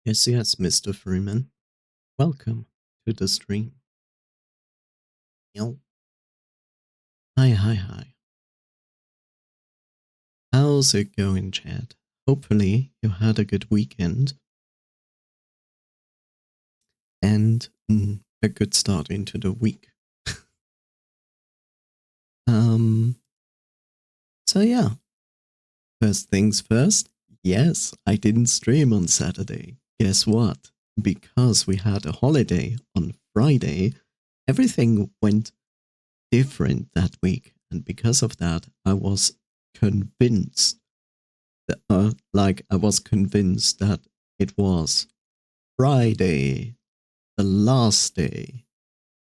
Yes, yes, Mr. Freeman. Welcome to the stream. Yo. Hi, hi, hi. How's it going, Chad? Hopefully you had a good weekend and a good start into the week. um, so yeah, first things first. Yes, I didn't stream on Saturday. Guess what? Because we had a holiday on Friday, everything went different that week. And because of that, I was convinced I was convinced that it was Friday, the last day,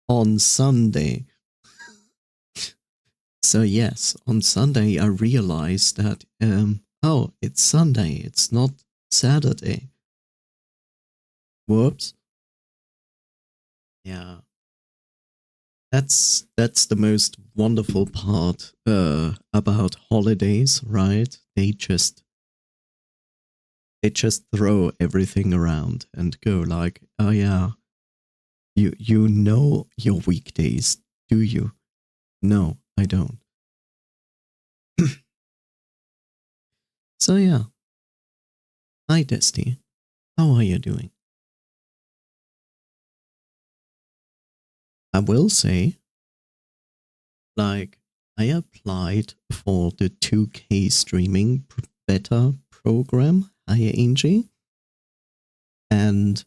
on Sunday. So yes, on Sunday I realized that oh, it's Sunday, it's not Saturday. Whoops. Yeah. That's the most wonderful part about holidays, right? They just throw everything around and go like, oh yeah, you know your weekdays, do you? No, I don't. So yeah, hi Dusty, how are you doing? I will say, like, I applied for the 2K streaming beta program, AUG, and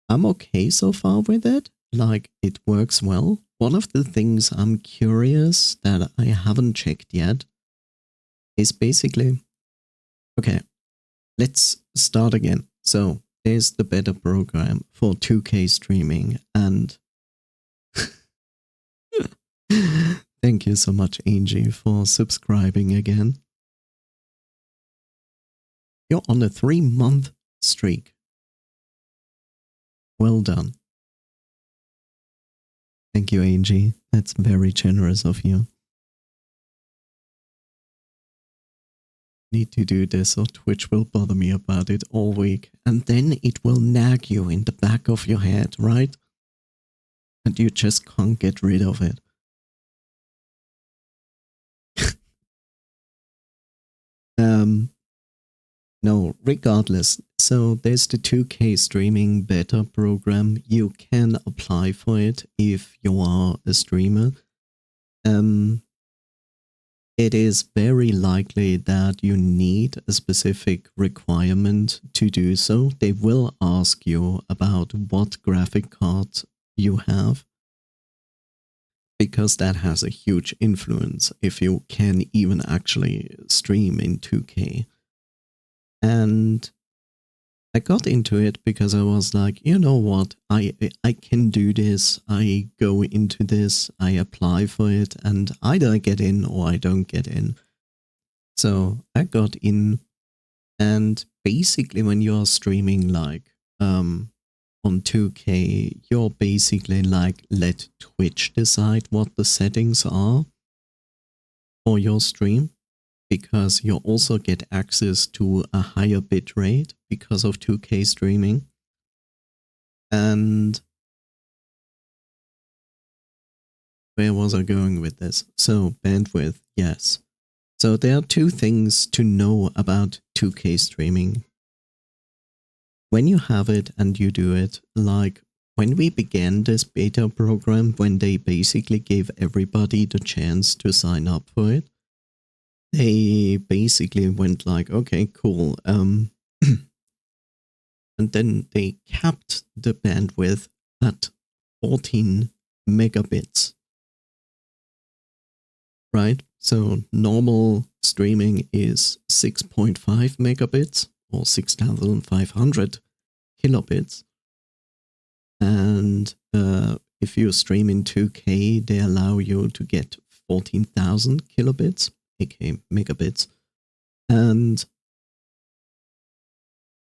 I'm okay so far with it. Like, it works well. One of the things I'm curious that I haven't checked yet is basically, okay, let's start again. So, there's the beta program for 2K streaming, and thank you so much, Angie, for subscribing again. You're on a 3-month streak. Well done. Thank you, Angie. That's very generous of you. Need to do this or Twitch will bother me about it all week. And then it will nag you in the back of your head, right? And you just can't get rid of it. No, regardless. So there's the 2K streaming beta program. You can apply for it if you are a streamer. It is very likely that you need a specific requirement to do so. They will ask you about what graphic card you have, because that has a huge influence if you can even actually stream in 2K. And I got into it because I was like, you know what, I can do this. I go into this, I apply for it, and either I get in or I don't get in. So I got in, and basically when you're streaming like on 2K, you're basically like let Twitch decide what the settings are for your stream, because you also get access to a higher bit rate because of 2K streaming. And where was I going with this? So bandwidth, yes. So there are two things to know about 2K streaming. When you have it and you do it, like when we began this beta program, when they basically gave everybody the chance to sign up for it, they basically went like, okay, cool. And then they capped the bandwidth at 14 megabits. Right? So normal streaming is 6.5 megabits or 6,500 kilobits. And if you stream in 2K, they allow you to get 14,000 kilobits, aka megabits. And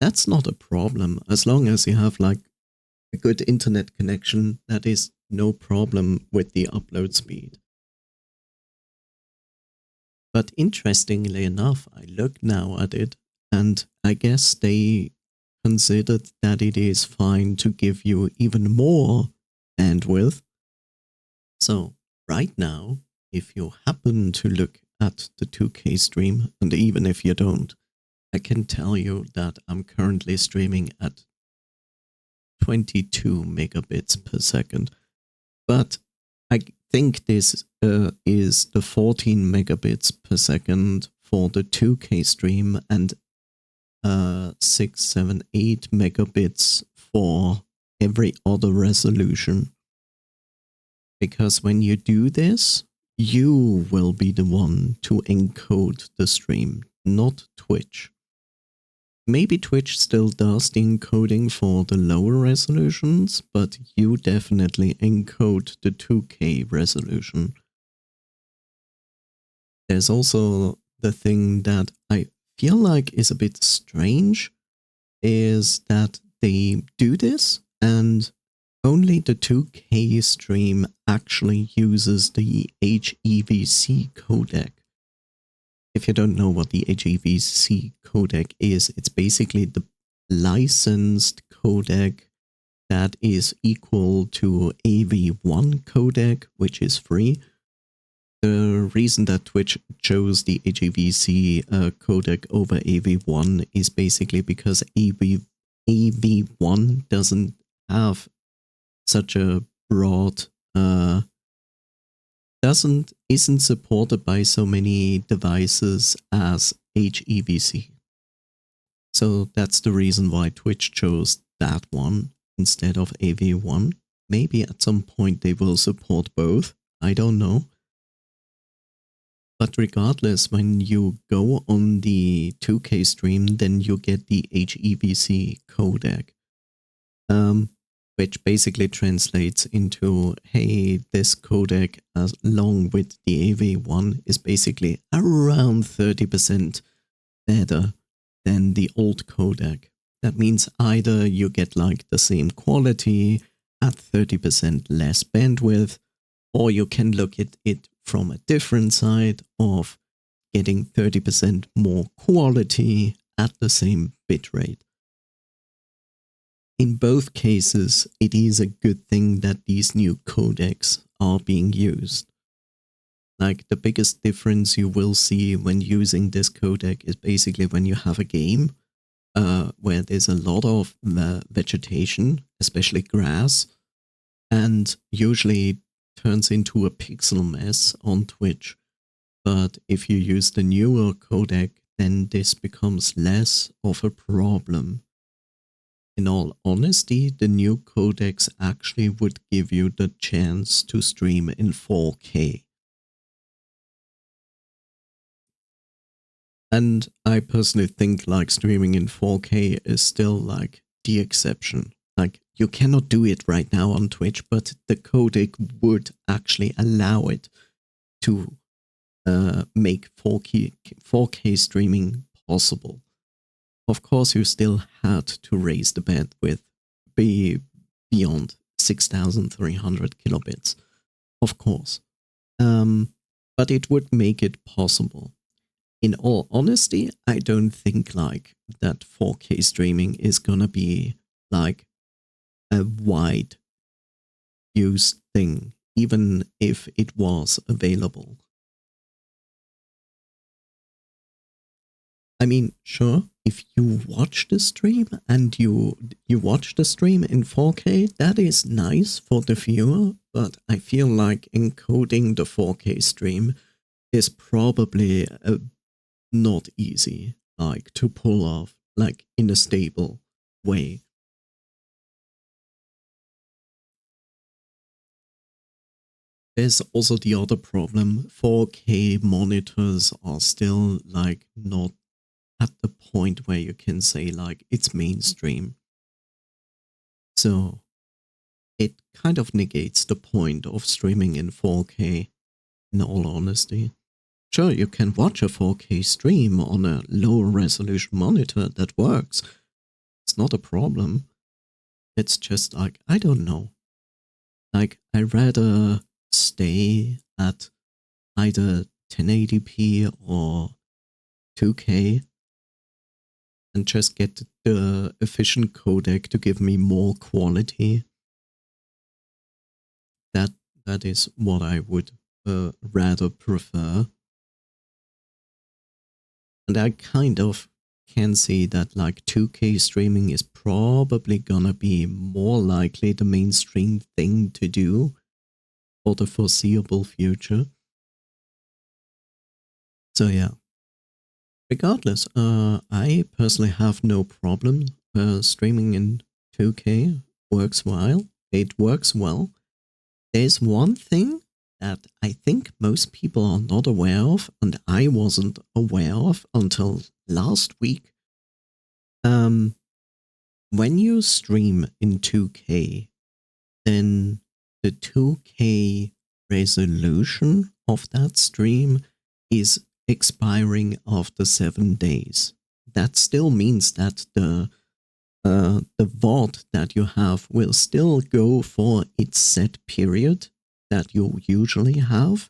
that's not a problem. As long as you have like a good internet connection, that is no problem with the upload speed. But interestingly enough, I look now at it, and I guess they considered that it is fine to give you even more bandwidth. So right now, if you happen to look at the 2K stream, and even if you don't, I can tell you that I'm currently streaming at 22 megabits per second. But I think this is the 14 megabits per second for the 2K stream and 6, 7, 8 megabits for every other resolution. Because when you do this, you will be the one to encode the stream, not Twitch. Maybe Twitch still does the encoding for the lower resolutions, but you definitely encode the 2K resolution. There's also the thing that I feel like is a bit strange, is that they do this and only the 2K stream actually uses the HEVC codec. If you don't know what the HEVC codec is, it's basically the licensed codec that is equal to AV1 codec, which is free. The reason that Twitch chose the HEVC codec over AV1 is basically because AV1 doesn't have such a broad isn't supported by so many devices as HEVC. So that's the reason why Twitch chose that one instead of AV1. Maybe at some point they will support both. I don't know. But regardless, when you go on the 2K stream, then you get the HEVC codec. Which basically translates into, hey, this codec along with the AV1 is basically around 30% better than the old codec. That means either you get like the same quality at 30% less bandwidth, or you can look at it from a different side of getting 30% more quality at the same bitrate. In both cases, it is a good thing that these new codecs are being used. Like, the biggest difference you will see when using this codec is basically when you have a game where there's a lot of vegetation, especially grass, and usually turns into a pixel mess on Twitch. But if you use the newer codec, then this becomes less of a problem. In all honesty, the new codecs actually would give you the chance to stream in 4K. And I personally think like streaming in 4K is still like the exception. Like, you cannot do it right now on Twitch, but the codec would actually allow it to make 4K streaming possible. Of course, you still had to raise the bandwidth beyond 6,300 kilobits, of course. But it would make it possible. In all honesty, I don't think like that 4K streaming is gonna be like a wide used thing, even if it was available. I mean, sure, if you watch the stream and you watch the stream in 4K, that is nice for the viewer, but I feel like encoding the 4K stream is probably not easy, like, to pull off, like, in a stable way. There's also the other problem. 4K monitors are still like not at the point where you can say like it's mainstream. So it kind of negates the point of streaming in 4K, in all honesty. Sure, you can watch a 4K stream on a lower resolution monitor that works. It's not a problem. It's just like, I don't know. Like, I'd rather stay at either 1080p or 2K and just get the efficient codec to give me more quality. That is what I would rather prefer. And I kind of can see that like 2K streaming is probably gonna be more likely the mainstream thing to do for the foreseeable future. So yeah. Regardless, I personally have no problem. Streaming in 2K works well. It works well. There's one thing that I think most people are not aware of, and I wasn't aware of until last week. When you stream in 2K, then the 2K resolution of that stream is expiring after 7 days. That still means that the VOD that you have will still go for its set period that you usually have.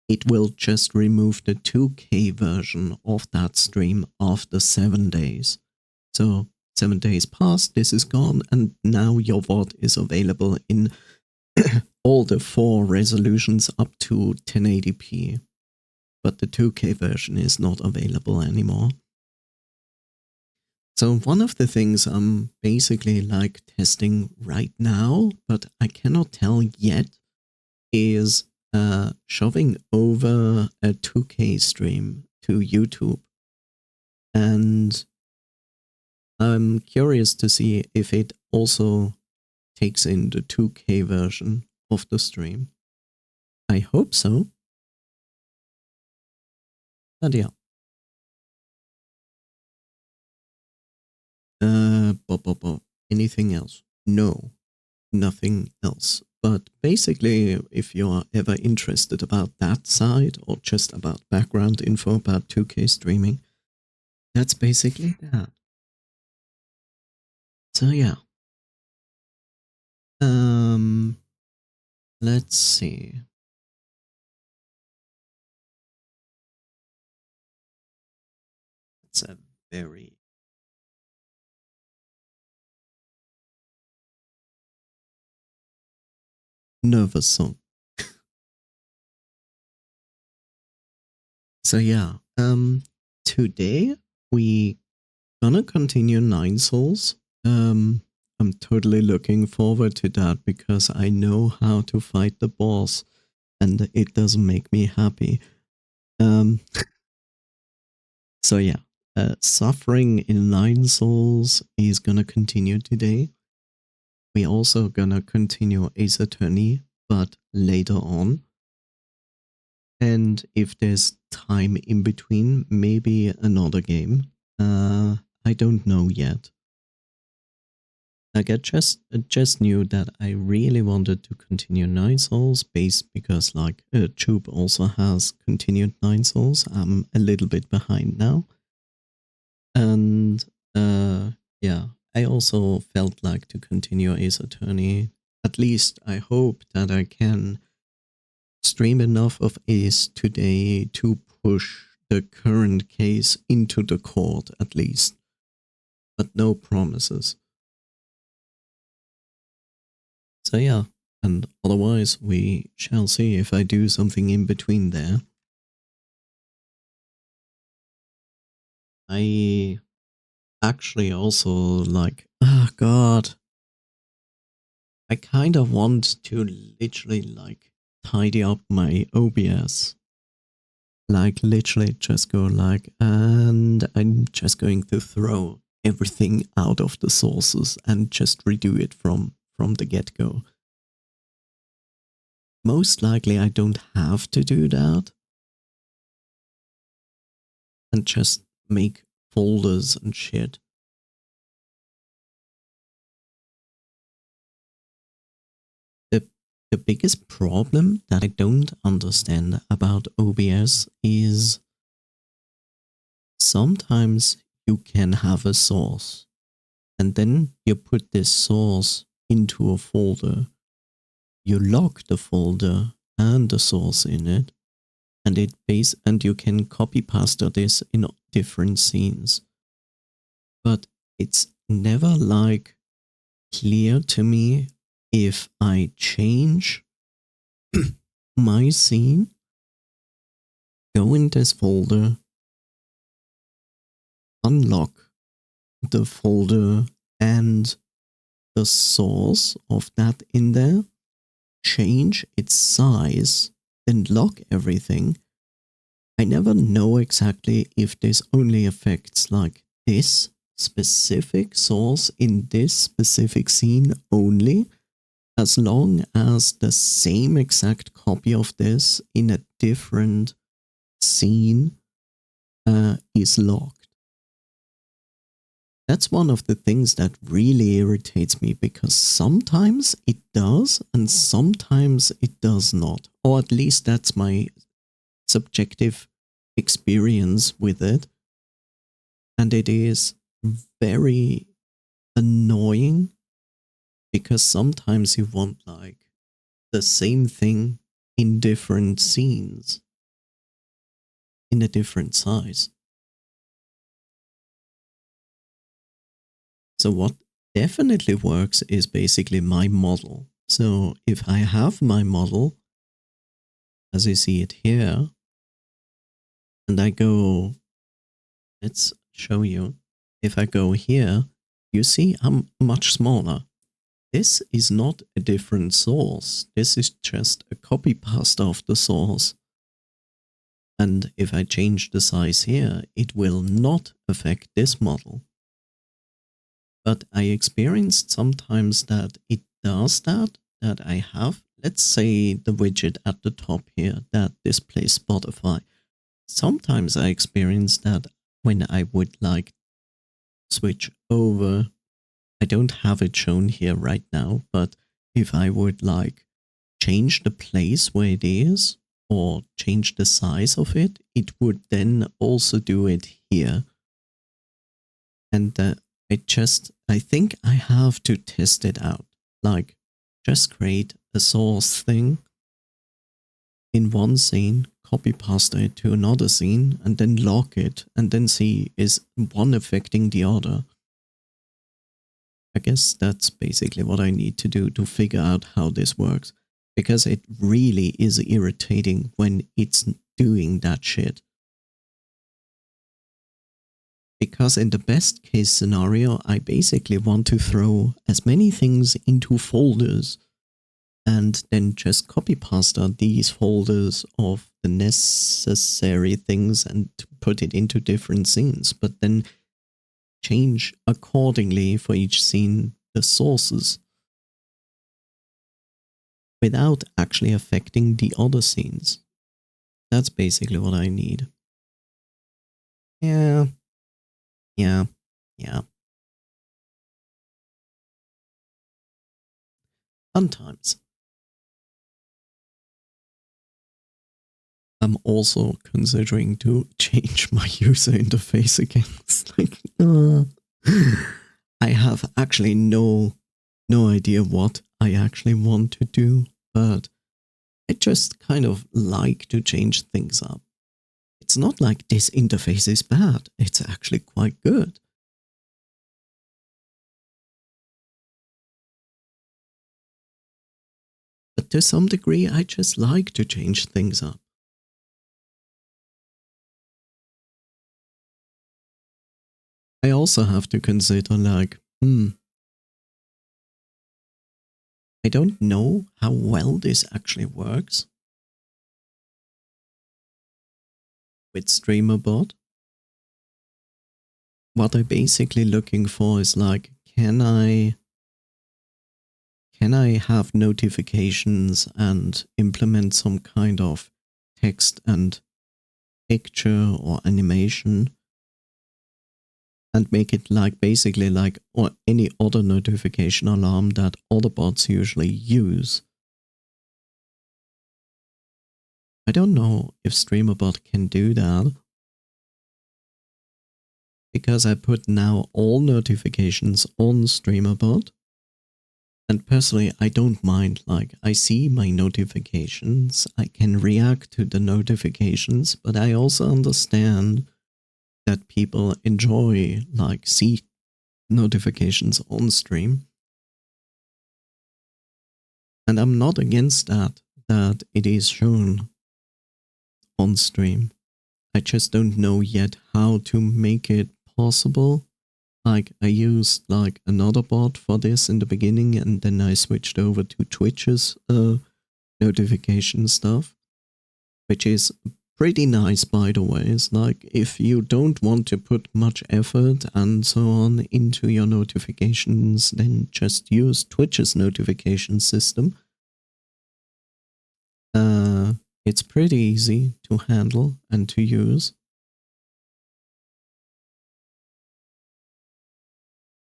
It will just remove the 2K version of that stream after 7 days. So 7 days passed, this is gone, and now your VOD is available in all the 4 resolutions up to 1080p. But the 2K version is not available anymore. So one of the things I'm basically like testing right now, but I cannot tell yet, is shoving over a 2K stream to YouTube. And I'm curious to see if it also takes in the 2K version of the stream. I hope so. But yeah. Anything else? No, nothing else. But basically, if you're ever interested about that side or just about background info about 2K streaming, that's basically that. So yeah. Let's see. It's a very nervous song. So yeah, today we gonna continue Nine Souls. I'm totally looking forward to that because I know how to fight the boss, and it doesn't make me happy. So yeah, suffering in Nine Souls is gonna continue today. We also gonna continue Ace Attorney, but later on. And if there's time in between, maybe another game. I don't know yet. Like I just knew that I really wanted to continue Nine Souls based because like Tube also has continued Nine Souls. I'm a little bit behind now. And yeah, I also felt like to continue Ace Attorney. At least I hope that I can stream enough of Ace today to push the current case into the court at least. But no promises. So yeah, and otherwise we shall see if I do something in between there. I actually also like, oh god, I kind of want to literally like tidy up my OBS. Like literally just go like, and I'm just going to throw everything out of the sources and just redo it from the get-go. Most likely I don't have to do that. And just make folders and shit. The biggest problem that I don't understand about OBS is sometimes you can have a source and then you put this source into a folder. You lock the folder and the source in it, and you can copy pasta this in different scenes. But it's never like clear to me if I change my scene, go in this folder, unlock the folder and the source of that in there, change its size, then lock everything. I never know exactly if this only affects like this specific source in this specific scene only, as long as the same exact copy of this in a different scene is locked. That's one of the things that really irritates me, because sometimes it does and sometimes it does not. Or at least that's my subjective experience with it. And it is very annoying, because sometimes you want like the same thing in different scenes, in a different size. So what definitely works is basically my model. So if I have my model, as you see it here, and I go, let's show you, if I go here, you see I'm much smaller. This is not a different source. This is just a copy paste of the source. And if I change the size here, it will not affect this model. But I experienced sometimes that it does that I have, let's say, the widget at the top here that displays Spotify. Sometimes I experience that when I would like switch over, I don't have it shown here right now, but if I would like change the place where it is or change the size of it, it would then also do it here. And I think I have to test it out. Like, just create a source thing in one scene, copy paste it to another scene, and then lock it, and then see is one affecting the other. I guess that's basically what I need to do to figure out how this works, because it really is irritating when it's doing that shit. Because in the best case scenario, I basically want to throw as many things into folders and then just copy pasta these folders of the necessary things and put it into different scenes, but then change accordingly for each scene the sources without actually affecting the other scenes. That's basically what I need. Yeah. Sometimes. I'm also considering to change my user interface again. It's like, I have actually no idea what I actually want to do, but I just kind of like to change things up. It's not like this interface is bad. It's actually quite good. But to some degree, I just like to change things up. I also have to consider like, I don't know how well this actually works with StreamerBot. What I'm basically looking for is like, can I have notifications and implement some kind of text and picture or animation and make it like basically like or any other notification alarm that other bots usually use. I don't know if StreamerBot can do that, because I put now all notifications on StreamerBot. And personally, I don't mind, like, I see my notifications, I can react to the notifications, but I also understand that people enjoy, like, see notifications on stream. And I'm not against that it is shown on stream. I just don't know yet how to make it possible. Like, I used like another bot for this in the beginning, and then I switched over to Twitch's notification stuff, which is pretty nice, by the way. It's like, if you don't want to put much effort and so on into your notifications, then just use Twitch's notification system. It's pretty easy to handle and to use.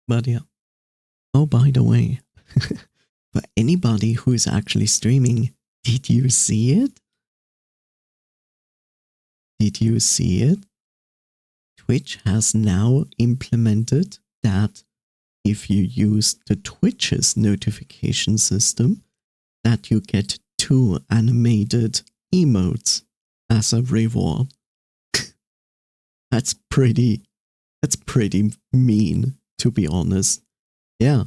But yeah. Oh, by the way, for anybody who is actually streaming, did you see it? Did you see it? Twitch has now implemented that if you use the Twitch's notification system, that you get 2 animated emotes as a reward. That's pretty mean, to be honest. Yeah.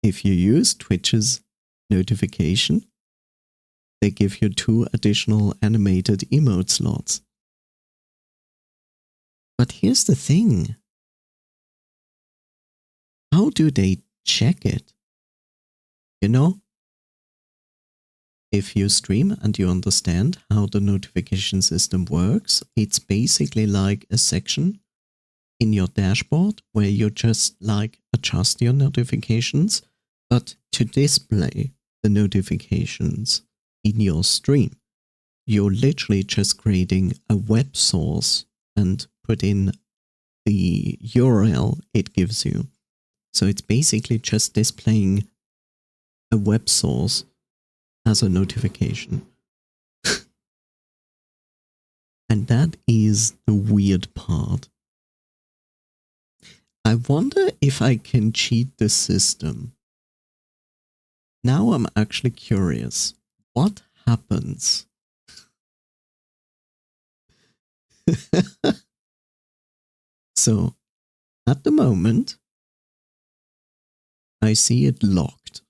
If you use Twitch's notification, they give you 2 additional animated emote slots. But here's the thing. How do they check it? You know? If you stream and you understand how the notification system works, it's basically like a section in your dashboard where you just like adjust your notifications, but to display the notifications in your stream, you're literally just creating a web source and put in the URL it gives you. So it's basically just displaying a web source as a notification. And that is the weird part. I wonder if I can cheat the system. Now I'm actually curious. What happens? So, at the moment, I see it locked.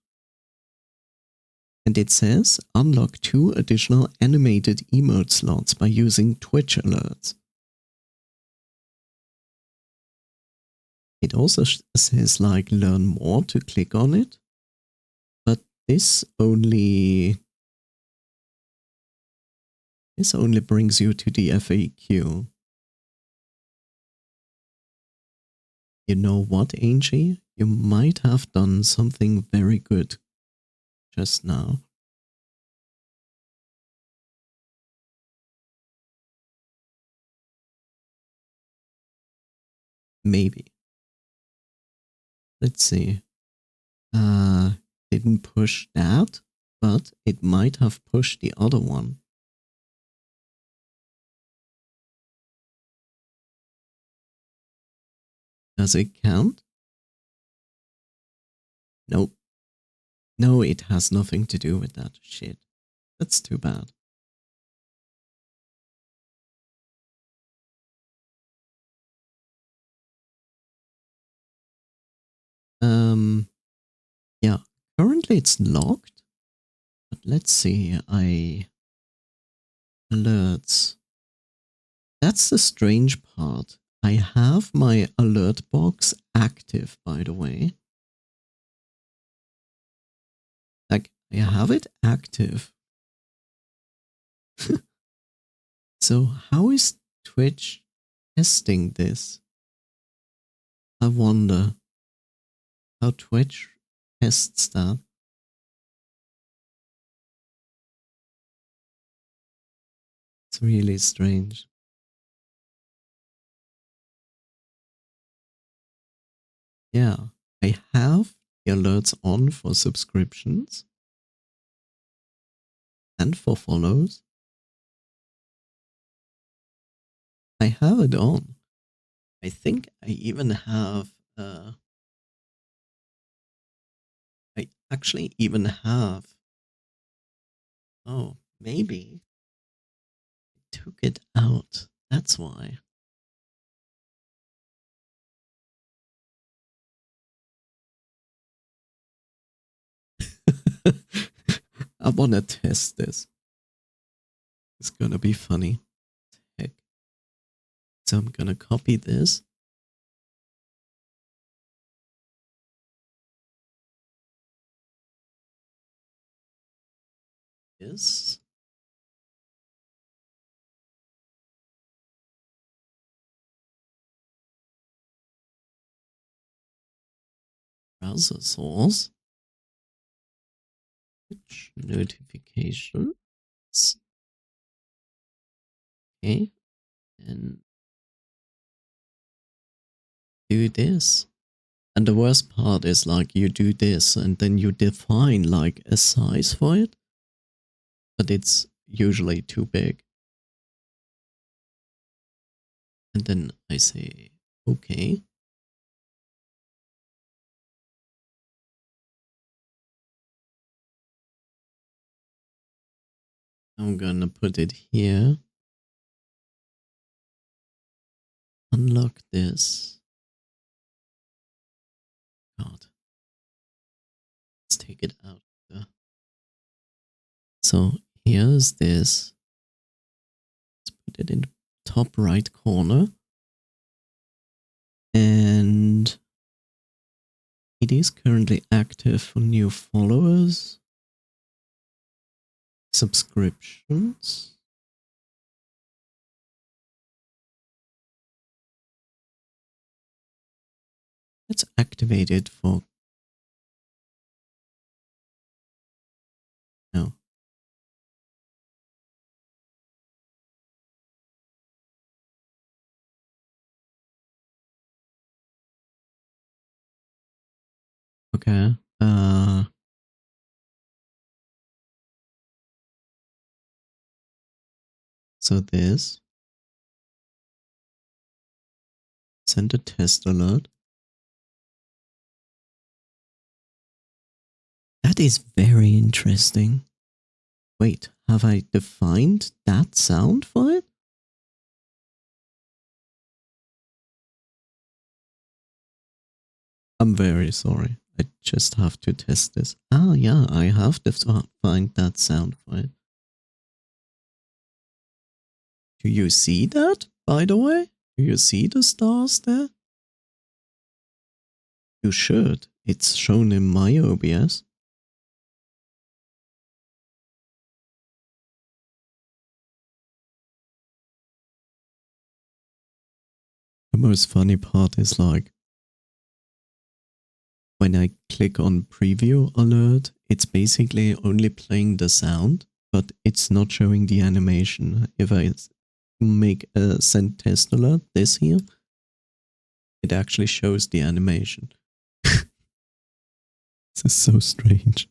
And it says unlock 2 additional animated emote slots by using Twitch alerts. It also says like learn more to click on it. But this only brings you to the FAQ. You know what, Angie? You might have done something very good just now. Maybe. Let's see. Didn't push that, but it might have pushed the other one. Does it count? Nope. No, it has nothing to do with that shit. That's too bad. Yeah, currently it's locked, but let's see, alerts. That's the strange part. I have my alert box active, by the way. Like, I have it active. So how is Twitch testing this? I wonder how Twitch tests that. It's really strange. Yeah, I have the alerts on for subscriptions and for follows. I have it on. I think I even have, I actually even have, oh, maybe I took it out. That's why. I want to test this. It's gonna be funny. Heck. So I'm gonna copy this. This. Browser source. Which notifications. Okay. And do this. And the worst part is like you do this and then you define like a size for it, but it's usually too big. And then I say, okay. I'm gonna put it here. Unlock this. God. Let's take it out. So here's this. Let's put it in the top right corner. And it is currently active for new followers. Subscriptions. Let's activate it for... No. Okay. So this. Send a test alert. That is very interesting. Wait, have I defined that sound for it? I'm very sorry. I just have to test this. Ah, yeah, I have defined that sound for it. Do you see that, by the way? Do you see the stars there? You should. It's shown in my OBS. The most funny part is like, when I click on preview alert, it's basically only playing the sound, but it's not showing the animation. If I make a send test alert, this here, it actually shows the animation. This is so strange.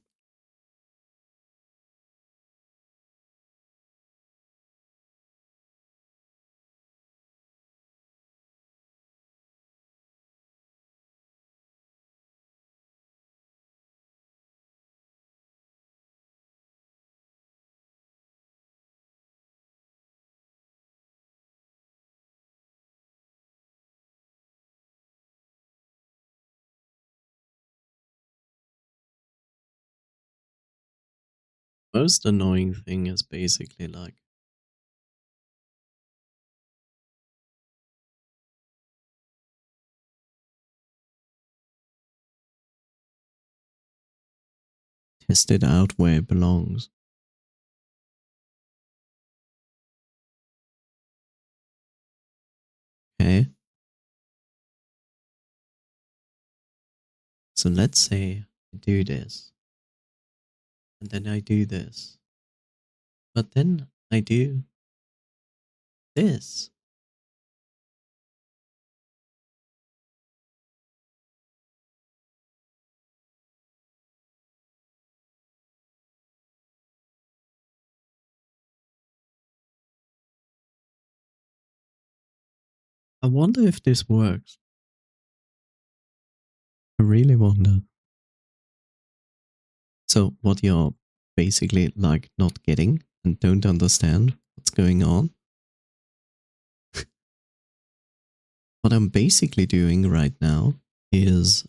Most annoying thing is basically like, test it out where it belongs. Okay. So let's say I do this. And then I do this. But then I do this. I wonder if this works. I really wonder. So what you're basically like not getting and don't understand what's going on. What I'm basically doing right now is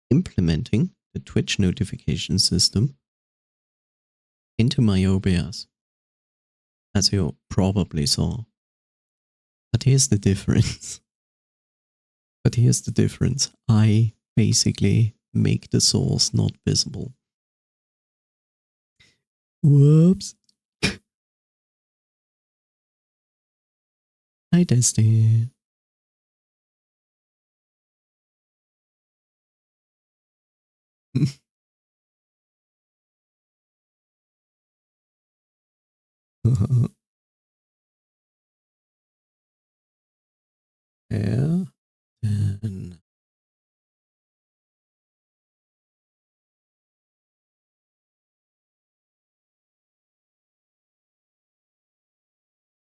implementing the Twitch notification system into my OBS, as you probably saw. But here's the difference. I basically make the source not visible. Whoops. Hi, Destiny. Yeah. And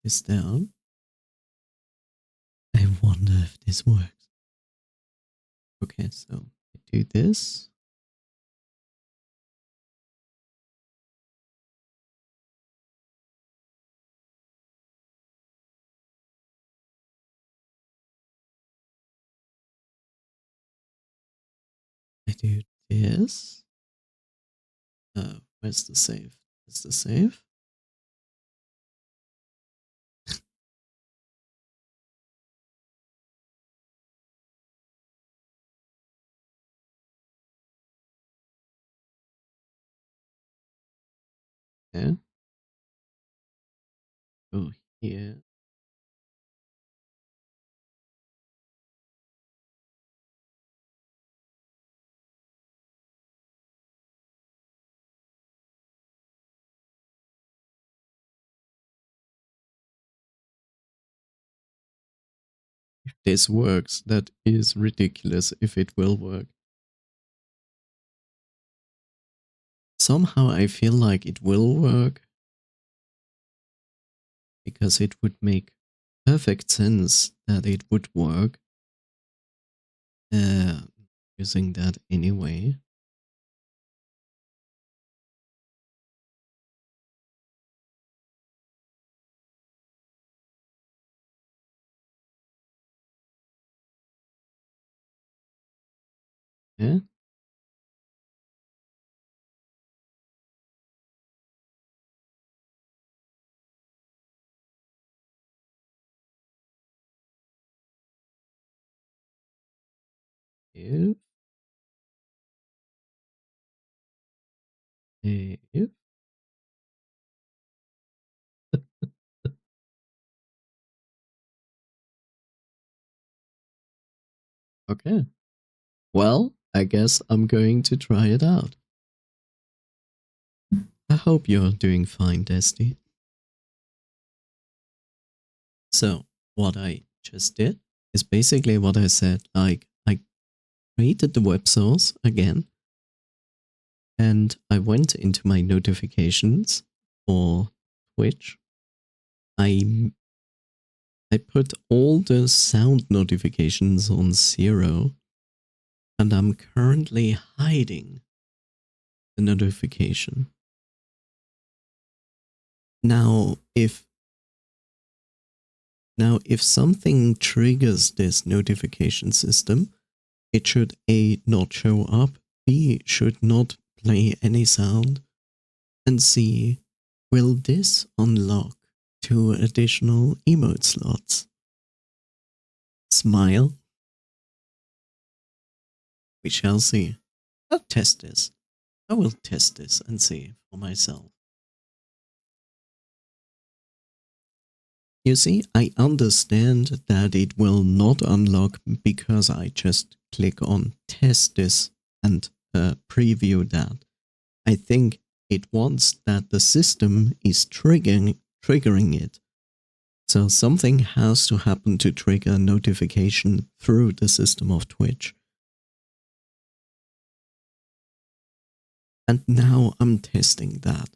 is down. I wonder if this works. Okay, so I do this. I do this. Where's the save? Is the save? Yeah. Go here. If this works, that is ridiculous if it will work. Somehow I feel like it will work because it would make perfect sense that it would work. Using that anyway. Yeah. If okay. Well, I guess I'm going to try it out. I hope you're doing fine, Desti. So, what I just did is basically what I said. Like, I created the web source again, and I went into my notifications for Twitch. I put all the sound notifications on 0, and I'm currently hiding the notification. Now, if something triggers this notification system, it should A, not show up, B, should not play any sound, and C, will this unlock 2 additional emote slots? Smile. We shall see. I'll test this. I will test this and see for myself. You see, I understand that it will not unlock because I just click on test this and preview that. I think it wants that the system is triggering it. So something has to happen to trigger a notification through the system of Twitch. And now I'm testing that.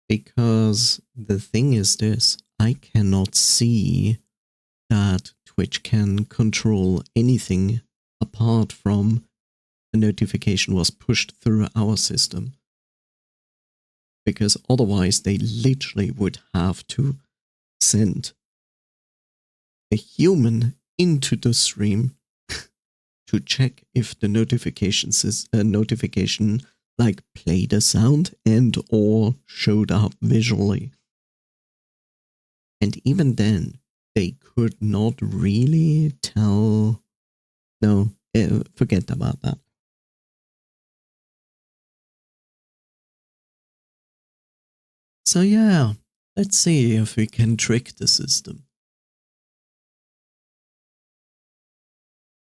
Because the thing is this, I cannot see that Twitch can control anything apart from a notification was pushed through our system. Because otherwise they literally would have to send a human into the stream to check if the notification like played a sound and or showed up visually. And even then, they could not really tell. No, forget about that. So yeah, let's see if we can trick the system.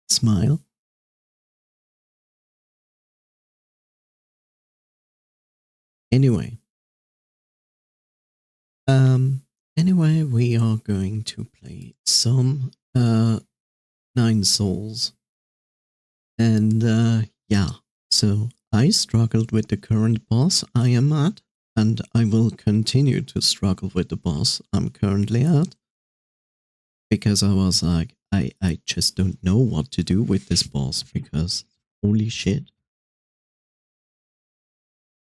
Smile. Anyway. Anyway, we are going to play some 9 Souls. And yeah, so I struggled with the current boss I am at, and I will continue to struggle with the boss I'm currently at. Because I was like, I just don't know what to do with this boss, because holy shit.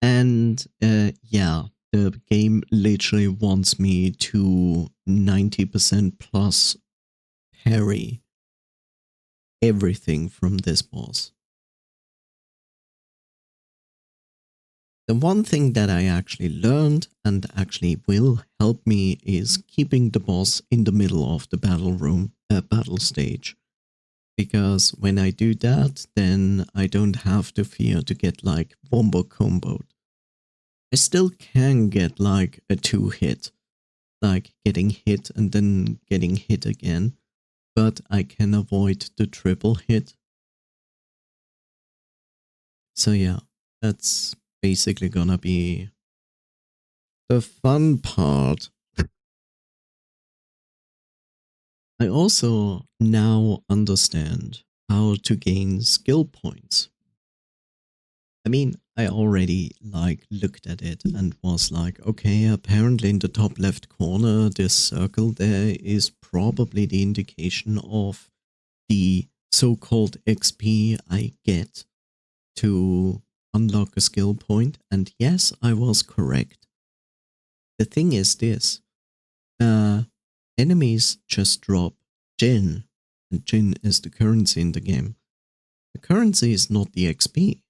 And yeah, the game literally wants me to 90% plus parry everything from this boss. The one thing that I actually learned and actually will help me is keeping the boss in the middle of the battle stage. Because when I do that, then I don't have to fear to get like wombo comboed. I still can get like a 2-hit, like getting hit and then getting hit again, but I can avoid the triple hit. So yeah, that's basically gonna be the fun part. I also now understand how to gain skill points. I mean, I already like looked at it and was like, okay, apparently in the top left corner, this circle there is probably the indication of the so-called XP I get to unlock a skill point. And yes, I was correct. The thing is this, enemies just drop Jin, and Jin is the currency in the game. The currency is not the XP.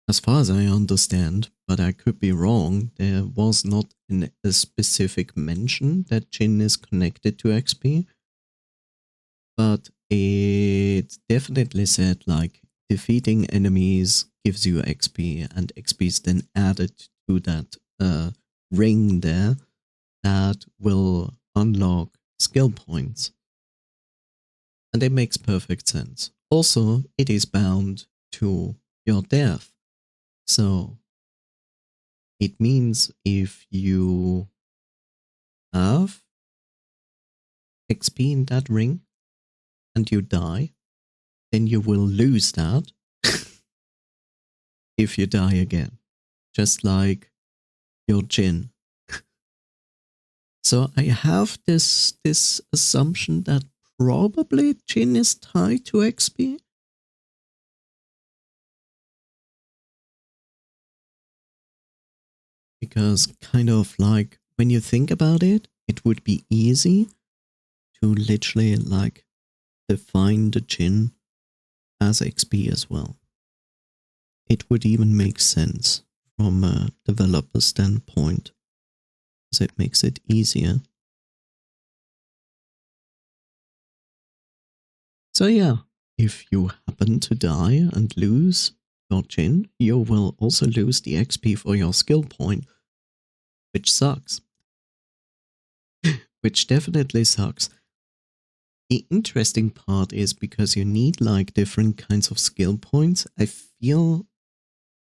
As far as I understand, but I could be wrong, there was not a specific mention that Jin is connected to XP. But it definitely said like defeating enemies gives you XP, and XP is then added to that ring there that will unlock skill points. And it makes perfect sense. Also, it is bound to your death. So it means if you have XP in that ring and you die, then you will lose that if you die again. Just like your Jin. So I have this assumption that probably Jin is tied to XP. Because kind of like when you think about it, it would be easy to literally like define the Jin as XP as well. It would even make sense from a developer standpoint, because it makes it easier. So yeah, if you happen to die and lose your Jin, you will also lose the XP for your skill point, which sucks. Which definitely sucks. The interesting part is because you need like different kinds of skill points. I feel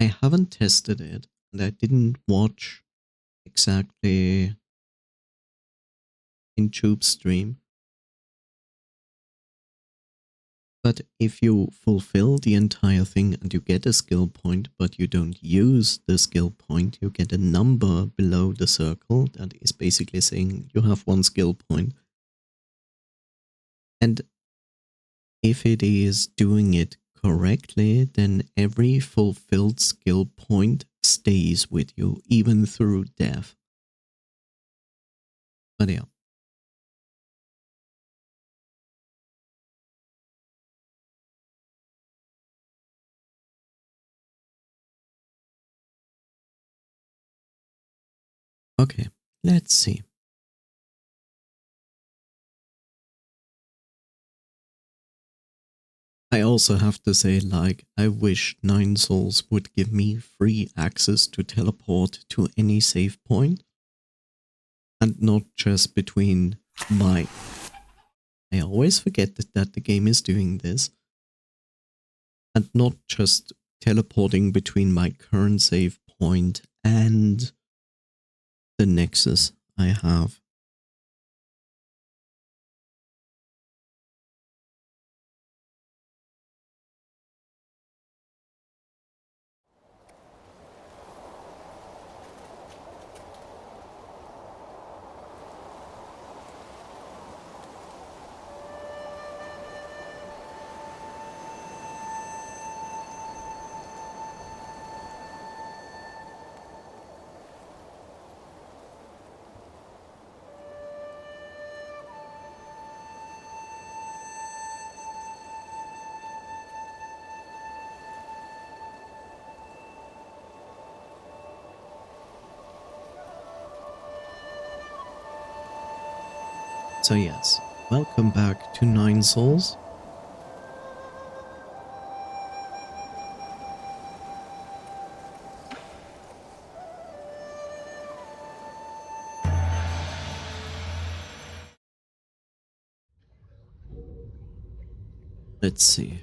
I haven't tested it and I didn't watch exactly in Tube's stream. But if you fulfill the entire thing and you get a skill point, but you don't use the skill point, you get a number below the circle that is basically saying you have 1 skill point. And if it is doing it correctly, then every fulfilled skill point stays with you, even through death. But yeah. Okay, let's see. I also have to say, like, I wish 9 Souls would give me free access to teleport to any save point. And not just between my... I always forget that the game is doing this. And not just teleporting between my current save point and the Nexus I have. So yes, welcome back to 9 Souls. Let's see.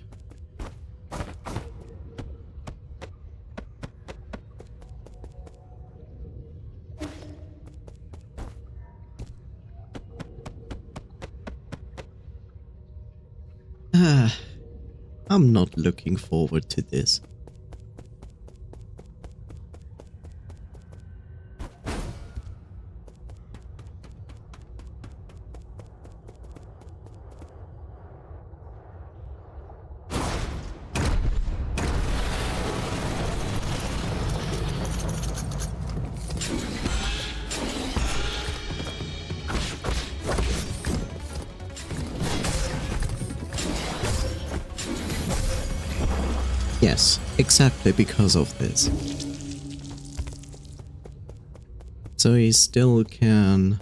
I'm not looking forward to this. Yes, exactly because of this. So he still can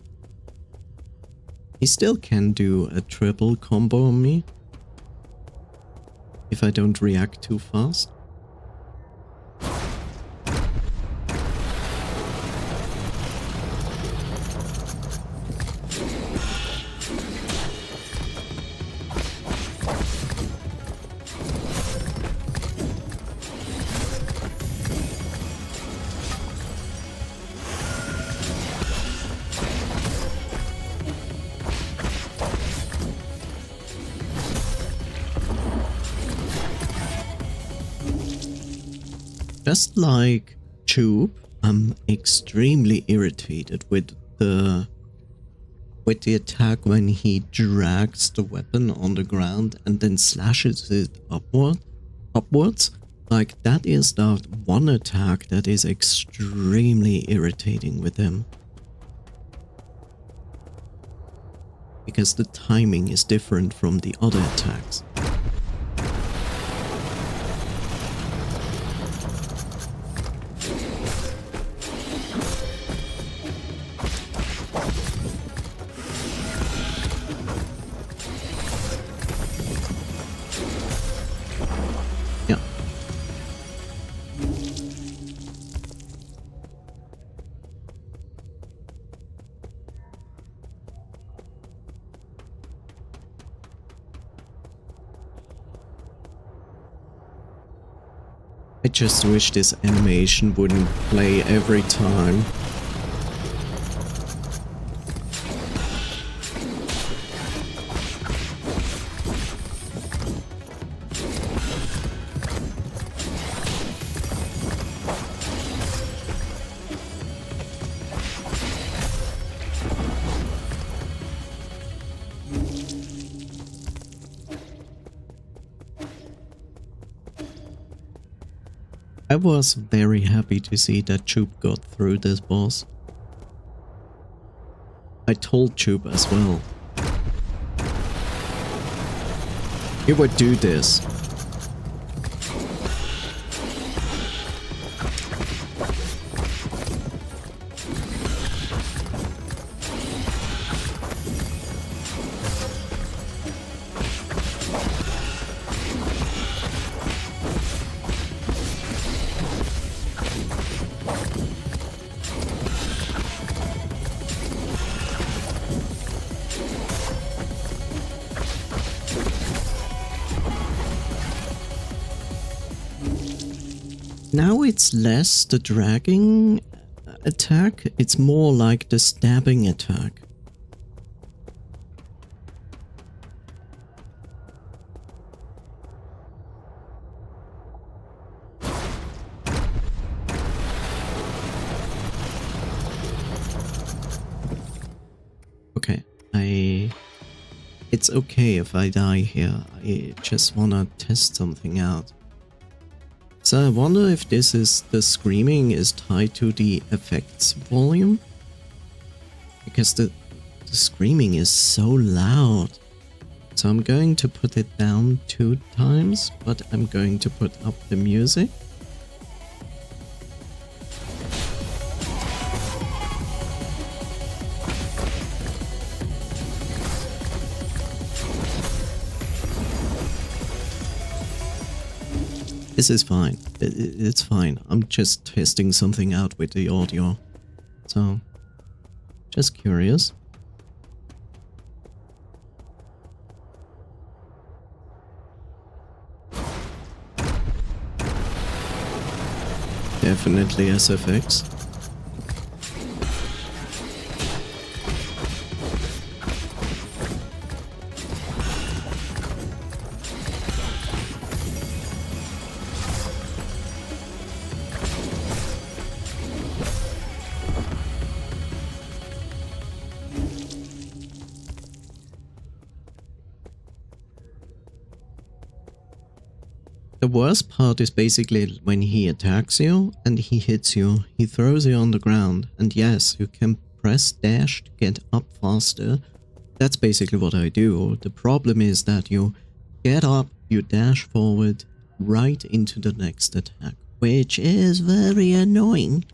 do a triple combo on me if I don't react too fast. Just like Tube, I'm extremely irritated with the attack when he drags the weapon on the ground and then slashes it upwards. Like, that is that one attack that is extremely irritating with him. Because the timing is different from the other attacks. I just wish this animation wouldn't play every time. I was very happy to see that Choop got through this boss. I told Choop as well. He would do this. Now it's less the dragging attack, it's more like the stabbing attack. Okay, it's okay if I die here, I just wanna test something out. So I wonder if the screaming is tied to the effects volume? Because the screaming is so loud. So I'm going to put it down 2 times, but I'm going to put up the music. This is fine. It's fine. I'm just testing something out with the audio. So, just curious. Definitely SFX. The worst part is basically when he attacks you and he hits you, he throws you on the ground, and yes, you can press dash to get up faster. That's basically what I do. The problem is that you get up, you dash forward right into the next attack, which is very annoying.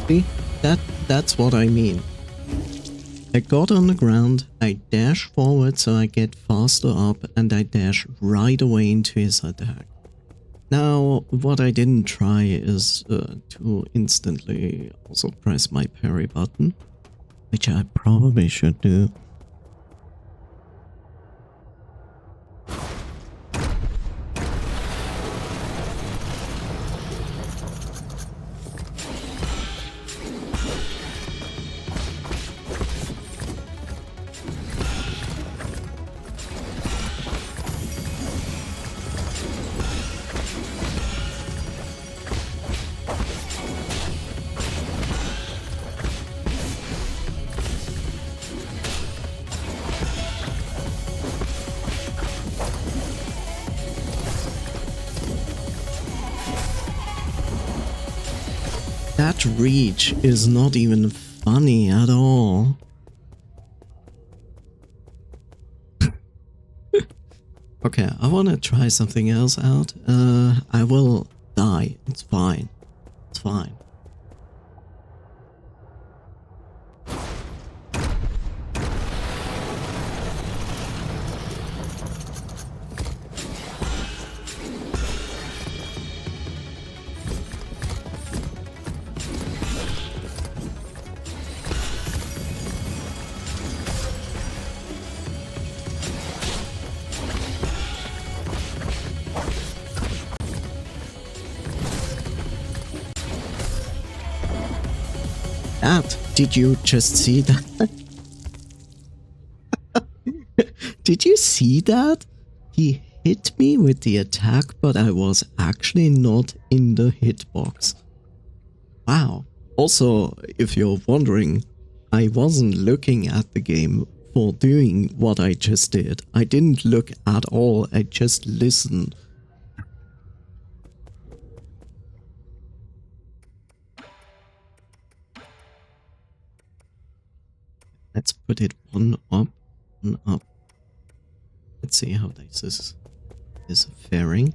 See, that's what I mean. I got on the ground, I dash forward so I get faster up, and I dash right away into his attack. Now, what I didn't try is to instantly also press my parry button, which I probably should do. That reach is not even funny at all. Okay, I want to try something else out. I will die. It's fine. It's fine. Did you just see that? Did you see that? He hit me with the attack, but I was actually not in the hitbox. Wow. Also, if you're wondering, I wasn't looking at the game for doing what I just did. I didn't look at all, I just listened. Let's put it one up, one up. Let's see how this is faring.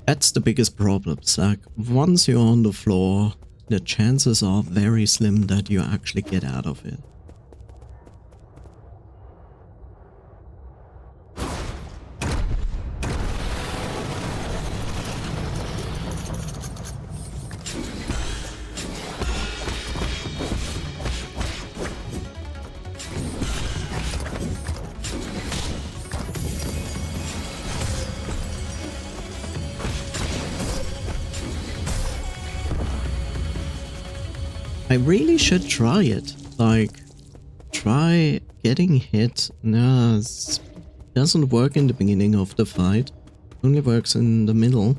That's the biggest problem. It's like, once you're on the floor, the chances are very slim that you actually get out of it. I really should try it. Like, try getting hit. No, it doesn't work in the beginning of the fight. It only works in the middle.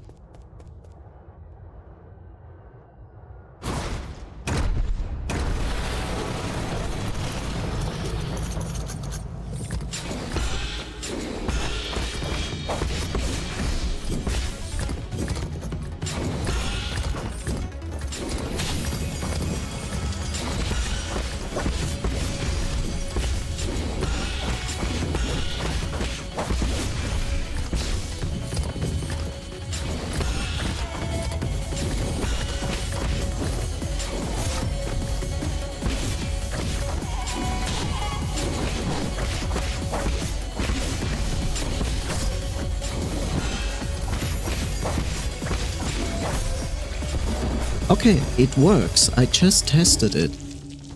Okay, it works. I just tested it.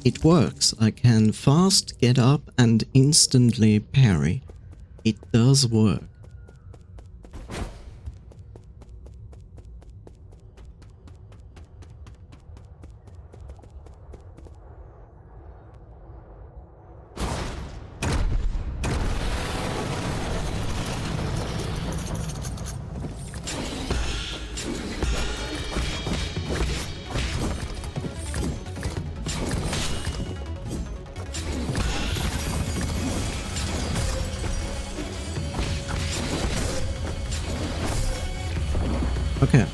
It works. I can fast get up and instantly parry. It does work. Okay.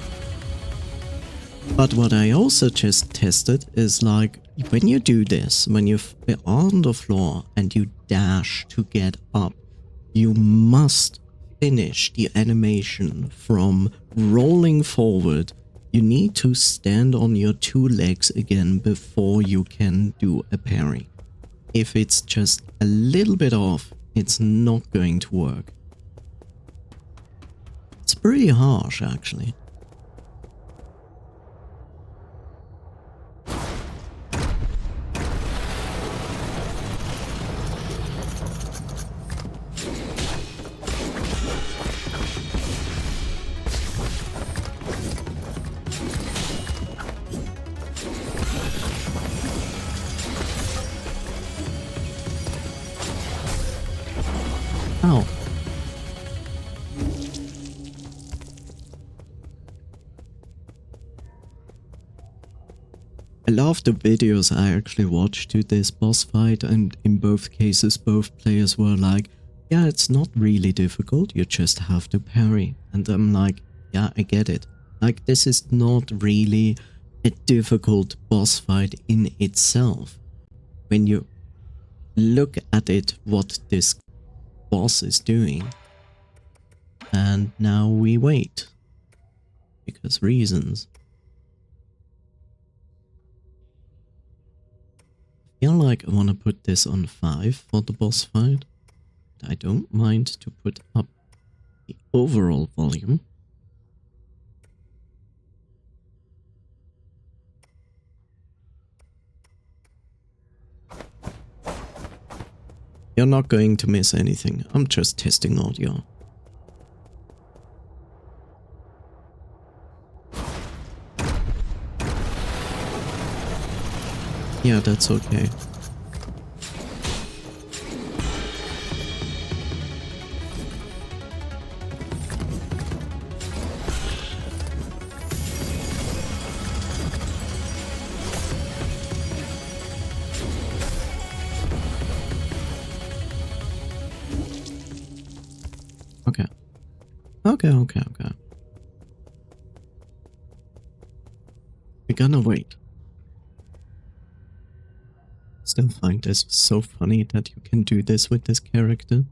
But what I also just tested is like, when you do this, when you're on the floor and you dash to get up, you must finish the animation from rolling forward. You need to stand on your two legs again before you can do a parry. If it's just a little bit off, it's not going to work. It's pretty harsh, actually. Ow. I love the videos I actually watched to this boss fight, and in both cases both players were like, yeah, it's not really difficult, you just have to parry. And I'm like, yeah, I get it. Like, this is not really a difficult boss fight in itself. When you look at it, what this boss is doing. And now we wait. Because reasons. I feel like I want to put this on 5 for the boss fight. I don't mind to put up the overall volume. You're not going to miss anything. I'm just testing audio. Yeah, that's okay. Okay. We're gonna wait. Still find this so funny that you can do this with this character.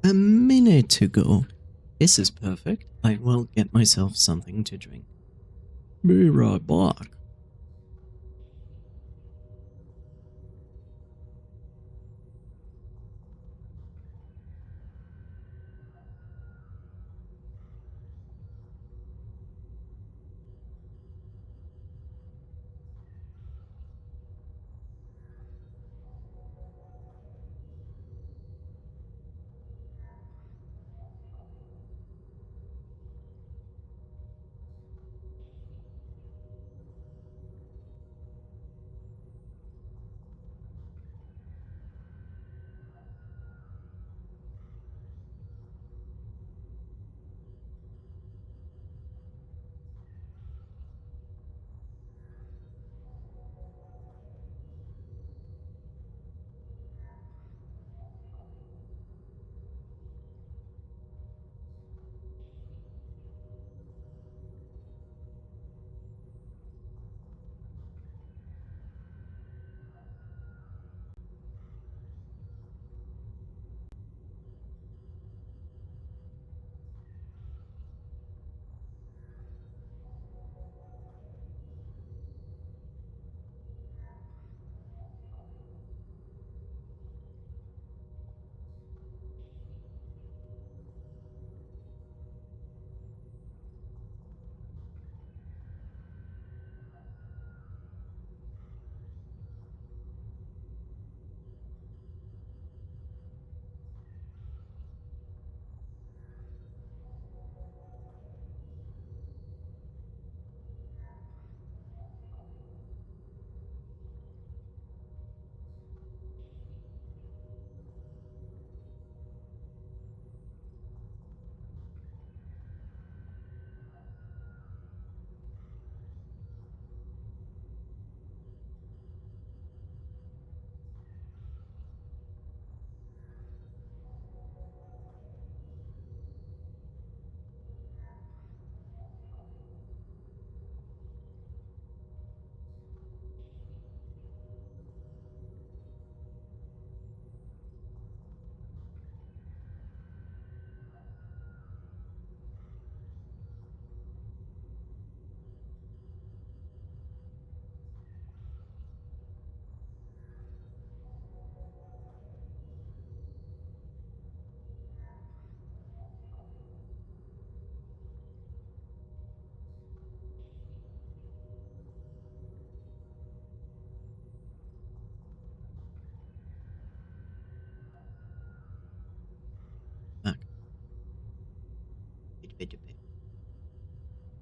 A minute to go. This is perfect. I will get myself something to drink. Be right back. Back.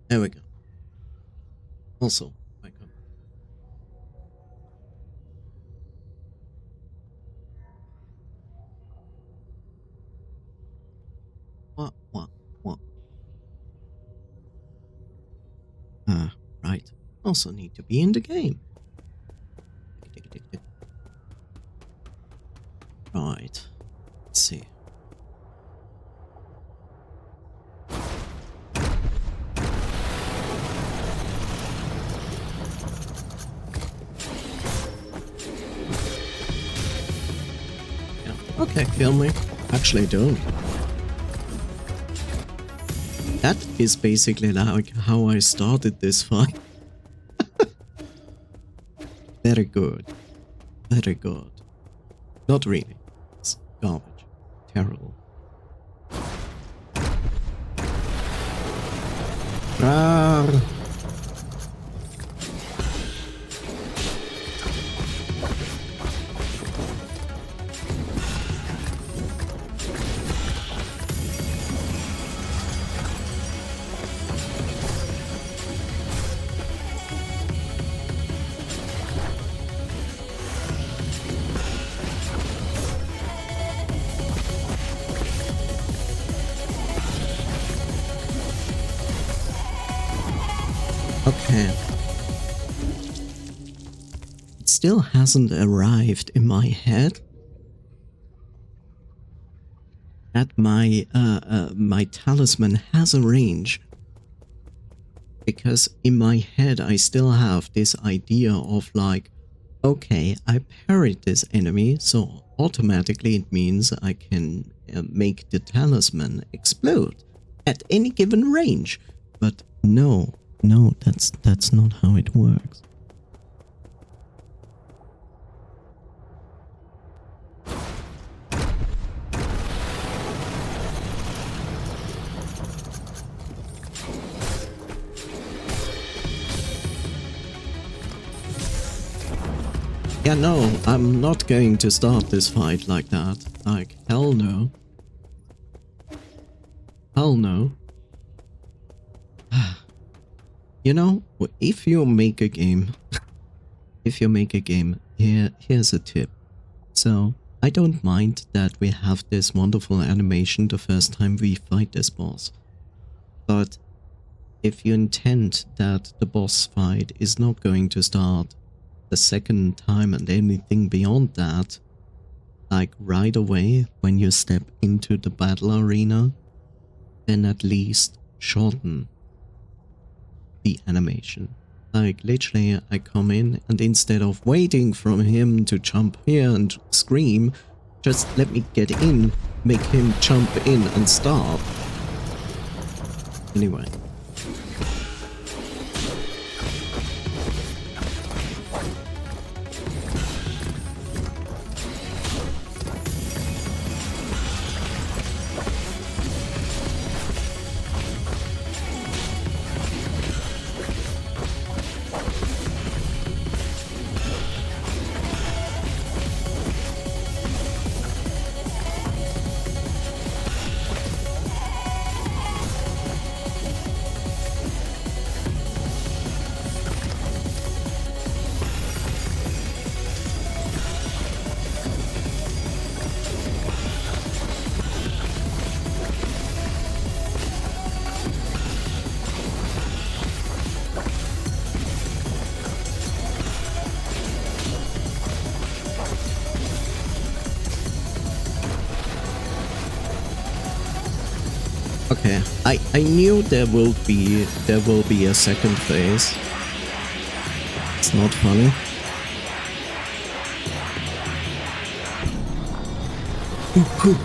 There we go. Also, welcome. What? Right. Also need to be in the game. Right. Let's see. Yeah. Okay, kill me. Actually don't. That is basically like how I started this fight. Very good. Very good. Not really. It's garbage. Terrible. Rawr. Okay. It still hasn't arrived in my head that my my talisman has a range. Because in my head I still have this idea of like, okay, I parried this enemy, so automatically it means I can make the talisman explode at any given range. But no, that's not how it works. Yeah, no, I'm not going to start this fight like that. Like, hell no. Hell no. You know, if you make a game, here's a tip. So, I don't mind that we have this wonderful animation the first time we fight this boss. But if you intend that the boss fight is not going to start the second time and anything beyond that, like right away when you step into the battle arena, then at least shorten the animation. Like literally I come in and instead of waiting for him to jump here and scream, just let me get in, make him jump in and start. Anyway. Okay, I knew there will be a second phase. It's not funny. Ooh.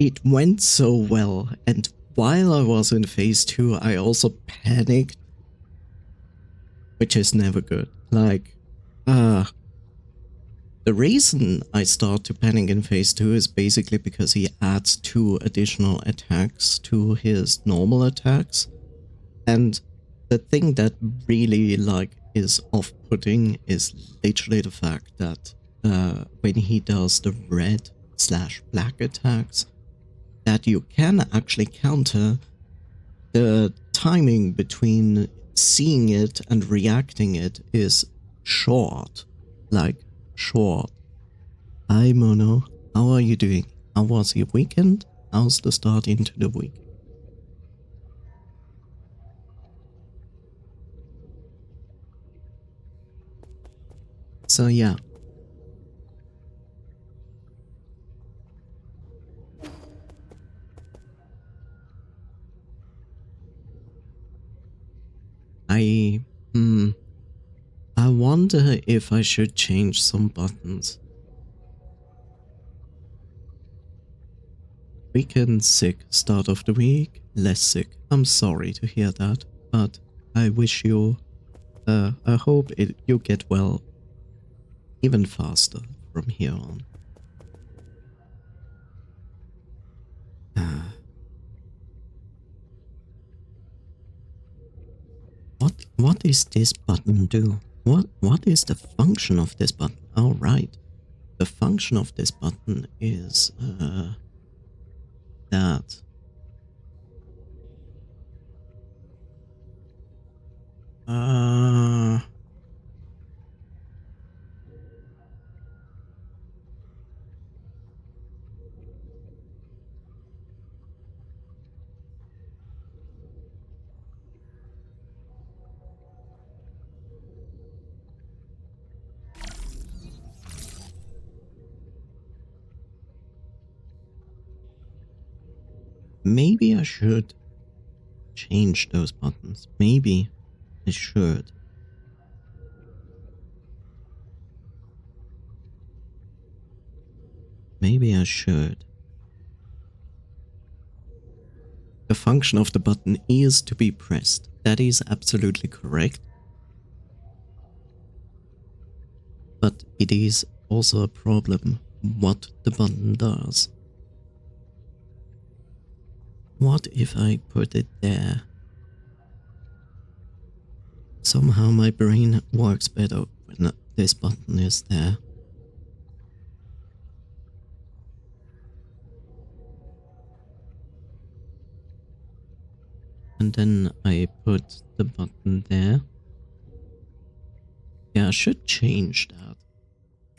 It went so well, and while I was in phase 2, I also panicked, which is never good. Like, the reason I start to panic in phase 2 is basically because he adds 2 additional attacks to his normal attacks, and the thing that really, like, is off-putting is literally the fact that when he does the red/black attacks, that you can actually counter, the timing between seeing it and reacting it is short. Like, short. Hi Mono, how are you doing? How was your weekend? How's the start into the week? So yeah. I wonder if I should change some buttons. Weekend sick, start of the week, less sick. I'm sorry to hear that, but I wish you, I hope you get well even faster from here on. What is this button do? What is the function of this button? Oh, right. The function of this button is that. Maybe I should change those buttons. Maybe I should. Maybe I should. The function of the button is to be pressed. That is absolutely correct. But it is also a problem what the button does. What if I put it there? Somehow my brain works better when this button is there. And then I put the button there. Yeah, I should change that.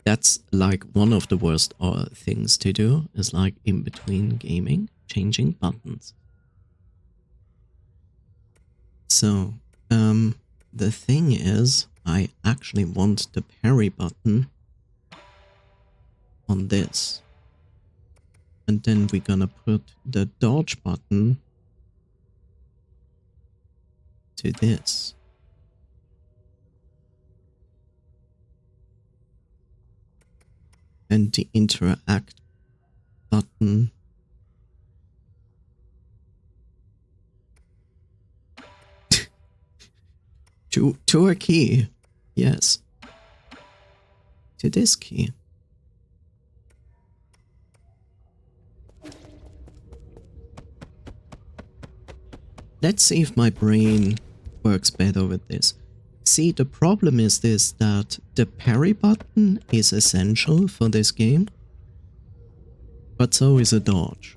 That's like one of the worst things to do, is like in between gaming, changing buttons. So, the thing is, I actually want the parry button on this. And then we're gonna put the dodge button to this. And the interact button to a key. Yes. To this key. Let's see if my brain works better with this. See, the problem is this, that the parry button is essential for this game, but so is a dodge.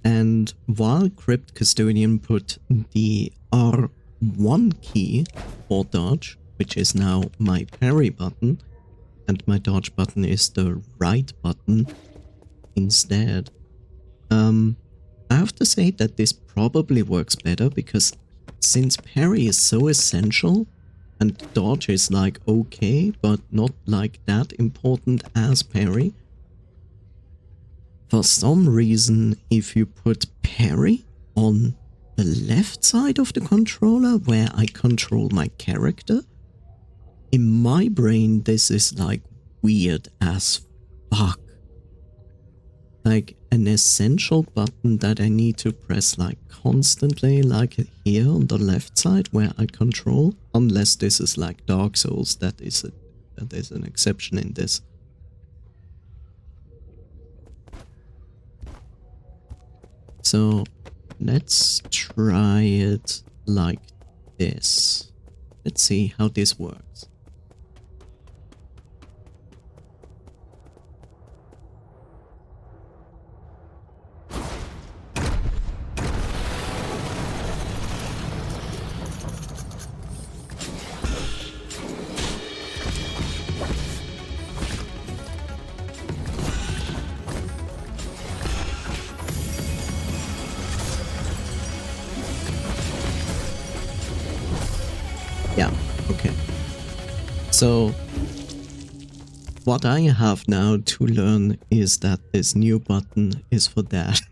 And while Crypt Custodian put the R1 key for dodge, which is now my parry button, and my dodge button is the right button instead, I have to say that this probably works better, because since parry is so essential and dodge is like okay, but not like that important as parry, for some reason if you put parry on the left side of the controller where I control my character, in my brain this is like weird as fuck. Like an essential button that I need to press like constantly, like here on the left side where I control, unless this is like Dark Souls, that is an exception in this. So let's try it like this. Let's see how this works. Yeah, okay. So what I have now to learn is that this new button is for dash.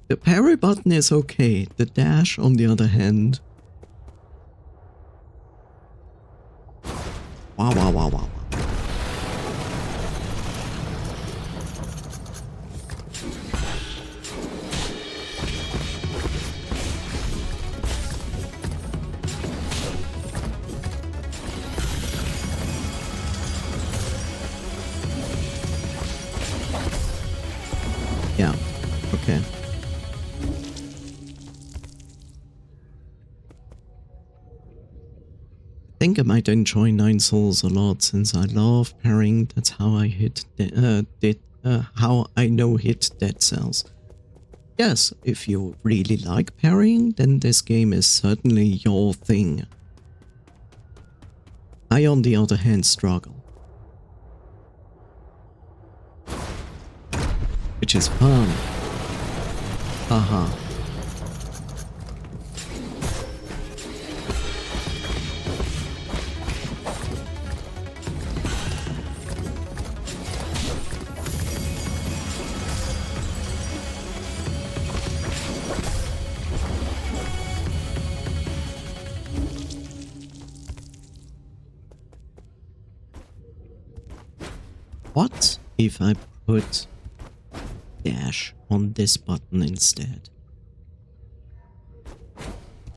The parry button is okay, the dash on the other hand. Wow, wow, wow, wow. Okay. I think I might enjoy Nine Souls a lot since I love parrying. That's how I how I know hit dead cells. Yes, if you really like parrying, then this game is certainly your thing. I, on the other hand, struggle. Which is fun. Haha. What if I put dash on this button instead?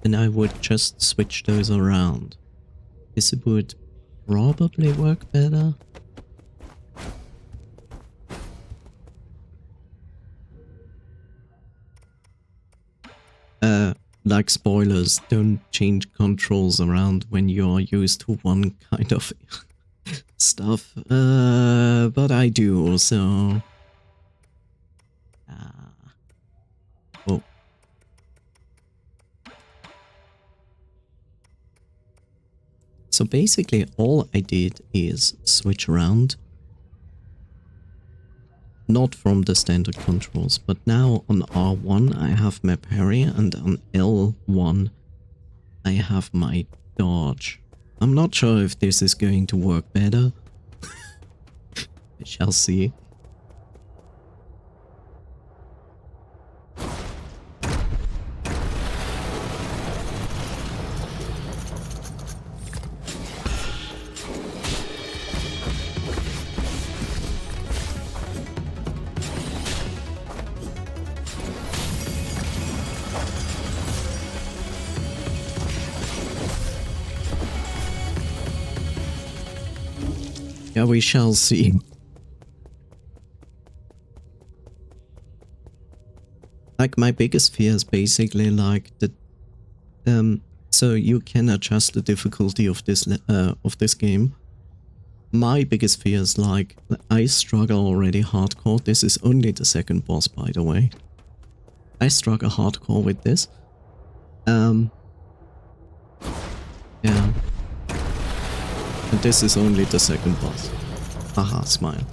Then I would just switch those around. This would probably work better. Like spoilers, don't change controls around when you're used to one kind of stuff. But I do, so... Oh. So basically all I did is switch around. Not from the standard controls, but now on R1 I have my parry and on L1 I have my dodge. I'm not sure if this is going to work better. We shall see. Yeah, we shall see. Like, my biggest fear is basically like the so you can adjust the difficulty of this game. My biggest fear is like I struggle already hardcore. This is only the second boss, by the way. I struggle hardcore with this. Yeah. And this is only the second boss. Haha, smile.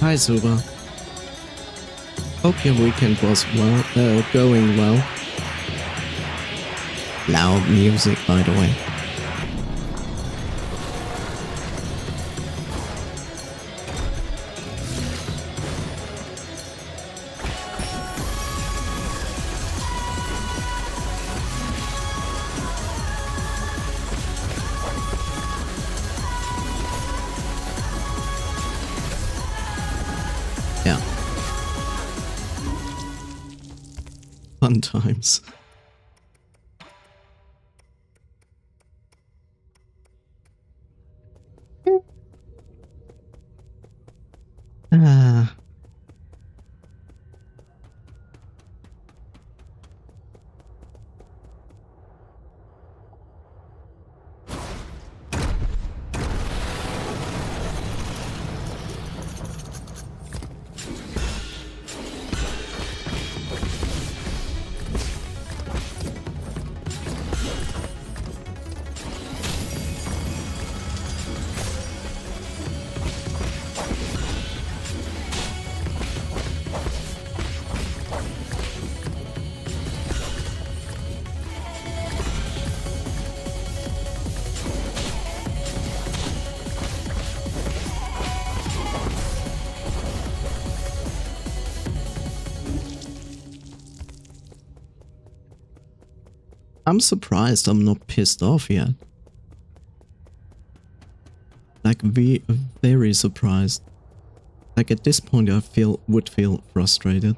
Hi, Zuba. Hope your weekend was going well. Loud music, by the way. Yeah. Fun times. Ah. I'm surprised I'm not pissed off yet. Like, very surprised. Like, at this point I would feel frustrated.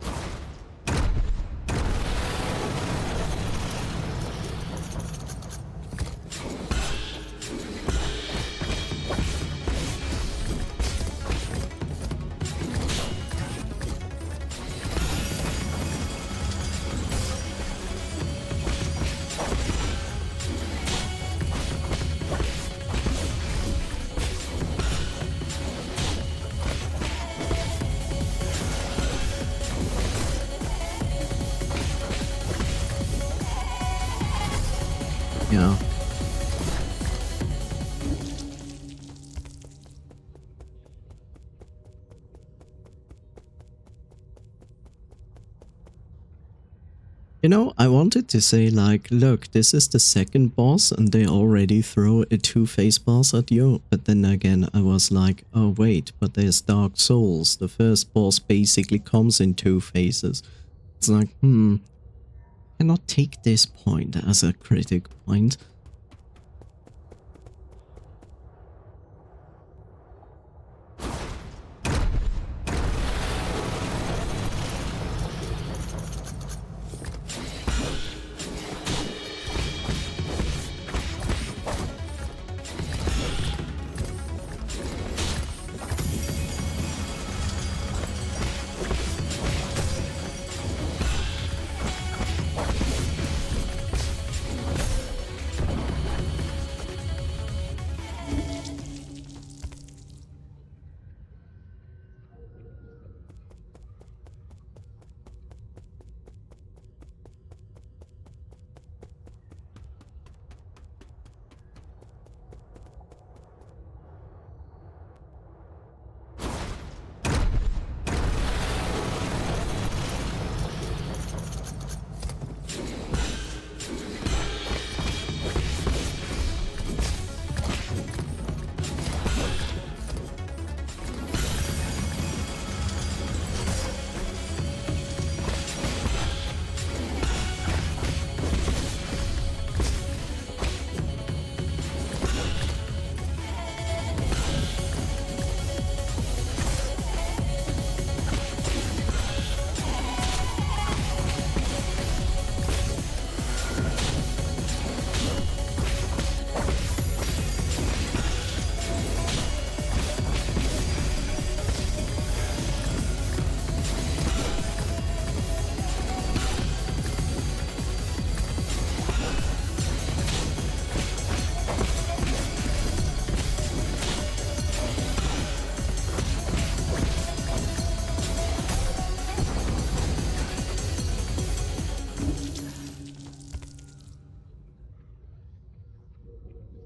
Yeah. You know, I wanted to say like, look, this is the second boss and they already throw a 2-phase boss at you. But then again, I was like, oh wait, but there's Dark Souls. The first boss basically comes in 2 phases. It's like, I cannot take this point as a critic point.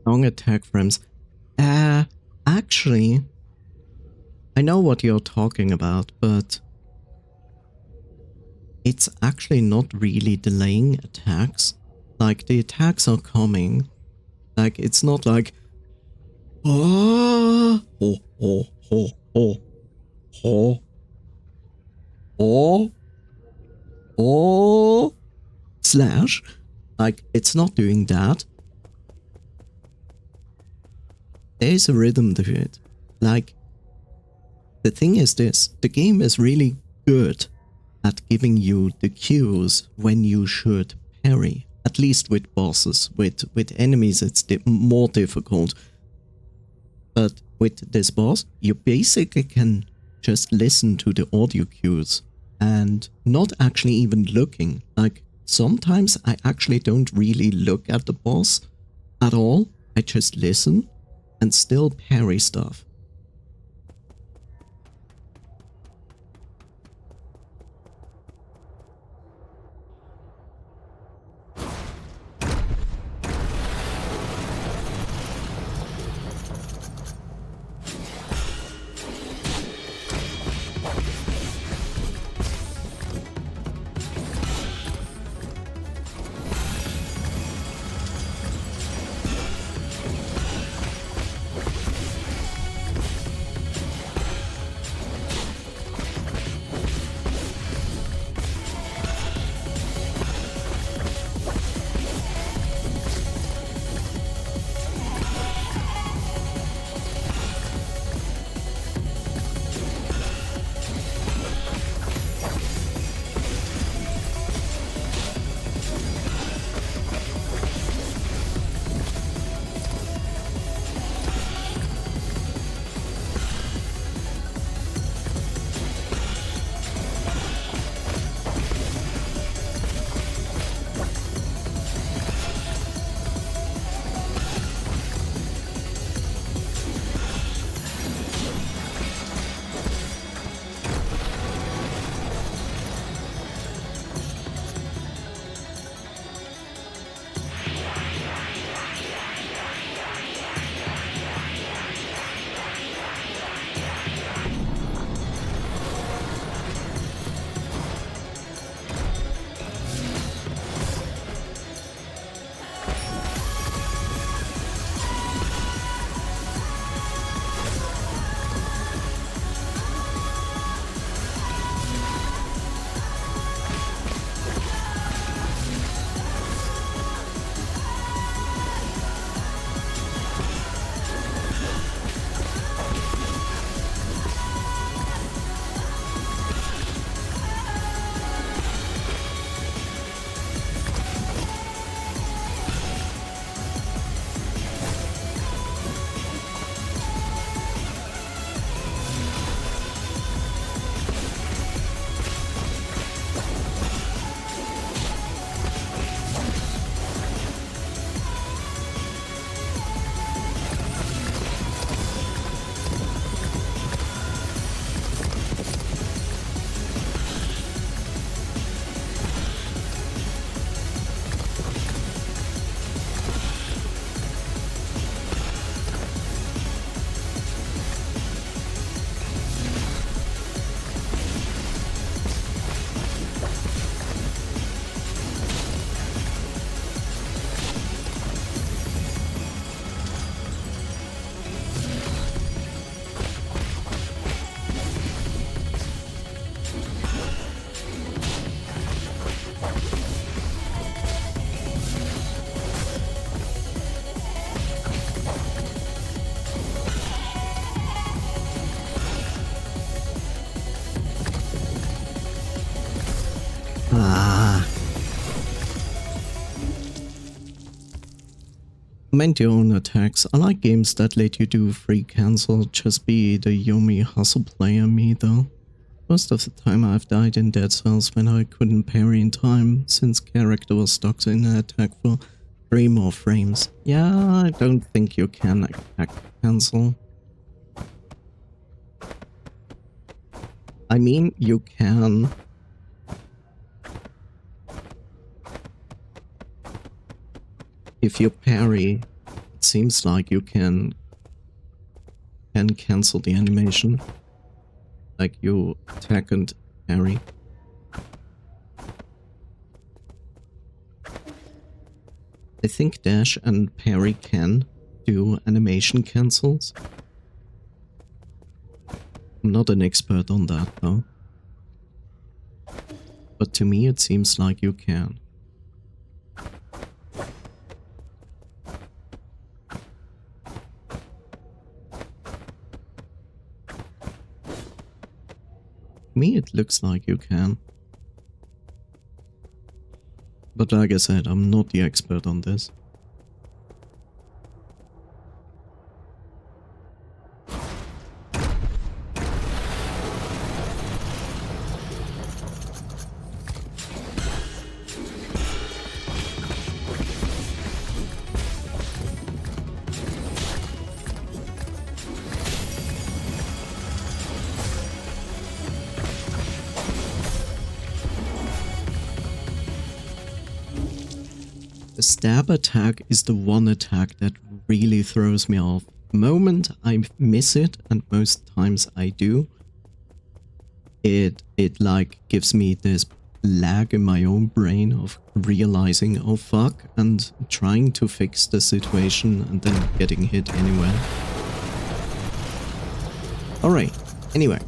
Long attack frames. Actually, I know what you're talking about, but it's actually not really delaying attacks. Like, the attacks are coming. Like, it's not like, oh, oh, oh, oh, oh, oh, oh, oh, slash. Like, it's not doing that. There's a rhythm to it. Like, the thing is this, the game is really good at giving you the cues when you should parry. At least with bosses. With enemies it's more difficult. But with this boss, you basically can just listen to the audio cues and not actually even looking. Like, sometimes I actually don't really look at the boss at all. I just listen and still parry stuff. Mind your own attacks. I like games that let you do free cancel, just be the Yomi hustle player me though. Most of the time I've died in Dead Cells when I couldn't parry in time, since character was stuck in an attack for 3 more frames. Yeah, I don't think you can attack cancel. I mean, you can. If you parry, it seems like you can cancel the animation. Like you attack and parry. I think dash and parry can do animation cancels. I'm not an expert on that though. But to me it seems like you can. To me it looks like you can. But like I said, I'm not the expert on this. The stab attack is the one attack that really throws me off. The moment I miss it, and most times I do, it like gives me this lag in my own brain of realizing, oh fuck, and trying to fix the situation and then getting hit anyway. Alright, anyway.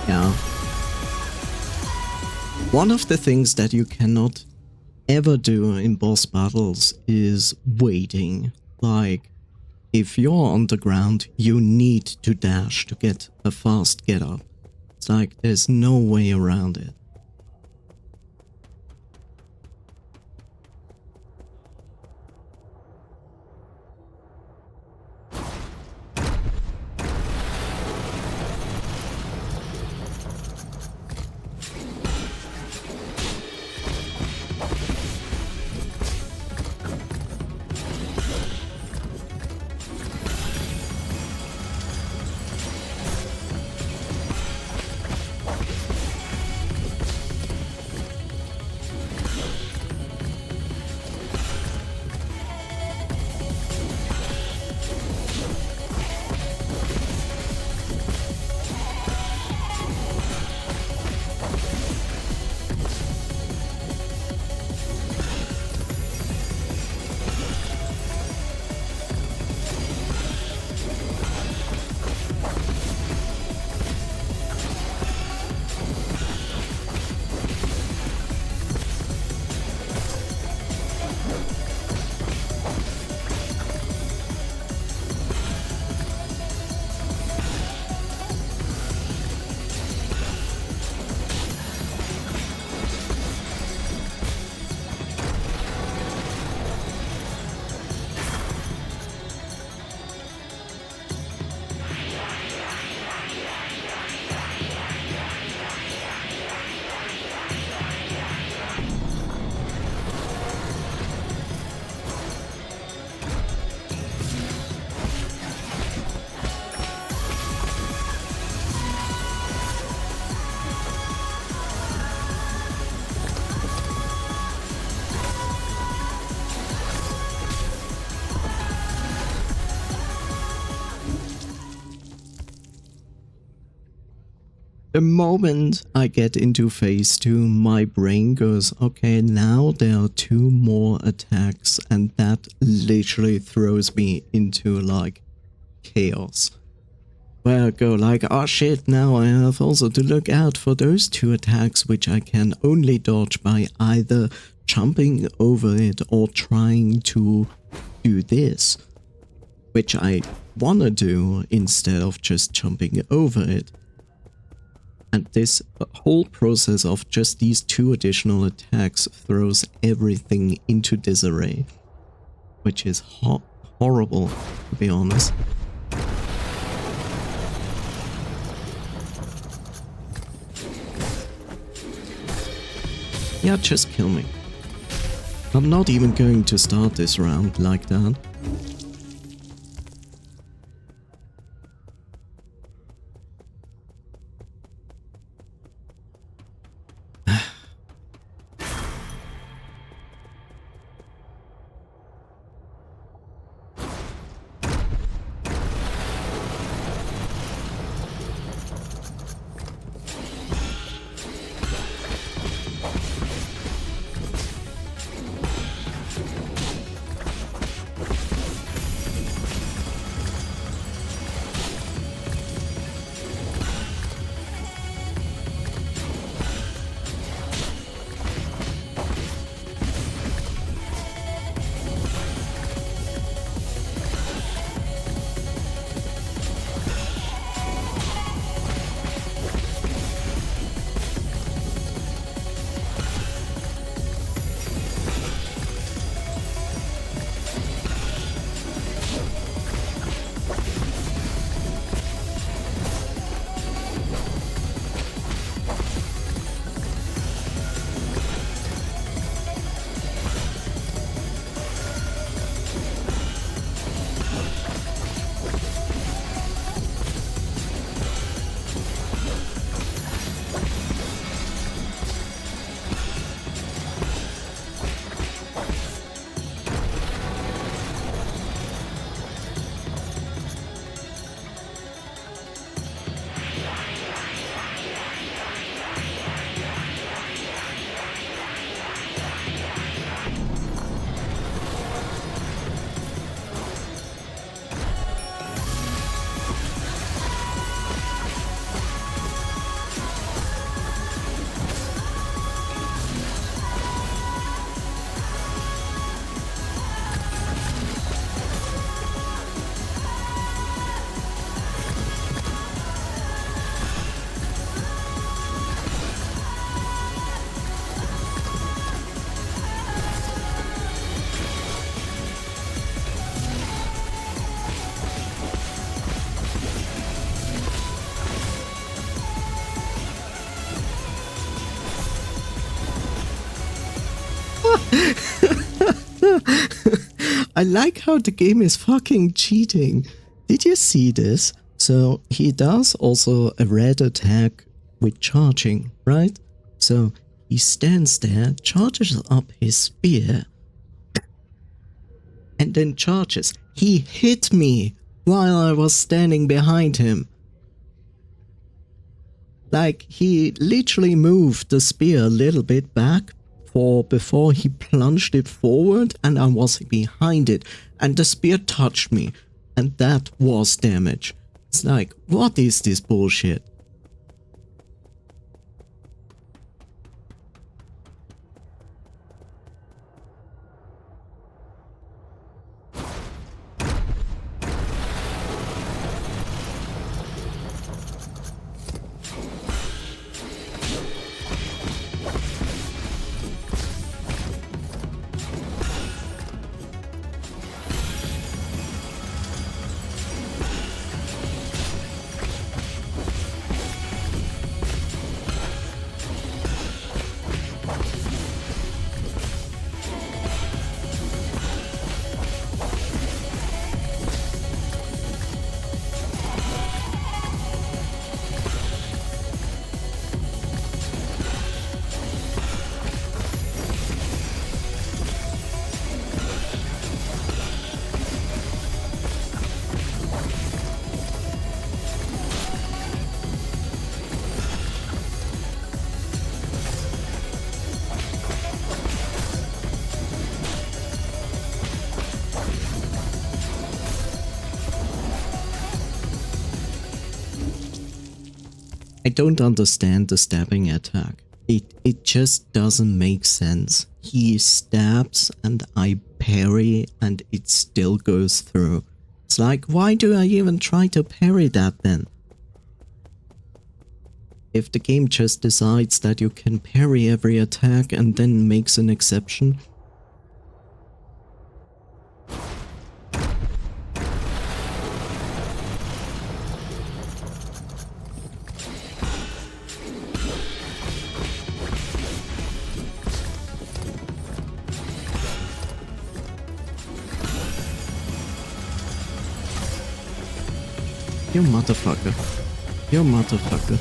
Yeah. One of the things that you cannot ever do in boss battles is waiting. Like, if you're on the ground, you need to dash to get a fast get up. It's like, there's no way around it. the moment I get into phase 2, my brain goes, okay, now there are 2 more attacks, and that literally throws me into like chaos. Where I go like, oh shit, now I have also to look out for those 2 attacks, which I can only dodge by either jumping over it or trying to do this, which I wanna do instead of just jumping over it. And this whole process of just these 2 additional attacks throws everything into disarray, which is horrible, to be honest. Yeah, just kill me. I'm not even going to start this round like that. I like how the game is fucking cheating. Did you see this? So he does also a red attack with charging, right? So he stands there, charges up his spear, and then charges. He hit me while I was standing behind him. Like, he literally moved the spear a little bit back before he plunged it forward, and I was behind it, and the spear touched me, and that was damage. It's like, what is this bullshit? I don't understand the stabbing attack. It just doesn't make sense. He stabs and I parry and it still goes through. It's like, why do I even try to parry that then? If the game just decides that you can parry every attack and then makes an exception. You motherfucker. You motherfucker.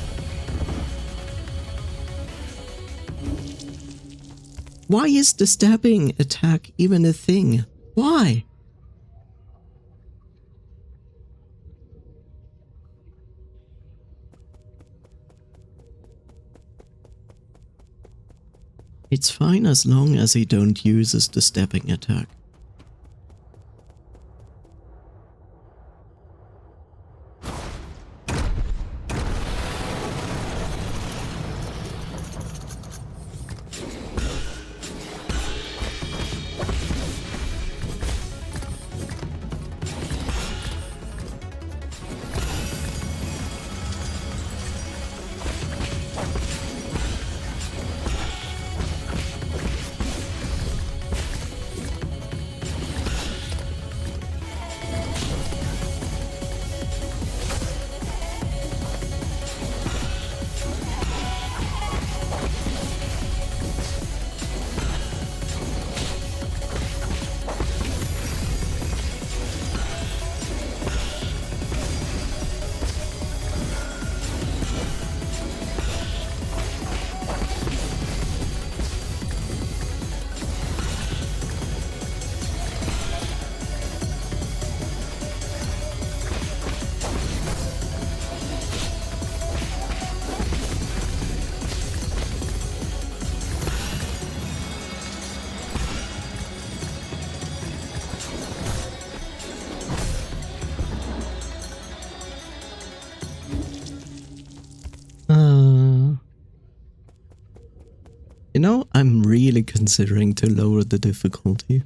Why is the stabbing attack even a thing? Why? It's fine as long as he don't uses the stabbing attack. You know, I'm really considering to lower the difficulty.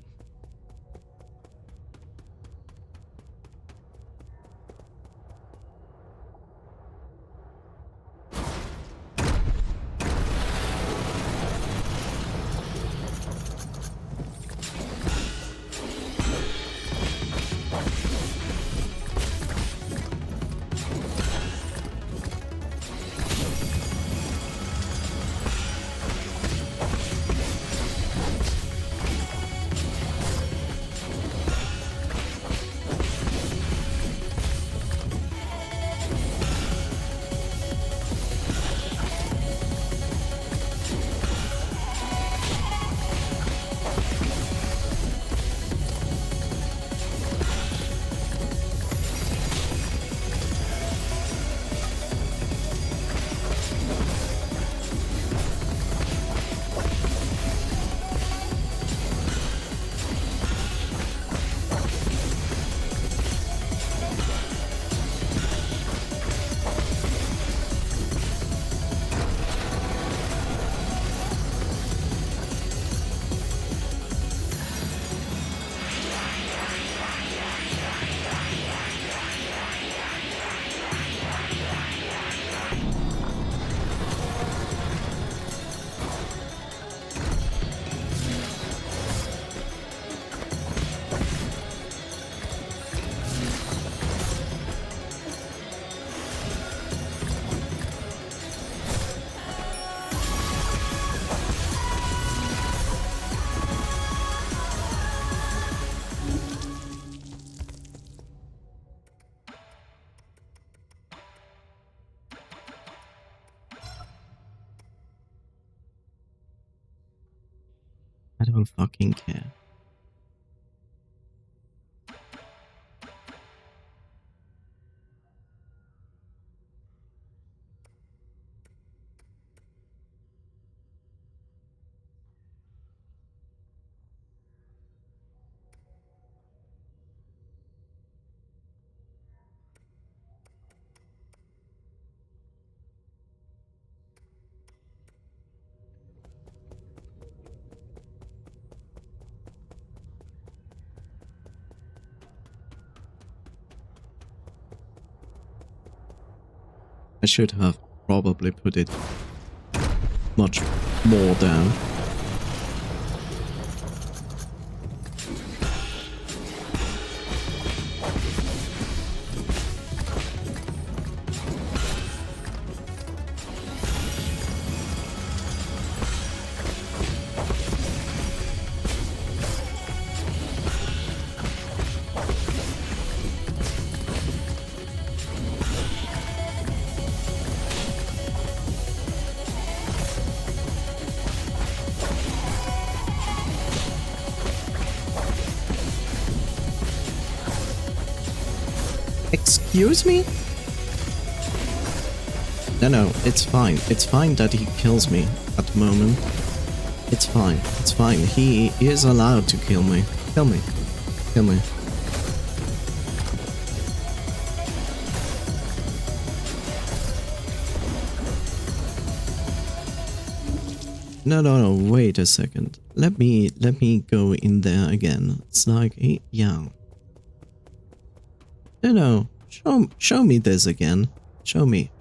I don't fucking care. I should have probably put it much more down. Excuse me? No, it's fine. It's fine that he kills me at the moment. It's fine. It's fine. He is allowed to kill me. Kill me. Kill me. No, wait a second. Let me go in there again. It's like, yeah. No, show me this again. Show me.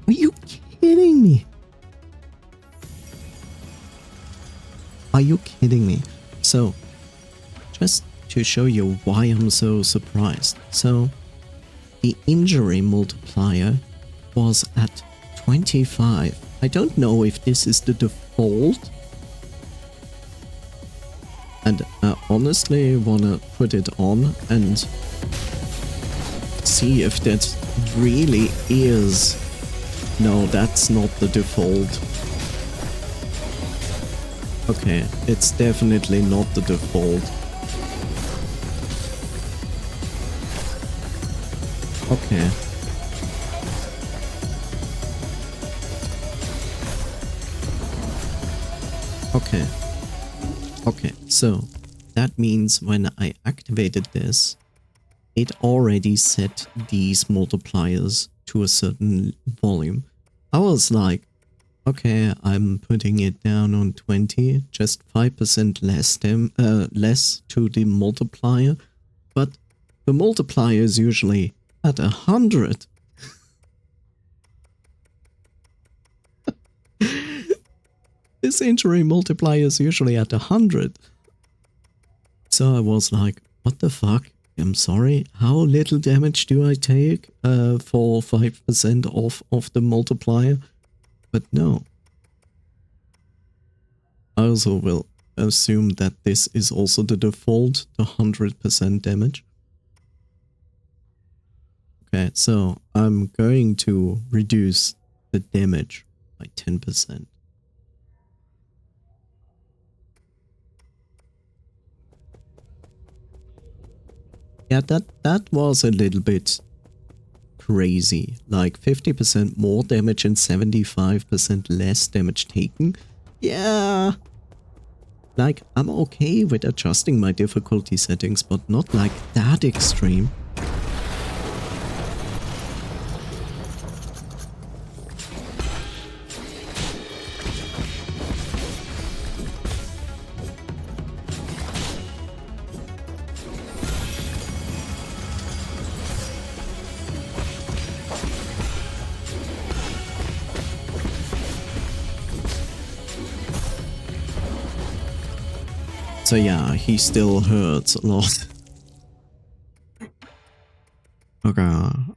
Are you kidding me? Are you kidding me? So, just to show you why I'm so surprised. So, the injury multiplier was at 25. I don't know if this is the default. And I honestly wanna put it on and see if that really is. No, that's not the default. Okay, it's definitely not the default. Okay. Okay, so that means when I activated this, it already set these multipliers to a certain volume. I was like, okay, I'm putting it down on 20, just 5% less to the multiplier, but the multiplier is usually at 100. This injury multiplier is usually at 100. So I was like, what the fuck? I'm sorry, how little damage do I take for 5% off of the multiplier? But no. I also will assume that this is also the default, the 100% damage. Okay, so I'm going to reduce the damage by 10%. Yeah, that was a little bit crazy. Like 50% more damage and 75% less damage taken. Yeah. Like, I'm okay with adjusting my difficulty settings, but not like that extreme. So yeah, he still hurts a lot. Okay,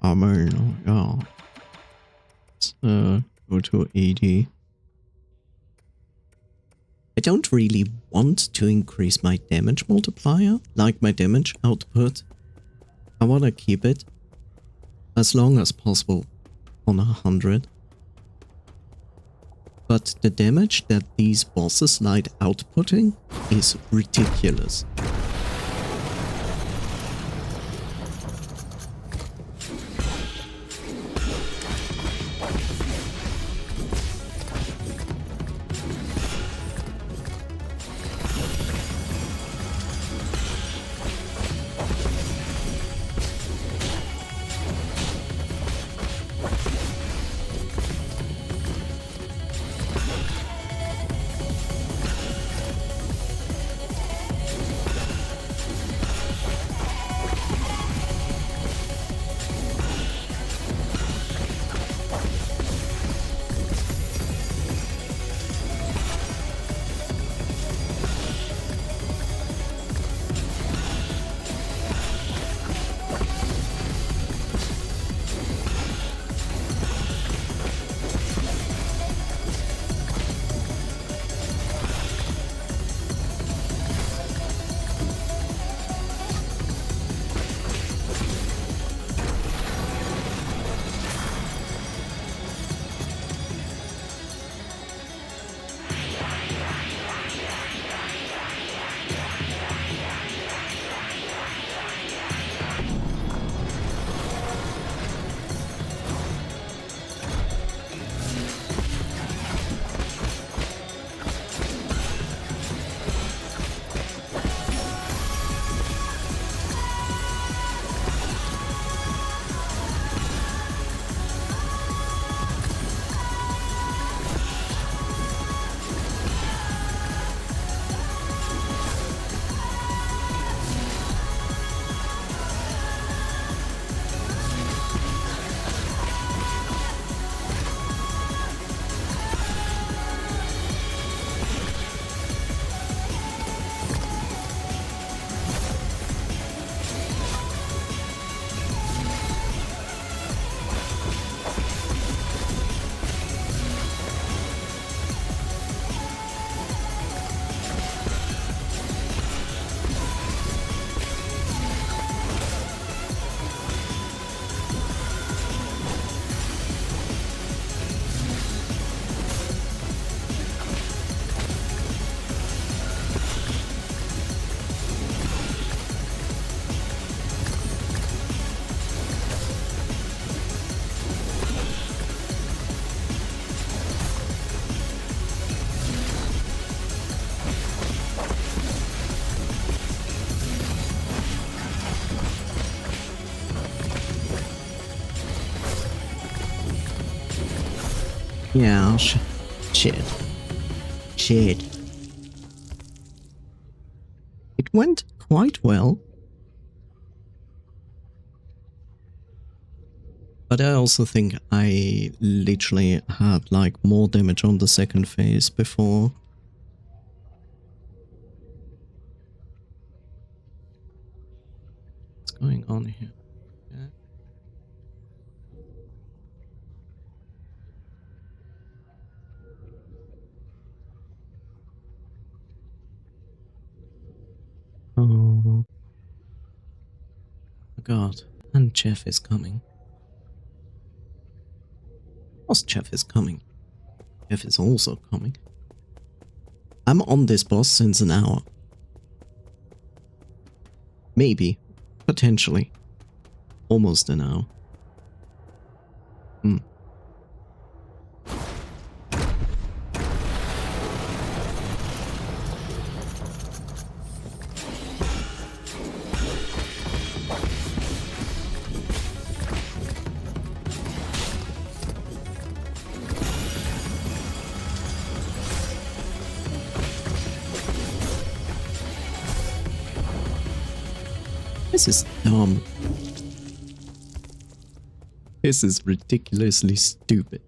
I mean, yeah. Let's go to 80. I don't really want to increase my damage multiplier, like my damage output. I want to keep it as long as possible on 100. But the damage that these bosses like outputting is ridiculous. Yeah, shit. Shit. It went quite well. But I also think I literally had like more damage on the second phase before. What's going on here? Yeah. Oh my god. And Jeff is coming. Of course Jeff is coming. Jeff is also coming. I'm on this boss since an hour. Maybe. Potentially. Almost an hour. Hmm. This is dumb. This is ridiculously stupid.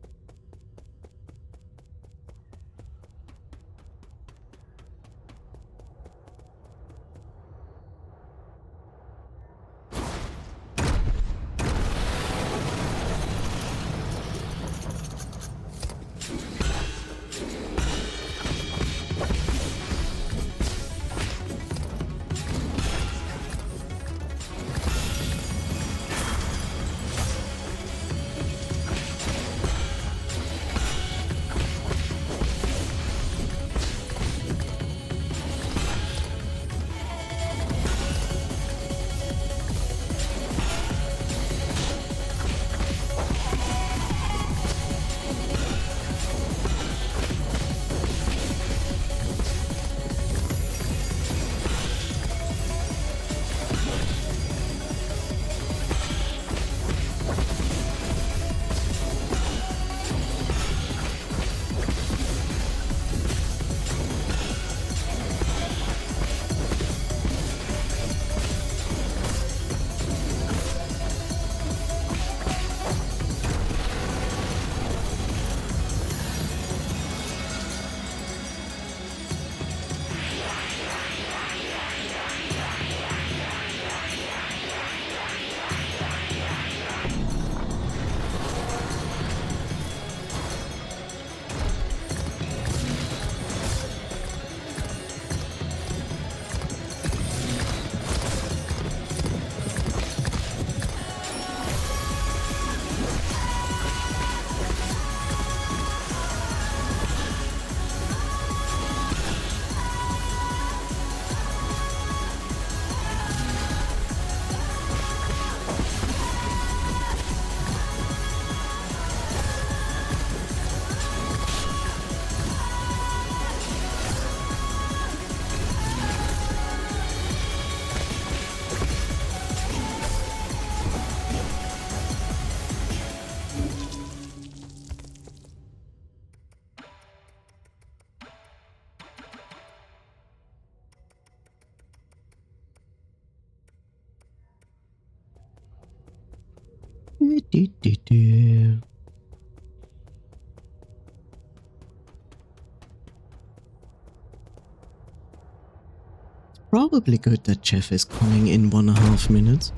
Probably good that Jeff is coming in 1.5 minutes.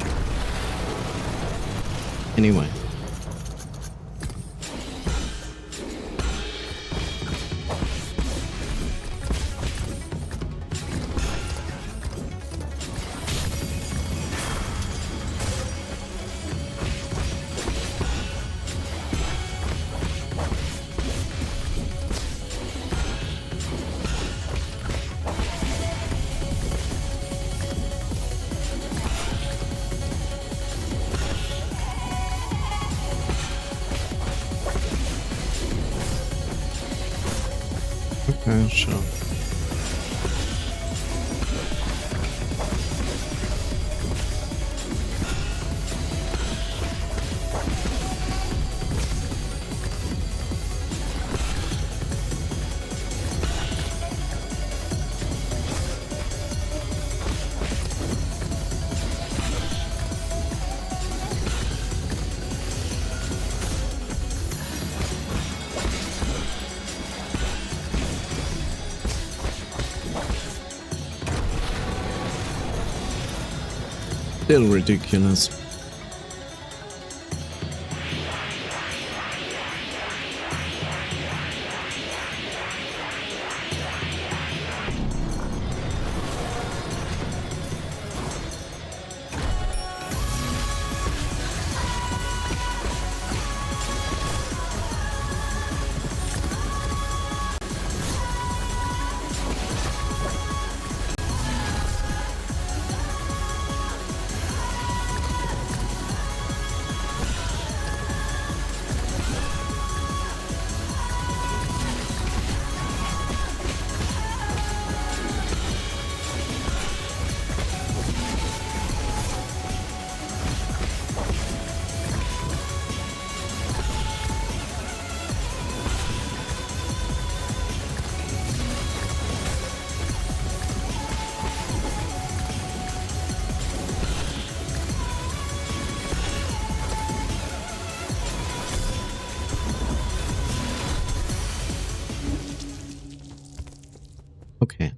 Anyway. Okay, sure. Still ridiculous. Okay.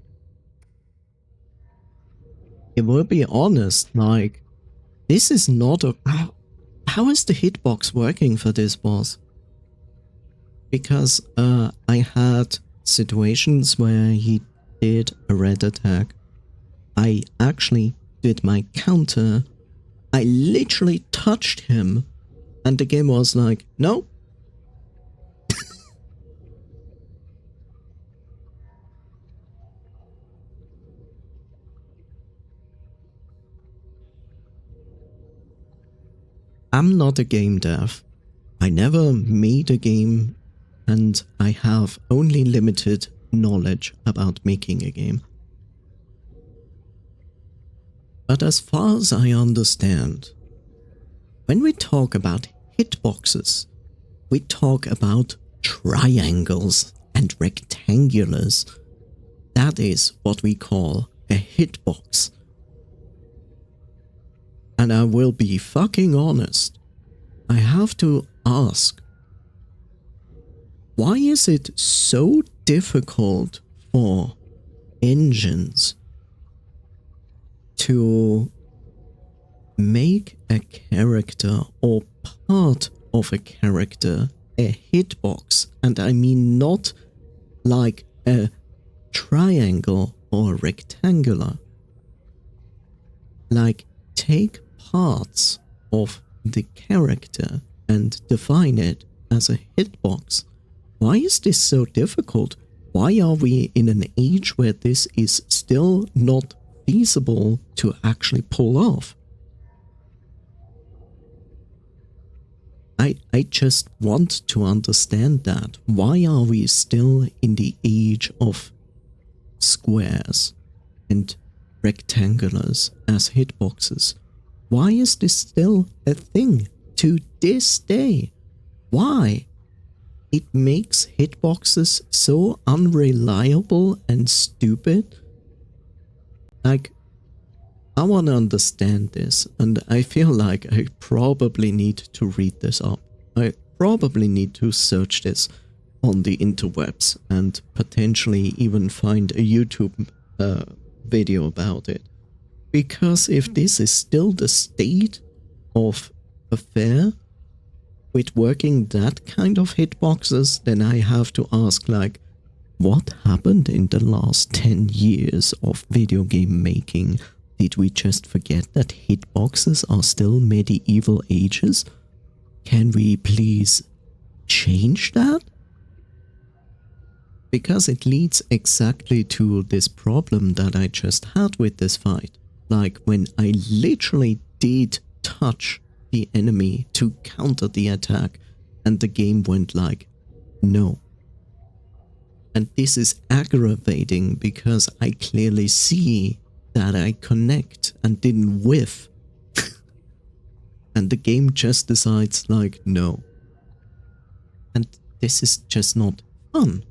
I will be honest, like, this is not a... How is the hitbox working for this boss? Because I had situations where he did a red attack. I actually did my counter. I literally touched him and the game was like, no. I'm not a game dev. I never made a game and I have only limited knowledge about making a game. But as far as I understand, when we talk about hitboxes, we talk about triangles and rectangulars. That is what we call a hitbox. And I will be fucking honest, I have to ask, why is it so difficult for engines to make a character or part of a character a hitbox? And I mean not like a triangle or rectangular. Like, take parts of the character and define it as a hitbox. Why is this so difficult? Why are we in an age where this is still not feasible to actually pull off? I just want to understand that. Why are we still in the age of squares and rectangulars as hitboxes? Why is this still a thing to this day? Why? It makes hitboxes so unreliable and stupid. Like, I want to understand this, and I feel like I probably need to read this up. I probably need to search this on the interwebs and potentially even find a YouTube video about it. Because if this is still the state of affair with working that kind of hitboxes, then I have to ask, like, what happened in the last 10 years of video game making? Did we just forget that hitboxes are still medieval ages? Can we please change that? Because it leads exactly to this problem that I just had with this fight. Like, when I literally did touch the enemy to counter the attack, and the game went like, no. And this is aggravating because I clearly see that I connect and didn't whiff. And the game just decides like, no. And this is just not fun.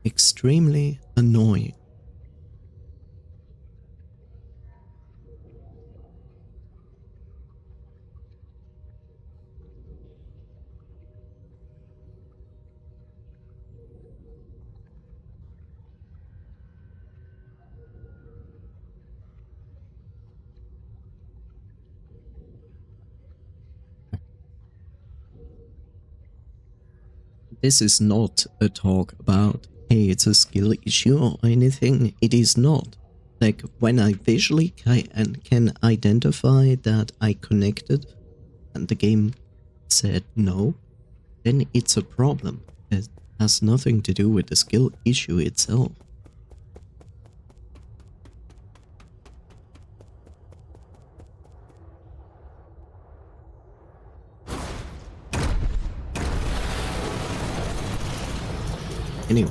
Extremely annoying. This is not a talk about, hey, it's a skill issue or anything. It is not. Like, when I visually can identify that I connected and the game said no, then it's a problem. It has nothing to do with the skill issue itself. Anyway.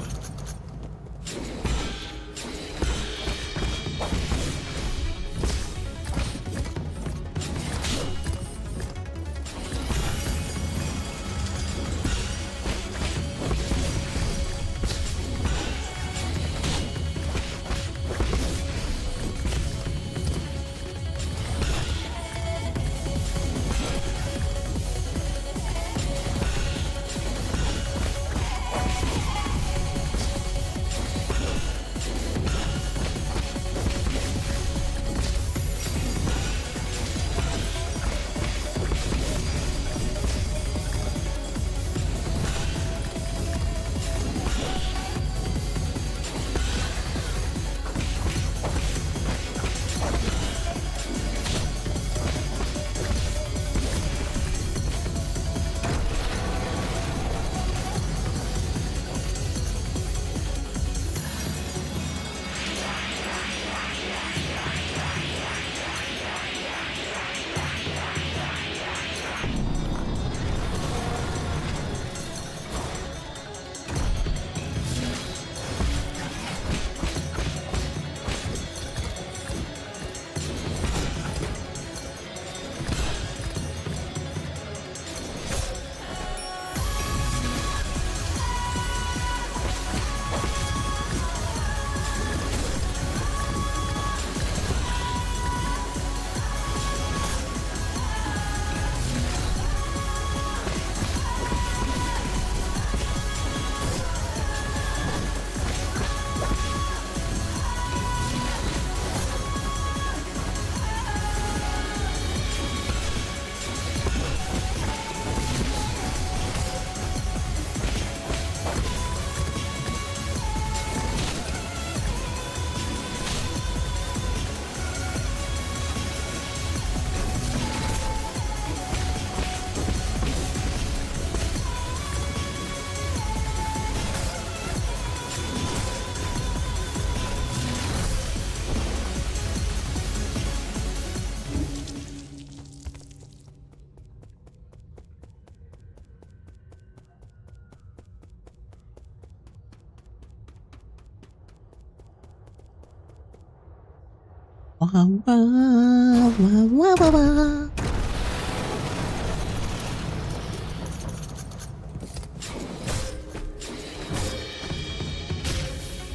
Wah, wah, wah, wah, wah, wah.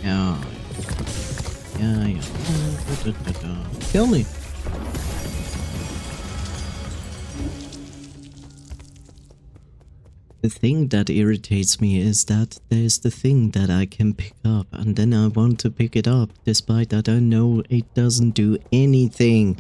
Yeah. Yeah. Kill me. The thing that irritates me is that there's the thing that I can pick up, and then I want to pick it up, despite that I know it doesn't do anything.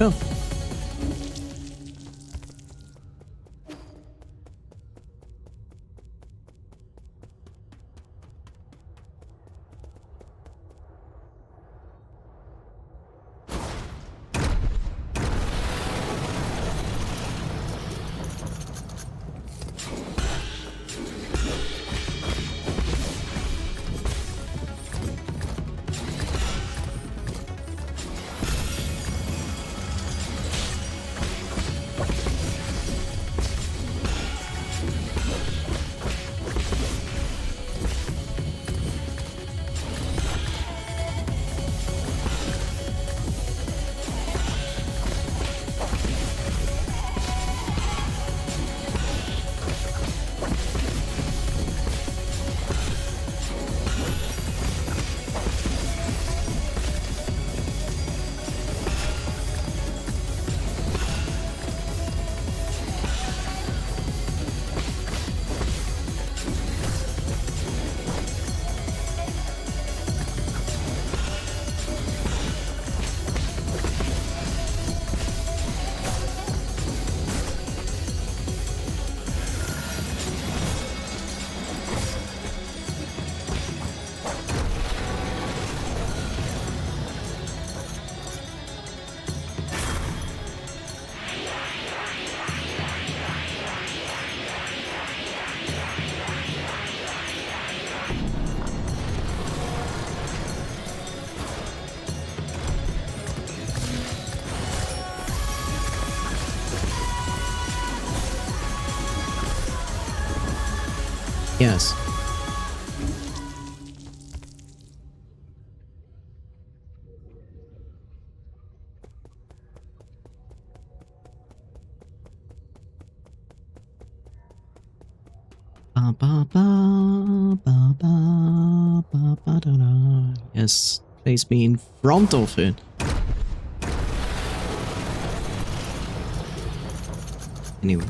Oh. Yes. Ba ba ba ba ba ba ba da da. Yes, place me in front of it. Anyway.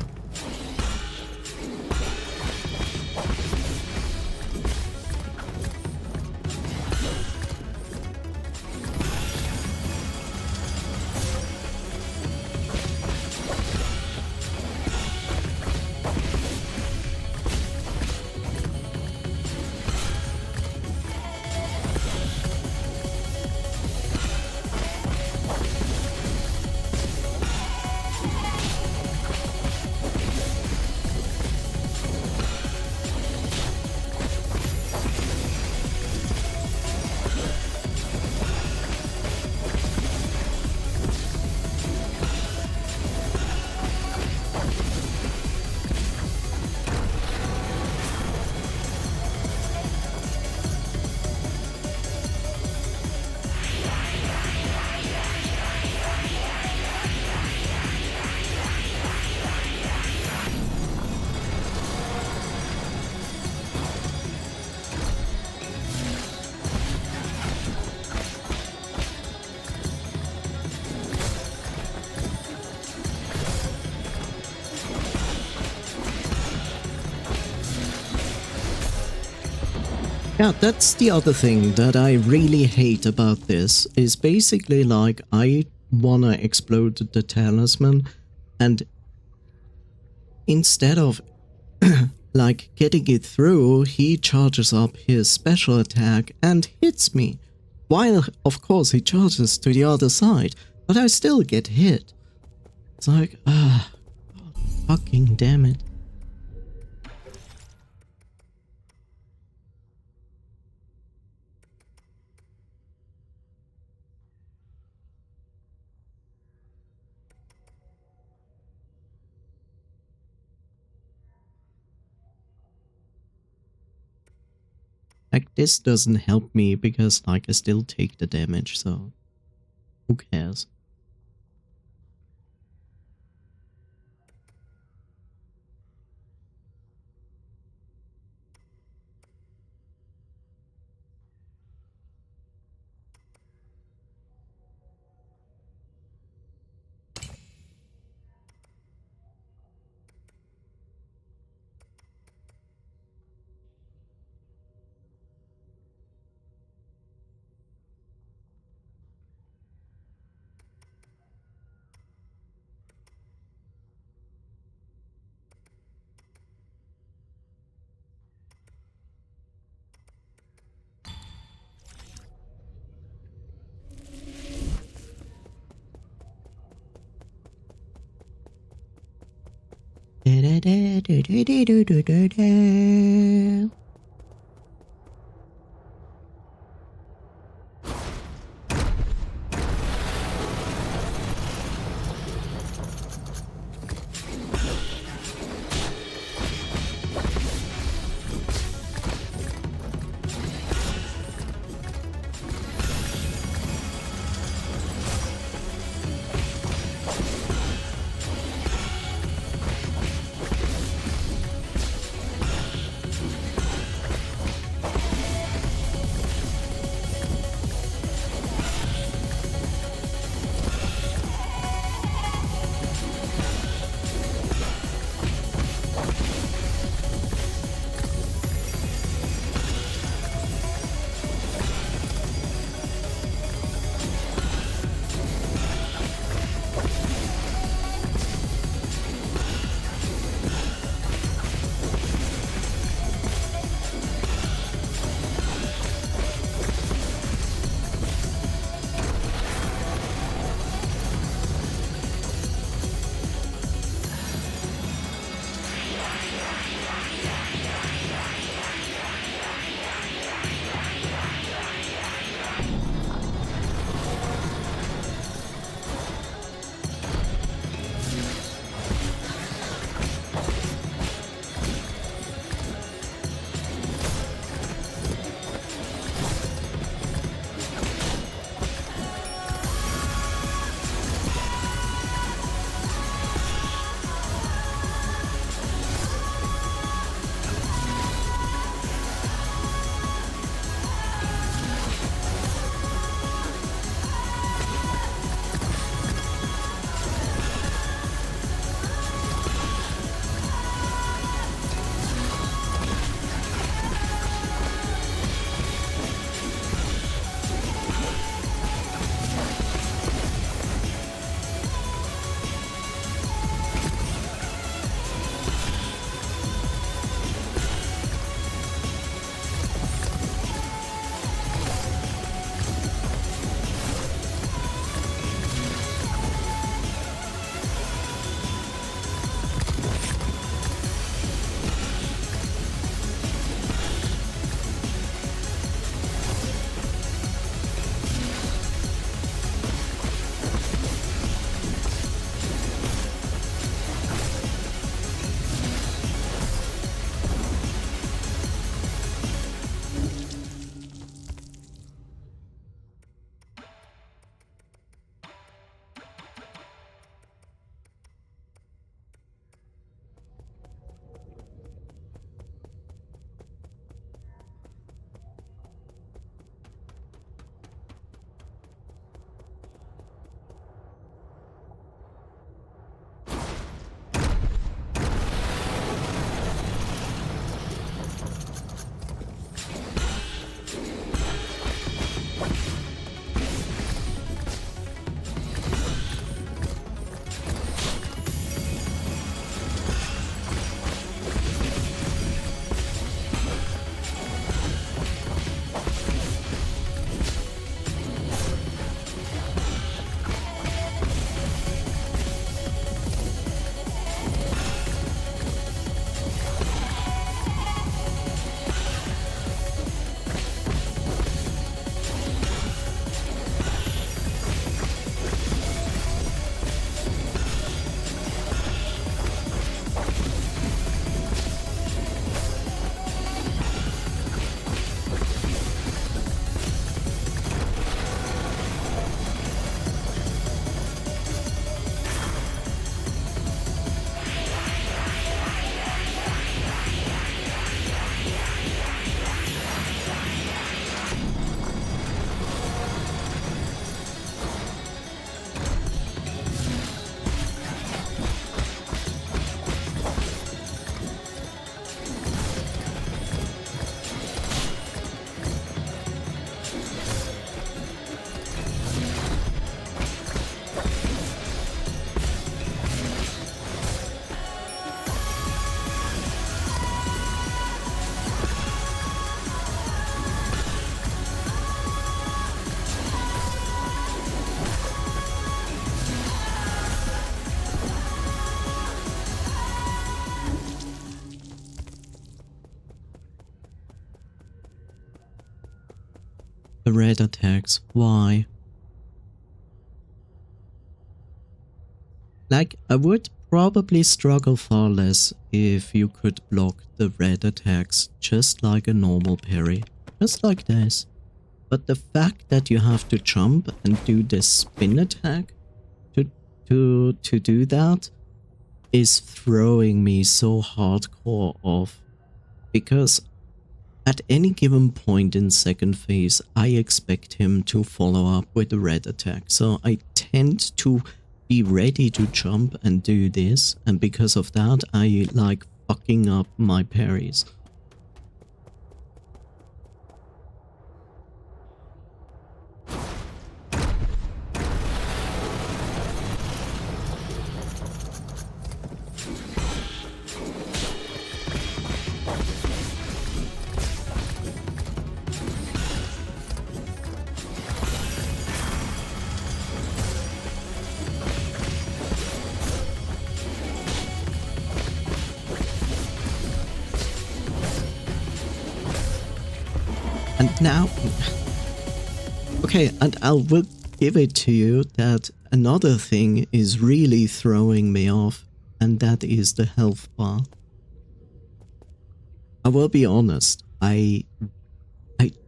Yeah, that's the other thing that I really hate about this, is basically like I wanna explode the talisman, and instead of like getting it through, he charges up his special attack and hits me. While of course he charges to the other side, but I still get hit. It's like, fucking damn it. Like, this doesn't help me because, like, I still take the damage, so who cares? the red attacks. Why? Like, I would probably struggle far less if you could block the red attacks just like a normal parry. Just like this. But the fact that you have to jump and do this spin attack to do that is throwing me so hardcore off. Because at any given point in second phase, I expect him to follow up with a red attack. So I tend to be ready to jump and do this. And because of that, I like fucking up my parries. And now, okay, and I will give it to you that another thing is really throwing me off, and that is the health bar. I will be honest, I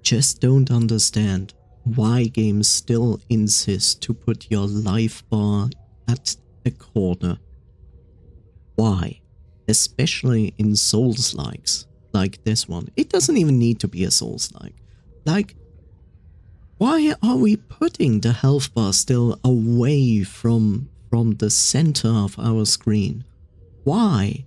just don't understand why games still insist to put your life bar at a corner. Why? Especially in Souls-likes like this one. It doesn't even need to be a Souls-like. Like, why are we putting the health bar still away from the center of our screen? Why?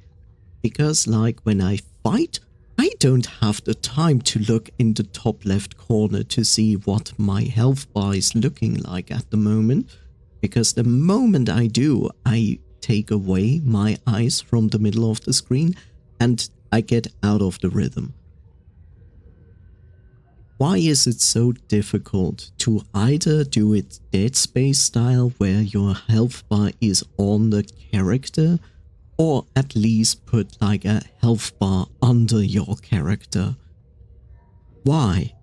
Because like when I fight, I don't have the time to look in the top left corner to see what my health bar is looking like at the moment. Because the moment I do, I take away my eyes from the middle of the screen and I get out of the rhythm. Why is it so difficult to either do it Dead Space style where your health bar is on the character, or at least put like a health bar under your character? Why?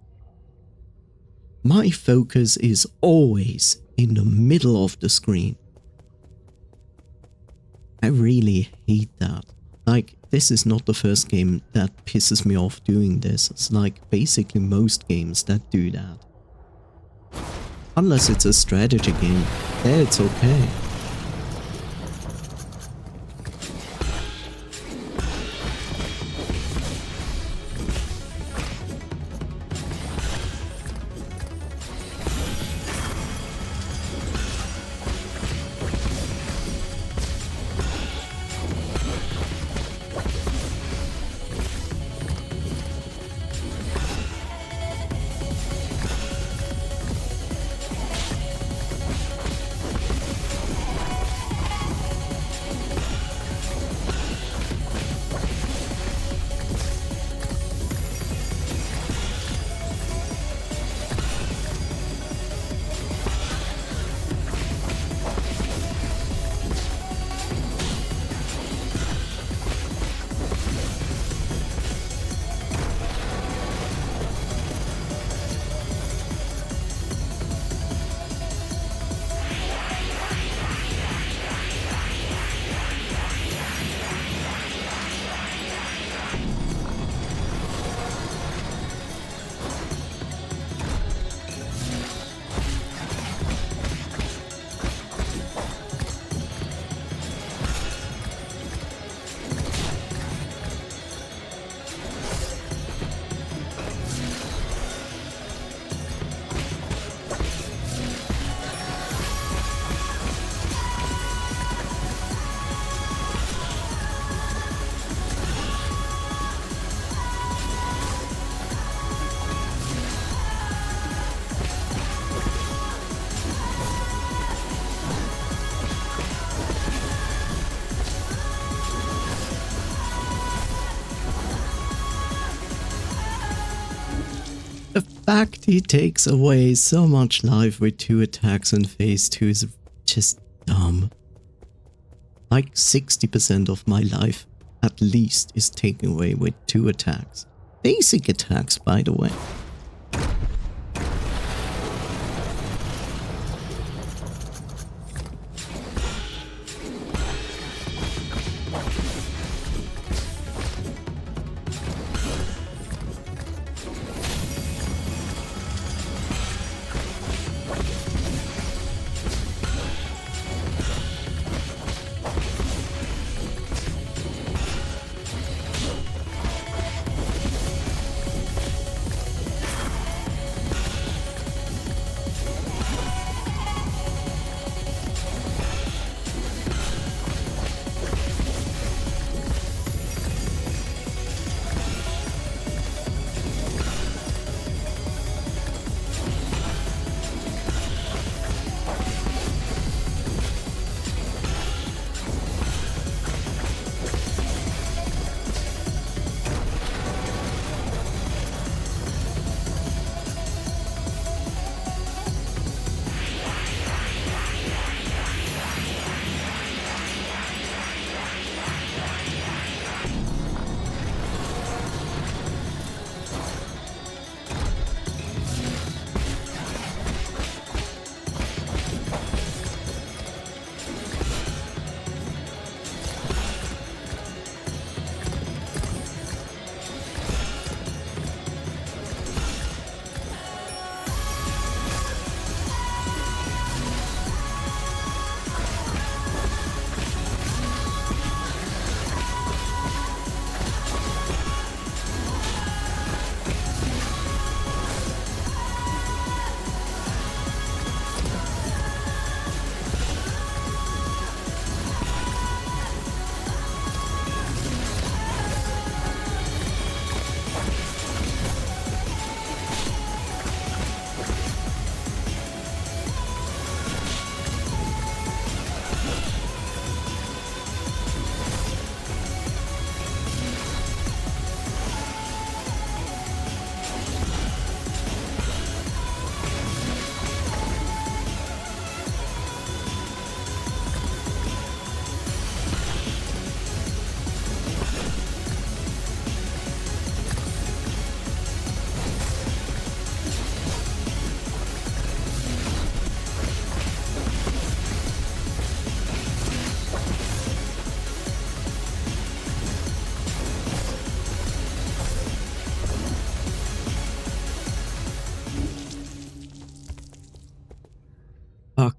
My focus is always in the middle of the screen. I really hate that. Like, this is not the first game that pisses me off doing this. It's like basically most games that do that. Unless it's a strategy game, then it's okay. The fact he takes away so much life with 2 attacks in phase 2 is just dumb. Like 60% of my life, at least, is taken away with 2 attacks. Basic attacks, by the way.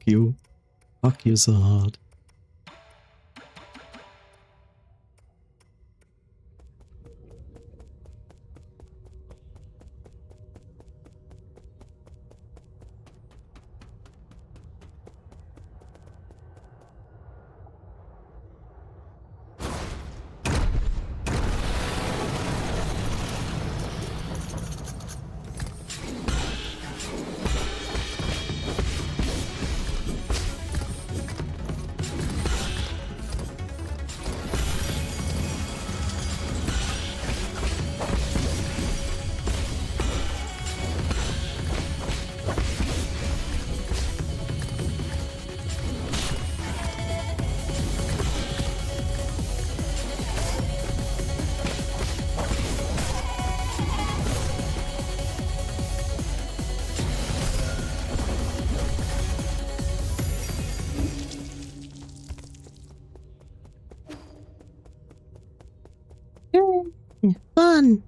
Fuck you. Fuck you so hard. Fun.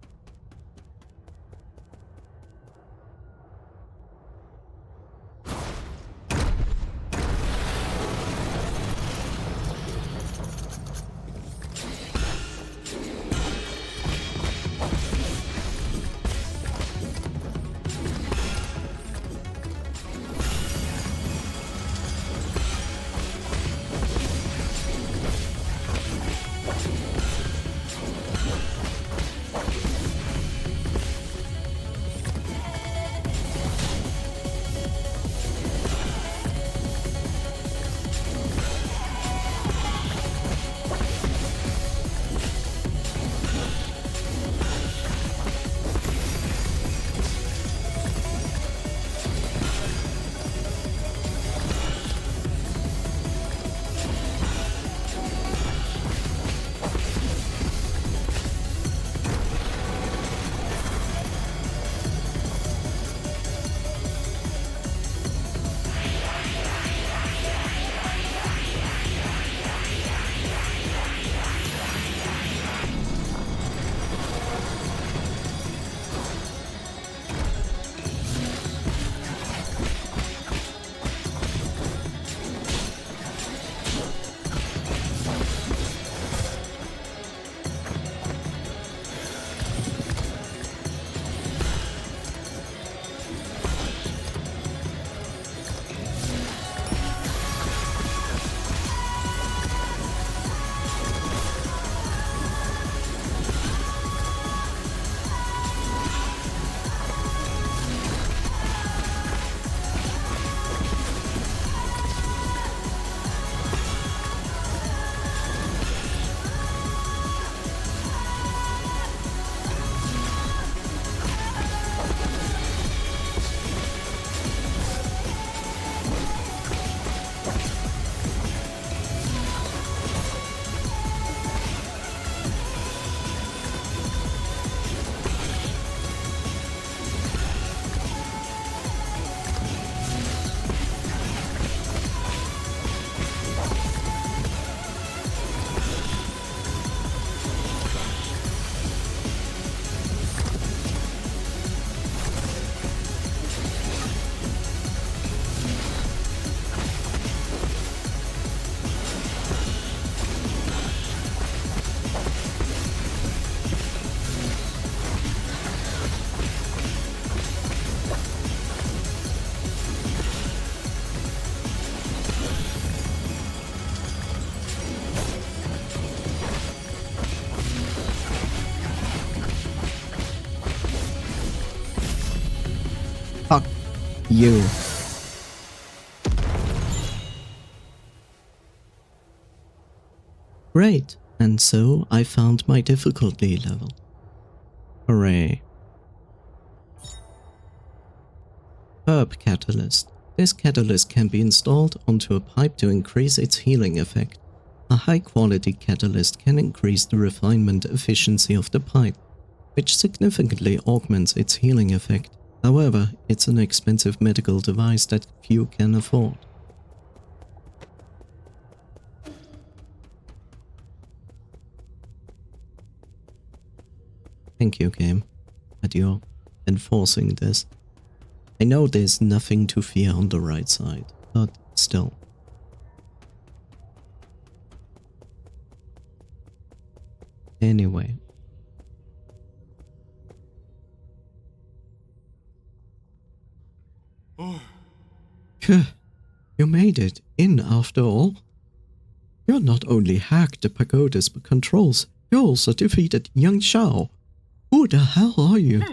Fuck you. Great, and so I found my difficulty level. Hooray. Herb Catalyst. This catalyst can be installed onto a pipe to increase its healing effect. A high-quality catalyst can increase the refinement efficiency of the pipe, which significantly augments its healing effect. However, it's an expensive medical device that few can afford. Thank you, game, that you're enforcing this. I know there's nothing to fear on the right side, but still. Anyway. You made it in after all. You not only hacked the pagoda's controls, you also defeated young Shao. Who the hell are you?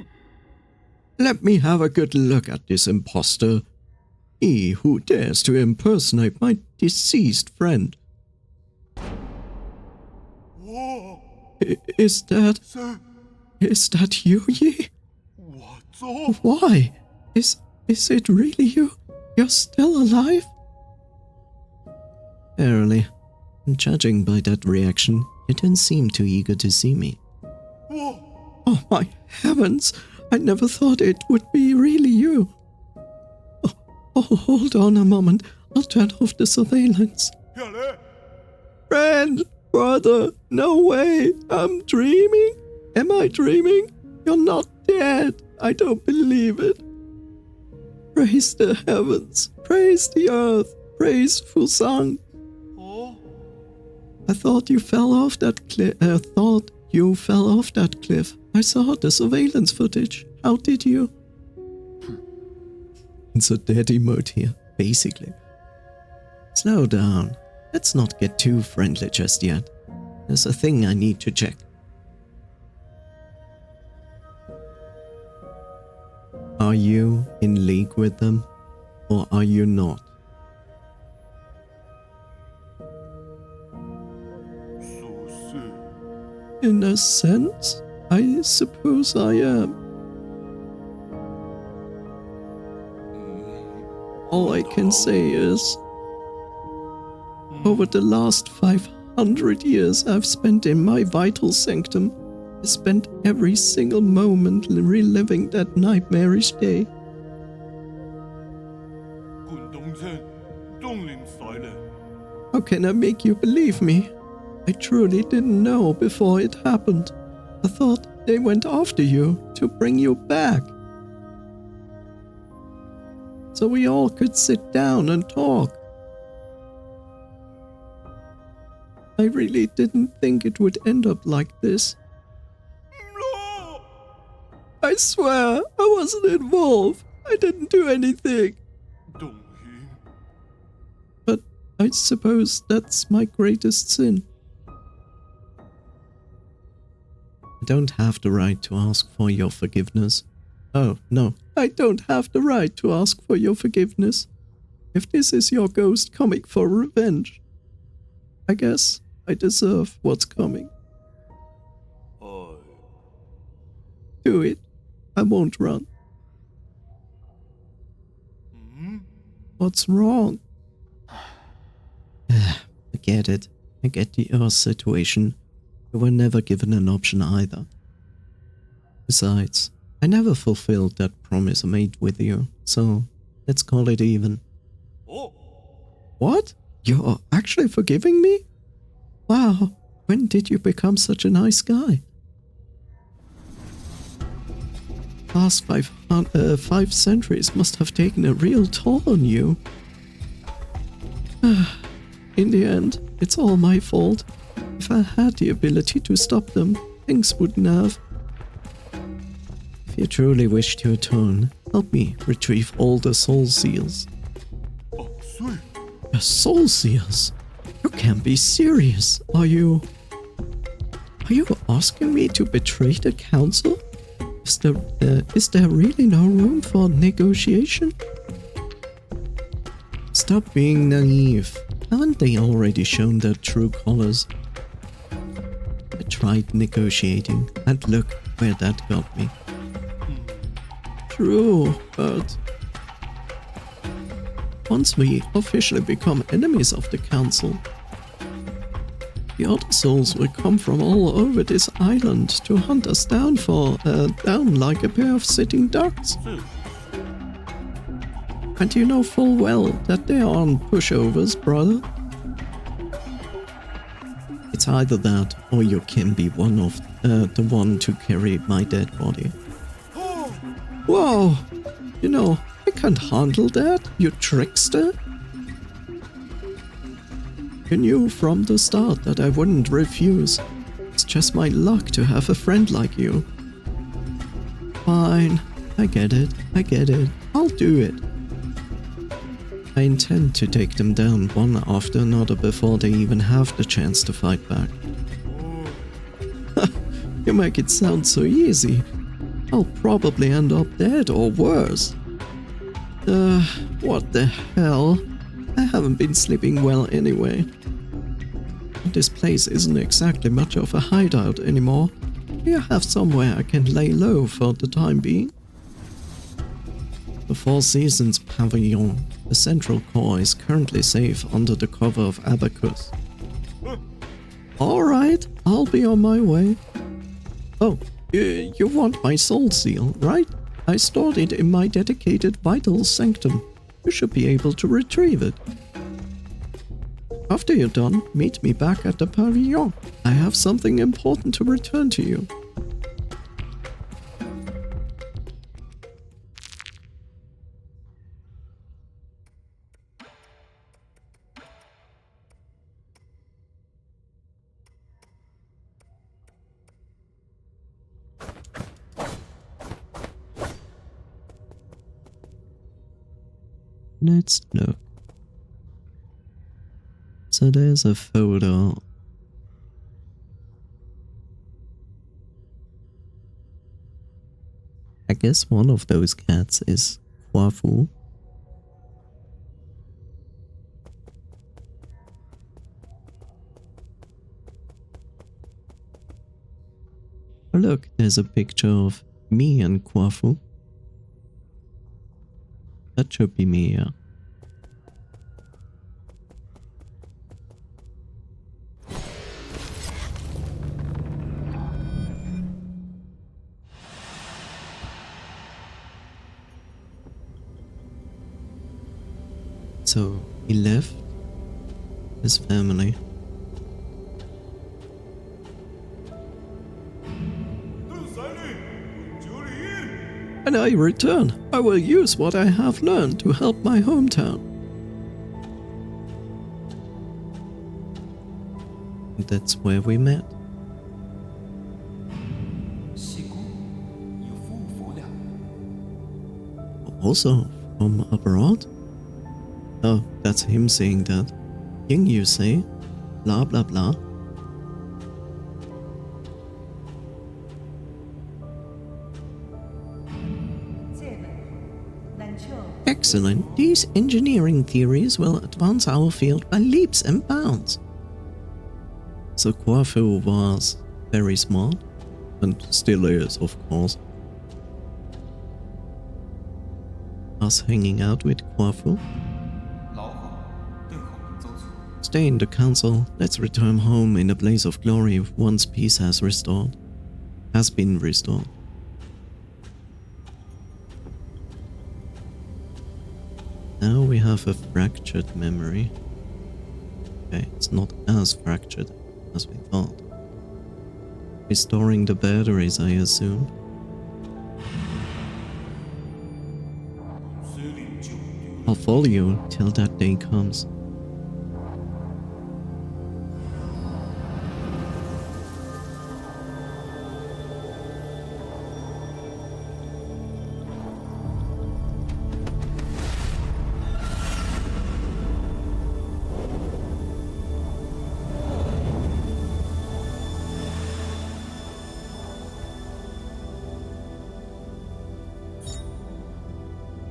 Let me have a good look at this imposter. He who dares to impersonate my deceased friend. Whoa. Is that you, Yi? Why? Is it really you? You're still alive? Barely. Judging by that reaction, you didn't seem too eager to see me. Whoa. Oh my heavens! I never thought it would be really you. Oh, hold on a moment. I'll turn off the surveillance. Here. Friend! Brother! No way! I'm dreaming? Am I dreaming? You're not dead! I don't believe it. Praise the heavens! Praise the earth! Praise Fusang! Oh. I thought you fell off that cliff. I saw the surveillance footage. How did you? It's a daddy mode here, basically. Slow down. Let's not get too friendly just yet. There's a thing I need to check. Are you in league with them, or are you not? In a sense, I suppose I am. All I can say is, over the last 500 years I've spent in my vital sanctum, I spent every single moment reliving that nightmarish day. How can I make you believe me? I truly didn't know before it happened. I thought they went after you to bring you back, so we all could sit down and talk. I really didn't think it would end up like this. No! I swear, I wasn't involved. I didn't do anything. But I suppose that's my greatest sin. I don't have the right to ask for your forgiveness. Oh, no, I don't have the right to ask for your forgiveness. If this is your ghost coming for revenge, I guess I deserve what's coming. Do it. I won't run. What's wrong? I get it. I get your situation. You were never given an option either. Besides, I never fulfilled that promise I made with you, so let's call it even. What? You're actually forgiving me? Wow, when did you become such a nice guy? Last 5 centuries must have taken a real toll on you. In the end, it's all my fault. If I had the ability to stop them, things wouldn't have. If you truly wish to atone, help me retrieve all the soul seals. The soul seals? You can't be serious. Are you asking me to betray the council? Is there really no room for negotiation? Stop being naive. Haven't they already shown their true colors? I tried negotiating, and look where that got me. True, but once we officially become enemies of the council, the other souls will come from all over this island to hunt us down like a pair of sitting ducks. And you know full well that they aren't pushovers, brother. It's either that, or you can be one of the one to carry my dead body. Whoa! You know, I can't handle that, you trickster. You knew from the start that I wouldn't refuse. It's just my luck to have a friend like you. Fine, I get it, I'll do it. I intend to take them down one after another before they even have the chance to fight back. You make it sound so easy. I'll probably end up dead or worse. What the hell? I haven't been sleeping well anyway. This place isn't exactly much of a hideout anymore. Do you have somewhere I can lay low for the time being? The Four Seasons Pavilion, the central core, is currently safe under the cover of Abacus. Alright, I'll be on my way. Oh, you want my soul seal, right? I stored it in my dedicated vital sanctum. You should be able to retrieve it. After you're done, meet me back at the pavilion. I have something important to return to you. Let's look. So there's a photo. I guess one of those cats is Kwafu. Oh look, there's a picture of me and Kwafu. That should be me, yeah. So, he left his family. And I return. I will use what I have learned to help my hometown. And that's where we met. Also from abroad? Oh, that's him saying that. Ying you say? Blah blah blah. Excellent. These engineering theories will advance our field by leaps and bounds. So Kwafu was very smart, and still is, of course. Us hanging out with Kwafu. Stay in the council. Let's return home in a blaze of glory once peace has been restored. Now we have a fractured memory. Okay, it's not as fractured as we thought. Restoring the batteries, I assume. I'll follow you till that day comes.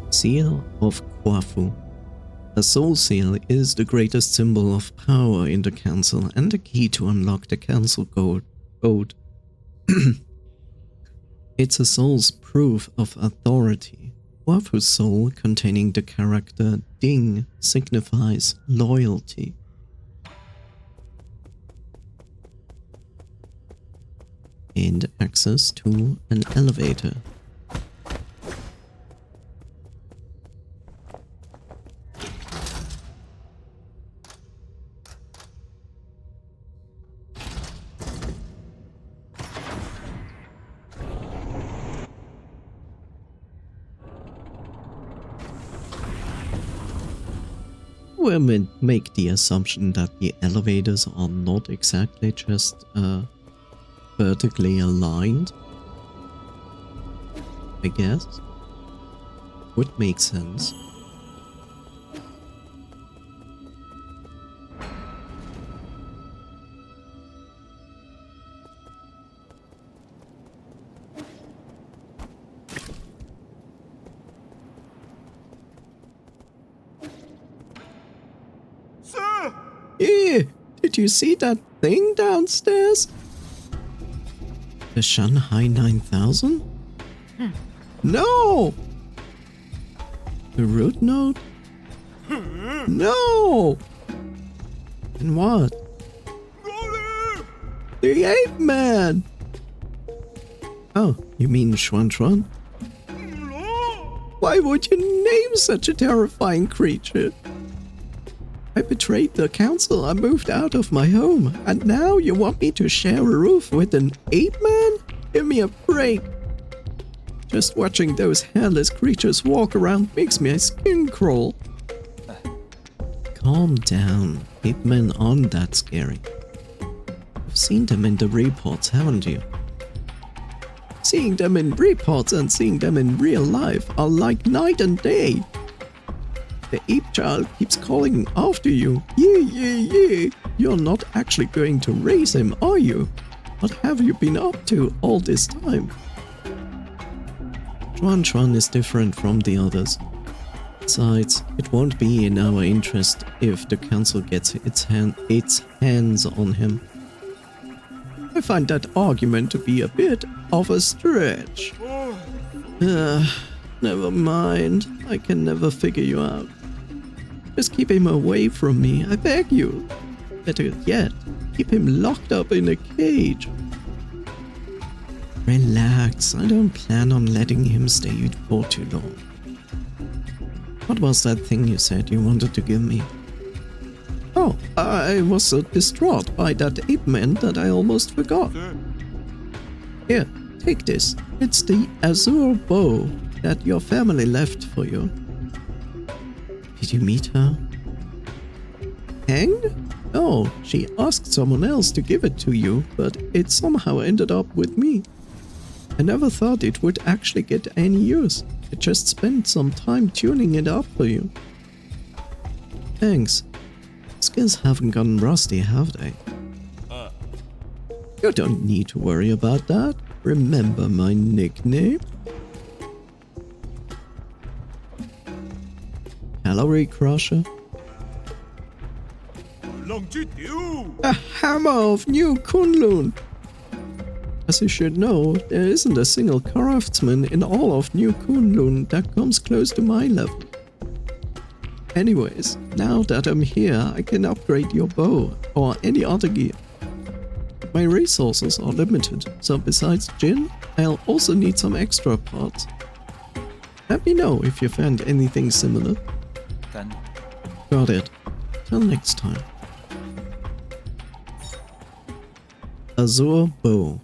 Seal of Kwafu. A soul seal is the greatest symbol of power in the council and the key to unlock the council code. It's a soul's proof of authority. Kwafu's soul, containing the character Ding, signifies loyalty. And access to an elevator. We'll make the assumption that the elevators are not exactly just vertically aligned. I guess. Would make sense. Sir! Did you see that thing downstairs? The Shanghai 9000? No! The root node? No! And what? Got him! The ape man! Oh, you mean Xuan Xuan? No! Why would you name such a terrifying creature? I betrayed the council, I moved out of my home, and now you want me to share a roof with an ape man? Give me a break! Just watching those hairless creatures walk around makes my skin crawl. Calm down, ape men aren't that scary. You've seen them in the reports, haven't you? Seeing them in reports and seeing them in real life are like night and day. The ape child keeps calling after you. Yeah. You're not actually going to raise him, are you? What have you been up to all this time? Xuan Xuan is different from the others. Besides, it won't be in our interest if the council gets its hands on him. I find that argument to be a bit of a stretch. Never mind. I can never figure you out. Just keep him away from me, I beg you. Better yet, keep him locked up in a cage. Relax, I don't plan on letting him stay for too long. What was that thing you said you wanted to give me? Oh, I was so distraught by that ape man that I almost forgot. Sir. Here, take this. It's the azure bow that your family left for you. Did you meet her? Hanged? Oh, she asked someone else to give it to you, but it somehow ended up with me. I never thought it would actually get any use. I just spent some time tuning it up for you. Thanks. Skills haven't gotten rusty, have they? You don't need to worry about that. Remember my nickname? Calorie Crusher? A hammer of new Kunlun! As you should know, there isn't a single craftsman in all of New Kunlun that comes close to my level. Anyways, now that I'm here, I can upgrade your bow or any other gear. My resources are limited, so besides Jin, I'll also need some extra parts. Let me know if you found anything similar. Done. Got it. Till next time. Azure Bow.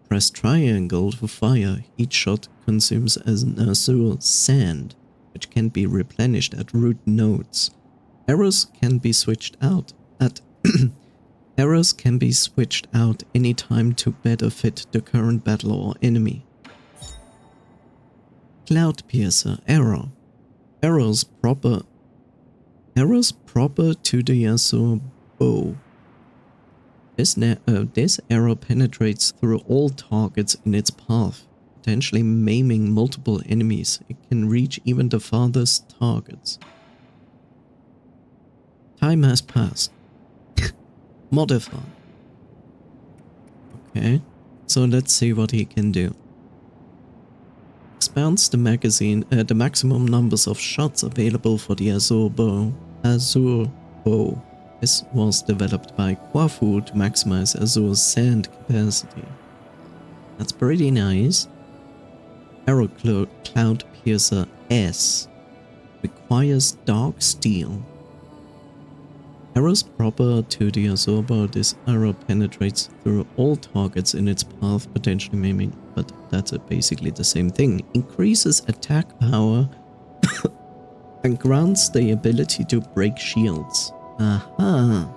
Press triangle to fire. Each shot consumes an azure sand, which can be replenished at root nodes. Arrows can be switched out anytime to better fit the current battle or enemy. Cloud Piercer Arrow. Arrows proper to the azure bow. This arrow penetrates through all targets in its path, potentially maiming multiple enemies. It can reach even the farthest targets. Time has passed. Modify. Okay, so let's see what he can do. Expands the maximum numbers of shots available for the Azure Bow. This was developed by Kwafu to maximize Azure's sand capacity. That's pretty nice. Arrow Cloud Piercer S. Requires dark steel. Arrows proper to the Azure Bow, this arrow penetrates through all targets in its path, potentially maiming, but that's basically the same thing. Increases attack power and grants the ability to break shields. Aha.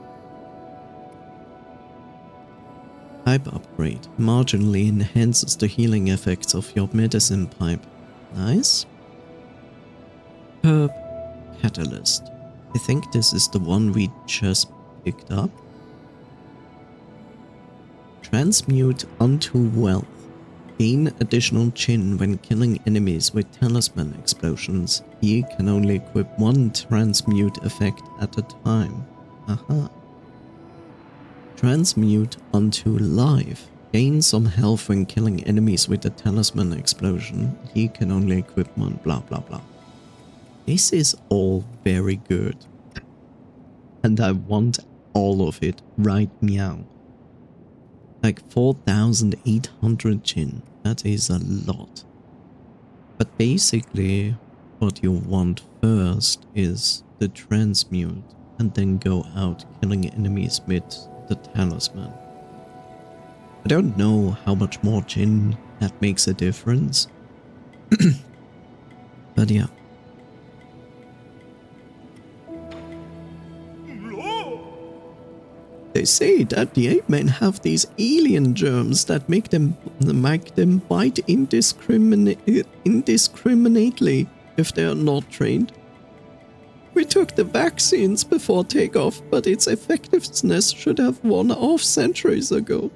Pipe upgrade. Marginally enhances the healing effects of your medicine pipe. Nice. Herb Catalyst. I think this is the one we just picked up. Transmute unto wealth. Gain additional chin when killing enemies with talisman explosions. He can only equip one transmute effect at a time. Aha. Transmute unto life. Gain some health when killing enemies with a talisman explosion. He can only equip one, blah blah blah. This is all very good. And I want all of it right meow. Like 4,800 chin. That is a lot. But basically, what you want first is the transmute and then go out killing enemies with the talisman. I don't know how much more chin that makes a difference. But yeah. They say that the ape men have these alien germs that make them bite indiscriminately if they are not trained. We took the vaccines before takeoff, but its effectiveness should have worn off centuries ago.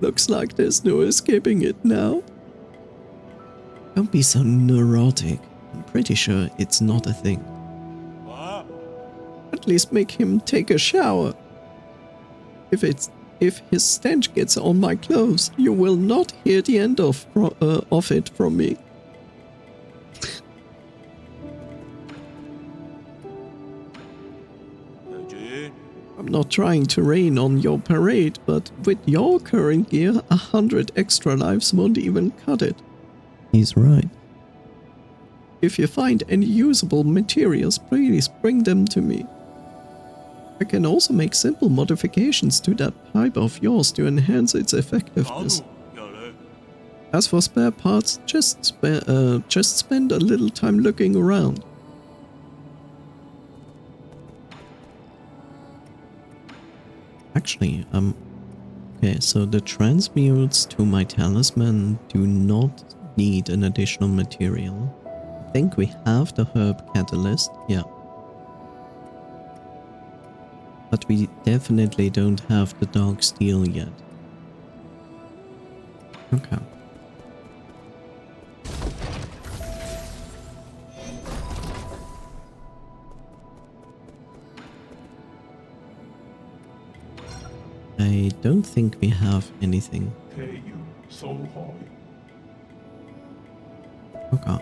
Looks like there's no escaping it now. Don't be so neurotic. I'm pretty sure it's not a thing. At least make him take a shower. If his stench gets on my clothes, you will not hear the end of it from me. I'm not trying to rain on your parade, but with your current gear, 100 extra lives won't even cut it. He's right. If you find any usable materials, please bring them to me. I can also make simple modifications to that pipe of yours to enhance its effectiveness. As for spare parts, just spend a little time looking around. Actually, okay, so the transmutes to my talisman do not need an additional material. I think we have the herb catalyst, yeah. But we definitely don't have the dark steel yet. Okay. I don't think we have anything. Pay you so high. Okay.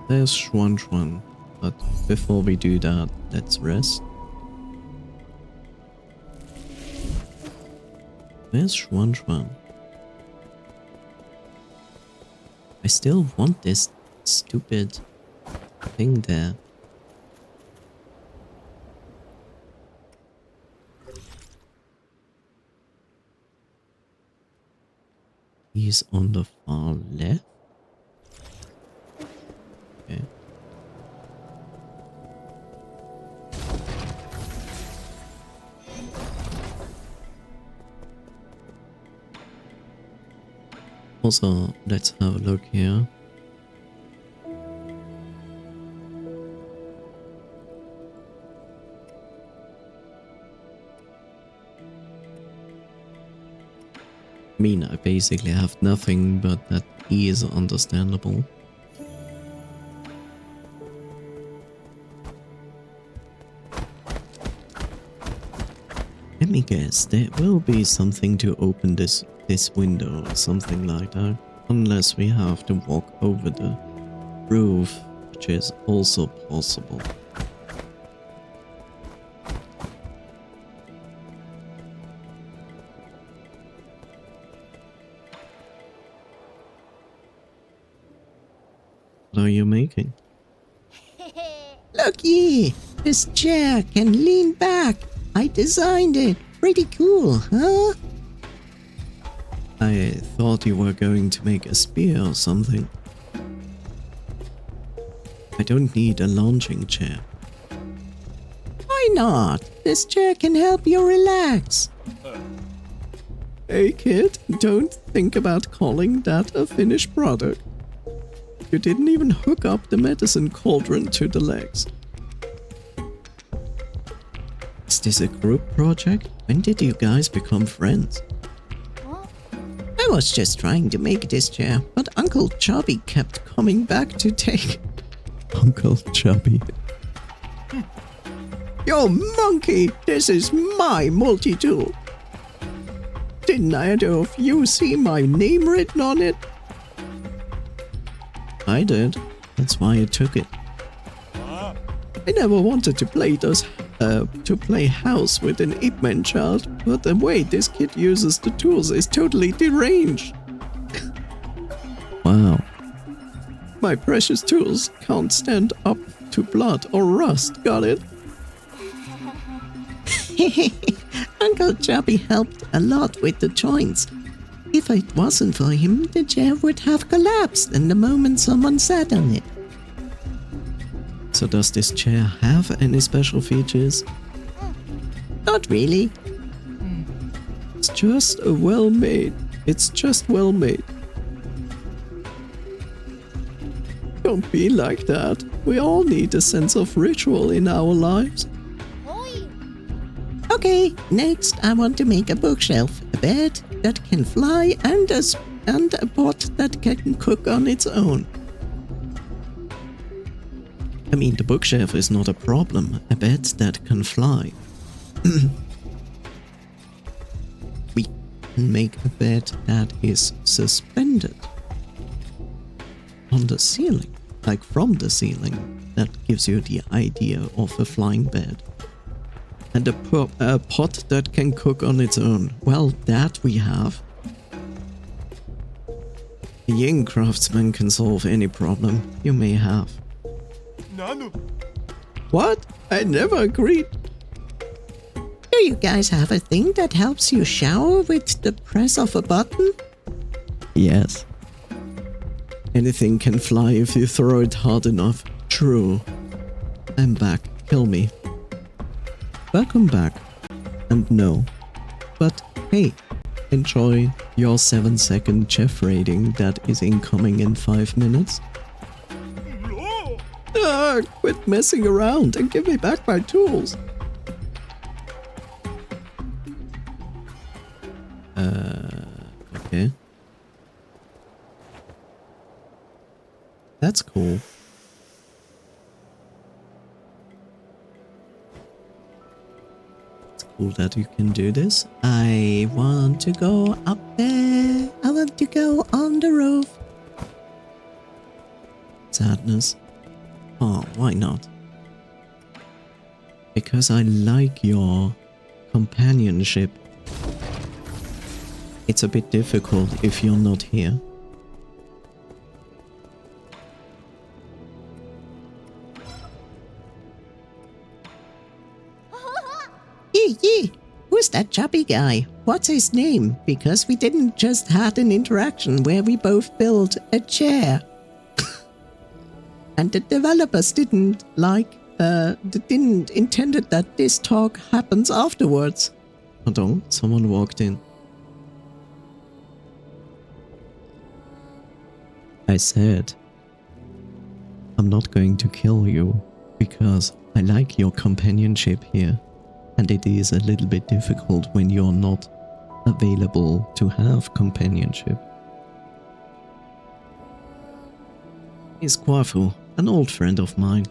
There's Schwan, but before we do that, let's rest. Where's Schwan? I still want this stupid thing there. He's on the far left. Okay. Also, let's have a look here. I mean, I basically have nothing, but that is understandable. Let me guess, there will be something to open this window or something like that. Unless we have to walk over the roof, which is also possible. What are you making? Looky! This chair can lean back. I designed it. Pretty cool, huh? I thought you were going to make a spear or something. I don't need a lounging chair. Why not? This chair can help you relax. Hey kid, don't think about calling that a finished product. You didn't even hook up the medicine cauldron to the legs. Is this a group project? When did you guys become friends? I was just trying to make this chair, but Uncle Chubby kept coming back to take... Uncle Chubby. Yo, monkey! This is my multi-tool! Didn't either of you see my name written on it? I did. That's why I took it. I never wanted to play house with an Ip Man child, but the way this kid uses the tools is totally deranged. Wow. My precious tools can't stand up to blood or rust, got it? Uncle Chubby helped a lot with the joints. If it wasn't for him, the chair would have collapsed in the moment someone sat on it. So does this chair have any special features? Not really. It's just well made. Don't be like that. We all need a sense of ritual in our lives. Okay, next I want to make a bookshelf, a bed that can fly, and a pot that can cook on its own. I mean, the bookshelf is not a problem. A bed that can fly. We can make a bed that is suspended on the ceiling, like from the ceiling. That gives you the idea of a flying bed. And a pot that can cook on its own. Well, that we have. A young craftsman can solve any problem you may have. What? I never agreed. Do you guys have a thing that helps you shower with the press of a button? Yes. Anything can fly if you throw it hard enough. True. I'm back. Kill me. Welcome back. And no. But hey, enjoy your 7-second chef rating that is incoming in 5 minutes. Quit messing around and give me back my tools. Okay. That's cool. It's cool that you can do this. I want to go up there. I want to go on the roof. Sadness. Oh, why not? Because I like your companionship. It's a bit difficult if you're not here. Yeah. Who's that chubby guy? What's his name? Because we didn't just had an interaction where we both built a chair. And the developers didn't intended that this talk happens afterwards. Hold on, someone walked in. I said, I'm not going to kill you because I like your companionship here. And it is a little bit difficult when you're not available to have companionship. He's Kwafu, an old friend of mine.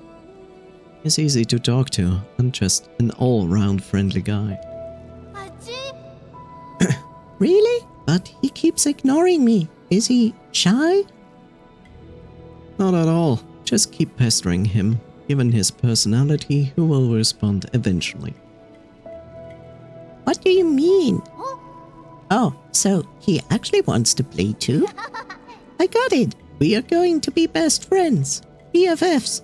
He's easy to talk to and just an all-round friendly guy. Really? But he keeps ignoring me. Is he shy? Not at all. Just keep pestering him. Given his personality, he will respond eventually. What do you mean? Oh, so he actually wants to play too? I got it. We are going to be best friends. BFFs.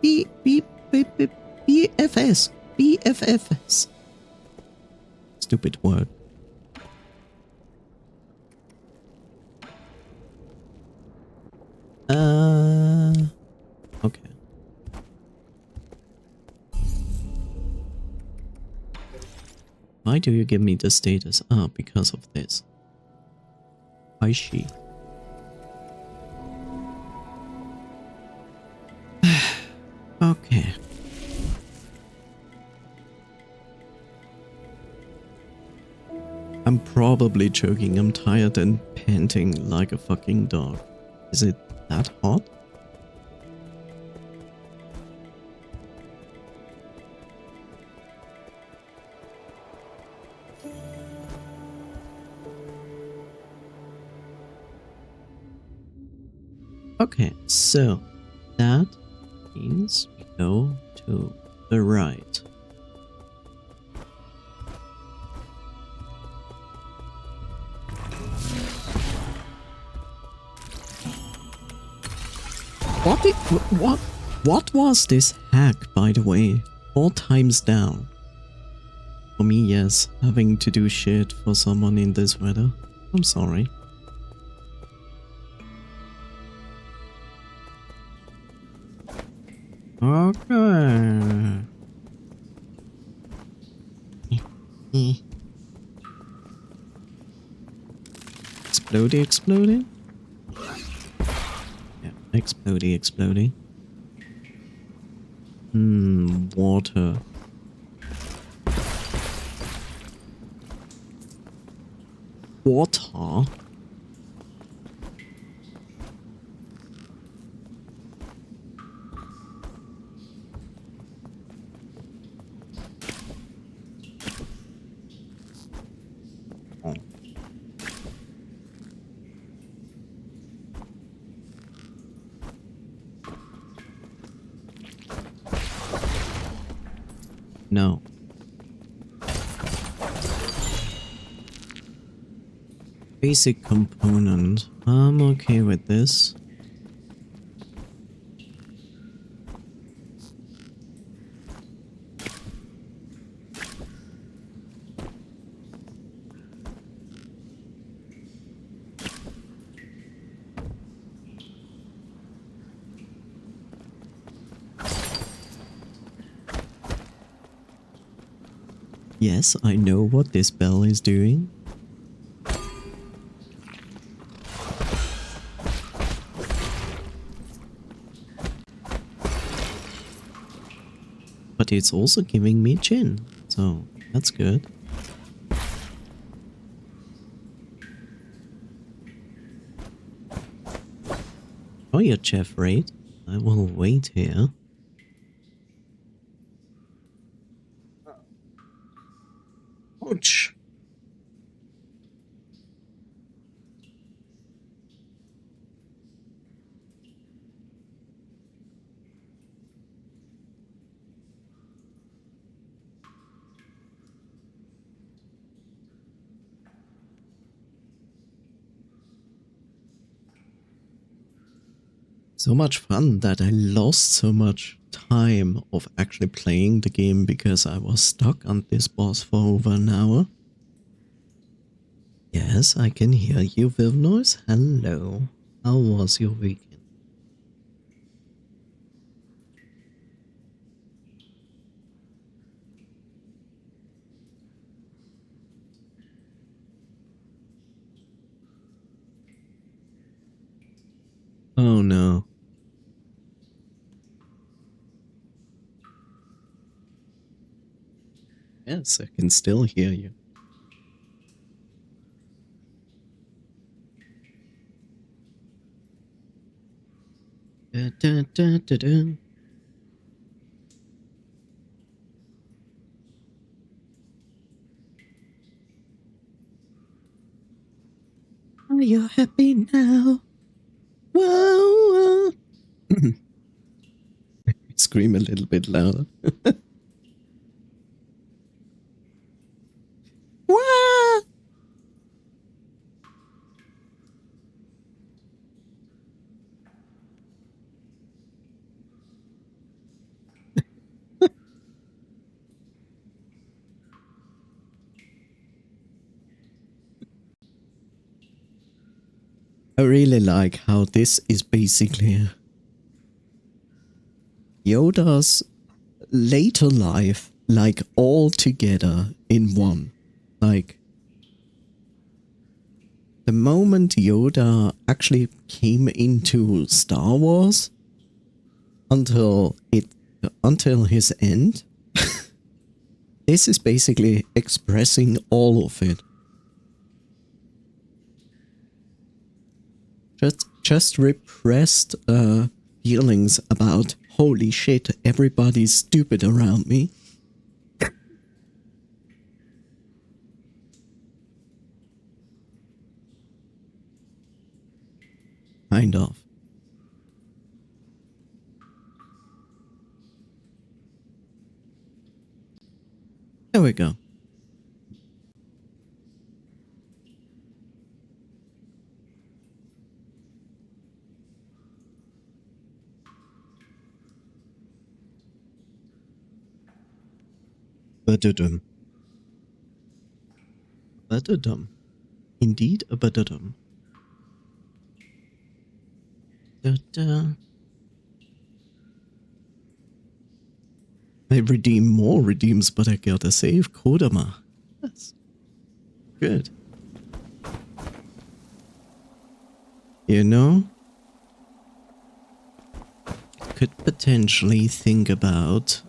BFS. BFFs. Stupid word. Okay. Why do you give me the status? Ah, because of this. I see. Okay. I'm probably choking. I'm tired and panting like a fucking dog. Is it that hot? Okay, so that means we go to the right. What was this hack, by the way? 4 times down. For me, yes, having to do shit for someone in this weather. I'm sorry. Okay. Exploding? Yeah, exploding. Water. Water? Oh. No. Basic component. I'm okay with this. Yes, I know what this bell is doing. But it's also giving me gin, so that's good. Oh, you're Chef Raid. I will wait here. Ouch. So much fun that I lost so much time of actually playing the game because I was stuck on this boss for over an hour. Yes, I can hear you, Vilnoise. Hello. How was your weekend? Oh no. Yes, I can still hear you. Da, da, da, da, da. Are you happy now? Whoa, whoa. Scream a little bit louder. Wah! I really like how this is basically Yoda's later life, like all together in one. Like, the moment Yoda actually came into Star Wars until his end, this is basically expressing all of it. Just repressed feelings about holy shit, everybody's stupid around me. Kind of. There we go. Badudum. Badudum. Indeed a badudum. Da-da. I redeem more redeems, but I gotta save Kodama. That's good. You know? Could potentially think about,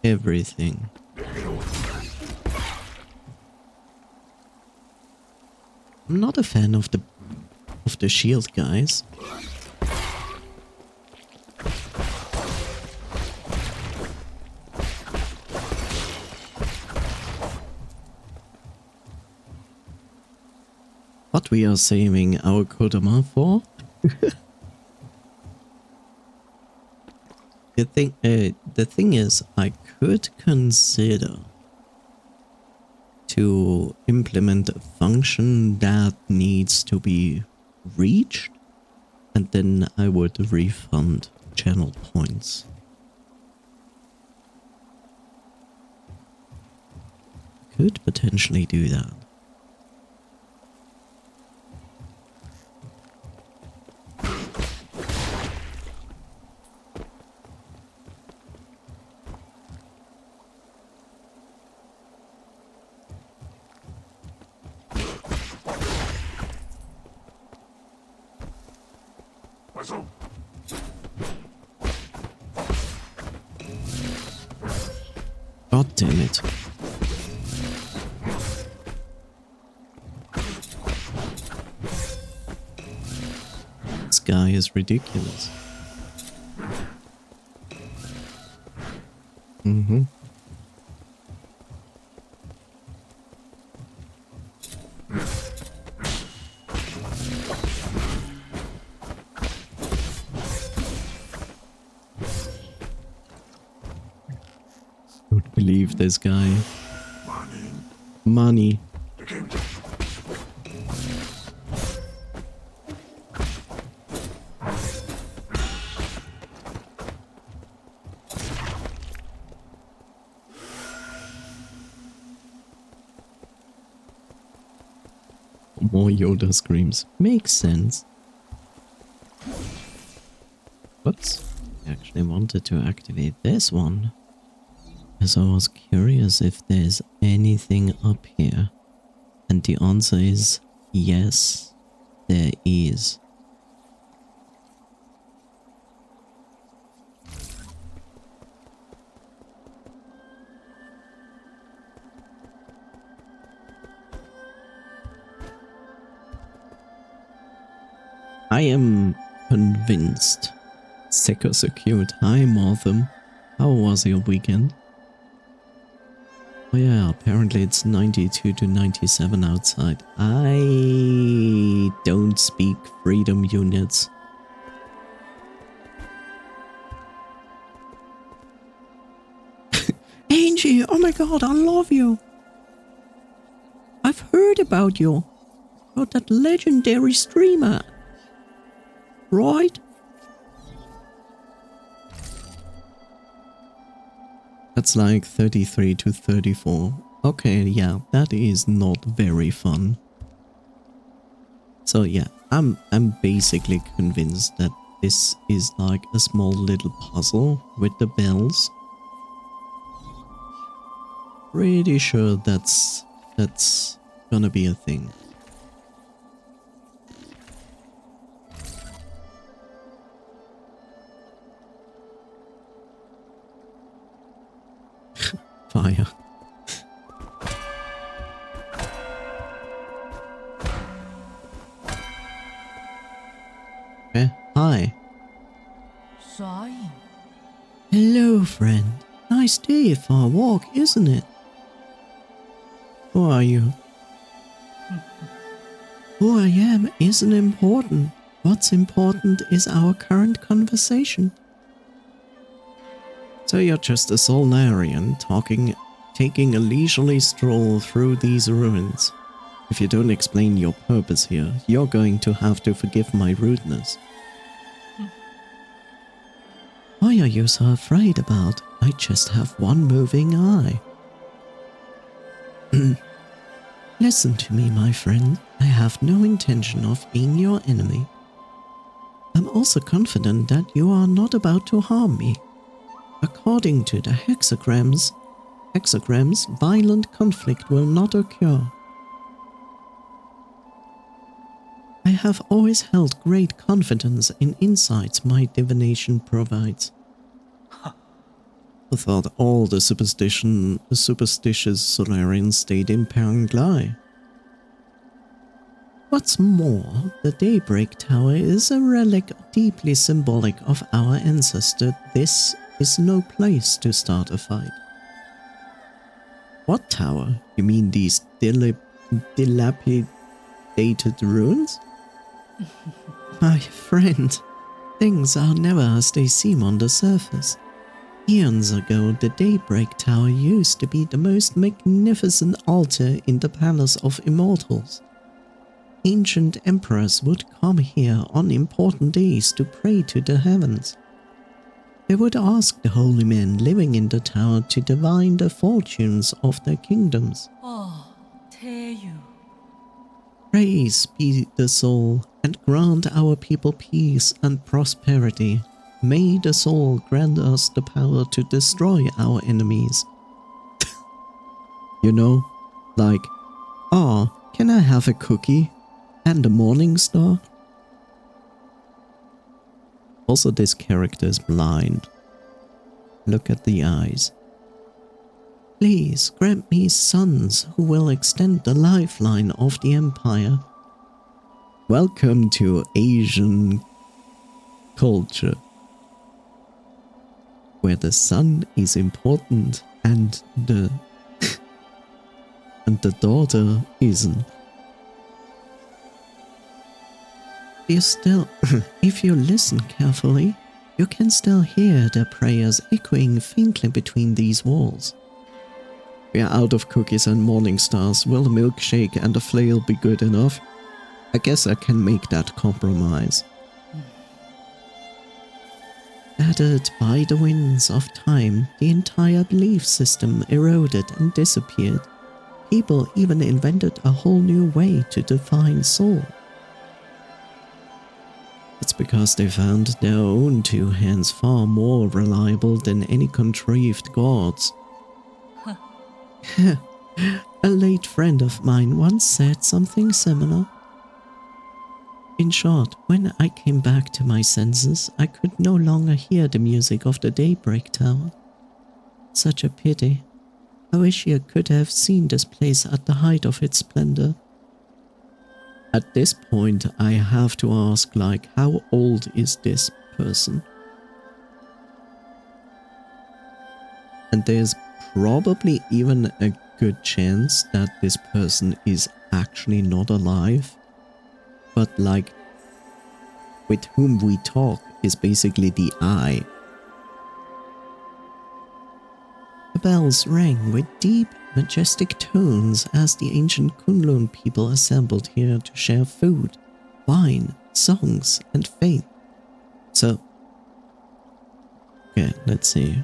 everything. I'm not a fan of the shield guys. What we are saving our Kodama for? The thing is, I could consider to implement a function that needs to be reached, and then I would refund channel points. Could potentially do that. God damn it. This guy is ridiculous. Mm-hmm. Don't believe this guy. Money. More Yoda screams. Makes sense. Whoops. I actually wanted to activate this one, because I was curious if there's anything up here. And the answer is yes, there is. I am convinced. Seka so cute. Hi, Martham. How was your weekend? Oh yeah, apparently it's 92 to 97 outside. I don't speak freedom units. Angie, oh my god, I love you. I've heard about you. About that legendary streamer. Right? That's like 33 to 34. Okay, yeah, that is not very fun. So yeah, I'm basically convinced that this is like a small little puzzle with the bells. Pretty sure that's gonna be a thing. Fire. Hi. Hello, friend. Nice day for a walk, isn't it? Who are you? Who I am isn't important. What's important is our current conversation. So you're just a Solarian taking a leisurely stroll through these ruins. If you don't explain your purpose here, you're going to have to forgive my rudeness. Why are you so afraid about? I just have one moving eye. Listen to me, my friend. I have no intention of being your enemy. I'm also confident that you are not about to harm me. According to the hexagrams, violent conflict will not occur. I have always held great confidence in insights my divination provides. I thought all the superstitious Solarians stayed in Panglai. What's more, the Daybreak Tower is a relic deeply symbolic of our ancestor. This is no place to start a fight. What tower? You mean these dilapidated ruins? My friend, things are never as they seem on the surface. Eons ago, the Daybreak Tower used to be the most magnificent altar in the Palace of Immortals. Ancient emperors would come here on important days to pray to the heavens. They would ask the holy men living in the tower to divine the fortunes of their kingdoms. Praise be the soul, and grant our people peace and prosperity. May the soul grant us the power to destroy our enemies. You know, like, oh, can I have a cookie? And a morning star? Also, this character is blind. Look at the eyes. Please grant me sons who will extend the lifeline of the Empire. Welcome to Asian culture, where the son is important and the and the daughter isn't. You still, if you listen carefully, you can still hear their prayers echoing faintly between these walls. We are out of cookies and morning stars. Will a milkshake and a flail be good enough? I guess I can make that compromise. Battered by the winds of time, the entire belief system eroded and disappeared. People even invented a whole new way to define soul. It's because they found their own two hands far more reliable than any contrived gods. A late friend of mine once said something similar. In short, when I came back to my senses, I could no longer hear the music of the Daybreak Tower. Such a pity. I wish you could have seen this place at the height of its splendor. At this point, I have to ask, like, how old is this person? And there's probably even a good chance that this person is actually not alive, but like, with whom we talk is basically the eye. The bells rang with deep, majestic tones as the ancient Kunlun people assembled here to share food, wine, songs, and faith. So, okay, let's see.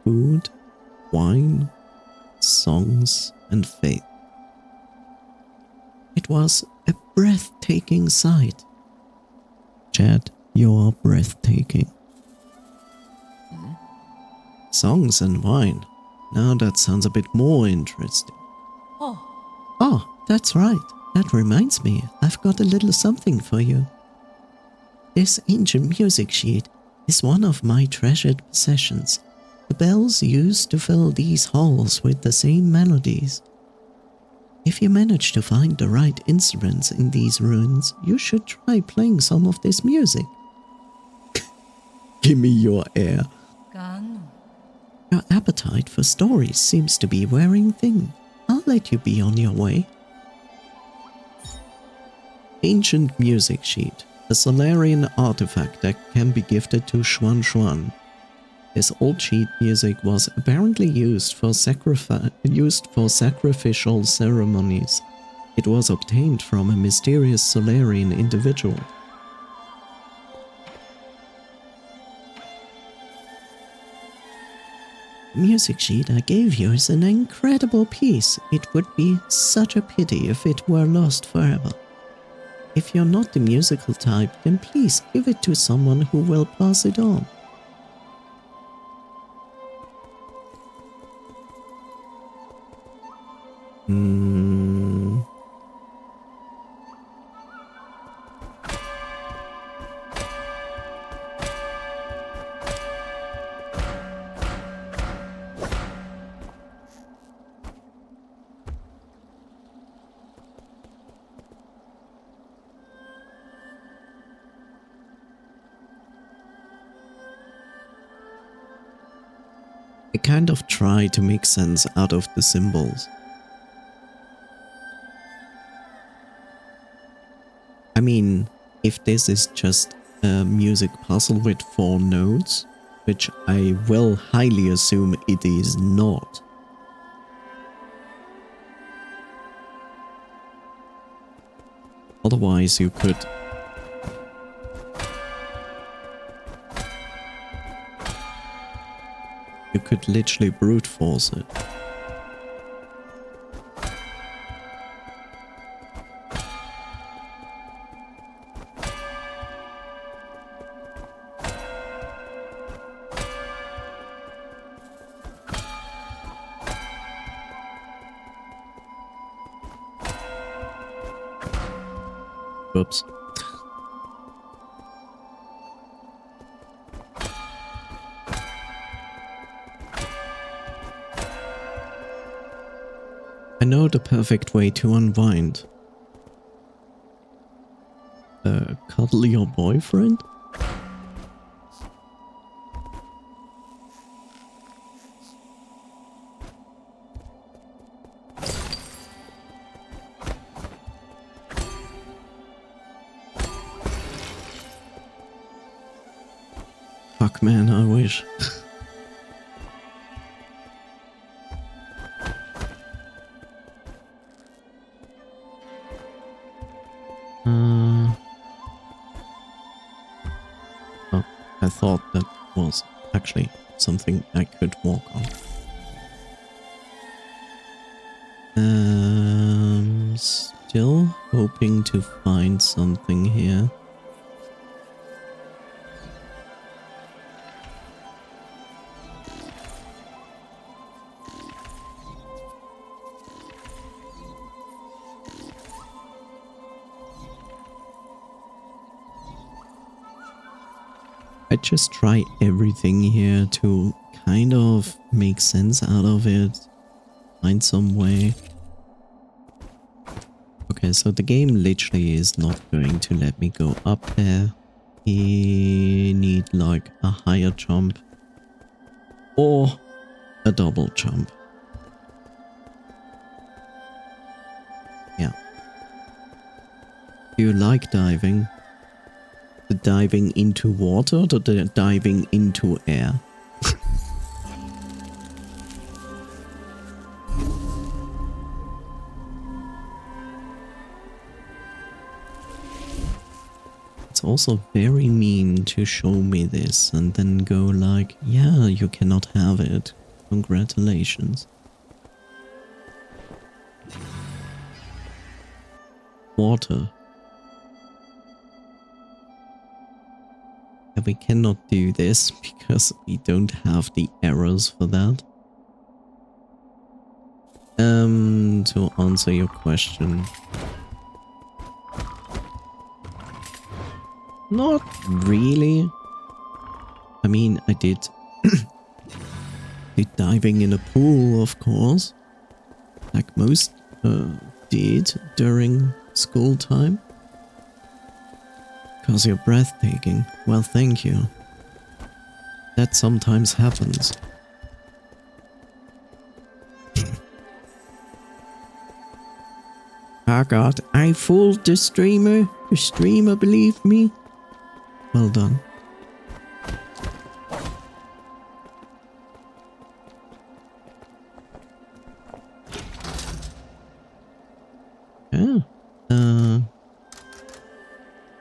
Food, wine, songs, and faith. It was a breathtaking sight. Chad, you're breathtaking. Songs and wine. Now that sounds a bit more interesting. Oh, that's right. That reminds me, I've got a little something for you. This ancient music sheet is one of my treasured possessions. The bells used to fill these halls with the same melodies. If you manage to find the right instruments in these ruins, you should try playing some of this music. Give me your ear. Your appetite for stories seems to be wearing thin. I'll let you be on your way. Ancient music sheet. A Solarian artifact that can be gifted to Xuan Xuan. This old sheet music was apparently used for sacrificial ceremonies. It was obtained from a mysterious Solarian individual. The music sheet I gave you is an incredible piece. It would be such a pity if it were lost forever. If you're not the musical type, then please give it to someone who will pass it on. I kind of try to make sense out of the symbols. I mean, if this is just a music puzzle with 4 notes, which I will highly assume it is not. Otherwise you could literally brute force it. Oops. I know the perfect way to unwind. Cuddle your boyfriend? Fuck man, I wish. Oh, I thought that was actually something I could walk on. Still hoping to find something here. I just try everything here to kind of make sense out of it, find some way. Okay, so the game literally is not going to let me go up there. We need like a higher jump or a double jump. Yeah. Do you like diving? The diving into water or the diving into air? It's also very mean to show me this and then go like, yeah, you cannot have it. Congratulations. Water. We cannot do this because we don't have the arrows for that. To answer your question. Not really. I mean, I did diving in a pool, of course, like most did during school time. Cause you're breathtaking. Well, thank you. That sometimes happens. Oh god, I fooled the streamer. The streamer believed me. Well done. Yeah.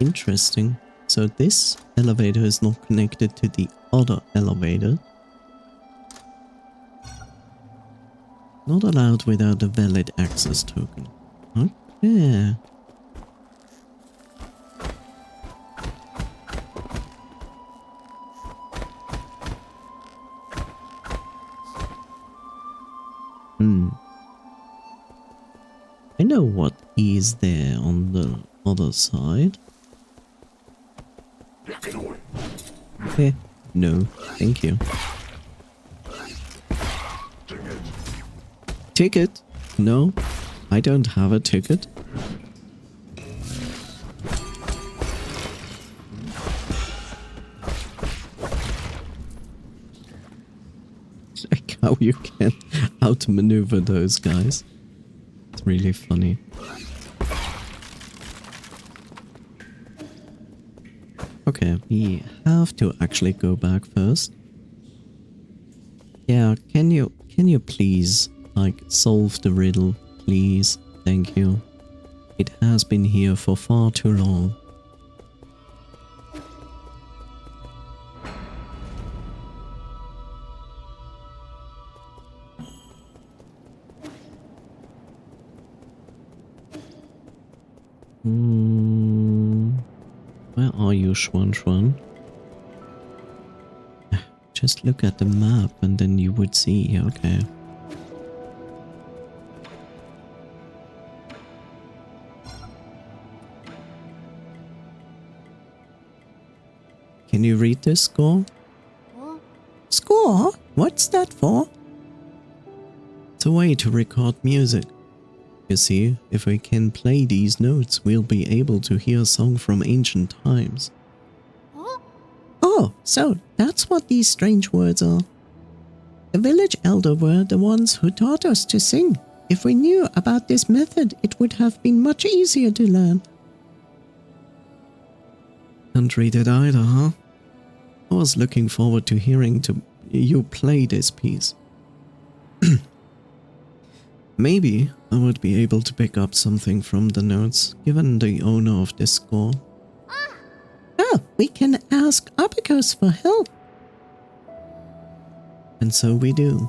Interesting. So this elevator is not connected to the other elevator. Not allowed without a valid access token. Okay. I know what is there on the other side. Okay. No, thank you. Ticket? No, I don't have a ticket. Like how you can outmaneuver those guys. It's really funny. Okay, we have to actually go back first. Yeah, can you please, like, solve the riddle, please? Thank you. It has been here for far too long. Where are you, Schwan? Just look at the map and then you would see, okay. Can you read this score? Score? What's that for? It's a way to record music. You see, if we can play these notes, we'll be able to hear a song from ancient times. Oh, so that's what these strange words are. The village elder were the ones who taught us to sing. If we knew about this method, it would have been much easier to learn. Can't read it either, huh? I was looking forward to hearing you play this piece. Maybe I would be able to pick up something from the notes, given the owner of this score. Oh, we can ask Abacus for help. And so we do.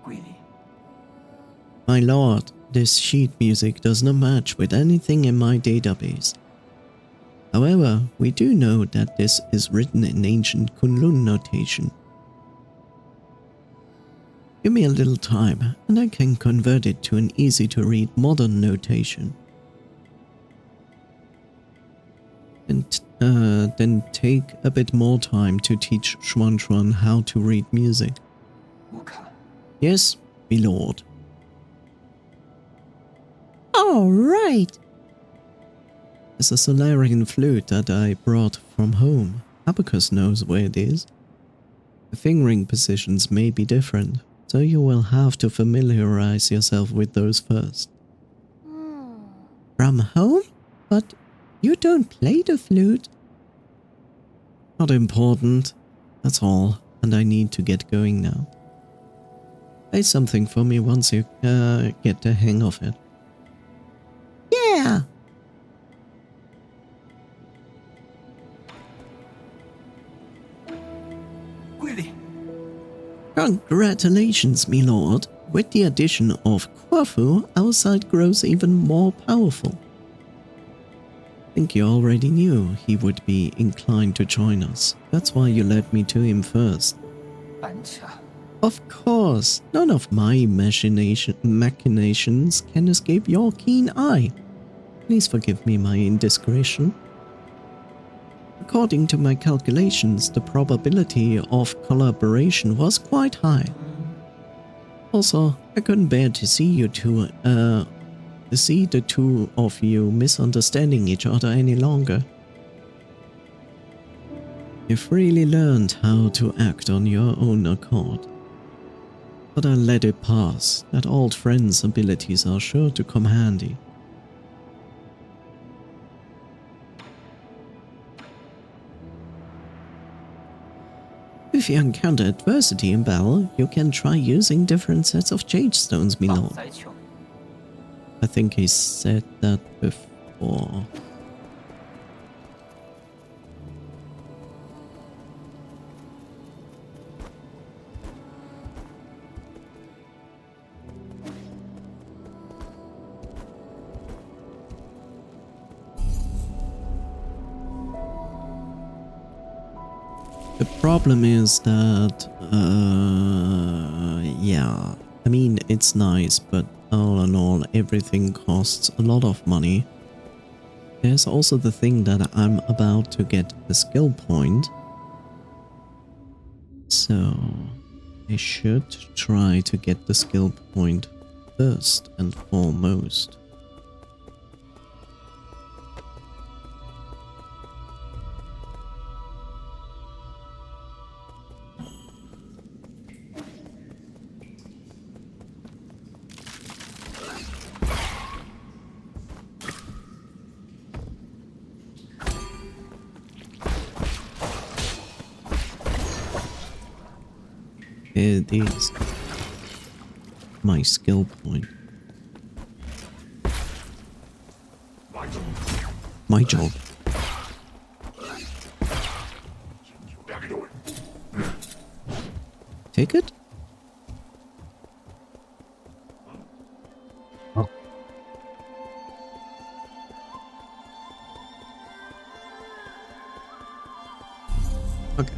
Really? My lord, this sheet music does not match with anything in my database. However, we do know that this is written in ancient Kunlun notation. Give me a little time, and I can convert it to an easy-to-read modern notation. And then take a bit more time to teach Schwan how to read music. Yes, my lord. All right. It's a Solarian flute that I brought from home. Abacus knows where it is. The fingering positions may be different, so you will have to familiarize yourself with those first. From home? But you don't play the flute. Not important. That's all, and I need to get going now. Play something for me once you get the hang of it. Yeah. Really? Congratulations, my lord. With the addition of Quafu, our side grows even more powerful. I think you already knew he would be inclined to join us. That's why you led me to him first. Of course, none of my machinations can escape your keen eye. Please forgive me my indiscretion. According to my calculations, the probability of collaboration was quite high. Also, I couldn't bear to see the two of you misunderstanding each other any longer. You've really learned how to act on your own accord. But I'll let it pass, that old friend's abilities are sure to come handy. If you encounter adversity in battle, you can try using different sets of jade stones, my lord. I think he said that before. The problem is that, yeah, I mean, it's nice, but all in all, everything costs a lot of money. There's also the thing that I'm about to get a skill point, so I should try to get the skill point first and foremost. It is my skill point. My job. Take it? Oh. Okay.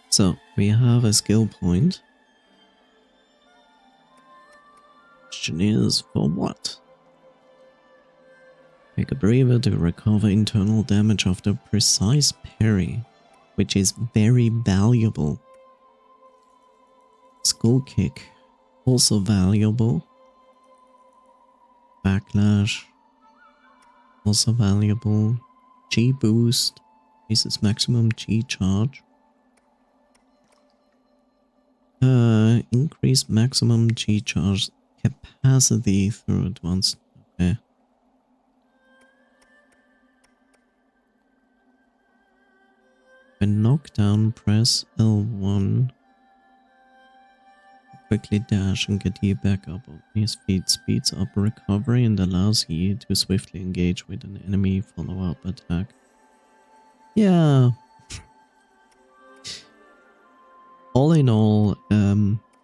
So, we have a skill point. Question is, for what? Take a breather to recover internal damage after precise parry, which is very valuable. Skull kick, also valuable. Backlash, also valuable. Chi boost, increases maximum chi charge. Increase maximum chi charge capacity through advanced. Okay. When knocked down, press L1. Quickly dash and get you back up on his feet. Speeds up recovery and allows you to swiftly engage with an enemy follow-up attack. Yeah. All in all,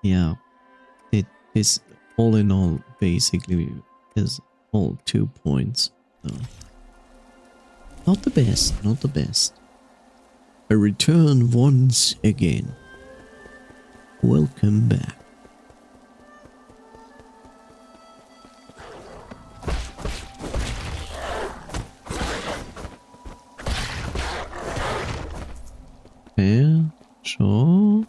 yeah, this all in all basically is all 2 points. So not the best, not the best. I return once again. Welcome back. Yeah, sure.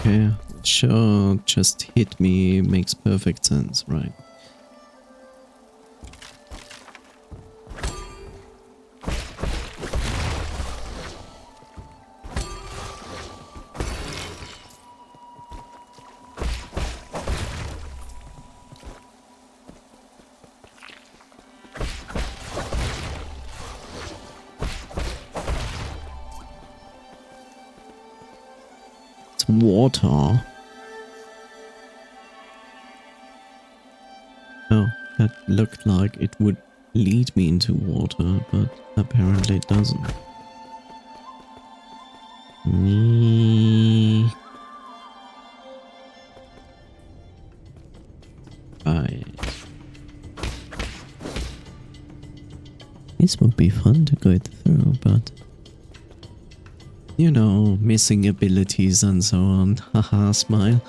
Okay, sure, just hit me makes perfect sense, right? Water. Oh, that looked like it would lead me into water, but apparently it doesn't. Right. This would be fun to go through, but you know, missing abilities and so on. Haha, smile.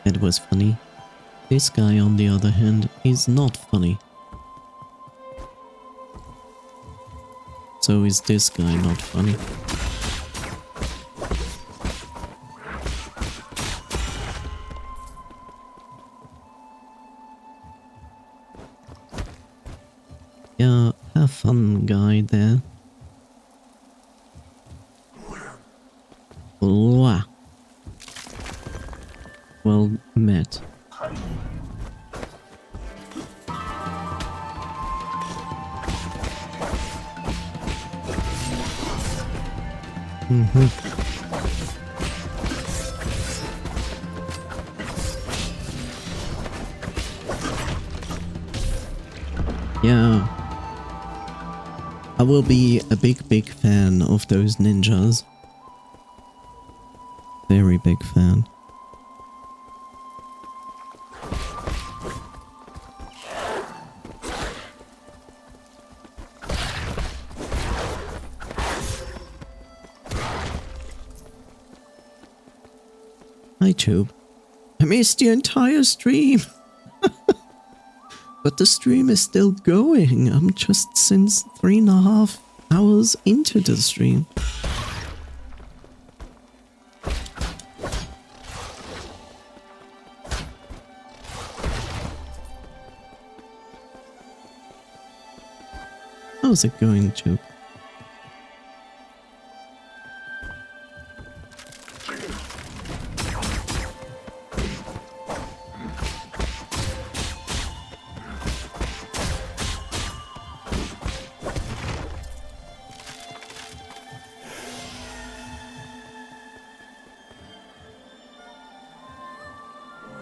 It was funny. This guy, on the other hand, is not funny. So is this guy not funny? Yeah, have fun, guy there. Wah. Well met. Yeah. I will be a big fan of those ninjas. Very big fan. Hi, Tube. I missed the entire stream. But the stream is still going. I'm just since 3.5 hours into the stream. How's it going, Tube?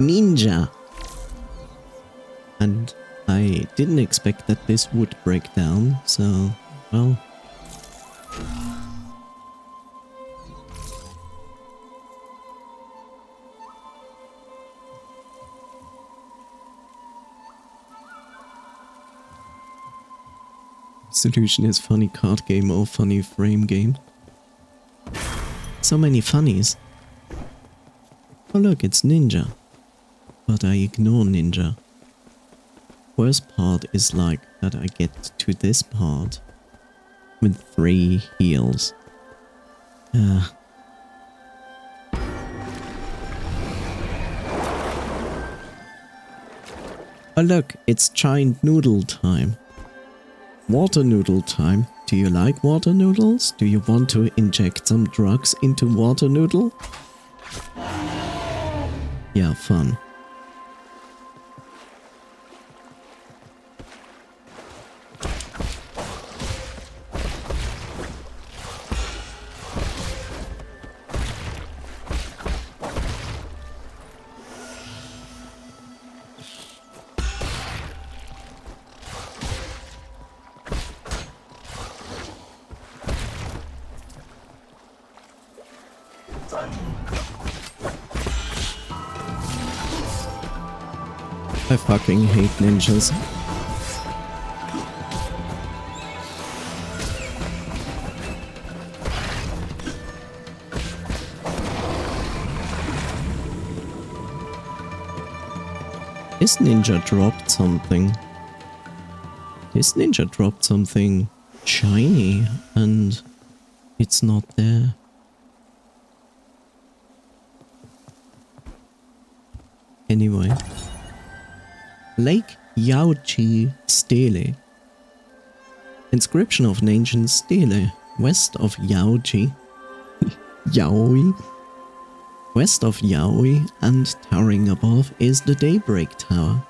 Ninja. And I didn't expect that this would break down, so, well. Solution is funny card game or funny frame game. So many funnies. Oh look, it's ninja. But I ignore ninja. Worst part is like that I get to this part with 3 heals. Oh look, it's giant noodle time. Water noodle time. Do you like water noodles? Do you want to inject some drugs into water noodle? Yeah, fun. I fucking hate ninjas. This ninja dropped something. This ninja dropped something shiny and it's not there. Anyway. Lake AUG25 Stele. Inscription of an ancient stele. West of Yaoi. West of Yaoi and towering above is the Daybreak Tower.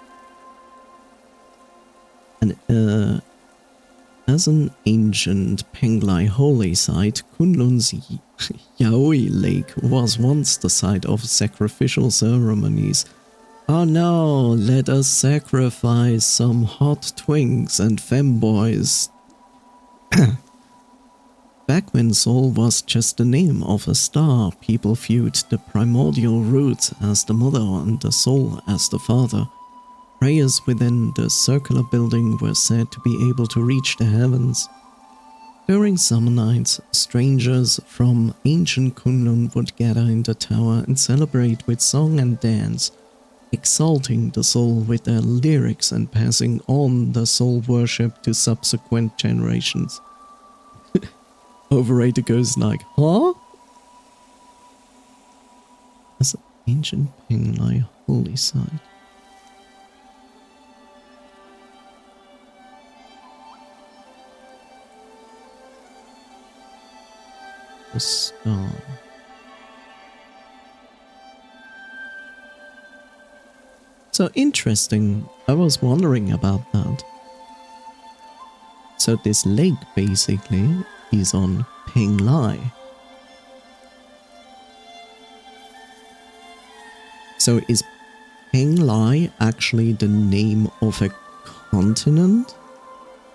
And as an ancient Penglai holy site, Kunlun's Yaoi Lake was once the site of sacrificial ceremonies. Oh no, let us sacrifice some hot twinks and femboys. Back when Sol was just the name of a star, people viewed the primordial roots as the mother and the soul as the father. Prayers within the circular building were said to be able to reach the heavens. During summer nights, strangers from ancient Kunlun would gather in the tower and celebrate with song and dance, exalting the soul with their lyrics and passing on the soul worship to subsequent generations. Overrated goes like, huh? As an ancient Penglai holy site. The star. So interesting, I was wondering about that. So this lake basically is on Penglai. So is Penglai actually the name of a continent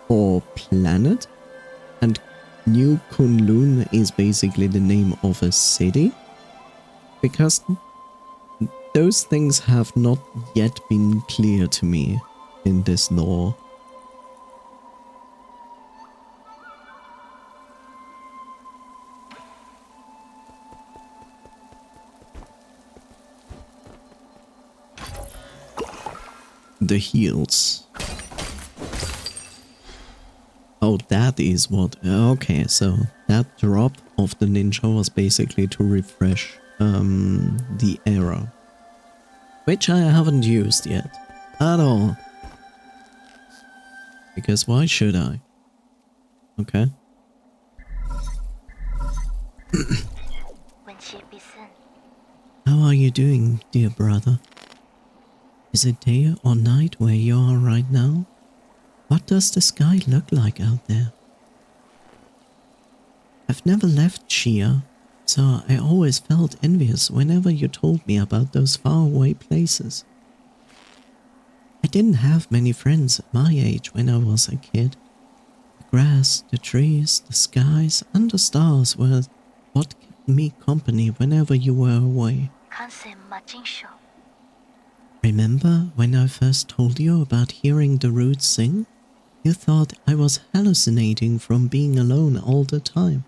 or planet? And New Kunlun is basically the name of a city? Because those things have not yet been clear to me in this lore. The heals. Oh, that is what... Okay, so that drop of the ninja was basically to refresh the era. Which I haven't used yet. At all. Because why should I? Okay. How are you doing, dear brother? Is it day or night where you are right now? What does the sky look like out there? I've never left Shia, so I always felt envious whenever you told me about those faraway places. I didn't have many friends at my age when I was a kid. The grass, the trees, the skies, and the stars were what kept me company whenever you were away. Remember when I first told you about hearing the roots sing? You thought I was hallucinating from being alone all the time.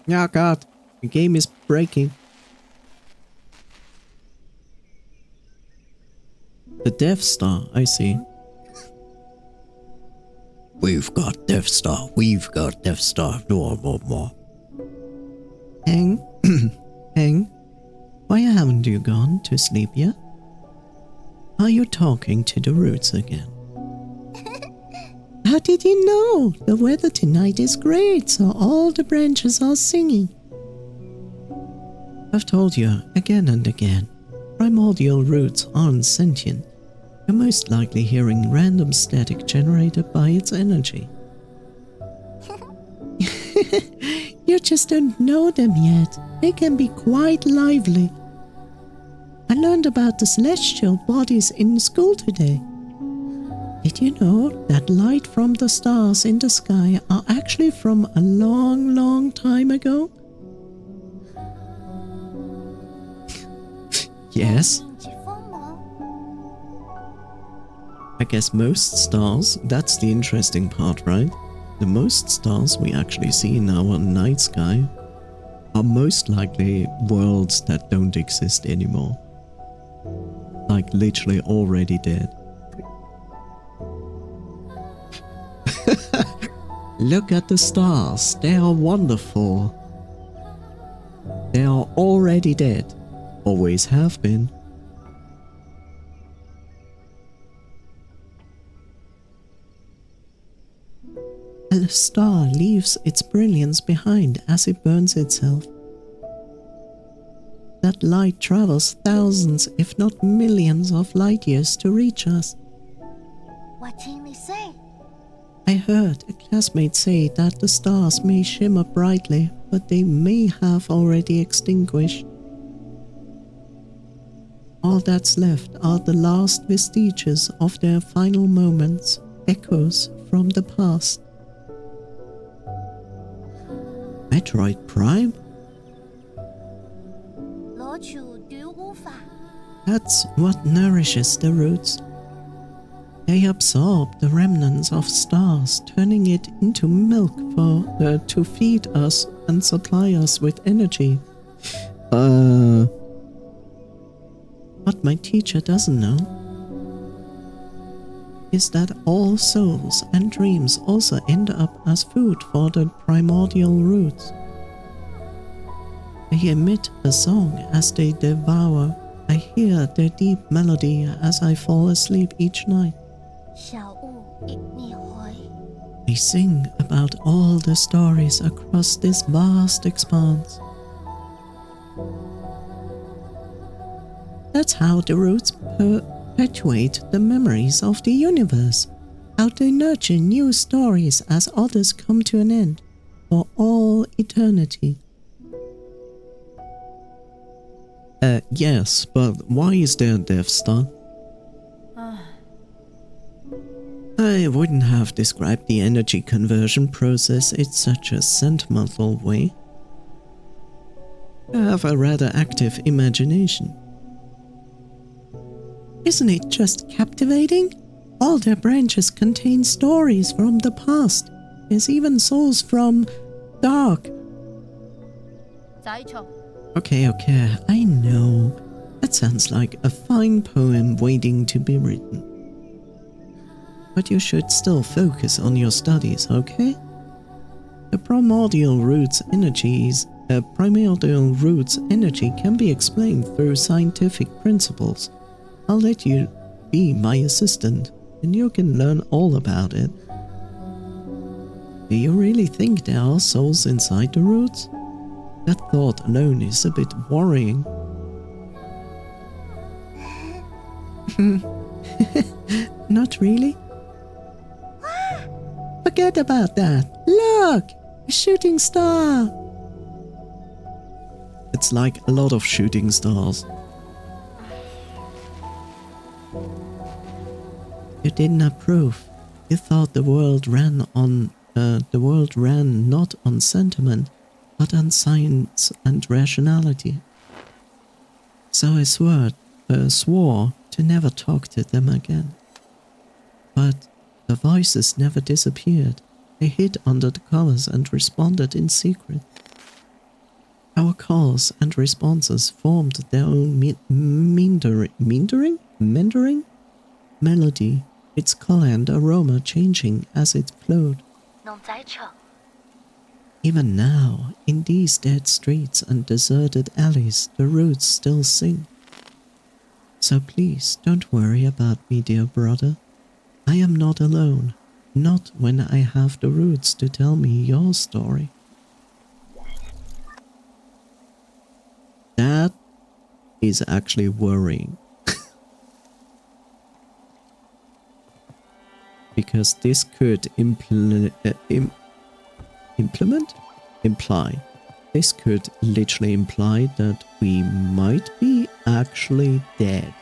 Oh god, the game is breaking. The Death Star, I see. We've got Death Star, we've got Death Star, more. Hang, Hang, why haven't you gone to sleep yet? Are you talking to the roots again? How did you know? The weather tonight is great, so all the branches are singing. I've told you again and again, primordial roots aren't sentient. You're most likely hearing random static generated by its energy. You just don't know them yet. They can be quite lively. I learned about the celestial bodies in school today. Did you know that light from the stars in the sky are actually from a long, long time ago? Yes. I guess most stars, that's the interesting part, right? The most stars we actually see in our night sky are most likely worlds that don't exist anymore. Like literally already dead. Look at the stars, they are wonderful. They are already dead. Always have been. A star leaves its brilliance behind as it burns itself. That light travels thousands, if not millions of light years to reach us. What can we say? I heard a classmate say that the stars may shimmer brightly, but they may have already extinguished. All that's left are the last vestiges of their final moments, echoes from the past. Metroid Prime? That's what nourishes the roots. They absorb the remnants of stars, turning it into milk to feed us and supply us with energy. What my teacher doesn't know is that all souls and dreams also end up as food for the primordial roots. They emit a song as they devour. I hear their deep melody as I fall asleep each night. They sing about all the stories across this vast expanse. That's how the roots perpetuate the memories of the universe, how they nurture new stories as others come to an end, for all eternity. Yes, but why is there a Death Star? I wouldn't have described the energy conversion process in such a sentimental way. I have a rather active imagination. Isn't it just captivating? All their branches contain stories from the past. There's even souls from Dark. Okay, I know. That sounds like a fine poem waiting to be written. But you should still focus on your studies, okay? The primordial roots energy can be explained through scientific principles. I'll let you be my assistant, and you can learn all about it. Do you really think there are souls inside the roots? That thought alone is a bit worrying. Not really. Forget about that. Look! A shooting star! It's like a lot of shooting stars. You didn't approve. You thought the world ran not on sentiment, but on science and rationality. So I swore to never talk to them again. But the voices never disappeared. They hid under the covers and responded in secret. Our calls and responses formed their own meandering melody, its color and aroma changing as it flowed. Even now, in these dead streets and deserted alleys, the roots still sing. So please don't worry about me, dear brother. I am not alone, not when I have the roots to tell me your story. That is actually worrying. Because this could imply. This could literally imply that we might be actually dead.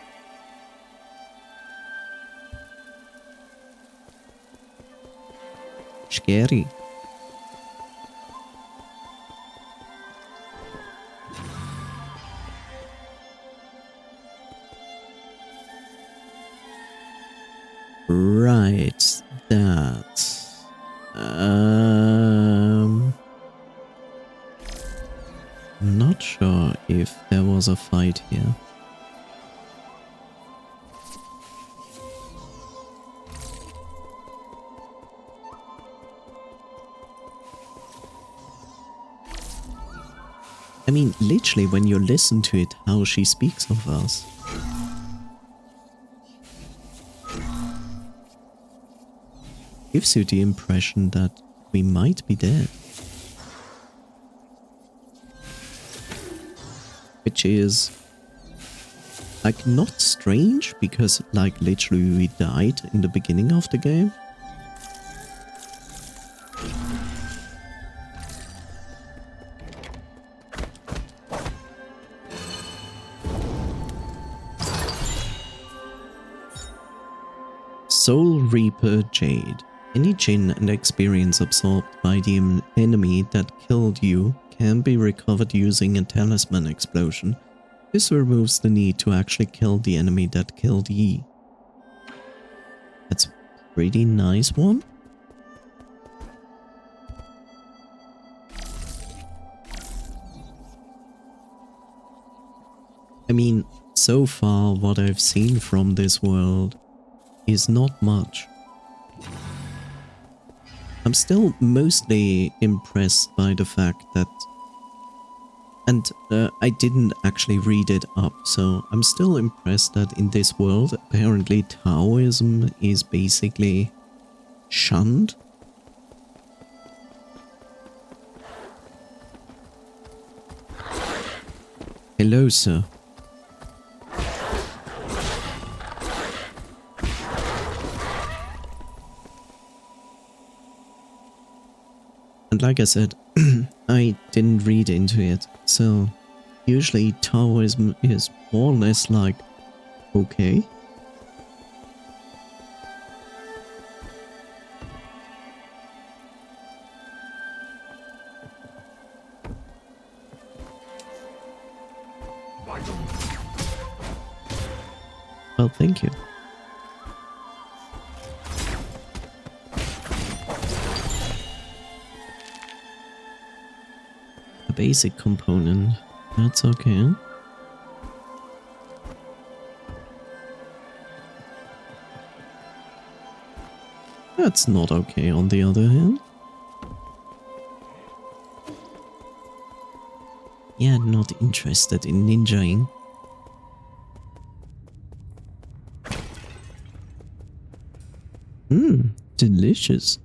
Scary. Right, that. Not sure if there was a fight here. I mean, literally when you listen to it, how she speaks of us. Gives you the impression that we might be dead. Which is like not strange because like literally we died in the beginning of the game. Soul Reaper Jade. Any Jinn and experience absorbed by the enemy that killed you can be recovered using a talisman explosion. This removes the need to actually kill the enemy that killed ye. That's a pretty nice one. I mean, so far what I've seen from this world is not much. I'm still mostly impressed by the fact that, and I didn't actually read it up, so I'm still impressed that in this world apparently Taoism is basically shunned. Hello, sir. And like I said, I didn't read into it, so usually Taoism is more or less like, okay. Well, thank you. Basic component, that's okay. That's not okay on the other hand. Yeah, not interested in ninjaing. Delicious.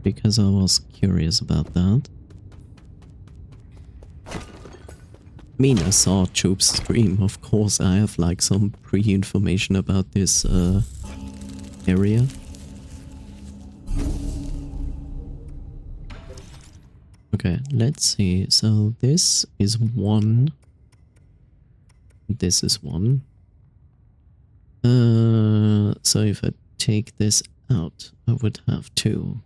Because I was curious about that. I mean, I saw Joob's stream, of course I have like some pre-information about this area. Okay, let's see. So this is one. This is one. So if I take this out, I would have two.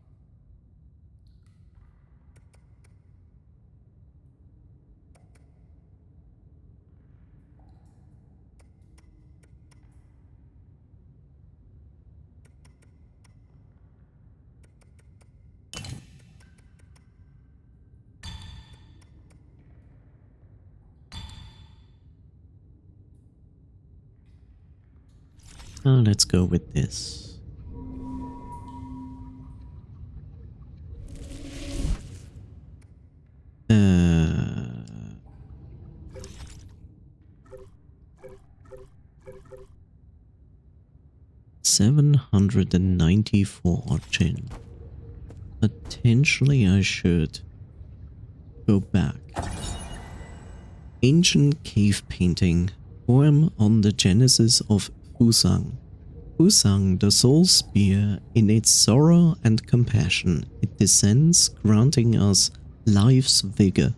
Let's go with this. $794 Jin. Potentially I should go back. Ancient cave painting. Poem on the genesis of Fusang. Fusang, the soul spear, in its sorrow and compassion, it descends, granting us life's vigor.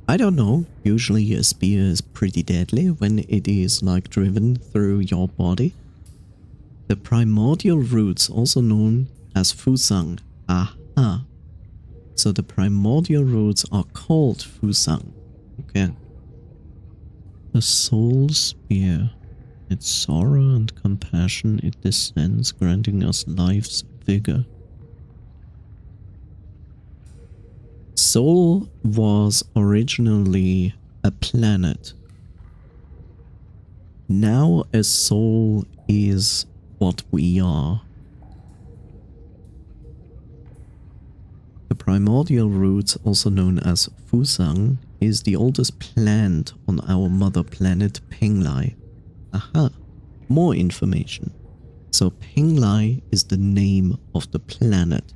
I don't know. Usually a spear is pretty deadly when it is like driven through your body. The primordial roots, also known as Fusang. Aha. So the primordial roots are called Fusang. Okay. The soul spear. Its sorrow and compassion, it descends, granting us life's vigor. Soul was originally a planet. Now a soul is what we are. The primordial root, also known as Fusang, is the oldest plant on our mother planet Penglai. Aha, more information. So Penglai is the name of the planet.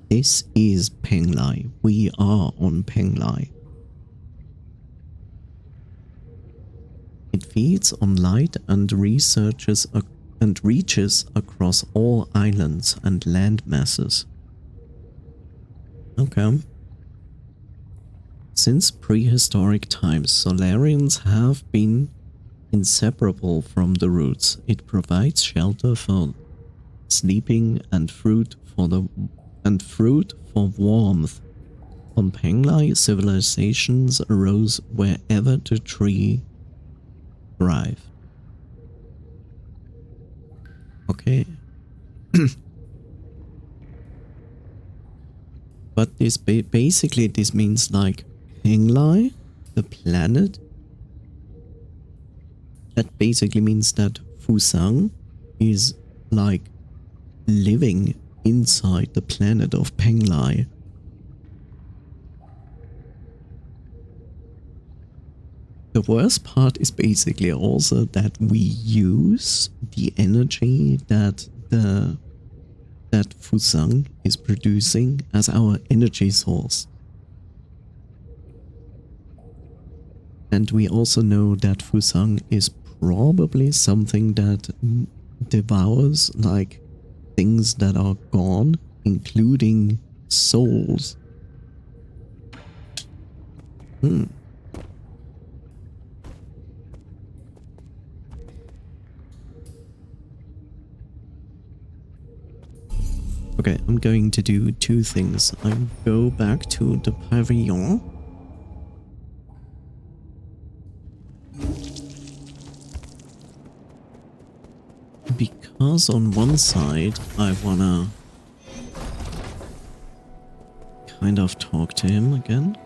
This is Penglai. We are on Penglai. It feeds on light and reaches across all islands and land masses. Okay. Since prehistoric times, Solarians have been inseparable from the roots. It provides shelter for sleeping and fruit for warmth. On Penglai, civilizations arose wherever the tree thrived. Okay. But this basically this means like Penglai, the planet. That basically means that Fusang is like living inside the planet of Penglai. The worst part is basically also that we use the energy that Fusang is producing as our energy source. And we also know that Fusang is probably something that devours like things that are gone, including souls. Okay, I'm going to do two things. I go back to the pavilion. Because on one side, I wanna kind of talk to him again.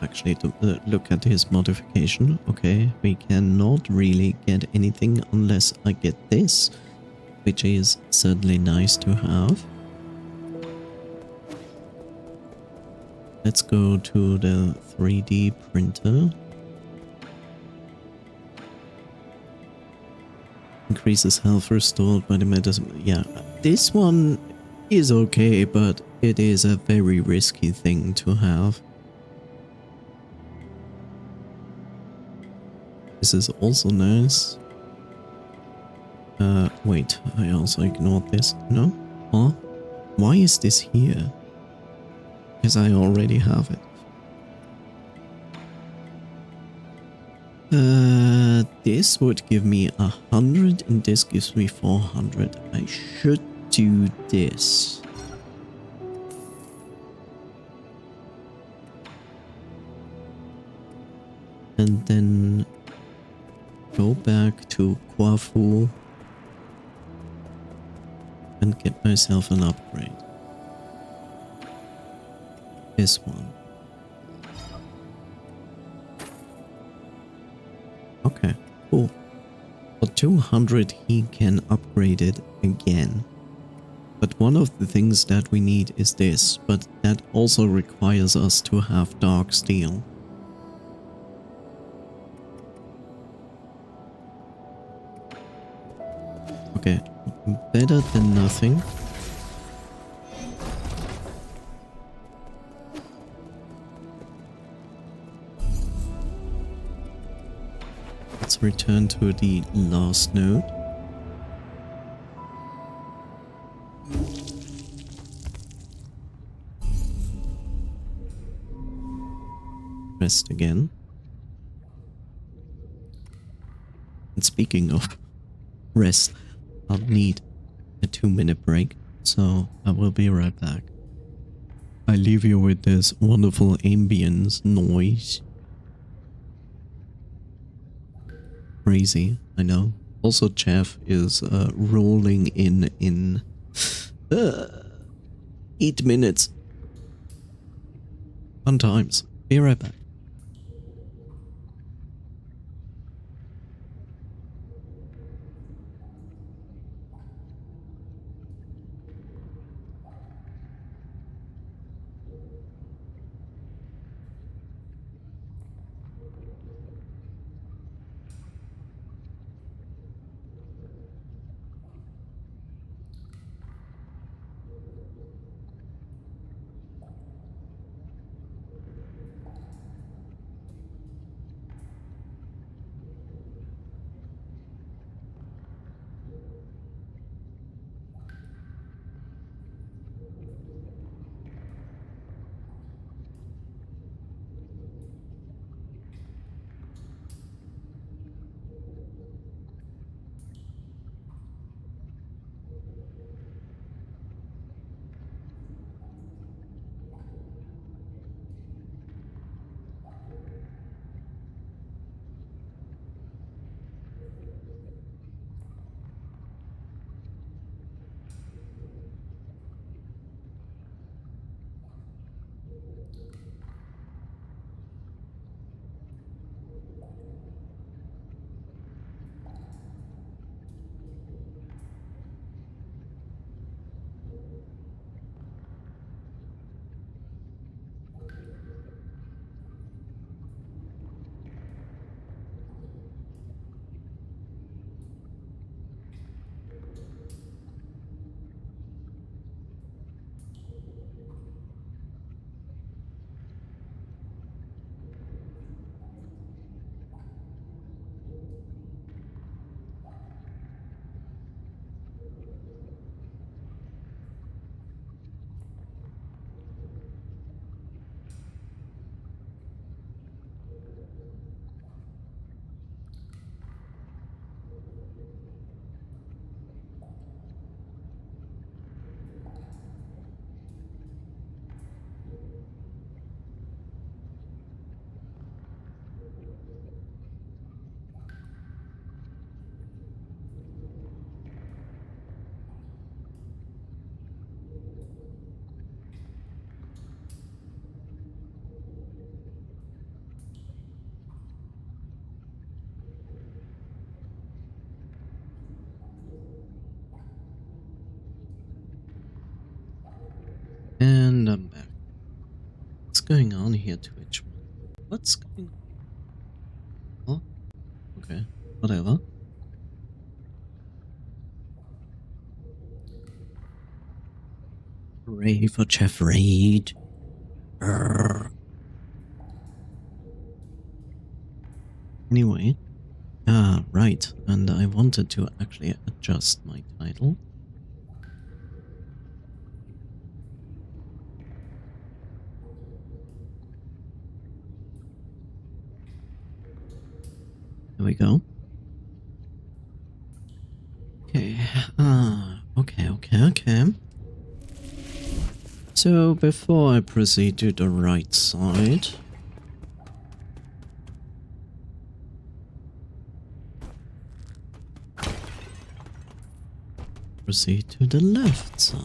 Actually, to look at his modification. Okay, we cannot really get anything unless I get this, which is certainly nice to have. Let's go to the 3D printer. Increases health restored by the medicine. Yeah, this one is okay, but it is a very risky thing to have. This is also nice. Wait, I also ignored this. No? Huh? Why is this here? Because I already have it. This would give me 100 and this gives me 400. I should do this. And then go back to Kwafu and get myself an upgrade. This one. Okay, cool. For 200 he can upgrade it again. But one of the things that we need is this, but that also requires us to have dark steel. Okay, better than nothing. Let's return to the last node. Rest again. And speaking of rest, I'll need a 2-minute break, so I will be right back. I leave you with this wonderful ambience noise. Crazy, I know. Also, Jeff is rolling in 8 minutes. Fun times. Be right back. your Twitch one. What's going on? Oh, okay. Whatever. Hooray for Jeff Reed. Anyway. Right. And I wanted to actually adjust my title. There we go. Okay. Okay. So, before I proceed to the right side... proceed to the left side.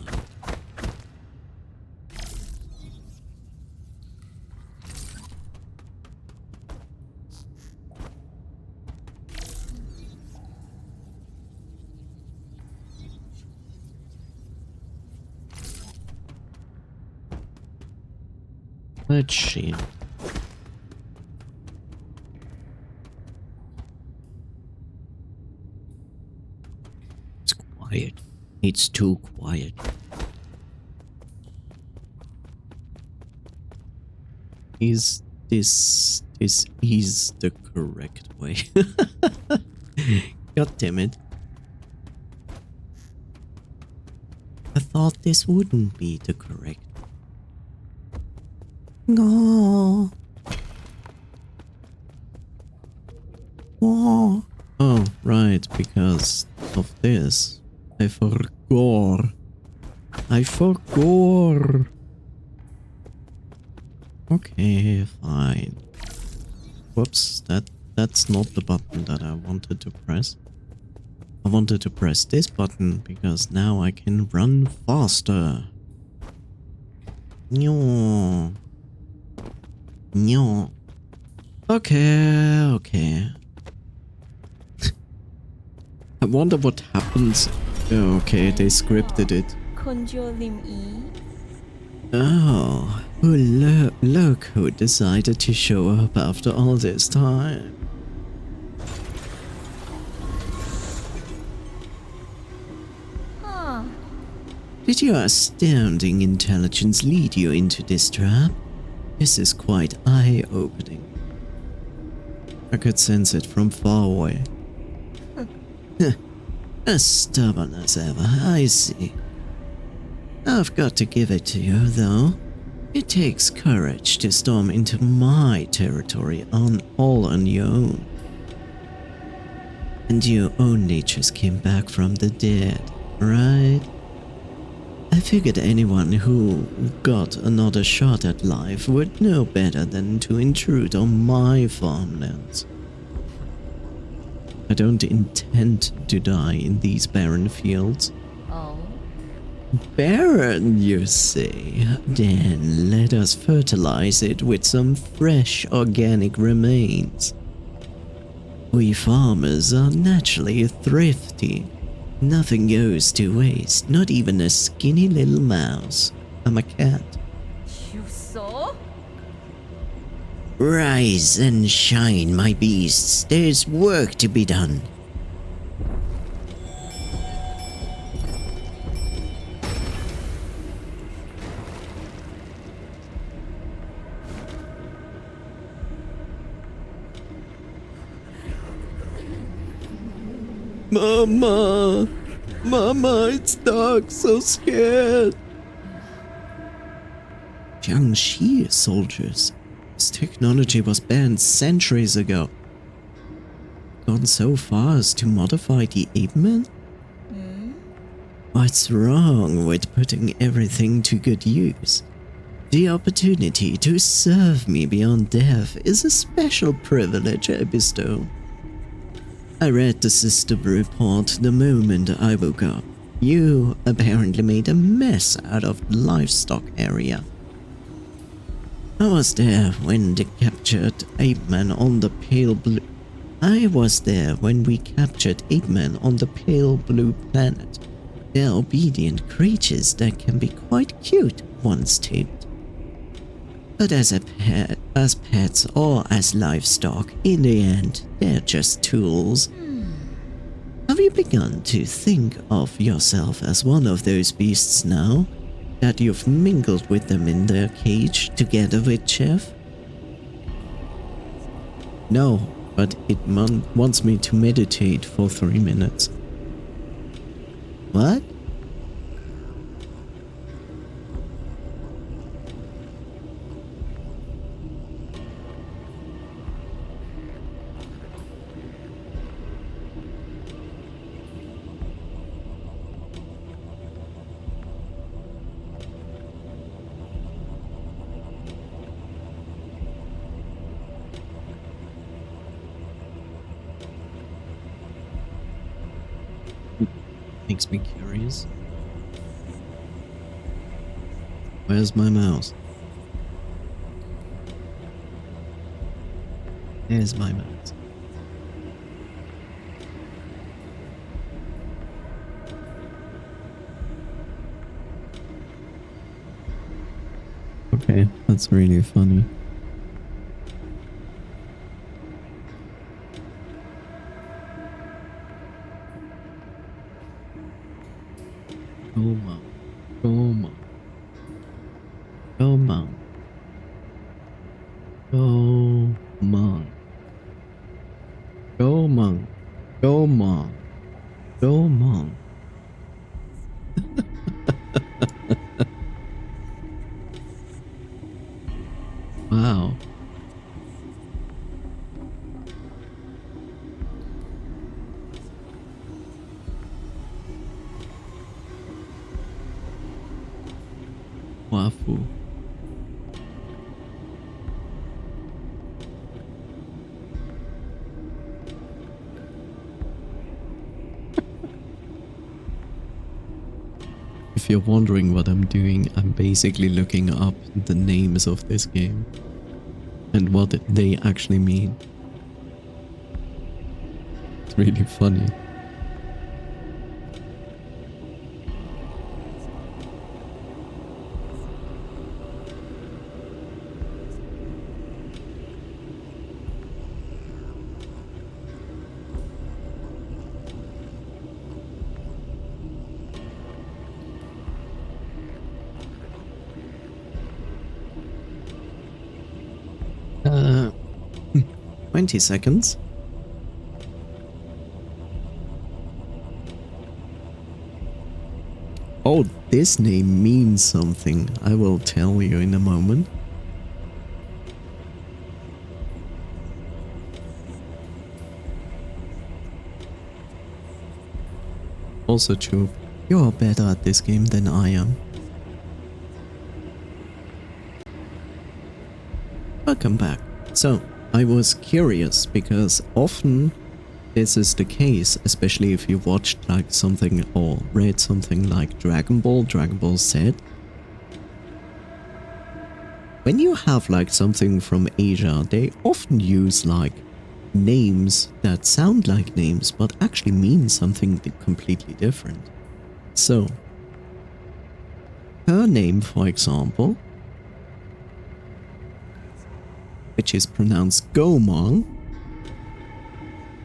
Let's see. It's quiet. It's too quiet. Is this is the correct way? God damn it. I thought this wouldn't be the correct. No. Oh. Oh, right, because of this. I forgot. Okay, fine. Whoops, that's not the button that I wanted to press. I wanted to press this button because now I can run faster. No. Okay. I wonder what happens. Okay, they scripted it. Oh, look who decided to show up after all this time. Did your astounding intelligence lead you into this trap? This is quite eye-opening. I could sense it from far away. As stubborn as ever, I see. I've got to give it to you, though. It takes courage to storm into my territory all on your own. And you only just came back from the dead, right? I figured anyone who got another shot at life would know better than to intrude on my farmlands. I don't intend to die in these barren fields. Oh. Barren, you say? Then let us fertilize it with some fresh organic remains. We farmers are naturally thrifty. Nothing goes to waste, not even a skinny little mouse. I'm a cat. You saw? Rise and shine, my beasts. There's work to be done. Mama, it's dark, so scared. Jiangxi soldiers. This technology was banned centuries ago. Gone so far as to modify the ape man? What's wrong with putting everything to good use? The opportunity to serve me beyond death is a special privilege I bestow. I read the system report the moment I woke up. You apparently made a mess out of the livestock area. I was there when they captured Ape Man on the pale blue. I was there when we captured Ape Man on the pale blue planet. They're obedient creatures that can be quite cute once tamed. But as a pet, as pets or as livestock, in the end, they're just tools. Have you begun to think of yourself as one of those beasts now? That you've mingled with them in their cage together with Chef? No, but it wants me to meditate for 3 minutes. What? Makes me curious. Where's my mouse? There's my mouse. Okay, that's really funny. Go on. Go on. Go on. Go on. Go on. Go on. Wow. Wafu. If you're wondering what I'm doing, I'm basically looking up the names of this game and what they actually mean. It's really funny. Uh, 20 seconds. Oh, this name means something. I will tell you in a moment. Also true, you're better at this game than I am. Welcome back. So, I was curious because often this is the case, especially if you watched like something or read something like Dragon Ball Z. When you have like something from Asia, they often use like names that sound like names but actually mean something completely different. So, her name, for example, which is pronounced Gomang,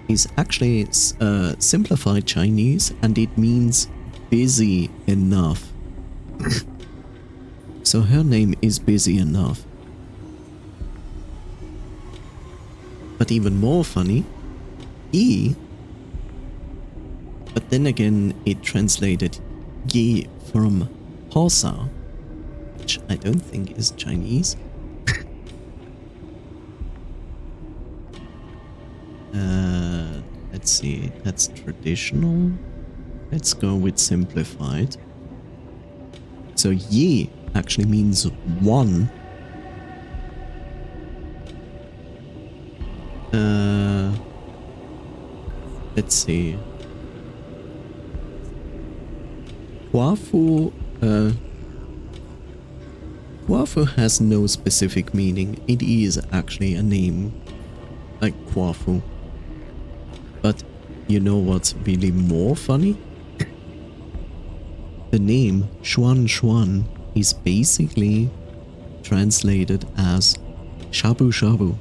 is actually simplified Chinese and it means busy enough. So her name is busy enough. But even more funny, Yi, but then again it translated Yi from Hosa, which I don't think is Chinese. Let's see, that's traditional. Let's go with simplified. So Yi actually means one. Let's see. Huafu, Huafu has no specific meaning. It is actually a name, like Huafu. But you know what's really more funny? The name Xuan Xuan is basically translated as shabu shabu.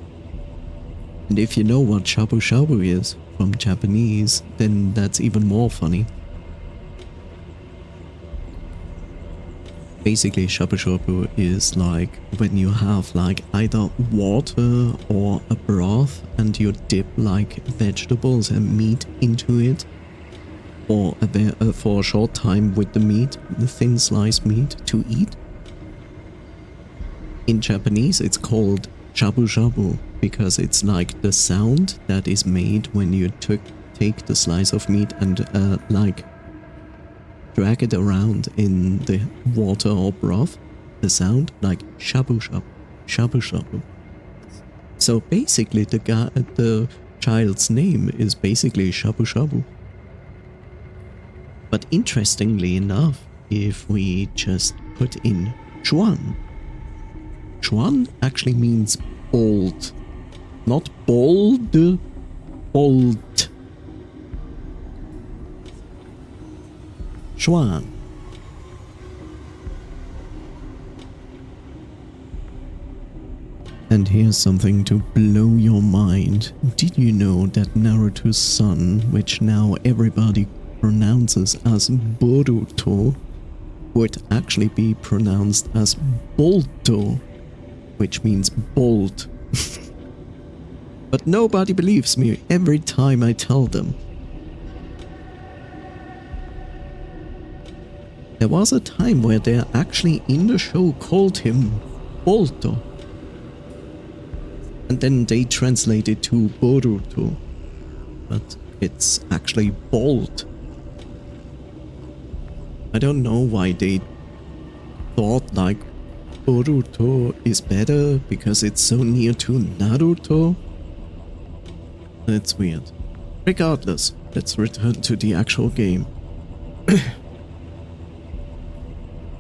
And if you know what shabu shabu is from Japanese, then that's even more funny. Basically, shabu shabu is like when you have like either water or a broth and you dip like vegetables and meat into it for a short time with the meat, the thin sliced meat to eat. In Japanese, it's called shabu shabu because it's like the sound that is made when you take the slice of meat and like drag it around in the water or broth. The sound like shabu shabu, shabu shabu. So basically, the child's name is basically shabu shabu. But interestingly enough, if we just put in chuan, chuan actually means bold, not bold, bold. Chuan. And here's something to blow your mind. Did you know that Naruto's son, which now everybody pronounces as Boruto, would actually be pronounced as Bolto, which means bold. But nobody believes me every time I tell them. There was a time where they actually in the show called him Bolto. And then they translated to Boruto. But it's actually Bolt. I don't know why they thought like Boruto is better because it's so near to Naruto. That's weird. Regardless, let's return to the actual game.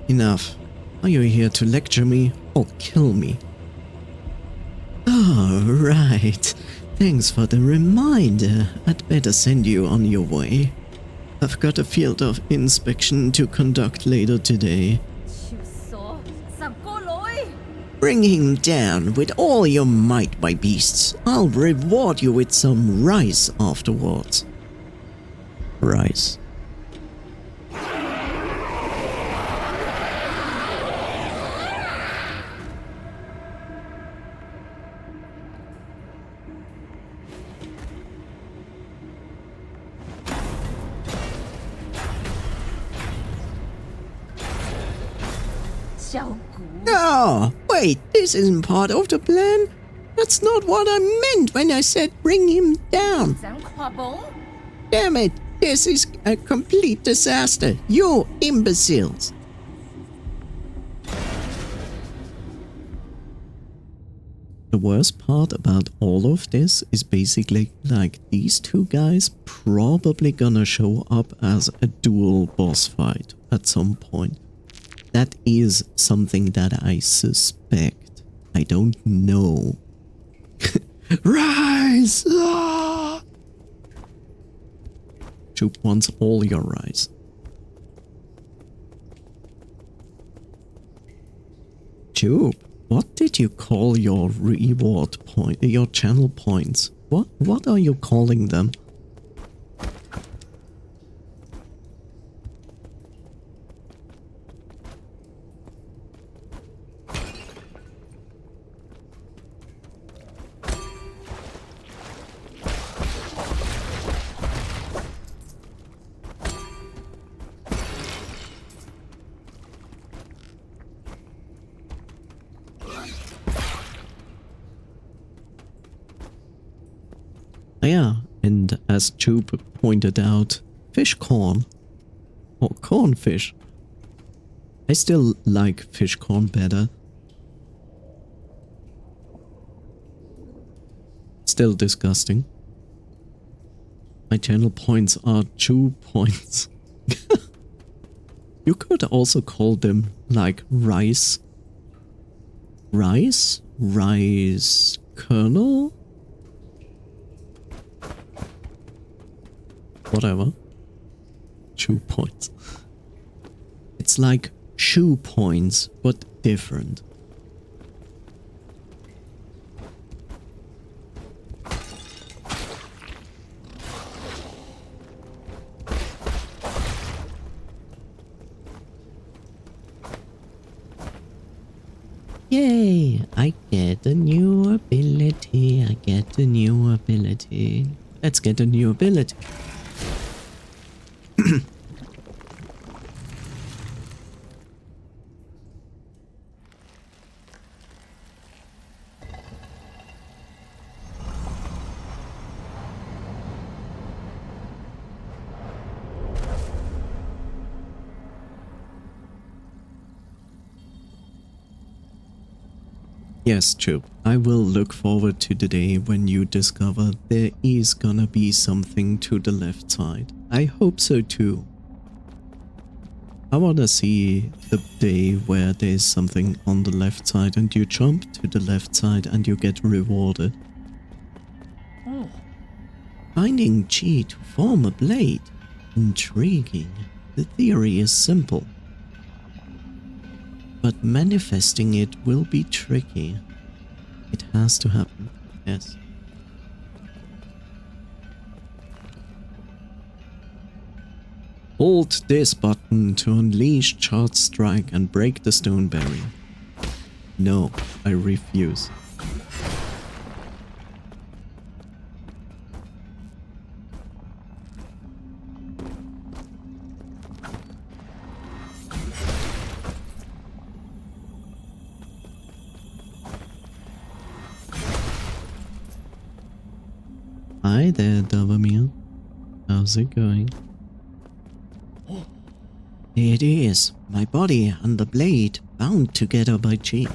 Enough. Are you here to lecture me or kill me? Oh, right. Thanks for the reminder. I'd better send you on your way. I've got a field of inspection to conduct later today. Bring him down with all your might, my beasts. I'll reward you with some rice afterwards. Rice. Oh, wait, this isn't part of the plan? That's not what I meant when I said bring him down. Damn it, this is a complete disaster. You imbeciles. The worst part about all of this is basically like these two guys probably gonna show up as a dual boss fight at some point. That is something that I suspect. I don't know. Rise! Ah! Choop wants all your rice. Choop, what did you call your reward point, your channel points? What are you calling them? Yeah, and as Choop pointed out, fish corn. Or cornfish. I still like fish corn better. Still disgusting. My channel points are 2 points. You could also call them like rice. Rice? Rice kernel? Whatever. 2 points. It's like shoe points, but different. Yay, I get a new ability. Let's get a new ability. Yes, Chub, I will look forward to the day when you discover there is gonna be something to the left side. I hope so too. I wanna see the day where there's something on the left side and you jump to the left side and you get rewarded. Oh. Finding Chi to form a blade. Intriguing. The theory is simple, but manifesting it will be tricky. It has to happen, yes. Hold this button to unleash Charge Strike and break the stone barrier. No, I refuse. Hi there, Davamir. How's it going? It is. My body and the blade bound together by Chi.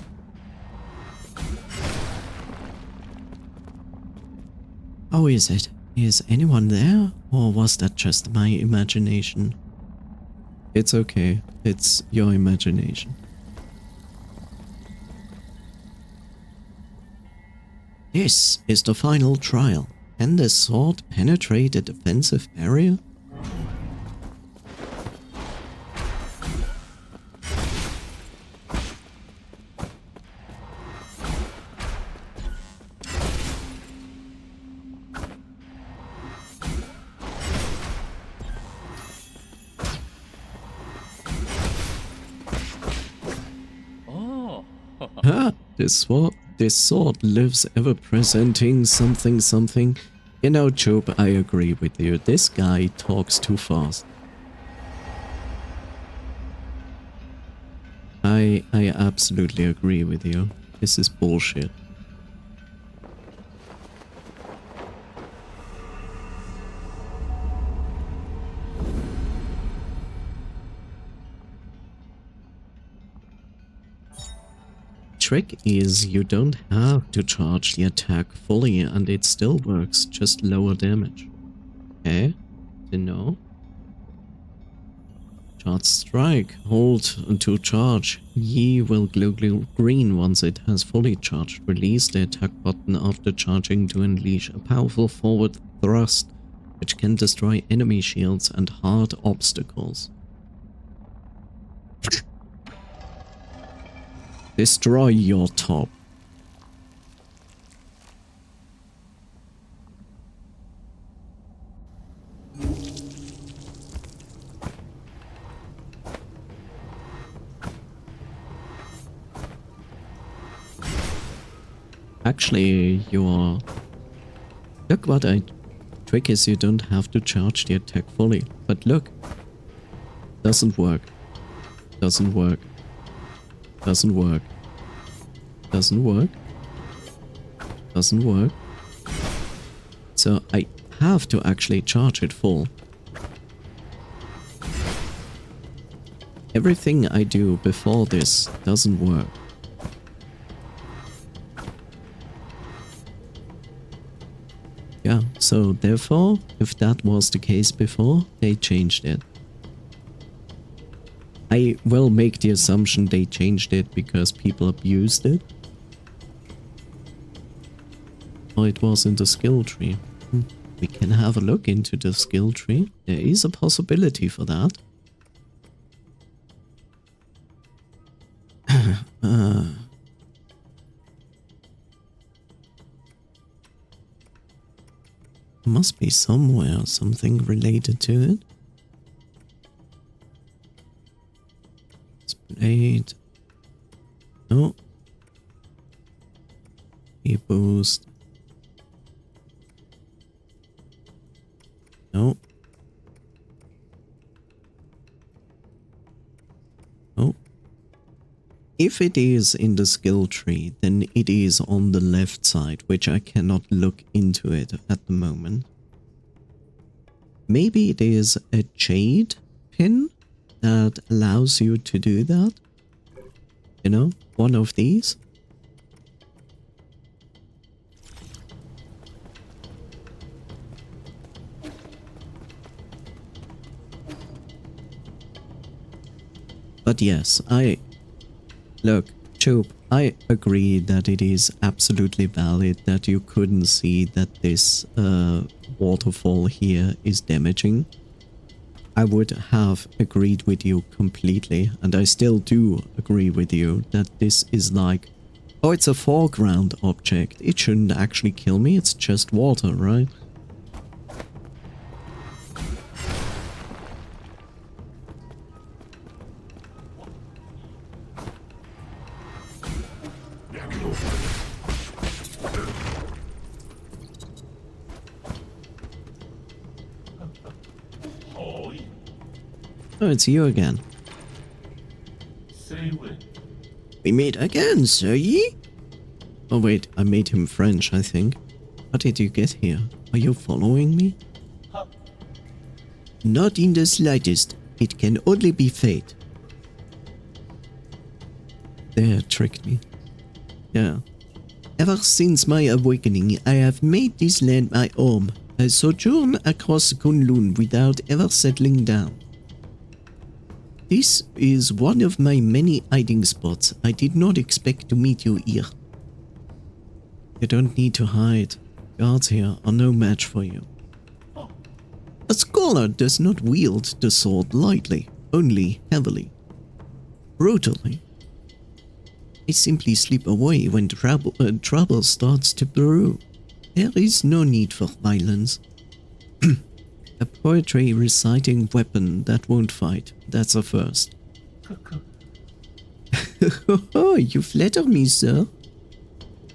How is it? Is anyone there? Or was that just my imagination? It's okay. It's your imagination. This is the final trial. Can the sword penetrate a defensive barrier? Oh. Huh? This sword lives ever presenting something. You know, Job, I agree with you. This guy talks too fast. I absolutely agree with you. This is bullshit. Trick is you don't have to charge the attack fully and it still works, just lower damage. Okay, to know. Charge Strike, hold to charge. Yi will glow green once it has fully charged. Release the attack button after charging to unleash a powerful forward thrust, which can destroy enemy shields and hard obstacles. Destroy your top. Actually, your... Look what I... Trick is you don't have to charge the attack fully. But look. Doesn't work. Doesn't work. Doesn't work. Doesn't work. Doesn't work. So I have to actually charge it full. Everything I do before this doesn't work. Yeah, so therefore, if that was the case before, they changed it. I will make the assumption they changed it because people abused it. Or it was in the skill tree. We can have a look into the skill tree. There is a possibility for that. Must be somewhere something related to it. Blade. No. E boost. No. Oh. If it is in the skill tree, then it is on the left side, which I cannot look into it at the moment. Maybe it is a jade pin that allows you to do that. You know, one of these. But yes, look, Choop, I agree that it is absolutely valid that you couldn't see that this waterfall here is damaging. I would have agreed with you completely, and I still do agree with you that this is like, oh, it's a foreground object. It shouldn't actually kill me, it's just water, right? Oh, it's you again. We meet again, sir ye? Oh wait, I made him French, I think. How did you get here? Are you following me? Not in the slightest. It can only be fate. They tricked me. Yeah. Ever since my awakening, I have made this land my home. I sojourn across Kunlun without ever settling down. This is one of my many hiding spots. I did not expect to meet you here. You don't need to hide. Guards here are no match for you. A scholar does not wield the sword lightly, only heavily. Brutally. I simply slip away when trouble starts to brew. There is no need for violence. A poetry reciting weapon that won't fight. That's a first. Oh, you flatter me, sir.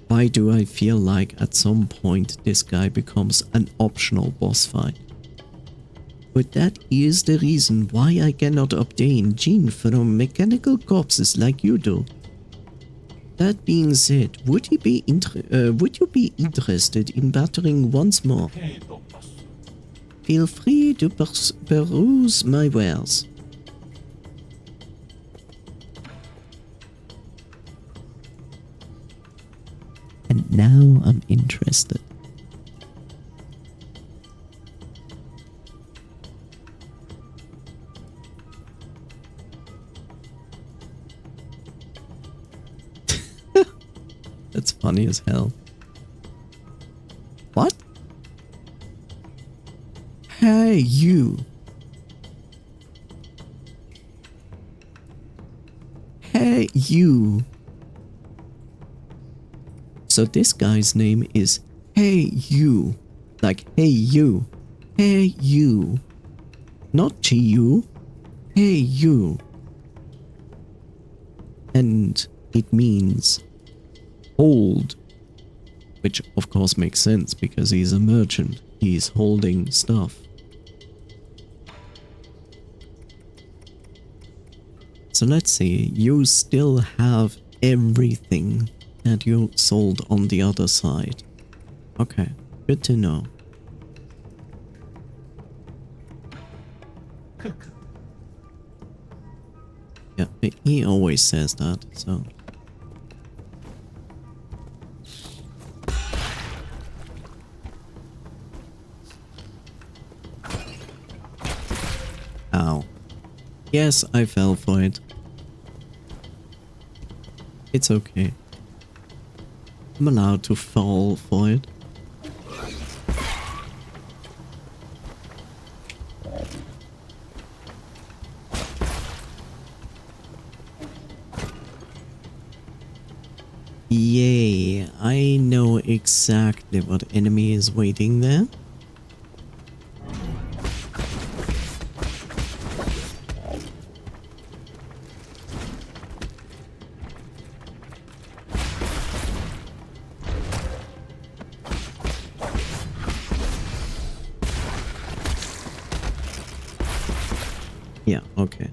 Why do I feel like at some point this guy becomes an optional boss fight? But that is the reason why I cannot obtain gene from mechanical corpses like you do. That being said, would you be interested in battering once more? Feel free to peruse my wares. And now I'm interested. That's funny as hell. What? Hey, you. Hey, you. So this guy's name is Hey You. Like, hey you. Hey you. Not you. Hey you. And it means hold. Which of course makes sense because he's a merchant. He's holding stuff. So let's see, you still have everything that you sold on the other side. Okay, good to know. Yeah, he always says that, so... Ow. Yes, I fell for it. It's okay. I'm allowed to fall for it. Yay, I know exactly what enemy is waiting there. Yeah, okay.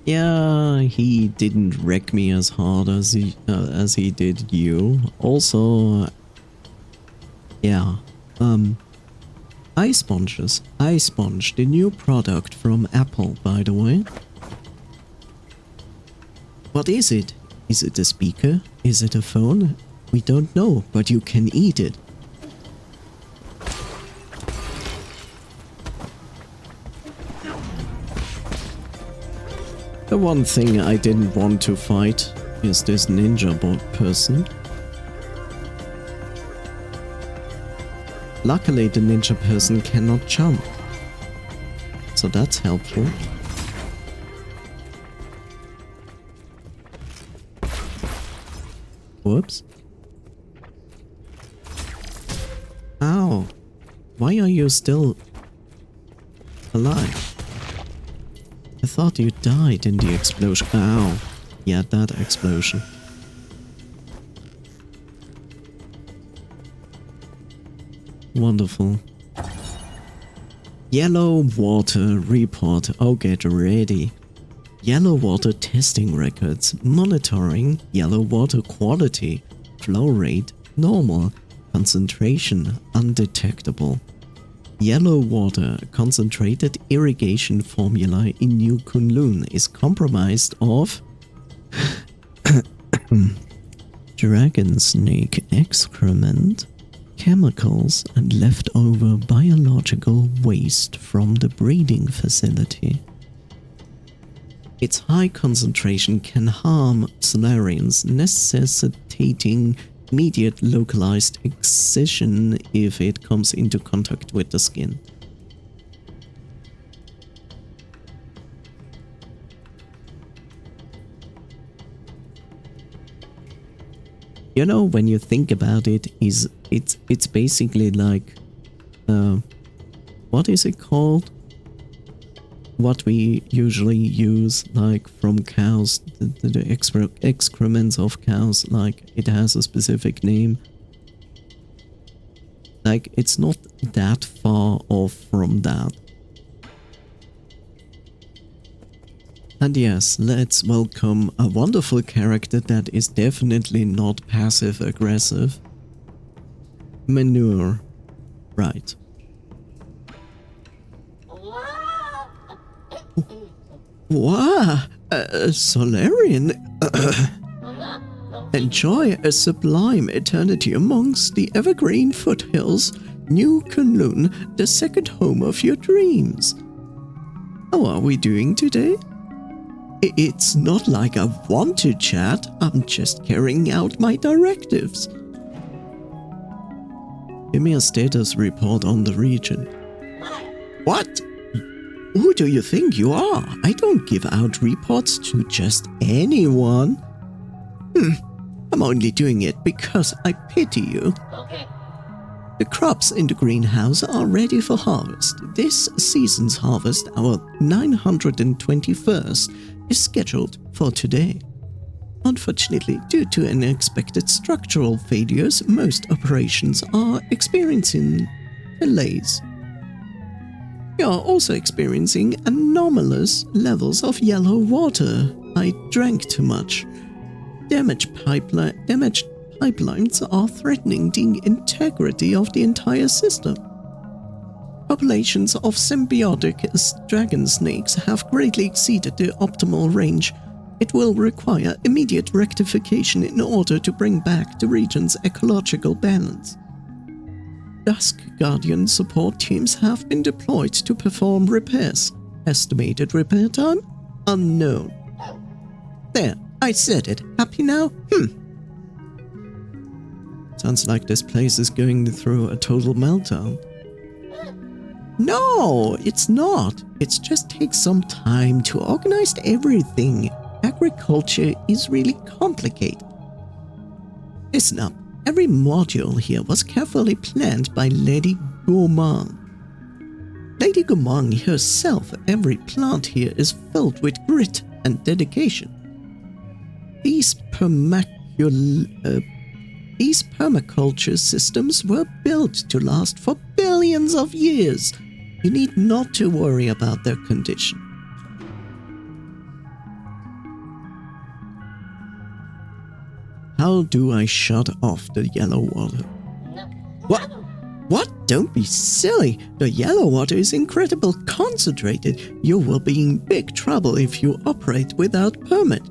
Yeah, he didn't wreck me as hard as he did you. Also, yeah, Ice Sponges. Ice Sponge, the new product from Apple, by the way. What is it? Is it a speaker? Is it a phone? We don't know, but you can eat it. The one thing I didn't want to fight is this ninja bot person. Luckily, the ninja person cannot jump, so that's helpful. Whoops. Ow. Why are you still alive? I thought you died in the explosion. Ow. Yeah, that explosion. Wonderful. Yellow water report. Oh, get ready. Yellow water testing records. Monitoring yellow water quality. Flow rate normal. Concentration undetectable. Yellow water concentrated irrigation formula in New Kunlun is compromised of dragon snake excrement, chemicals and leftover biological waste from the breeding facility. Its high concentration can harm solarians, necessitating immediate localized excision if it comes into contact with the skin. You know, when you think about it, it's basically like what is it called? What we usually use, like from cows, the excrements of cows, like it has a specific name. Like, it's not that far off from that. And yes, let's welcome a wonderful character that is definitely not passive-aggressive. Manure. Right. Wow, a Solarian. Enjoy a sublime eternity amongst the evergreen foothills, New Kunlun, the second home of your dreams. How are we doing today? It's not like I want to chat, I'm just carrying out my directives. Give me a status report on the region. What? Who do you think you are? I don't give out reports to just anyone. I'm only doing it because I pity you. Okay. The crops in the greenhouse are ready for harvest. This season's harvest, our 921st, is scheduled for today. Unfortunately, due to unexpected structural failures, most operations are experiencing delays. We are also experiencing anomalous levels of yellow water. I drank too much. Damaged pipelines are threatening the integrity of the entire system. Populations of symbiotic dragon snakes have greatly exceeded the optimal range. It will require immediate rectification in order to bring back the region's ecological balance. Dusk Guardian support teams have been deployed to perform repairs. Estimated repair time? Unknown. There, I said it. Happy now? Sounds like this place is going through a total meltdown. No, it's not. It just takes some time to organize everything. Agriculture is really complicated. Listen up. Every module here was carefully planned by Lady Gourmand. Lady Gourmand herself, every plant here is filled with grit and dedication. These permaculture systems were built to last for billions of years. You need not to worry about their condition. How do I shut off the yellow water? What? What? Don't be silly. The yellow water is incredibly concentrated. You will be in big trouble if you operate without permit.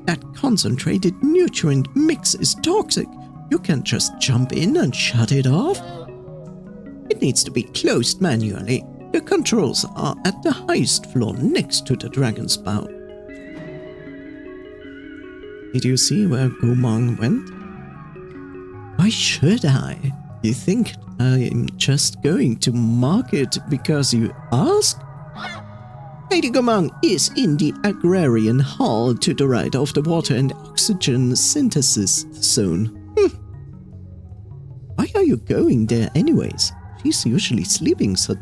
That concentrated nutrient mix is toxic. You can't just jump in and shut it off. It needs to be closed manually. The controls are at the highest floor next to the dragon spout. Did you see where Gumong went? Why should I? You think I'm just going to mark it because you asked? Lady Gumong is in the agrarian hall to the right of the water and oxygen synthesis zone. Why are you going there anyways? She's usually sleeping, so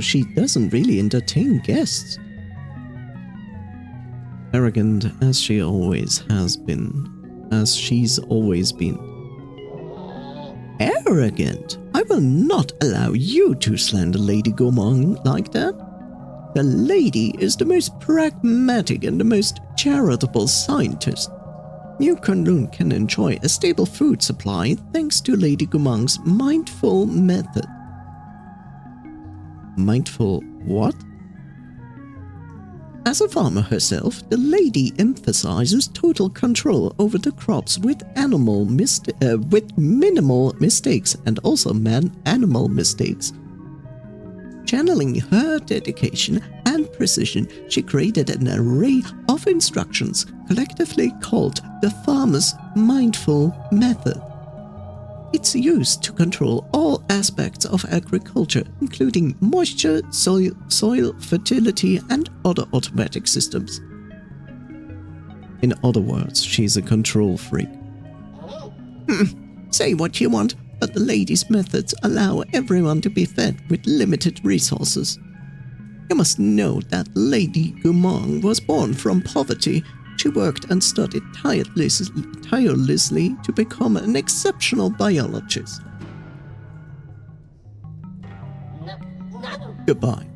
she doesn't really entertain guests. Arrogant as she always has been, as she's always been. Arrogant? I will not allow you to slander Lady Gumong like that. The lady is the most pragmatic and the most charitable scientist. New Kunlun can enjoy a stable food supply thanks to Lady Gumong's mindful method. Mindful what? As a farmer herself, the lady emphasizes total control over the crops with minimal mistakes and also man-animal mistakes. Channeling her dedication and precision, she created an array of instructions collectively called the Farmer's Mindful Method. It's used to control all aspects of agriculture, including moisture, soil fertility, and other automatic systems. In other words, she's a control freak. Say what you want, but the lady's methods allow everyone to be fed with limited resources. You must know that Lady Gumong was born from poverty. She worked and studied tirelessly to become an exceptional biologist. Goodbye.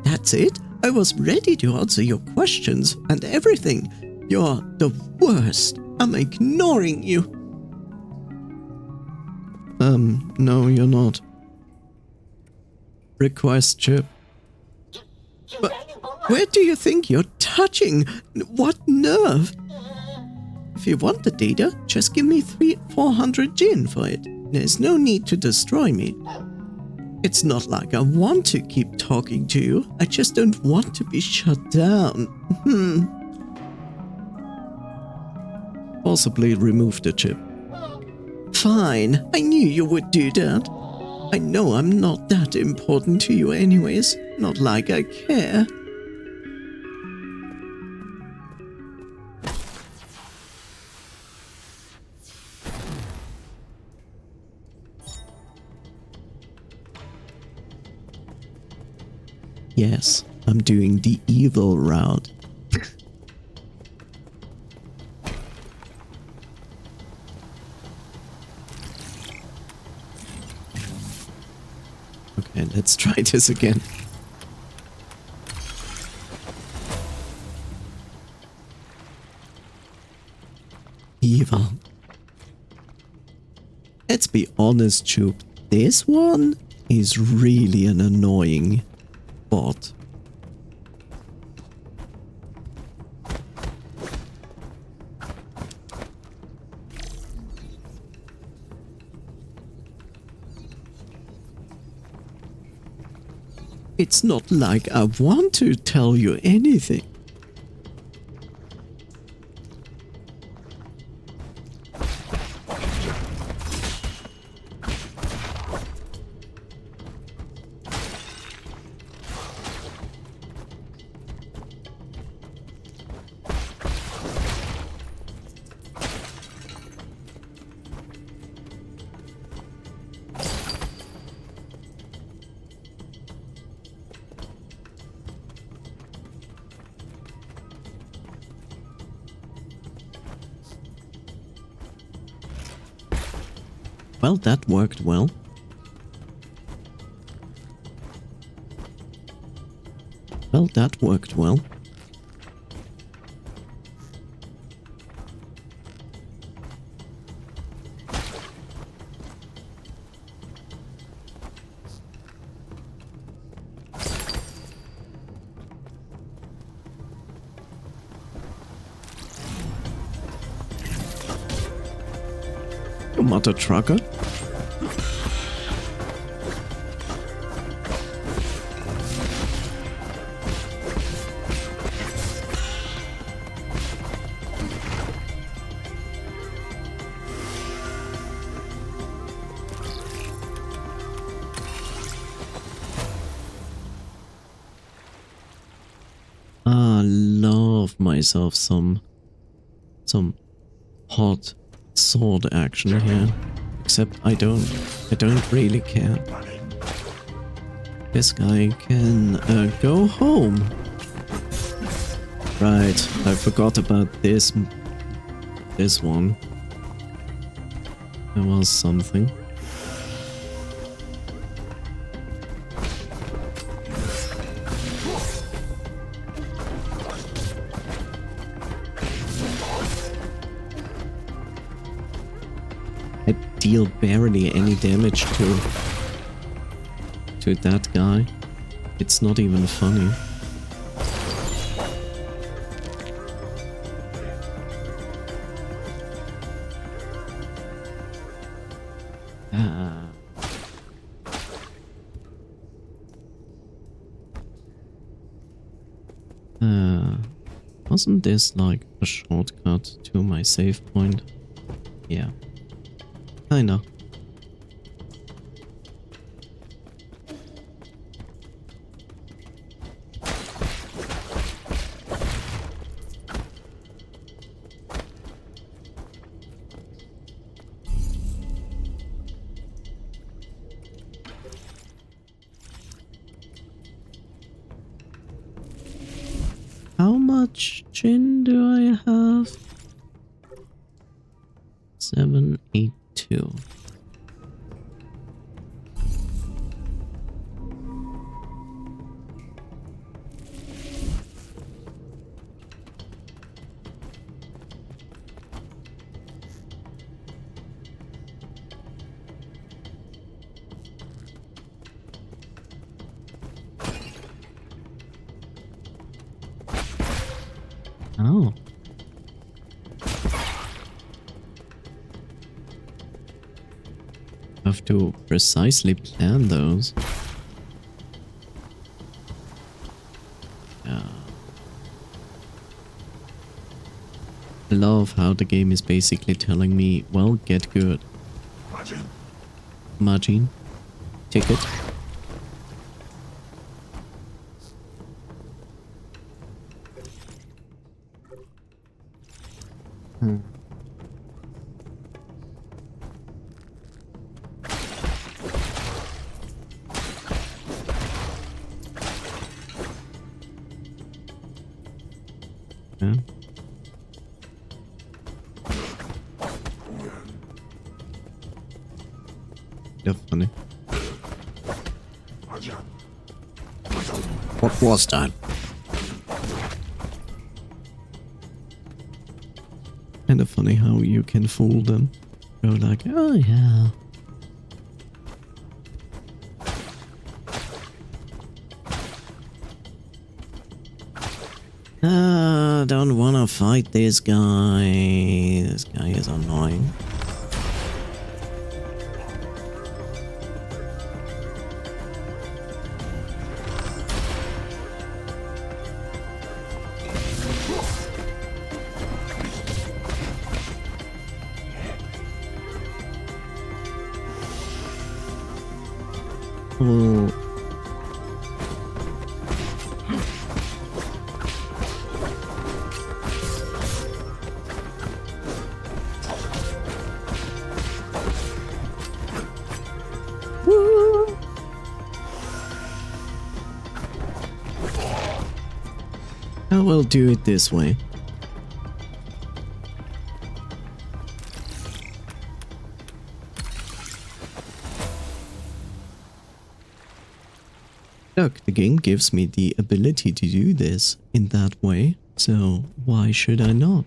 That's it? I was ready to answer your questions and everything. You're the worst. I'm ignoring you. No, you're not. Request chip. But where do you think you're touching? What nerve? If you want the data, just give me 400 Jin for it. There's no need to destroy me. It's not like I want to keep talking to you. I just don't want to be shut down. Possibly remove the chip. Fine, I knew you would do that. I know I'm not that important to you anyways. Not like I care. Yes, I'm doing the evil route. Okay, let's try this again. Evil. Let's be honest, Choop. This one is really an annoying bot. It's not like I want to tell you anything. Well, that worked well. Well, that worked well. You mother trucker. I love myself some hot sword action here. Except I don't really care. This guy can go home. Right, I forgot about this one. There was something. I deal barely any damage to that guy. It's not even funny. Wasn't this like a shortcut to my save point? Yeah. Kinda. How much gin do I have? 782. Oh. Have to precisely plan those. Yeah. I love how the game is basically telling me, well, get good. Margin. Ticket. Yeah. Yeah, funny. What was that? Kinda funny how you can fool them. Go like, oh yeah. Don't wanna fight this guy. This guy is annoying. Oh. I will do it this way. Look, the game gives me the ability to do this in that way, so why should I not?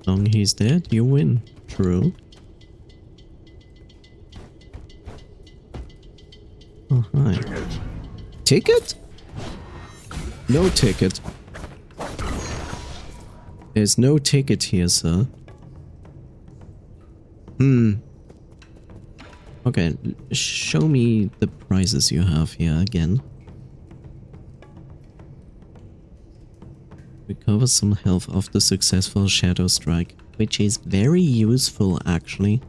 As long as he's dead, you win. True. Oh, hi. Ticket? No ticket. There's no ticket here, sir. Okay, show me the prizes you have here again. Recover some health after successful shadow strike, which is very useful actually.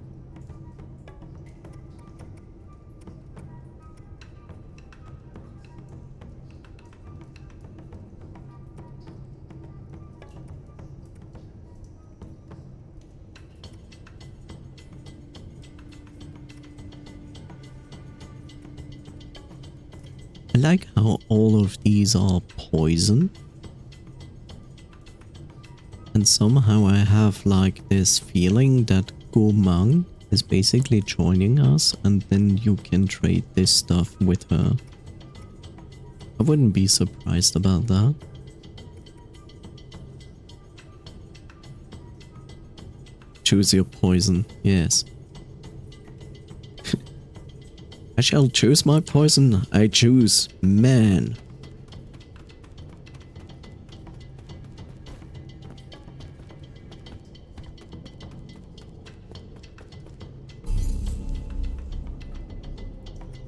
I like how all of these are poison. And somehow I have like this feeling that Gomang is basically joining us and then you can trade this stuff with her. I wouldn't be surprised about that. Choose your poison, yes. I shall choose my poison. I choose man.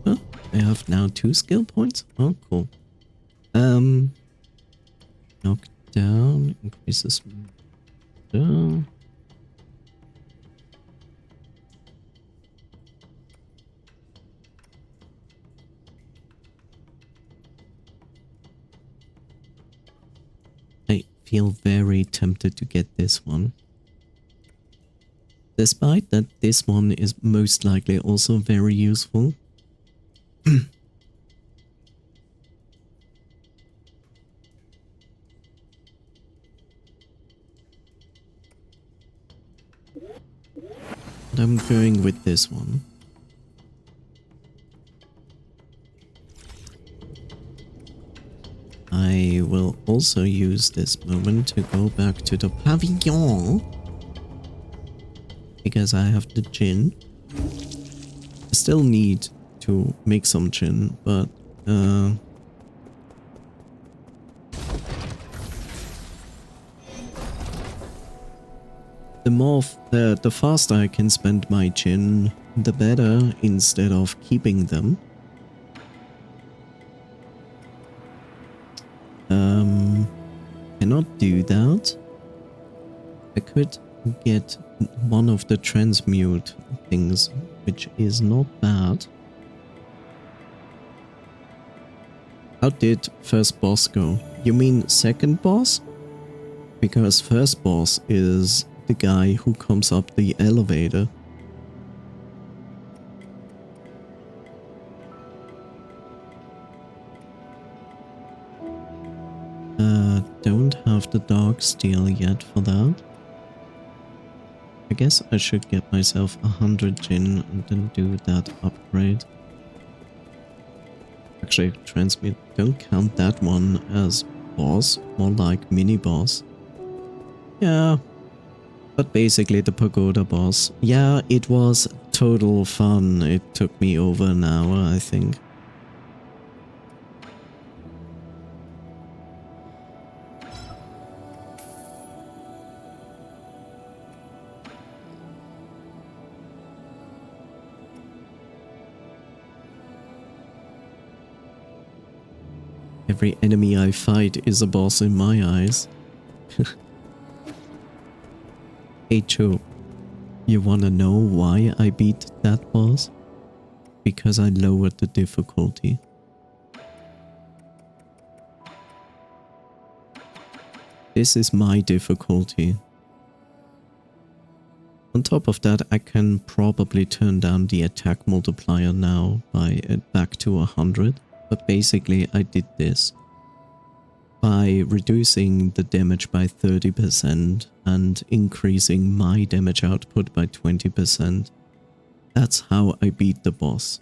Huh? I have now 2 skill points. Oh, cool. Knock down increases. Down. I feel very tempted to get this one. Despite that this one is most likely also very useful. But I'm going with this one. I will also use this moment to go back to the pavilion. Because I have the gin. I still need to make some gin, but the faster I can spend my gin, the better, instead of keeping them. Cannot do that. I could get one of the transmute things, which is not bad. How did first boss go? You mean second boss? Because first boss is the guy who comes up the elevator. Don't have the dark steel yet for that. I guess I should get myself 100 gin and then do that upgrade. Actually, transmute, don't count that one as boss, more like mini boss. Yeah, but basically the pagoda boss. Yeah, it was total fun. It took me over an hour, I think. Every enemy I fight is a boss in my eyes. Hey Cho, you wanna know why I beat that boss? Because I lowered the difficulty. This is my difficulty. On top of that, I can probably turn down the attack multiplier now by back to 100. But basically I did this by reducing the damage by 30% and increasing my damage output by 20%. That's how I beat the boss.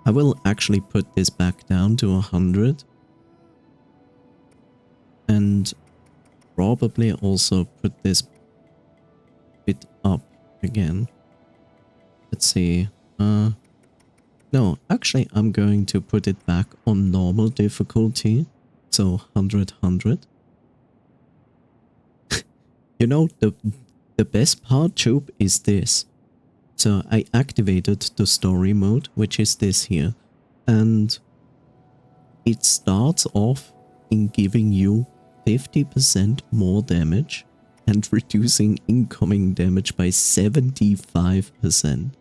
I will actually put this back down to 100. And probably also put this bit up again. Let's see. No, actually I'm going to put it back on normal difficulty. So 100, 100. You know, the best part, Joop, is this. So I activated the story mode, which is this here. And it starts off in giving you 50% more damage and reducing incoming damage by 75%.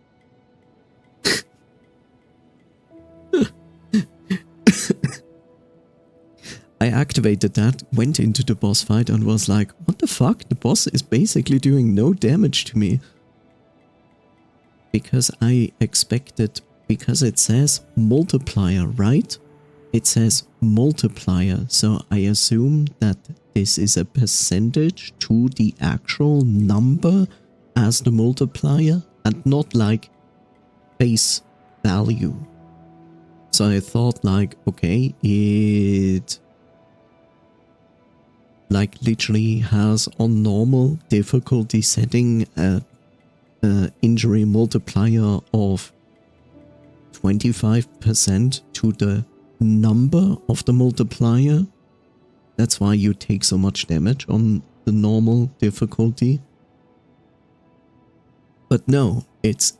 I activated that, went into the boss fight and was like, what the fuck? The boss is basically doing no damage to me. Because I expected, because it says multiplier, right? It says multiplier, so I assume that this is a percentage to the actual number as the multiplier and not like base value. So I thought like, okay, it like literally has on normal difficulty setting a injury multiplier of 25% to the number of the multiplier. That's why you take so much damage on the normal difficulty. But no, it's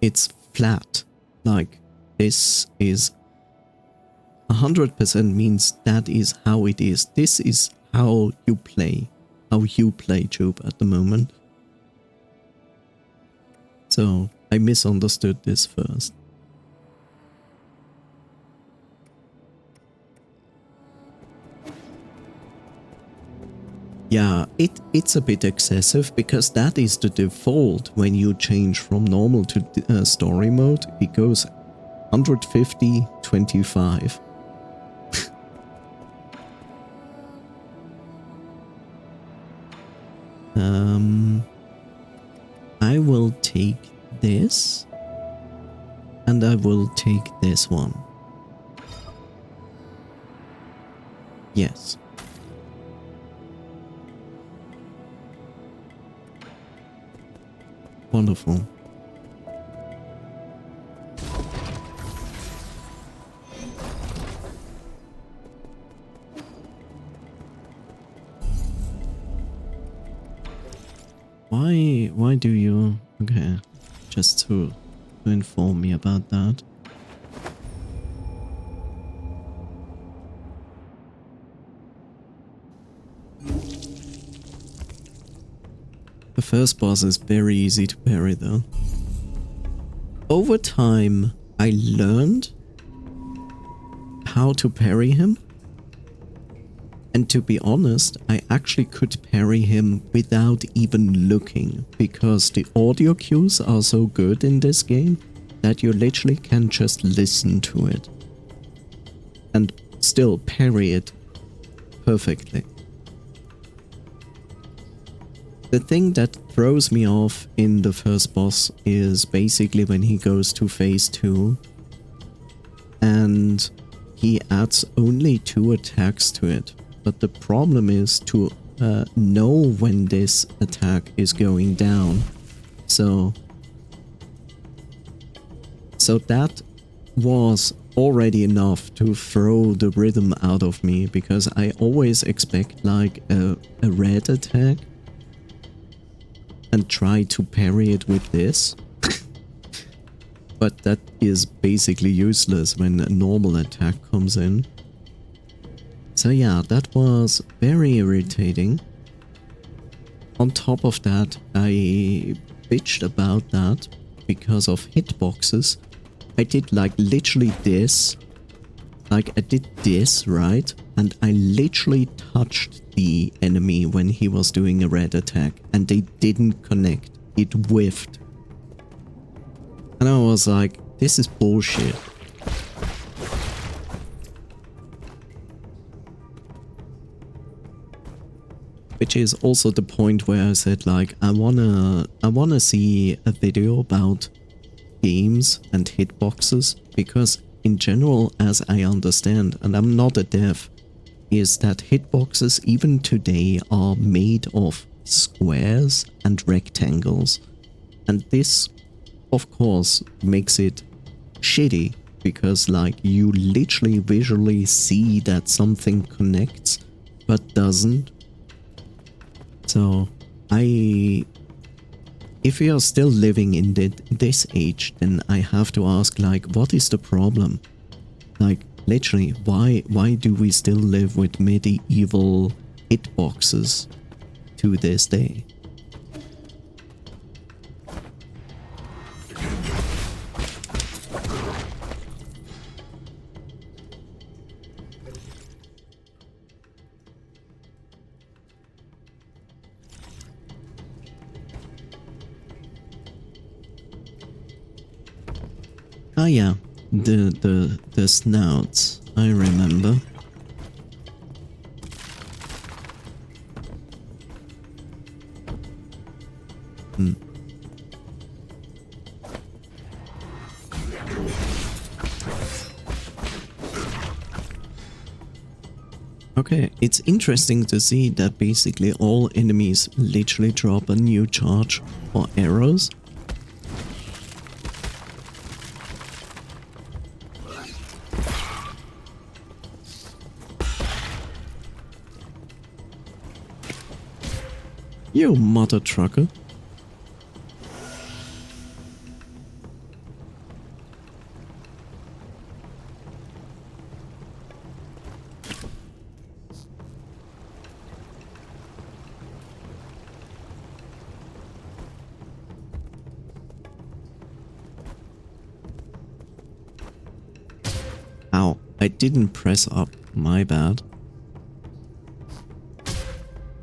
flat. Like this is 100% means that is how it is. This is how you play Joop at the moment. So I misunderstood this first. Yeah, it's a bit excessive because that is the default when you change from normal to story mode. It goes 150, 25. I will take this and I will take this one. Yes. Wonderful. Why do you... Okay, just to inform me about that. The first boss is very easy to parry though. Over time, I learned how to parry him. And to be honest, I actually could parry him without even looking, because the audio cues are so good in this game that you literally can just listen to it and still parry it perfectly. The thing that throws me off in the first boss is basically when he goes to phase 2 and he adds only 2 attacks to it. But the problem is to know when this attack is going down. So that was already enough to throw the rhythm out of me, because I always expect like a red attack and try to parry it with this. But that is basically useless when a normal attack comes in. So yeah, that was very irritating. On top of that, I bitched about that because of hitboxes. I did like literally this. Like I did this, right? And I literally touched the enemy when he was doing a red attack and they didn't connect. It whiffed. And I was like, This is bullshit. Which is also the point where I said, like, I wanna see a video about games and hitboxes, because in general, as I understand, and I'm not a dev, is that hitboxes even today are made of squares and rectangles. And this, of course, makes it shitty, because like you literally visually see that something connects but doesn't. So if we are still living in this age, then I have to ask, like, what is the problem? Like, literally, why do we still live with medieval hitboxes to this day? Ah yeah, the snouts, I remember. Okay, it's interesting to see that basically all enemies literally drop a new charge or arrows. You mother trucker. Ow, I didn't press up, my bad.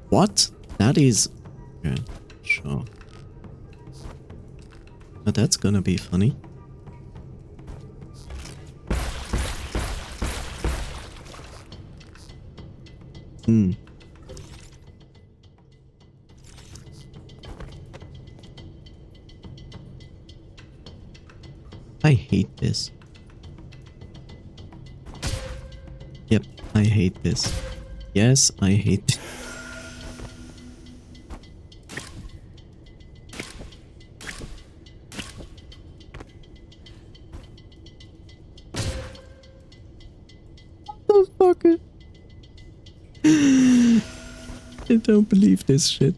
What? That is... Okay, sure. Now that's gonna be funny. I hate this. Yep, I hate this. Yes, I hate... Motherfucker. I don't believe this shit.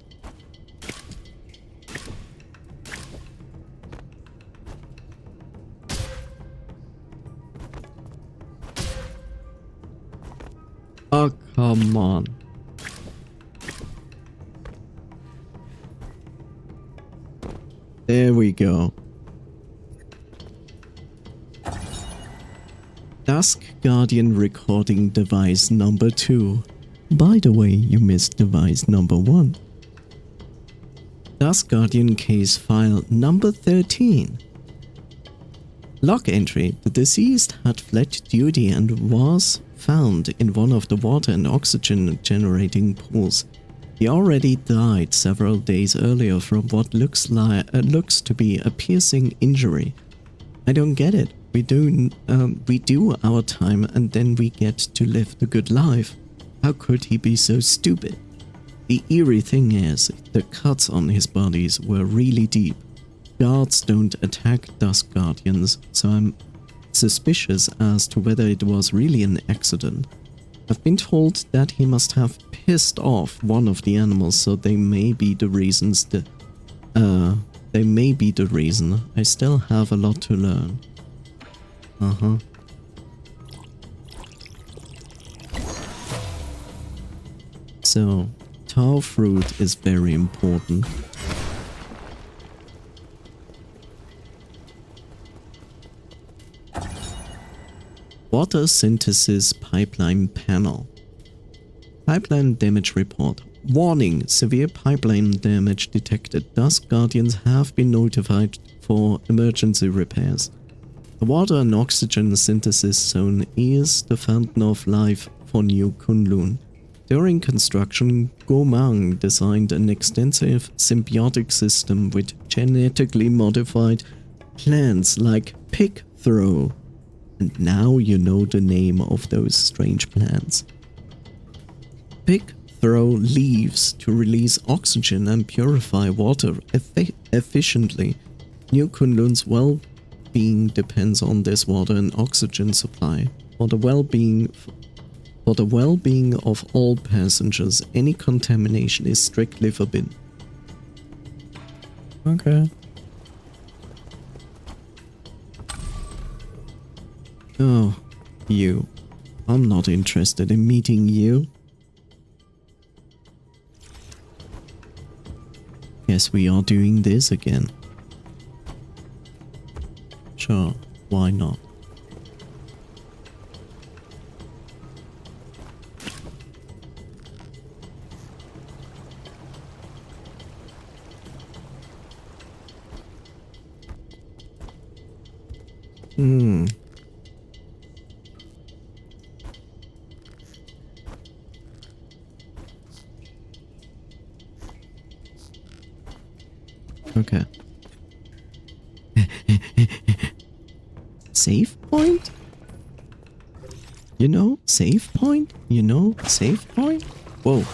Oh, come on. There we go. Dusk Guardian recording device number 2. By the way, you missed device number 1. Dusk Guardian case file number 13. Log entry: the deceased had fled duty and was found in one of the water and oxygen generating pools. He already died several days earlier from what looks to be a piercing injury. I don't get it. We do our time and then we get to live the good life. How could he be so stupid? The eerie thing is, the cuts on his bodies were really deep. Guards don't attack Dusk Guardians, so I'm suspicious as to whether it was really an accident. I've been told that he must have pissed off one of the animals, so they may be the reasons they may be the reason. I still have a lot to learn. So, tau fruit is very important. Water synthesis pipeline panel. Pipeline damage report. Warning, severe pipeline damage detected. Dusk Guardians have been notified for emergency repairs. The water and oxygen synthesis zone is the fountain of life for New Kunlun. During construction, Gomang designed an extensive symbiotic system with genetically modified plants like pig throw. And now you know the name of those strange plants. Pig throw leaves to release oxygen and purify water efficiently. New Kunlun's well-being depends on this water and oxygen supply. For the well-being of all passengers, any contamination is strictly forbidden. Okay. Oh, you. I'm not interested in meeting you. Guess we are doing this again. Sure, why not? Okay. Save point? You know, save point? You know, save point? Whoa.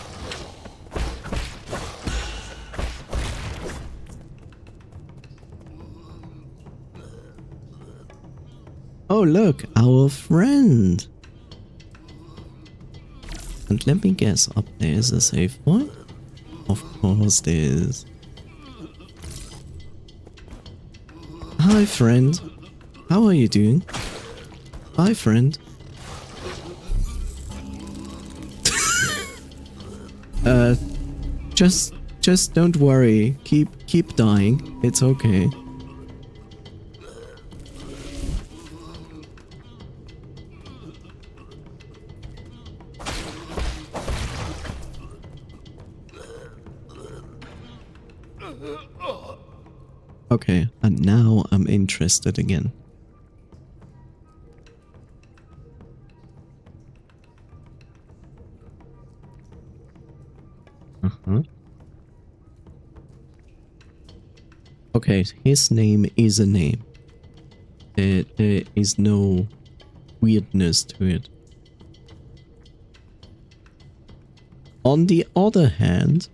Oh look, our friend. And let me guess, up there is a save point? Of course there is. Hi friend. How are you doing? Hi friend. Just don't worry. Keep dying. It's okay. Okay, and now I'm interested again. Okay, his name is a name. There is no weirdness to it. On the other hand,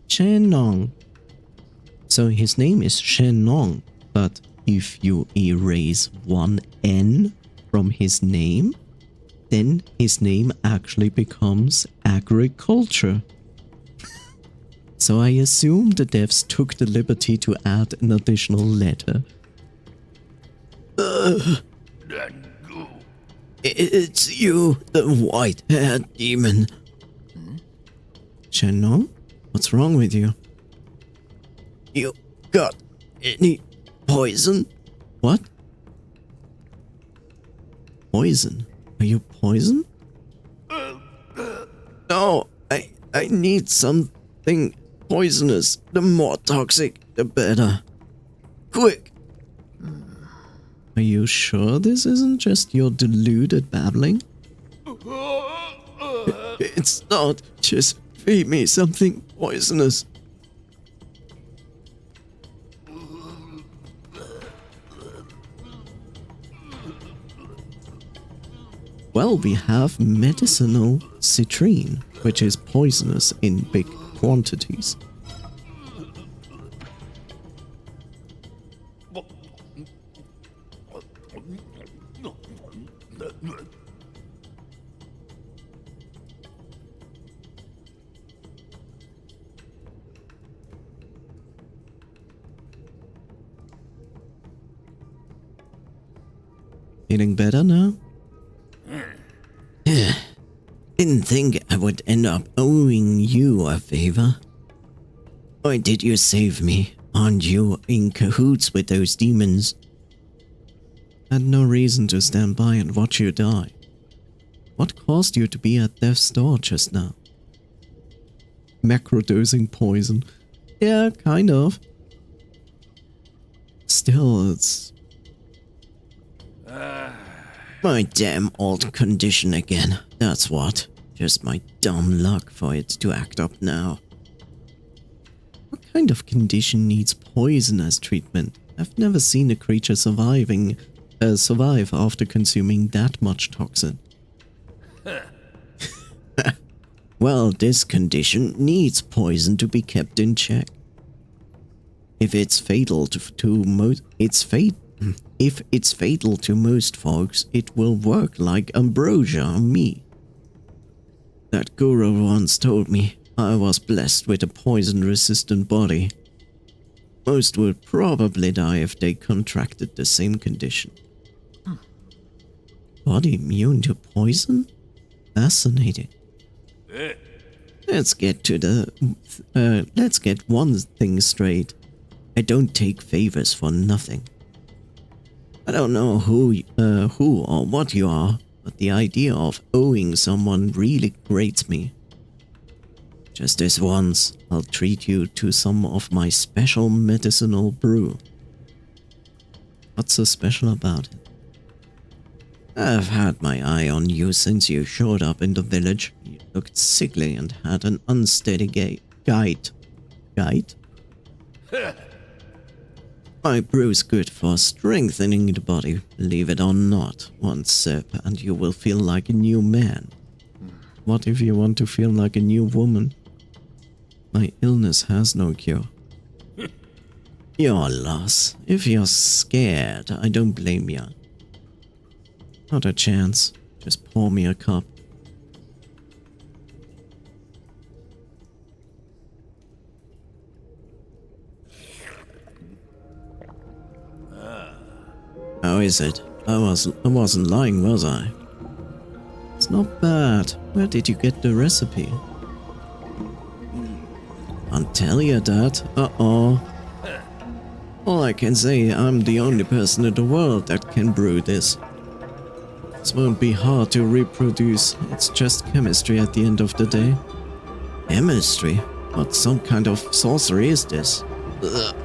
Shenong. So his name is Shenong, but if you erase one N from his name, then his name actually becomes agriculture. So I assume the devs took the liberty to add an additional letter. It's you, the white-haired demon. Shenong? What's wrong with you? You got any poison? What? Poison? Are you poison? No, I need something poisonous. The more toxic, the better. Quick! Are you sure this isn't just your deluded babbling? It's not. Just feed me something poisonous. Well, we have medicinal citrine, which is poisonous in big quantities. Feeling better now? Didn't think I would end up owing you a favor. Why did you save me? Aren't you in cahoots with those demons? Had no reason to stand by and watch you die. What caused you to be at death's door just now? Macrodosing poison. Yeah, kind of. Still, it's my damn old condition again. That's what. Just my dumb luck for it to act up now. What kind of condition needs poison as treatment? I've never seen a creature survive after consuming that much toxin. Well, this condition needs poison to be kept in check. If it's fatal to most folks, it will work like ambrosia on me. That guru once told me I was blessed with a poison-resistant body. Most would probably die if they contracted the same condition. Body immune to poison? Fascinating. Let's get one thing straight. I don't take favors for nothing. I don't know who or what you are, but the idea of owing someone really grates me. Just this once, I'll treat you to some of my special medicinal brew. What's so special about it? I've had my eye on you since you showed up in the village. You looked sickly and had an unsteady gait. Gait? My brew's good for strengthening the body, believe it or not. One sip and you will feel like a new man. What if you want to feel like a new woman? My illness has no cure. Your loss. If you're scared, I don't blame you. Not a chance. Just pour me a cup. How is it? I wasn't lying, was I? It's not bad. Where did you get the recipe? Can't tell you that. Uh-oh. All I can say, I'm the only person in the world that can brew this. This won't be hard to reproduce. It's just chemistry at the end of the day. Chemistry? What some kind of sorcery is this? Ugh.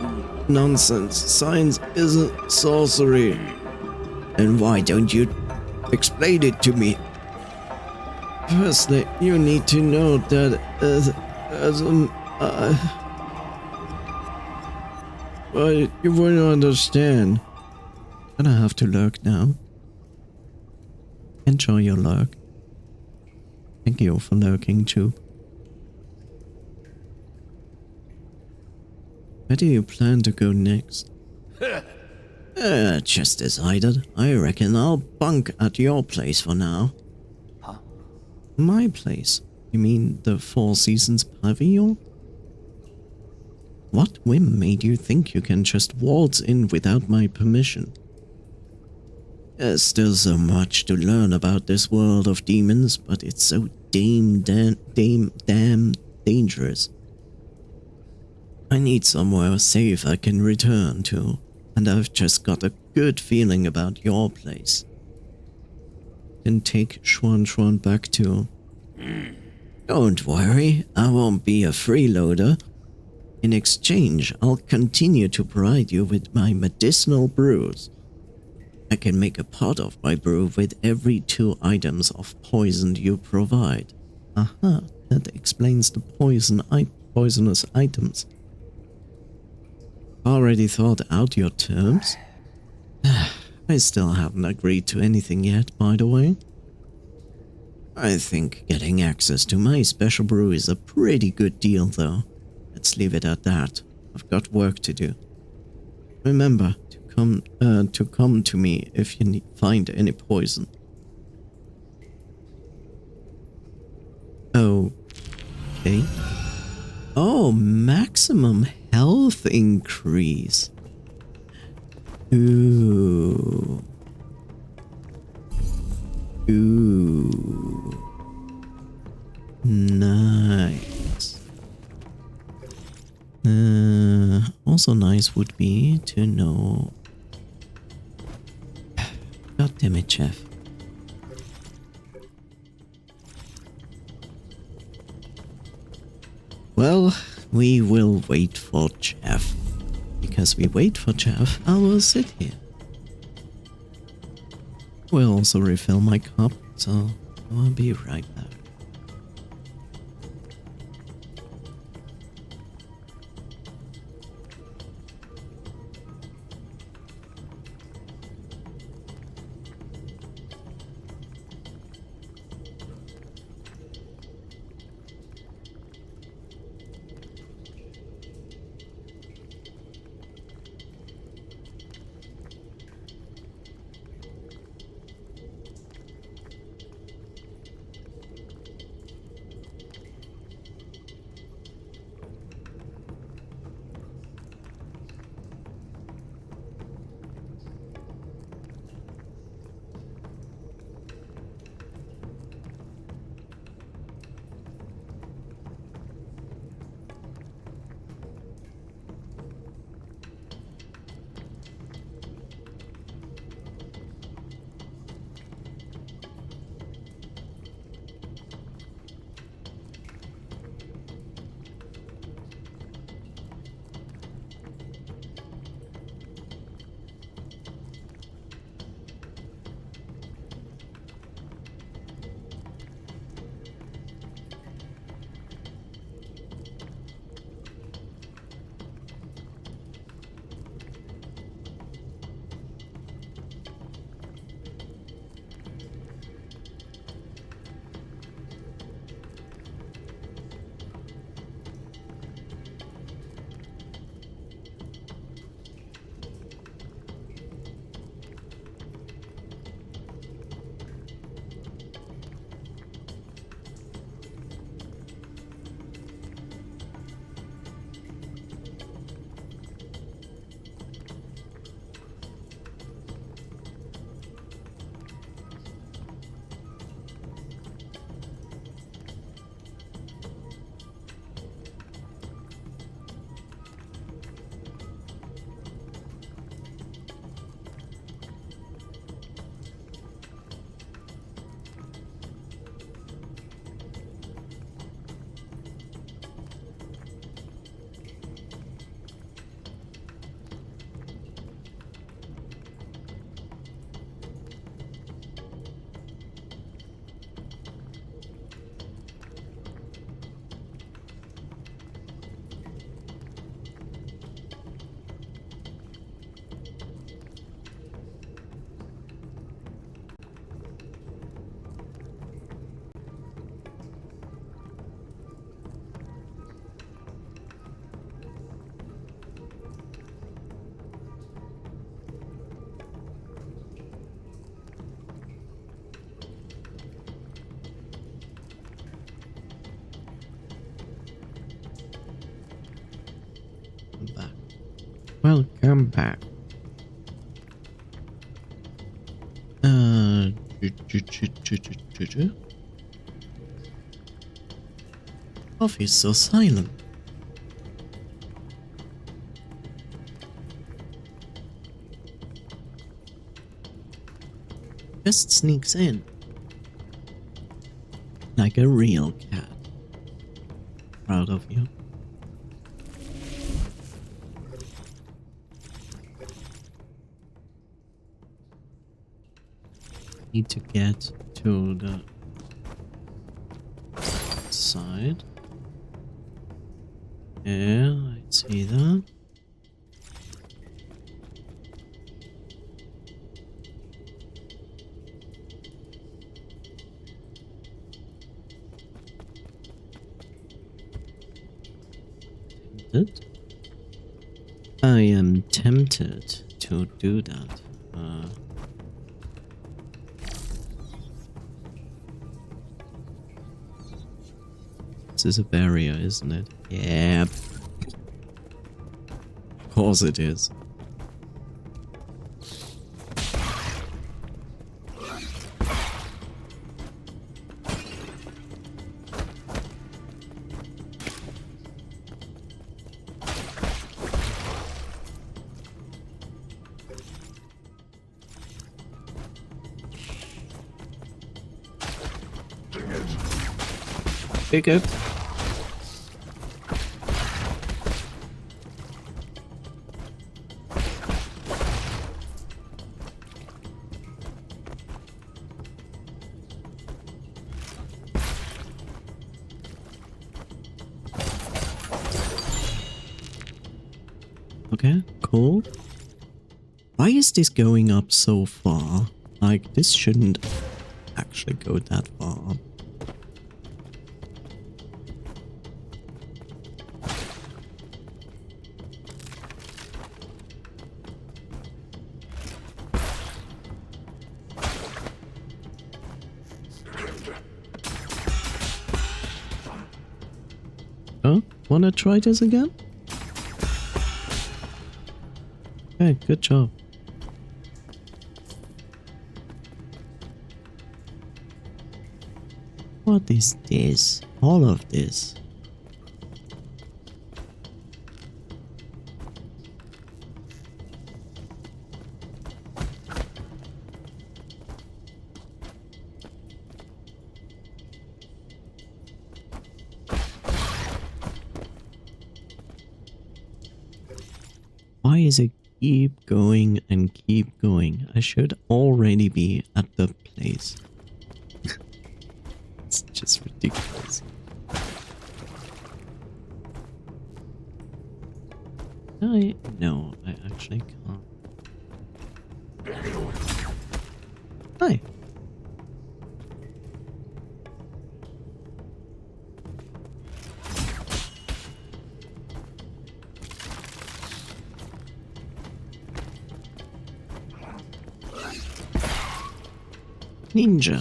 Nonsense. Science isn't sorcery. And why don't you explain it to me? Firstly, you need to know that well, you won't understand. Gonna have to lurk now. Enjoy your lurk. Thank you for lurking too. Where do you plan to go next? Just decided. I reckon I'll bunk at your place for now. Huh? My place? You mean the Four Seasons Pavilion? What whim made you think you can just waltz in without my permission? There's still so much to learn about this world of demons, but it's so damn dangerous. I need somewhere safe I can return to, and I've just got a good feeling about your place. Then take Schwan back to... Don't worry, I won't be a freeloader. In exchange, I'll continue to provide you with my medicinal brews. I can make a pot of my brew with every 2 items of poison you provide. Aha, that explains the poisonous items. Already thought out your terms? I still haven't agreed to anything yet, by the way. I think getting access to my special brew is a pretty good deal, though. Let's leave it at that. I've got work to do. Remember to come to me if you find any poison. Okay. Oh, maximum health increase. Ooh. Ooh. Nice. Also nice would be to know... God damn it, chef. Well, We will wait for Jeff. Because we wait for Jeff, I will sit here. Will also refill my cup, so I'll be right back. Back. Welcome back. Coffee's so silent. Just sneaks in. Like a real cat. Proud of you. Need to get to the side. Yeah, I see that. Tempted? I am tempted to do that. This is a barrier, isn't it? Yeah. Of course it is. Pick up. Okay, cool. Why is this going up so far? Like, this shouldn't actually go that far up. Oh, wanna try this again? Okay, good job. What is this? All of this. Why is it keep going and keep going? I should already be at the place. It's just ridiculous. No, I actually can't. Hi. Ninja.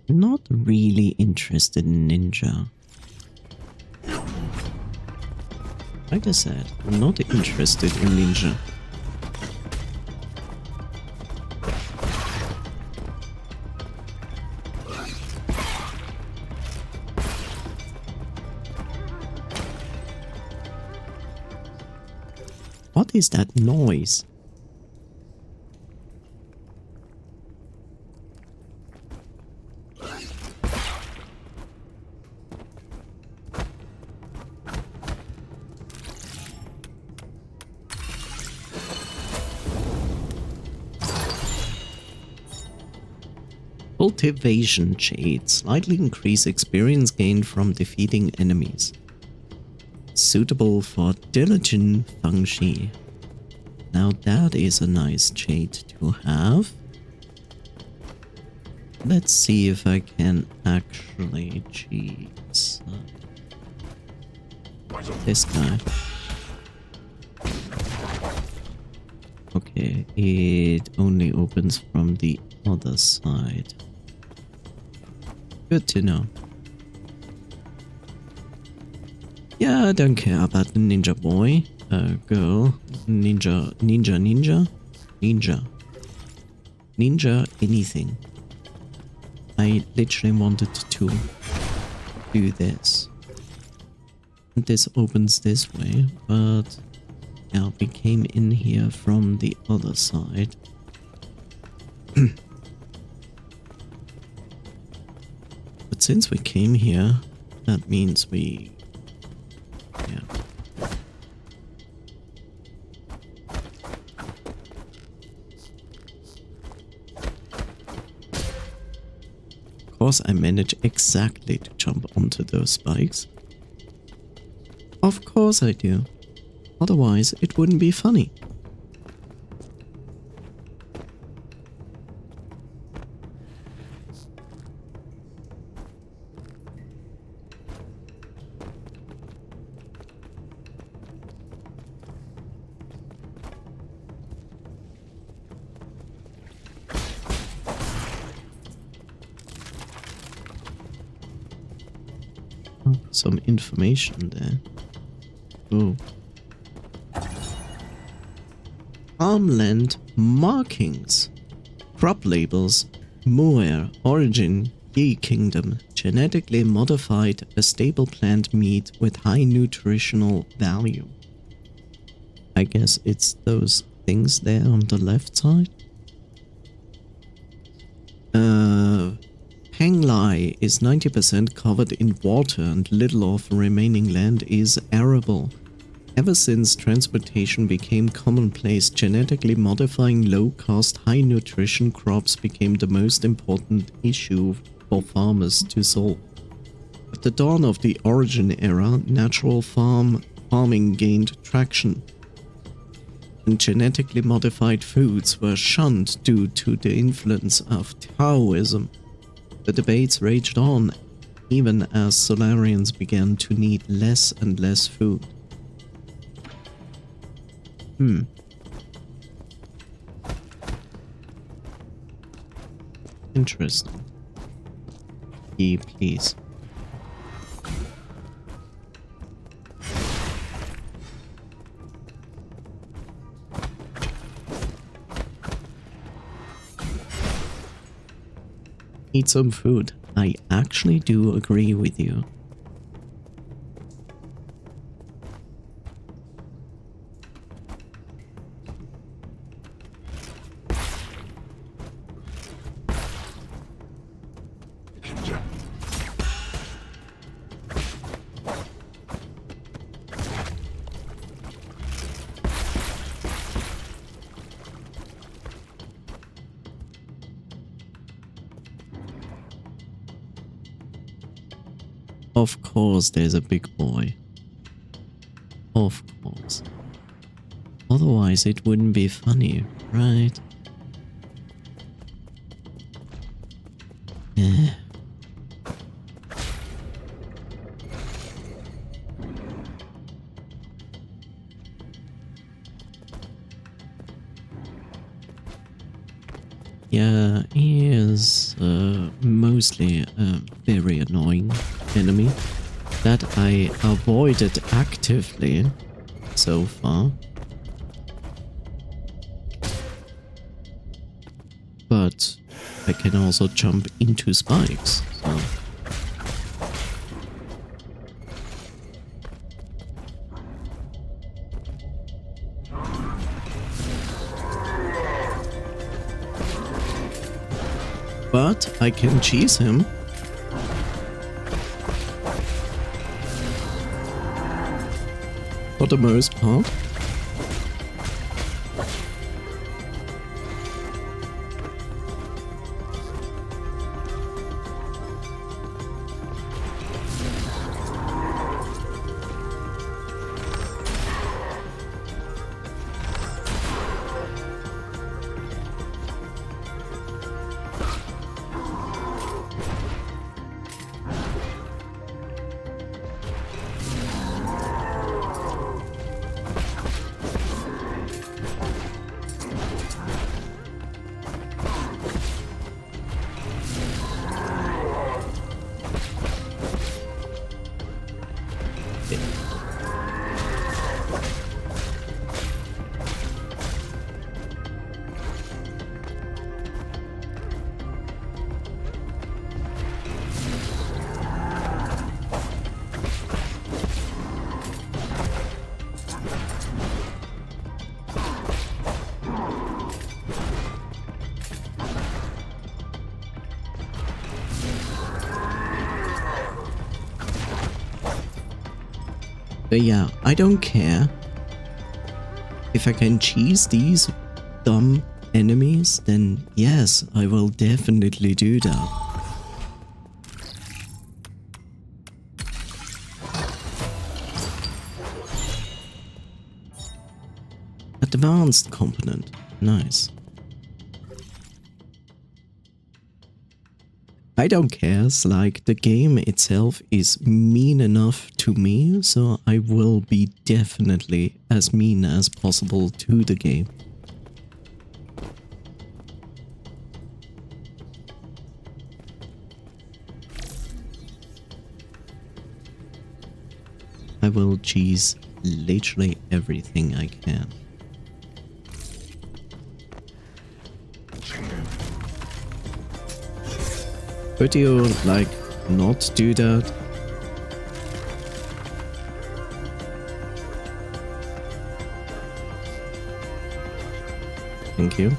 Not really interested in ninja. Like I said, I'm not interested in ninja. What is that noise? Cultivation Jade. Slightly increase experience gained from defeating enemies. Suitable for diligent Fangshi. Now that is a nice jade to have. Let's see if I can actually cheat this guy. Okay, it only opens from the other side. Good to know. Yeah, I don't care about the ninja boy, girl, ninja, anything. I literally wanted to do this. This opens this way, but yeah, we came in here from the other side. But since we came here, that means we... yeah. Of course I managed exactly to jump onto those spikes. Of course I do. Otherwise it wouldn't be funny. Some information there. Oh. Farmland markings. Crop labels. Muir. Origin. Yi Kingdom. Genetically modified. A stable plant meat with high nutritional value. I guess it's those things there on the left side. Penglai is 90% covered in water and little of the remaining land is arable. Ever since transportation became commonplace, genetically modifying low-cost, high-nutrition crops became the most important issue for farmers to solve. At the dawn of the Origin era, natural farming gained traction, and genetically modified foods were shunned due to the influence of Taoism. The debates raged on, even as Solarians began to need less and less food. Interesting. Please. Eat some food. I actually do agree with you. Of course there's a big boy. Of course. Otherwise it wouldn't be funny, right? Yeah. Yeah, he is mostly a very annoying enemy that I avoided actively so far. But I can also jump into spikes, so... But I can cheese him. For the most part. But yeah, I don't care. If I can cheese these dumb enemies, then yes, I will definitely do that. Advanced component. Nice. I don't care, like the game itself is mean enough to me, so I will be definitely as mean as possible to the game. I will cheese literally everything I can. Could you, like, not do that? Thank you.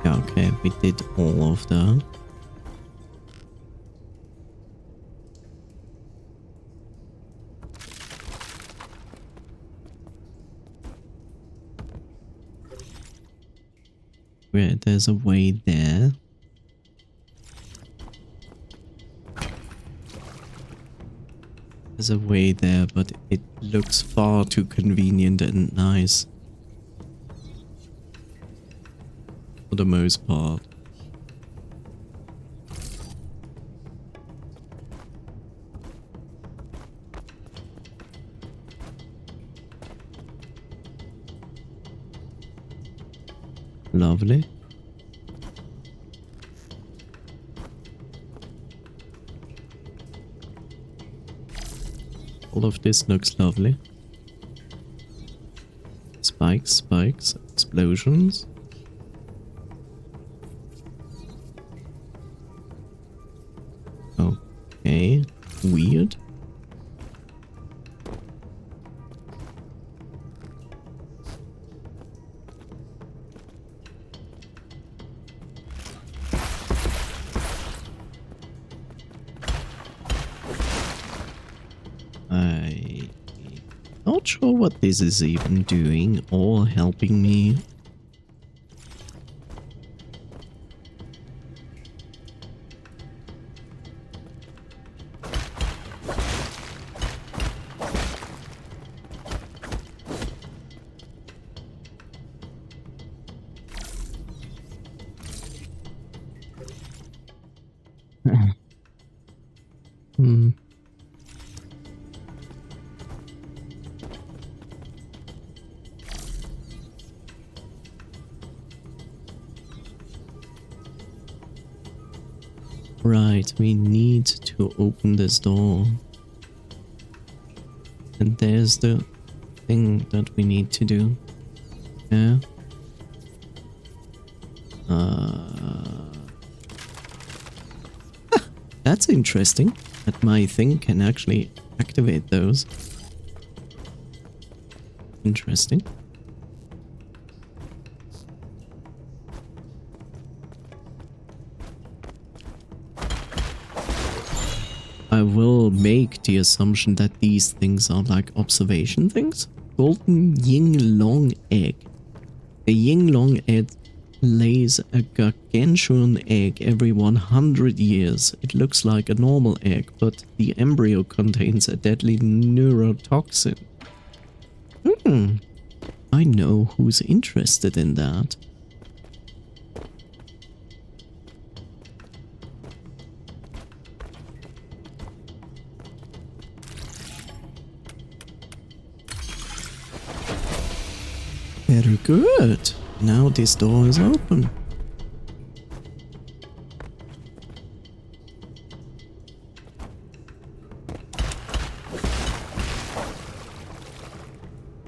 Yeah, okay, we did all of that. Where there's a way there. There's a way there, but it looks far too convenient and nice. For the most part. Lovely. All of this looks lovely. Spikes, spikes, explosions. Okay, weird. I'm not sure what this is even doing or helping me. Hmm. Right, we need to open this door. And there's the thing that we need to do. Yeah. That's interesting. That my thing can actually activate those. Interesting. I will make the assumption that these things are like observation things. Golden Yinglong egg. The Yinglong egg lays a gargantuan egg every 100 years. It looks like a normal egg, but the embryo contains a deadly neurotoxin. I know who's interested in that. Very good. Now this door is open.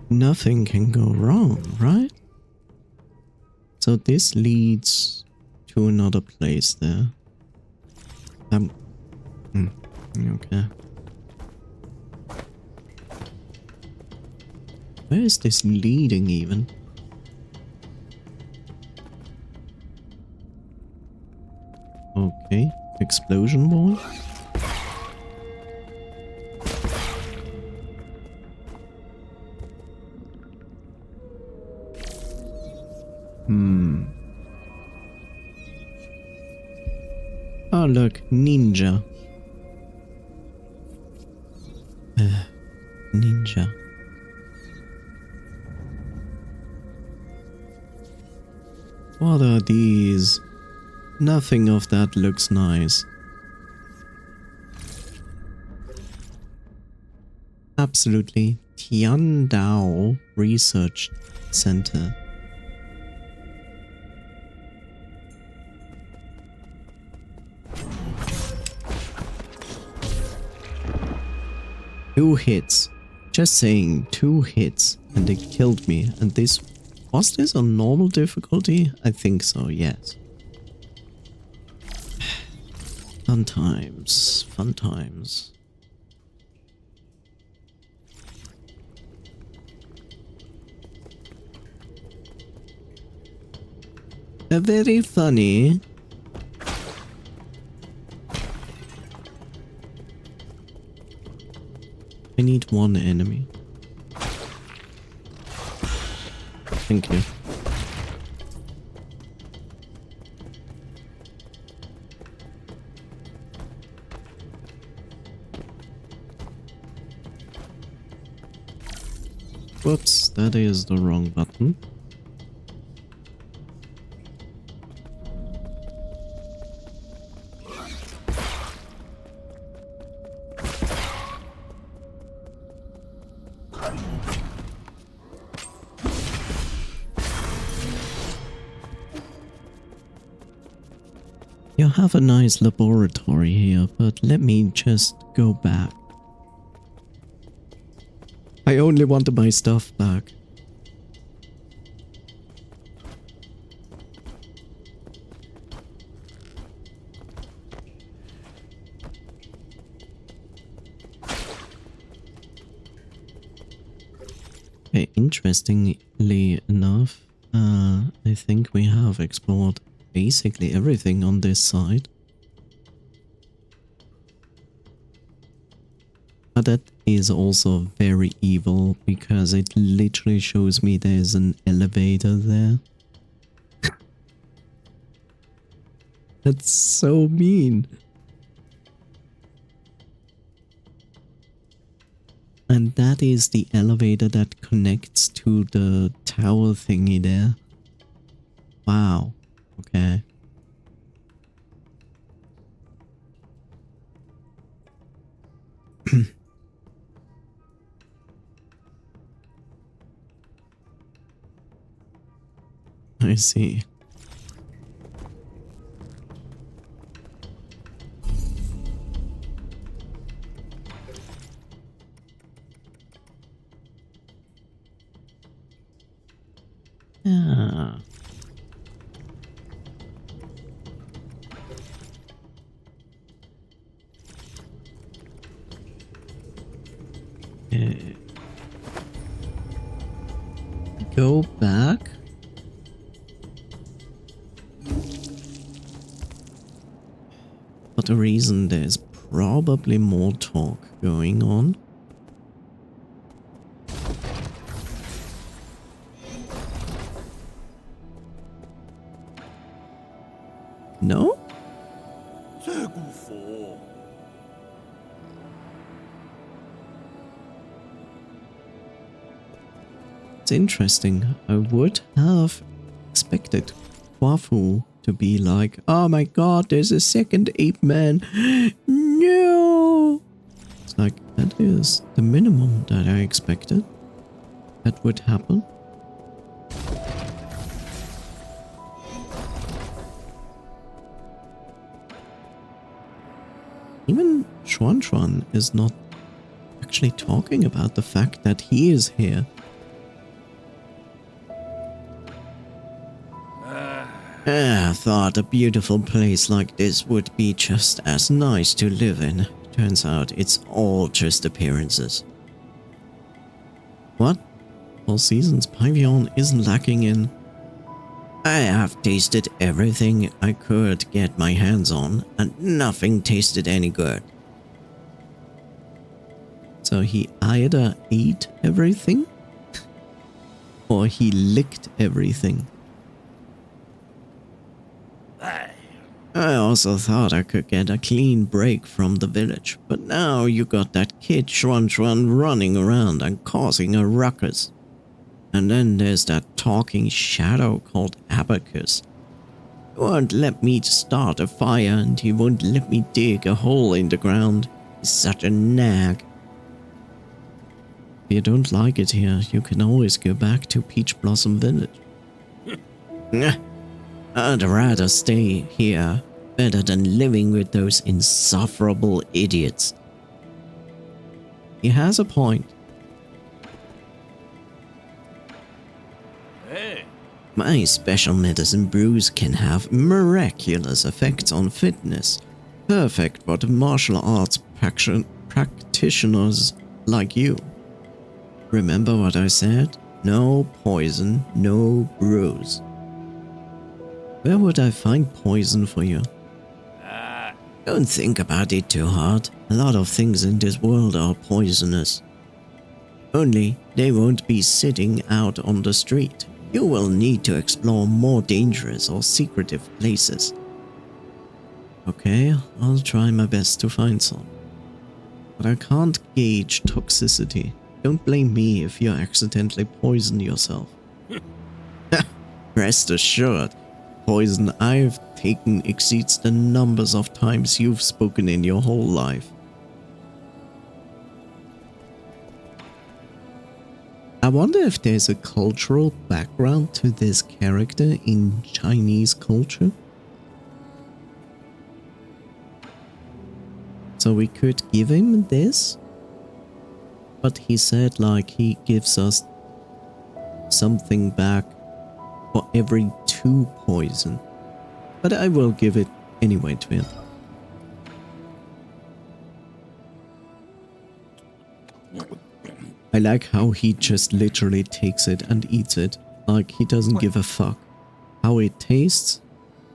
Nothing can go wrong, right? So this leads to another place there. Okay. Where is this leading even? Okay, explosion ball. Oh look, ninja. Ninja. What are these? Nothing of that looks nice. Absolutely. Tiandao Research Center. Two hits. Just saying, 2 hits. And they killed me. And this... Was this on normal difficulty? I think so, yes. Fun times. Fun times. Very funny. I need 1 enemy. Thank you. Whoops, that is the wrong button. You have a nice laboratory here, but let me just go back. I only wanted my stuff back. Okay, interestingly enough, I think we have explored basically everything on this side. But that is also very evil because it literally shows me there's an elevator there. That's so mean. And that is the elevator that connects to the tower thingy there. Wow. Okay. I see. Yeah. Okay. Go back. For the reason there's probably more talk going on. No? It's interesting. I would have expected Kwafu to be like, oh my god, there's a second ape man. No! It's like, that is the minimum that I expected. That would happen. Even Xuan is not actually talking about the fact that he is here. I thought a beautiful place like this would be just as nice to live in. Turns out it's all just appearances. What? All Seasons Pavilion isn't lacking in... I have tasted everything I could get my hands on, and nothing tasted any good. So he either ate everything, or he licked everything. I also thought I could get a clean break from the village, but now you got that kid Xuan running around and causing a ruckus. And then there's that talking shadow called Abacus. He won't let me start a fire and he won't let me dig a hole in the ground. He's such a nag. If you don't like it here, you can always go back to Peach Blossom Village. I'd rather stay here, better than living with those insufferable idiots. He has a point. Hey. My special medicine brews can have miraculous effects on fitness, perfect for the martial arts practitioners like you. Remember what I said? No poison, no brews. Where would I find poison for you? Don't think about it too hard. A lot of things in this world are poisonous. Only they won't be sitting out on the street. You will need to explore more dangerous or secretive places. Okay, I'll try my best to find some. But I can't gauge toxicity. don't blame me if you accidentally poison yourself. Rest assured, poison I've taken exceeds the numbers of times you've spoken in your whole life. I wonder if there's a cultural background to this character in Chinese culture. So we could give him this, but he said like he gives us something back for every 2 poison. But I will give it anyway to him. I like how he just literally takes it and eats it, like he doesn't give a fuck. How it tastes,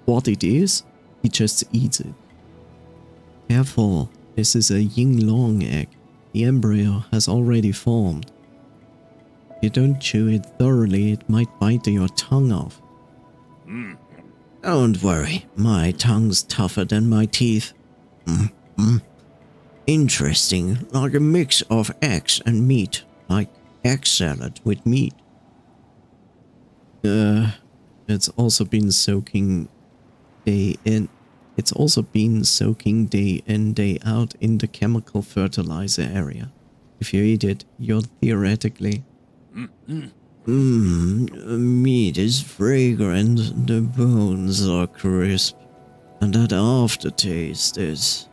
what it is, he just eats it. Careful, this is a yin-long egg. The embryo has already formed. If you don't chew it thoroughly, it might bite your tongue off. Don't worry, my tongue's tougher than my teeth. Interesting, like a mix of eggs and meat, like egg salad with meat. It's also been soaking day in. It's also been soaking day in, day out in the chemical fertilizer area. If you eat it, you're theoretically... meat is fragrant, the bones are crisp, and that aftertaste is...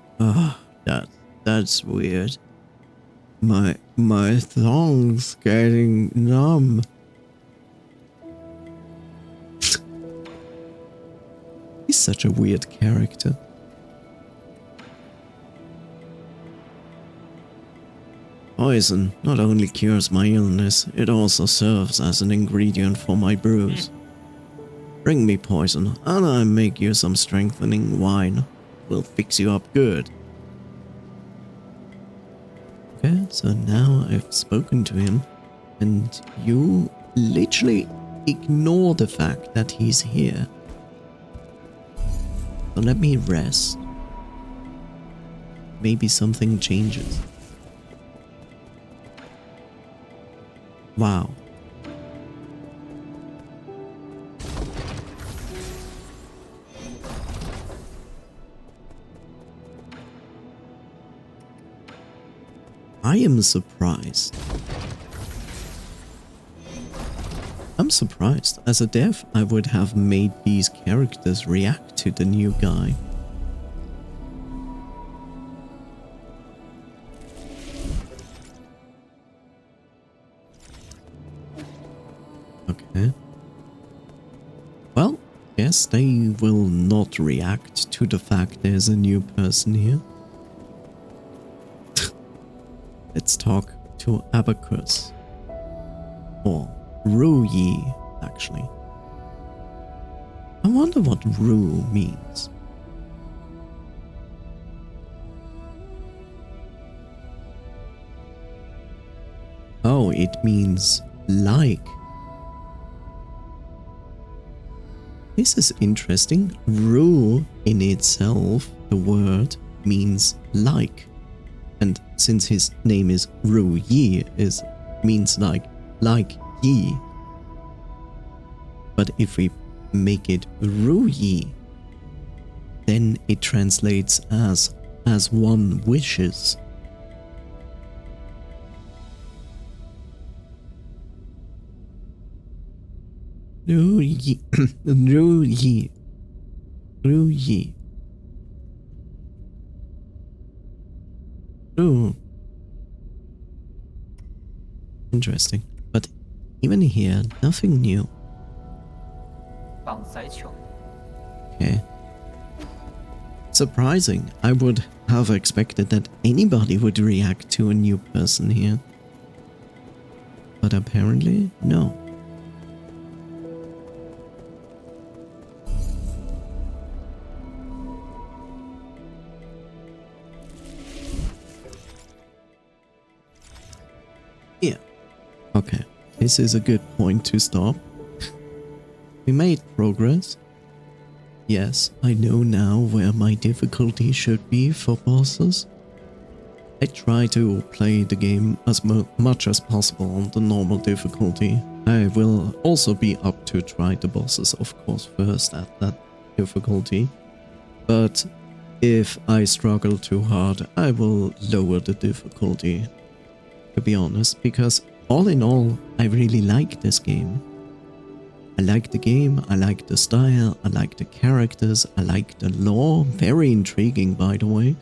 that's weird. My tongue's getting numb. He's such a weird character. Poison not only cures my illness, it also serves as an ingredient for my brews. Bring me poison, and I'll make you some strengthening wine. We'll fix you up good. Okay, so now I've spoken to him, and you literally ignore the fact that he's here. So let me rest. Maybe something changes. Wow. I am surprised. I'm surprised. As a dev, I would have made these characters react to the new guy. Okay. Well, guess they will not react to the fact there's a new person here. Let's talk to Abacus. Or Ruyi, actually. I wonder what Ru means. Oh, it means like. This is interesting. Ru in itself, the word, means like. And since his name is Ru Yi, means like ye. But if we make it Ru Yi, then it translates as one wishes. Ru Yi, Ru Yi, Ru Yi. Ooh. Interesting. But even here, nothing new. Okay. Surprising. I would have expected that anybody would react to a new person here. But apparently, no. Yeah. Okay. This is a good point to stop. We made progress. Yes, I know now where my difficulty should be for bosses. I try to play the game as much as possible on the normal difficulty. I will also be up to try the bosses, of course, first at that difficulty. But if I struggle too hard, I will lower the difficulty, to be honest, because all in all, I really like this game. I like the game, I like the style, I like the characters, I like the lore, very intriguing by the way.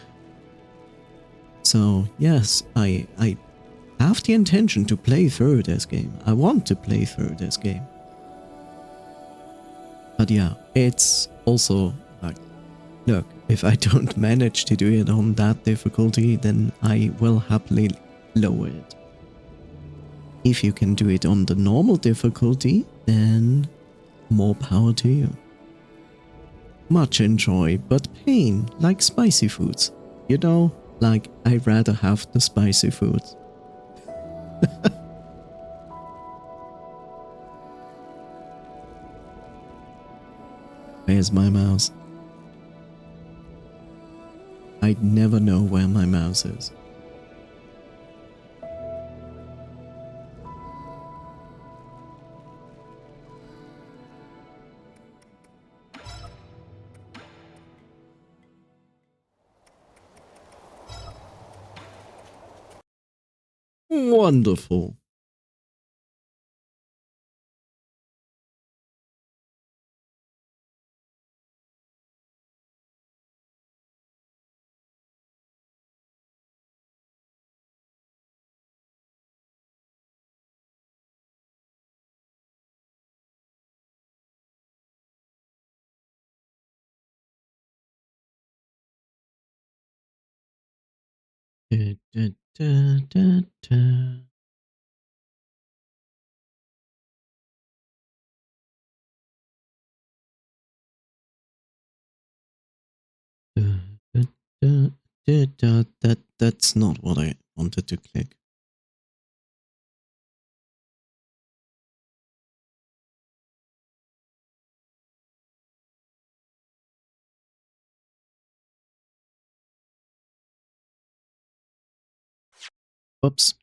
So yes, I have the intention to play through this game. I want to play through this game. But yeah, it's also like, look, if I don't manage to do it on that difficulty, then I will happily lower it. If you can do it on the normal difficulty, then more power to you. Much enjoy, but pain, like spicy foods. You know, like I'd rather have the spicy foods. Where's my mouse? I'd never know where my mouse is. Wonderful. Da, da, da, da, da. Da, da, da, da, that's not what I wanted to click. Oops.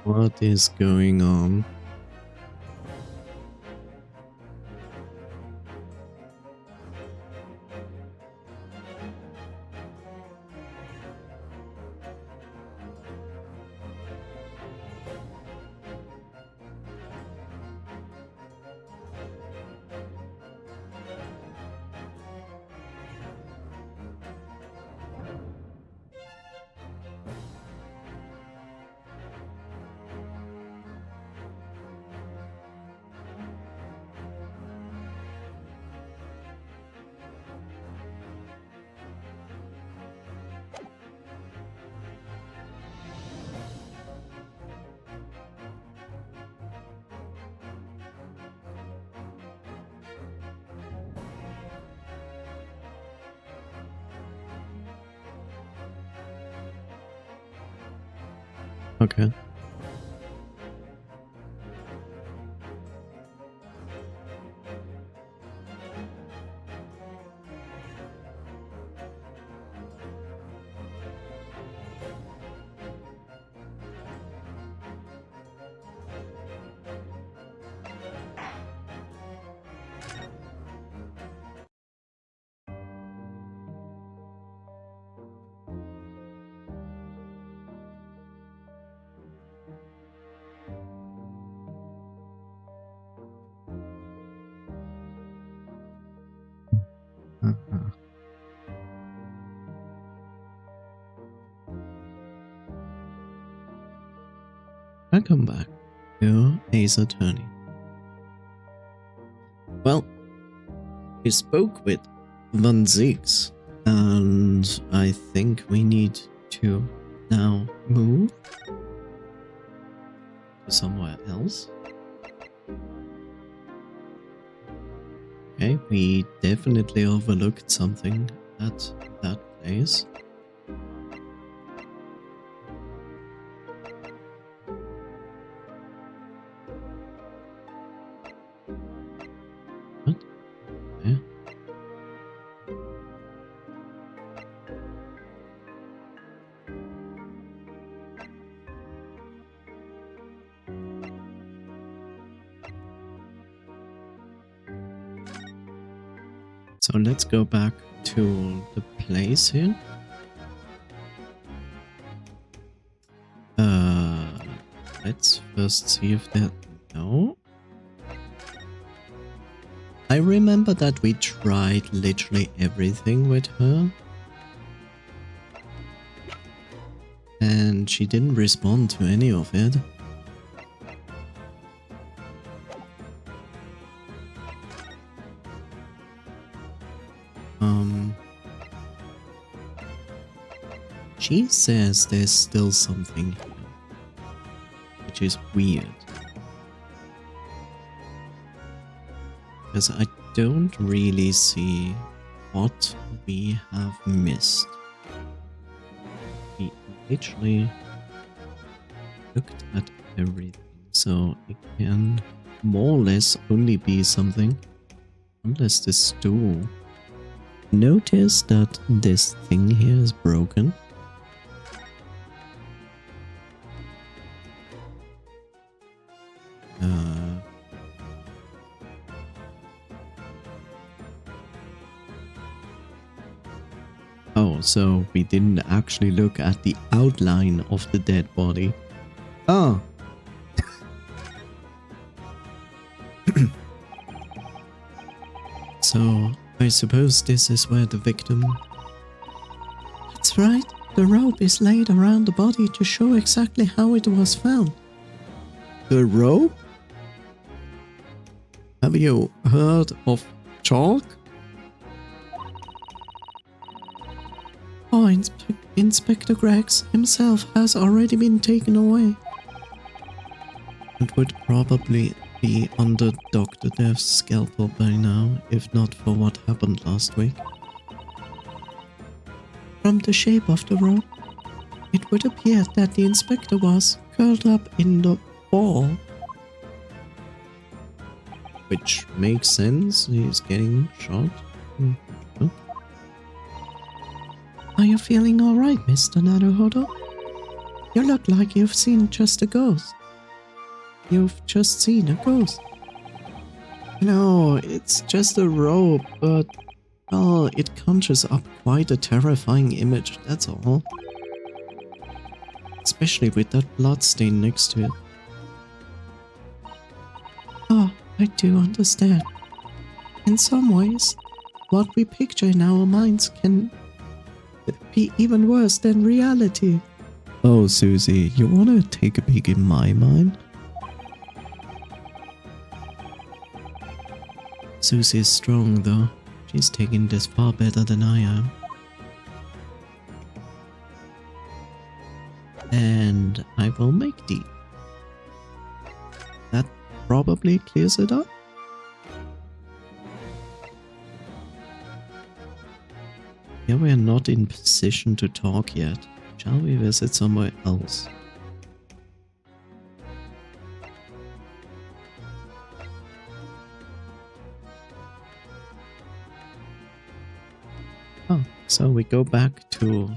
What is going on? Okay. Welcome back to Ace Attorney. Well, we spoke with Van Zix, and I think we need to now move to somewhere else. Okay, we definitely overlooked something at that place. What? Okay. So let's go back to the place here. Let's first see if there... No. I remember that we tried literally everything with her. And she didn't respond to any of it. She says there's still something here, which is weird. Because I don't really see what we have missed. We literally looked at everything, so it can more or less only be something, unless this stool. Notice that this thing here is broken. Oh, so we didn't actually look at the outline of the dead body. Oh. So, I suppose this is where the victim... That's right. The rope is laid around the body to show exactly how it was found. The rope? Have you heard of chalk? Oh, Inspector Greggs himself has already been taken away. It would probably be under Dr. Dev's scalpel by now, if not for what happened last week. From the shape of the rope, it would appear that the inspector was curled up in the ball. Which makes sense, he's getting shot. Oh. Are you feeling alright, Mr. Naruhodo? You look like you've seen just a ghost. You've just seen a ghost. No, it's just a rope, but... well, it conjures up quite a terrifying image, that's all. Especially with that bloodstain next to it. Oh, I do understand. In some ways, what we picture in our minds can be even worse than reality. Oh, Susie, you wanna take a peek in my mind? Susie is strong, though. She's taking this far better than I am. And I will make tea. That probably clears it up. Yeah, we are not in position to talk yet. Shall we visit somewhere else? Oh, so we go back to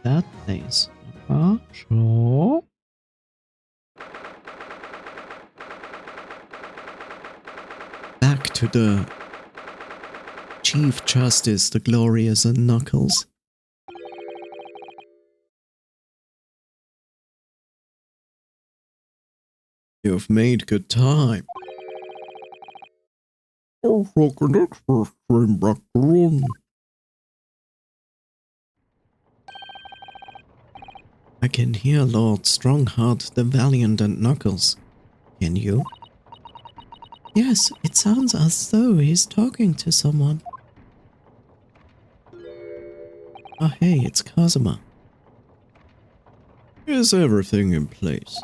that place. Sure. Back to the Chief Justice, the glorious and Knuckles. You've made good time. Oh, fucking expert came back to run. I can hear Lord Strongheart the Valiant and Knuckles. Can you? Yes, it sounds as though he's talking to someone. Oh hey, it's Kazuma. Is everything in place?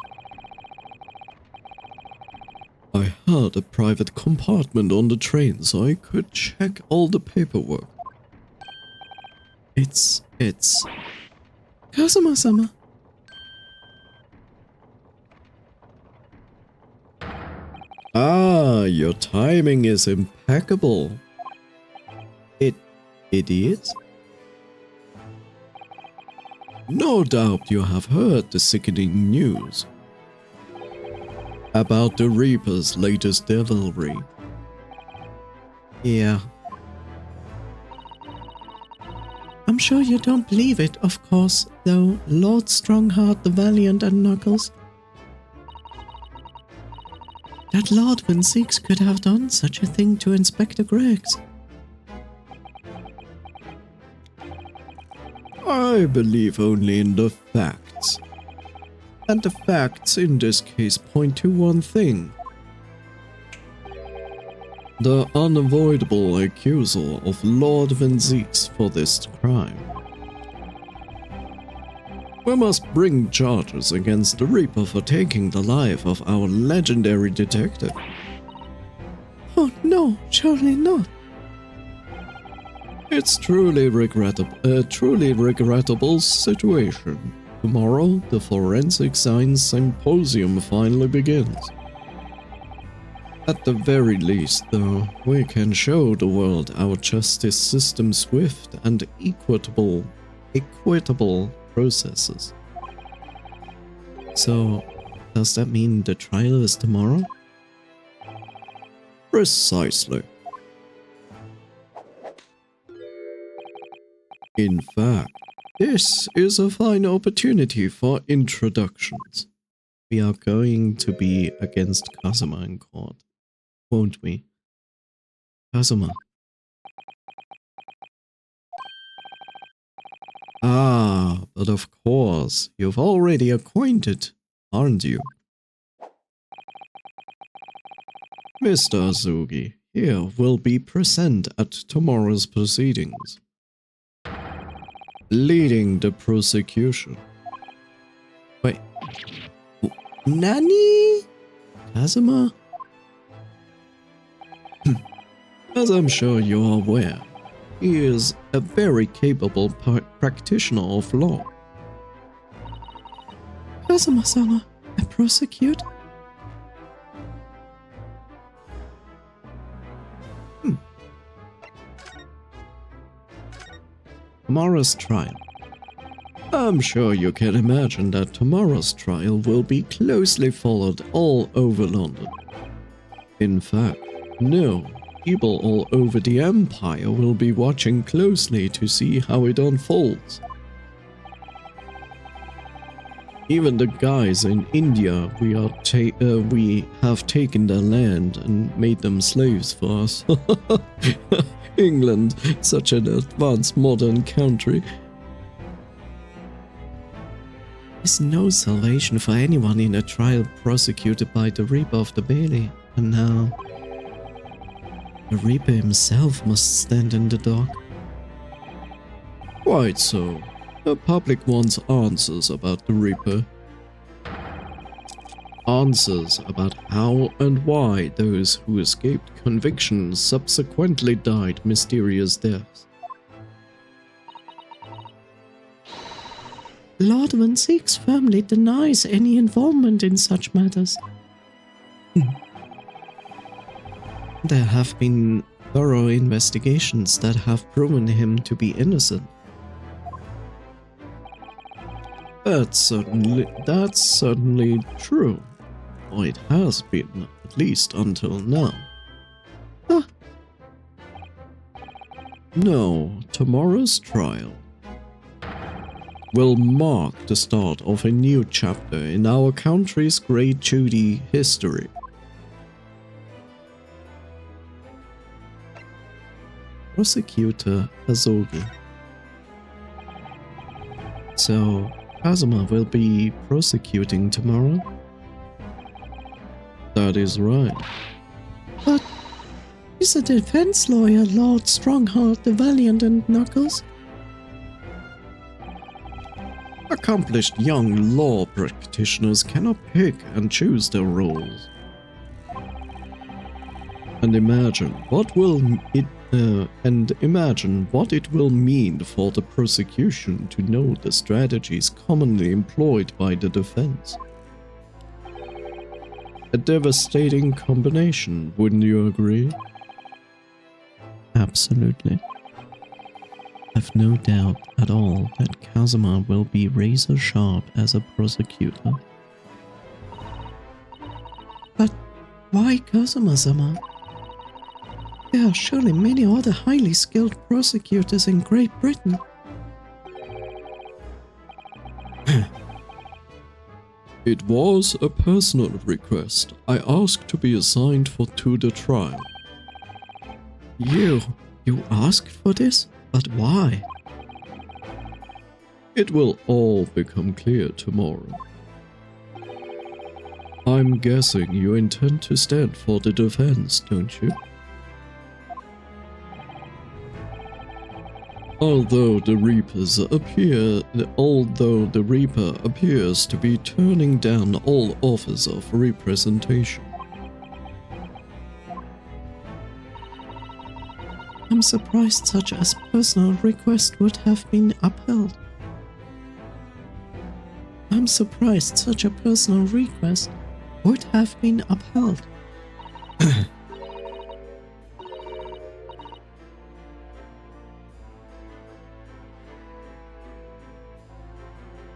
I had a private compartment on the train so I could check all the paperwork. It's... Kazuma-sama. Ah, your timing is impeccable. It is? No doubt you have heard the sickening news about the Reaper's latest devilry. Yeah. I'm sure you don't believe it, of course, though, Lord Strongheart the Valiant and Knuckles. That Lord Van Six could have done such a thing to Inspector Greggs. I believe only in the facts. And the facts in this case point to one thing. The unavoidable accusal of Lord Van Six for this crime. We must bring charges against the Reaper for taking the life of our legendary detective. Oh no, surely not. It's truly a truly regrettable situation. Tomorrow, the Forensic Science Symposium finally begins. At the very least, though, we can show the world our justice system's swift and equitable processes. So, does that mean the trial is tomorrow? Precisely. In fact, this is a fine opportunity for introductions. We are going to be against Kazuma in court, won't we? Kazuma. Ah, but of course, you've already acquainted, aren't you? Mr. Azugi here will be present at tomorrow's proceedings, leading the prosecution. Wait, Nani? Kazuma? As I'm sure you're aware, he is a very capable practitioner of law. Kazuma-sama, a prosecutor? Tomorrow's trial. I'm sure you can imagine that tomorrow's trial will be closely followed all over London. In fact, no, people all over the Empire will be watching closely to see how it unfolds. Even the guys in India, we have taken their land and made them slaves for us. England, such an advanced modern country. There's no salvation for anyone in a trial prosecuted by the Reaper of the Bailey, and now the Reaper himself must stand in the dock. Quite so. The public wants answers about the Reaper. Answers about how and why those who escaped conviction subsequently died mysterious deaths. Lord Van Six firmly denies any involvement in such matters. There have been thorough investigations that have proven him to be innocent. That's certainly true. Or it has been, at least until now. Huh. No, tomorrow's trial will mark the start of a new chapter in our country's great Judy history. Prosecutor Azugi. So, Kazuma will be prosecuting tomorrow? That is right. But he's a defense lawyer, Lord Strongheart the Valiant and Knuckles. Accomplished young law practitioners cannot pick and choose their roles. And imagine what it will mean for the prosecution to know the strategies commonly employed by the defense. A devastating combination, wouldn't you agree? Absolutely. I've no doubt at all that Kazuma will be razor sharp as a prosecutor. But why Kazuma-sama? There are surely many other highly skilled prosecutors in Great Britain. It was a personal request. I asked to be assigned to the trial. You asked for this? But why? It will all become clear tomorrow. I'm guessing you intend to stand for the defense, don't you? Although the Reaper appears to be turning down all offers of representation. I'm surprised such a personal request would have been upheld. I'm surprised such a personal request would have been upheld.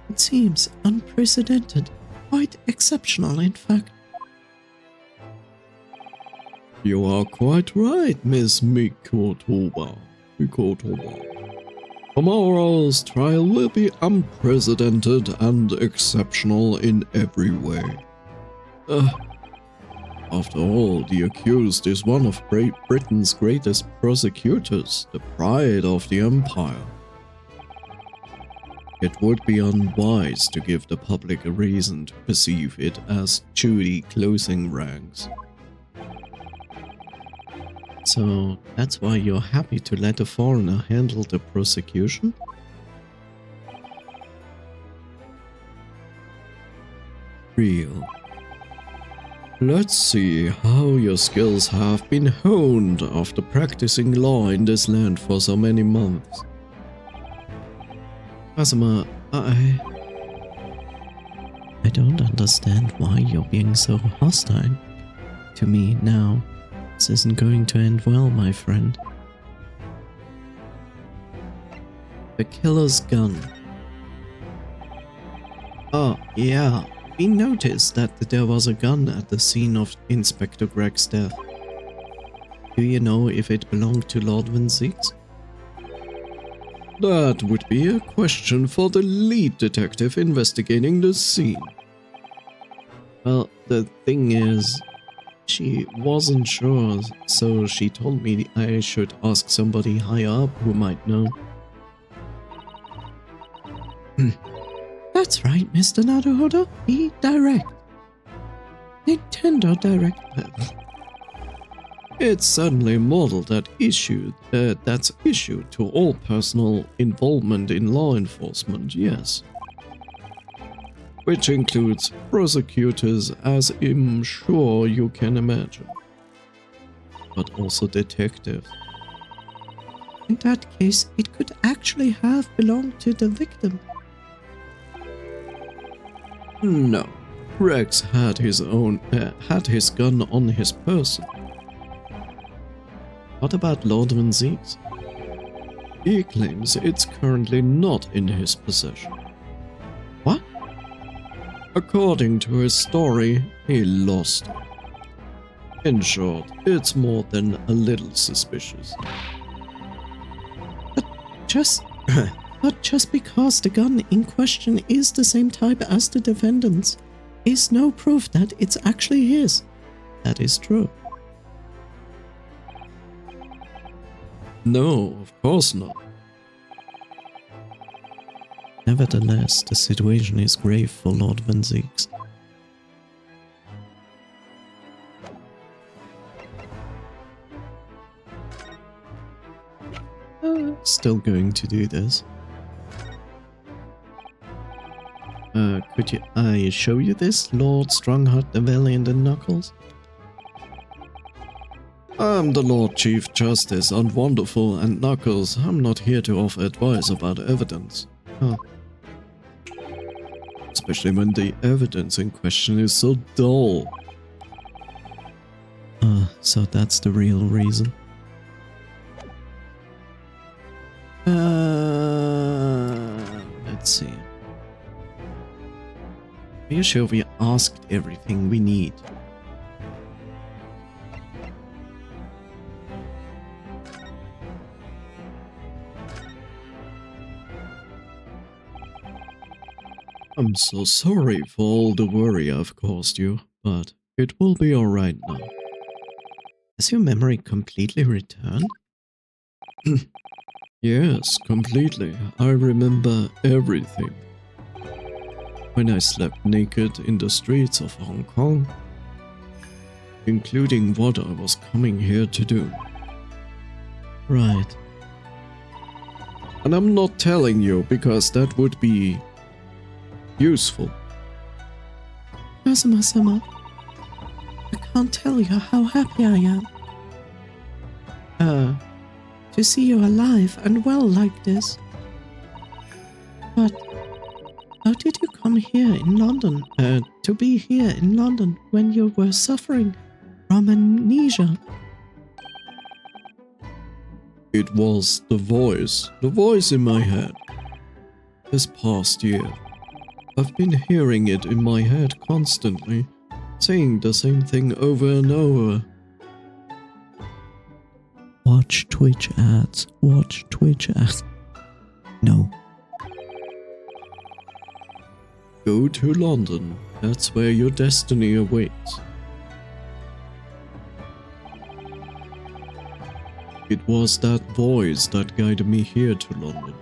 It seems unprecedented, quite exceptional in fact. You are quite right, Miss Mikotoba. Tomorrow's trial will be unprecedented and exceptional in every way. After all, the accused is one of Great Britain's greatest prosecutors, the pride of the empire. It would be unwise to give the public a reason to perceive it as Judy closing ranks. So that's why you're happy to let a foreigner handle the prosecution? Real. Let's see how your skills have been honed after practicing law in this land for so many months. Kazuma, I don't understand why you're being so hostile to me now. This isn't going to end well, my friend. The killer's gun. Oh, yeah. We noticed that there was a gun at the scene of Inspector Greg's death. Do you know if it belonged to Lord Van Zieks? That would be a question for the lead detective investigating the scene. Well, the thing is, she wasn't sure, so she told me I should ask somebody higher up who might know. That's right, Mr. Naruhodo. Be direct. Nintendo Direct. It's certainly a model that's issued to all personal involvement in law enforcement, yes. Which includes prosecutors, as I'm sure you can imagine. But also detectives. In that case, it could actually have belonged to the victim. No, Rex had his gun on his person. What about Lord Van Zieks? He claims it's currently not in his possession. What? According to his story, he lost it. In short, it's more than a little suspicious. But just because the gun in question is the same type as the defendant's, is no proof that it's actually his. That is true. No, of course not. Nevertheless, the situation is grave for Lord Van Zieks. Still going to do this. Could I show you this, Lord Strongheart the Valiant and Knuckles? I'm the Lord Chief Justice and Wonderful, and Knuckles, I'm not here to offer advice about evidence. Huh. Especially when the evidence in question is so dull. So that's the real reason. Let's see. Are you sure we asked everything we need? I'm so sorry for all the worry I've caused you, but it will be alright now. Has your memory completely returned? Yes, completely. I remember everything. When I slept naked in the streets of Hong Kong, including what I was coming here to do. Right. And I'm not telling you because that would be useful. Kazuma-sama, I can't tell you how happy I am. To see you alive and well like this. But how did you come here in London, to be here in London when you were suffering from amnesia? It was the voice in my head. This past year, I've been hearing it in my head constantly, saying the same thing over and over. Watch Twitch ads. Watch Twitch ads. No. Go to London. That's where your destiny awaits. It was that voice that guided me here to London.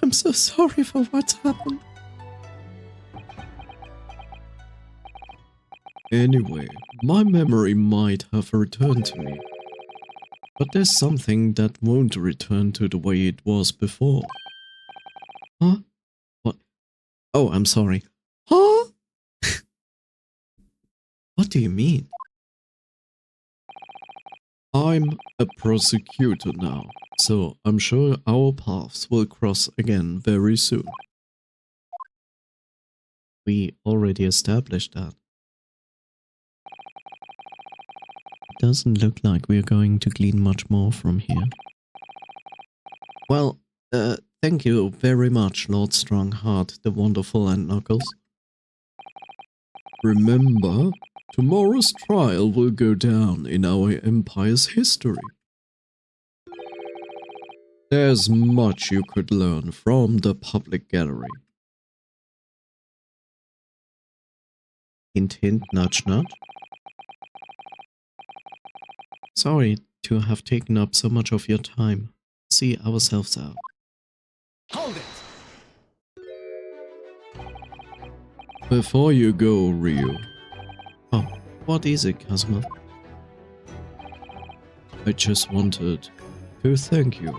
I'm so sorry for what's happened. Anyway, my memory might have returned to me. But there's something that won't return to the way it was before. Huh? What? Oh, I'm sorry. Huh? What do you mean? I'm a prosecutor now, so I'm sure our paths will cross again very soon. We already established that. It doesn't look like we're going to glean much more from here. Well, thank you very much, Lord Strongheart, the Wonderful, and Knuckles. Remember, tomorrow's trial will go down in our Empire's history. There's much you could learn from the public gallery. Hint hint, nudge nudge. Sorry to have taken up so much of your time. See ourselves out. Hold it! Before you go, Ryu. Oh, what is it, Kazuma? I just wanted to thank you.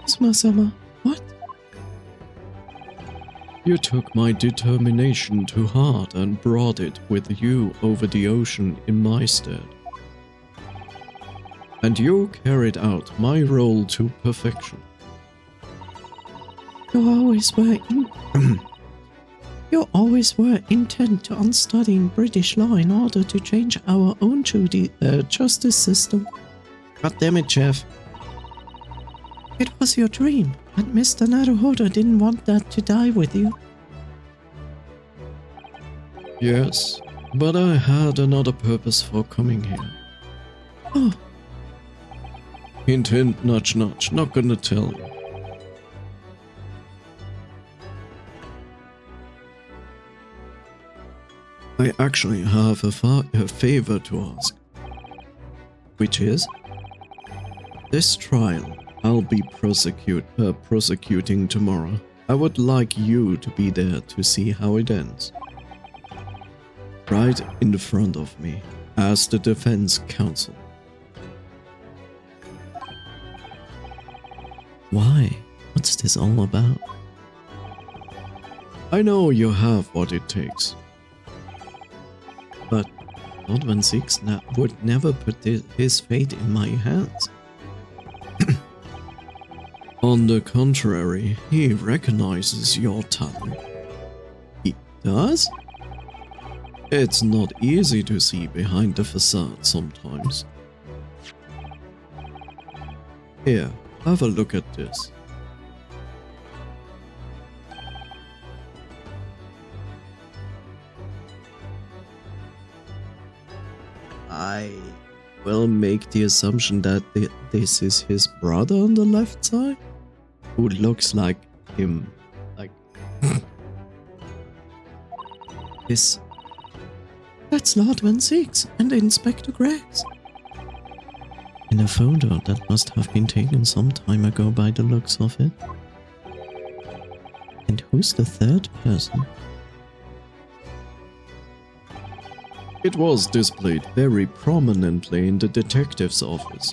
Kazuma-sama, what? You took my determination to heart and brought it with you over the ocean in my stead. And you carried out my role to perfection. You always were intent on studying British law in order to change our own justice system. God damn it, Chef. It was your dream, and Mr. Naruhodo didn't want that to die with you. Yes, but I had another purpose for coming here. Oh, Hint hint, nudge nudge, not gonna tell you. I actually have a favor to ask. Which is? This trial I'll be prosecuting tomorrow. I would like you to be there to see how it ends. Right in the front of me, as the defense counsel. Why? What's this all about? I know you have what it takes. But Lord Van Six would never put his fate in my hands. On the contrary, he recognizes your talent. He does? It's not easy to see behind the facade sometimes. Here, have a look at this. I will make the assumption that this is his brother on the left side, who looks like him. Like this. That's Lord Van Six and Inspector Gregs. In a photo that must have been taken some time ago by the looks of it. And who's the third person? It was displayed very prominently in the detective's office.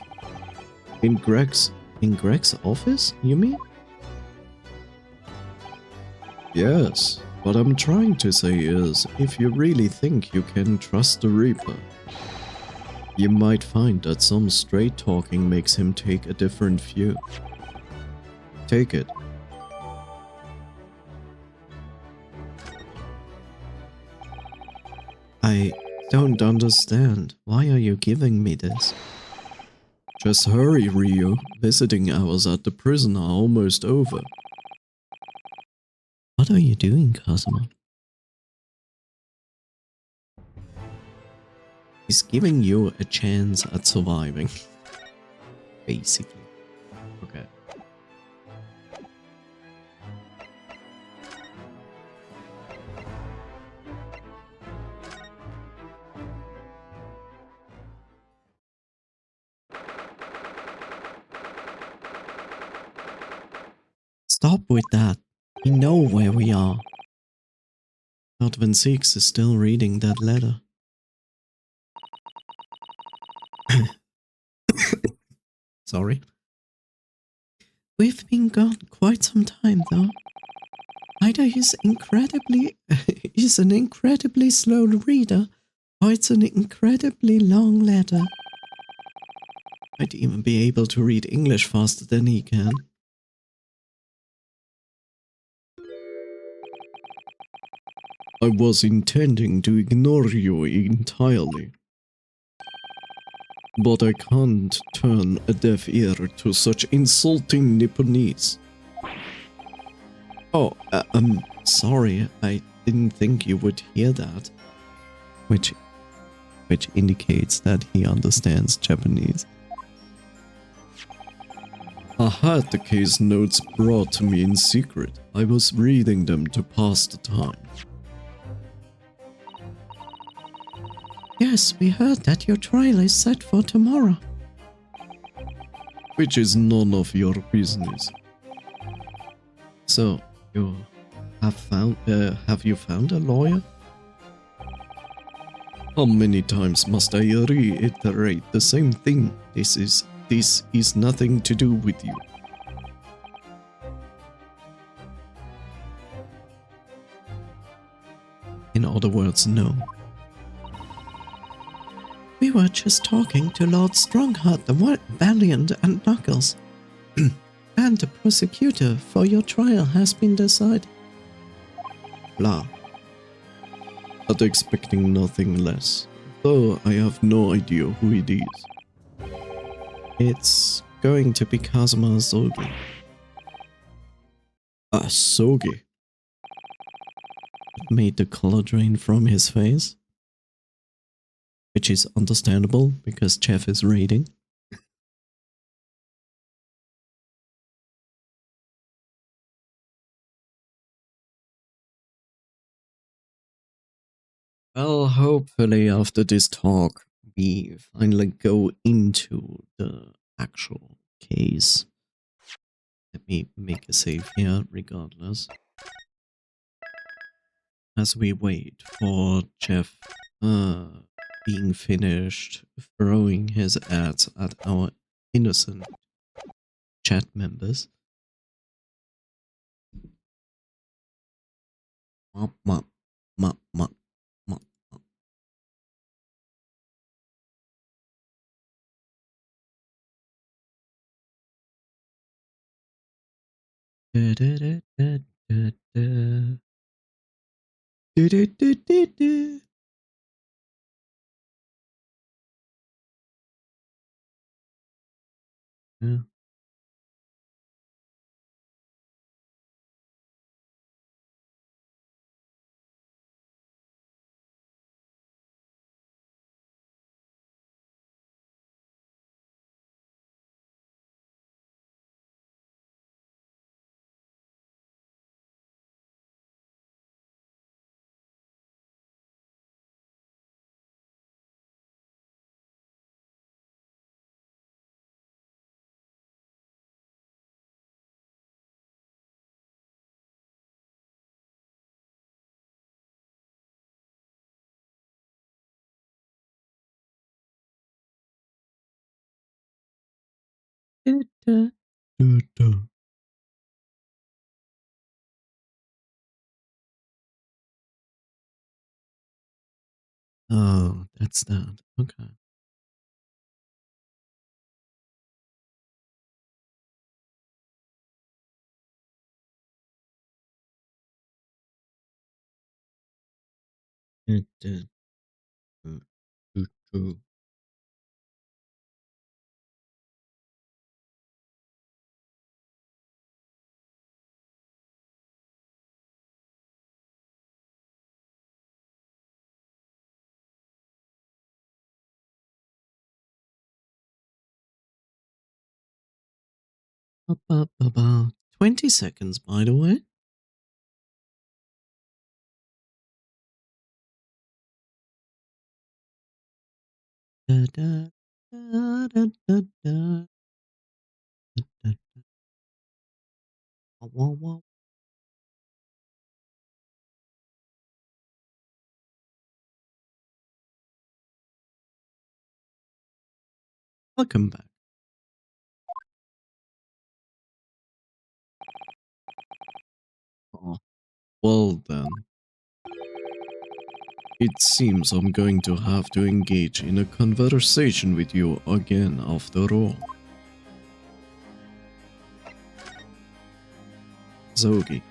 In Greg's office, you mean? Yes, what I'm trying to say is, if you really think you can trust the Reaper, you might find that some straight talking makes him take a different view. Take it. I don't understand. Why are you giving me this? Just hurry, Ryu. Visiting hours at the prison are almost over. What are you doing, Kazuma? He's giving you a chance at surviving. Basically. Okay. Stop with that. We know where we are. Lord Van Six is still reading that letter. Sorry. We've been gone quite some time though. Either he's an incredibly slow reader, or it's an incredibly long letter. I'd even be able to read English faster than he can. I was intending to ignore you entirely. But I can't turn a deaf ear to such insulting Nipponese. Oh, I'm sorry. I didn't think you would hear that. Which indicates that he understands Japanese. I had the case notes brought to me in secret. I was reading them to pass the time. Yes, we heard that your trial is set for tomorrow. Which is none of your business. So, you have you found a lawyer? How many times must I reiterate the same thing? This is nothing to do with you. In other words, no. We were just talking to Lord Strongheart, the Valiant, and Knuckles. And the prosecutor for your trial has been decided. Blah. But expecting nothing less, though I have no idea who it is. It's going to be Kazuma Asogi. Asogi? It made the color drain from his face. Which is understandable, because Jeff is raiding. Well, hopefully after this talk, we finally go into the Actual case. Let me make a save here, regardless. As we wait for Jeff being finished throwing his ads at our innocent chat members. Mop, mop, mop, mop, mop, mop. Da, da, da, da, da, da. Do, do, do, do, do. Yeah. Da, da, da, da. Oh, that's that. Okay. Da, da, da, da, da. About 20 seconds, by the way. Da, da, da, da, da, da, da, da. Wah, wah. Welcome back. Oh, well then. It seems I'm going to have to engage in a conversation with you again after all. Zogi.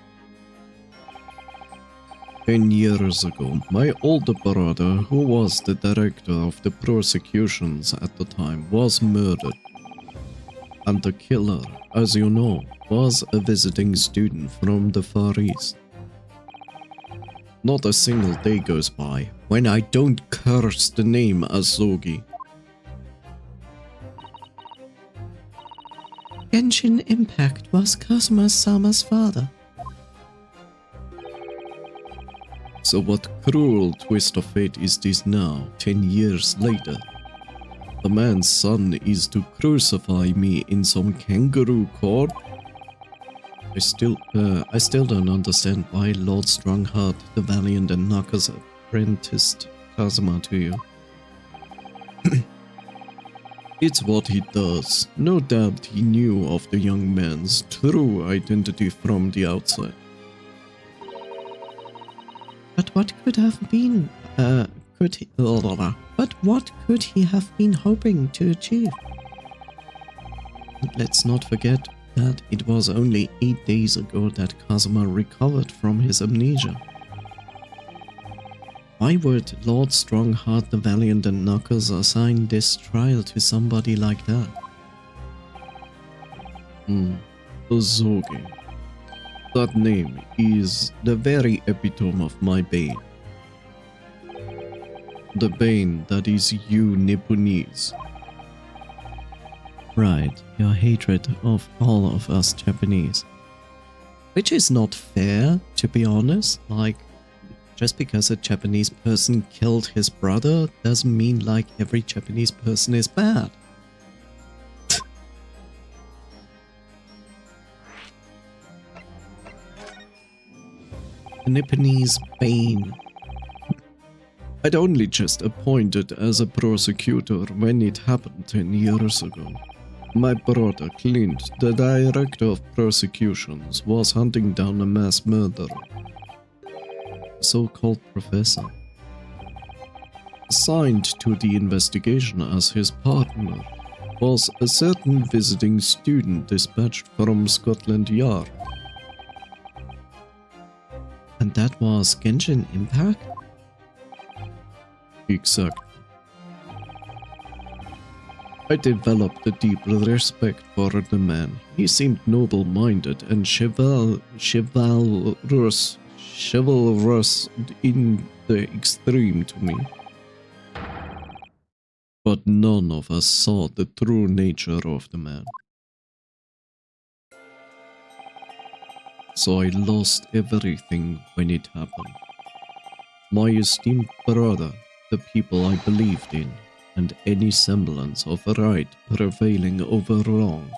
10 years ago, my older brother, who was the director of the prosecutions at the time, was murdered. And the killer, as you know, was a visiting student from the Far East. Not a single day goes by when I don't curse the name Asogi. Genshin Impact was Kazuma-sama's father. So what cruel twist of fate is this now, 10 years later? The man's son is to crucify me in some kangaroo court? I still don't understand why Lord Strongheart, the Valiant and Naka's apprenticed Kazuma to you. It's what he does. No doubt he knew of the young man's true identity from the outset. But what could have been, but what could he have been hoping to achieve? Let's not forget that it was only 8 days ago that Kazuma recovered from his amnesia. Why would Lord Strongheart the Valiant and Knuckles assign this trial to somebody like that? Zogi. That name is the very epitome of my bane. The bane that is you Nipponese. Right, your hatred of all of us Japanese. Which is not fair, to be honest. Like, just because a Japanese person killed his brother doesn't mean like every Japanese person is bad. Nipponese Bane. I'd only just appointed as a prosecutor when it happened 10 years ago. My brother Clint, the director of prosecutions, was hunting down a mass murderer. So-called professor. Assigned to the investigation as his partner was a certain visiting student dispatched from Scotland Yard. And that was Genshin Impact? Exactly. I developed a deep respect for the man. He seemed noble-minded and chivalrous in the extreme to me. But none of us saw the true nature of the man. So I lost everything when it happened. My esteemed brother, the people I believed in, and any semblance of right prevailing over wrong.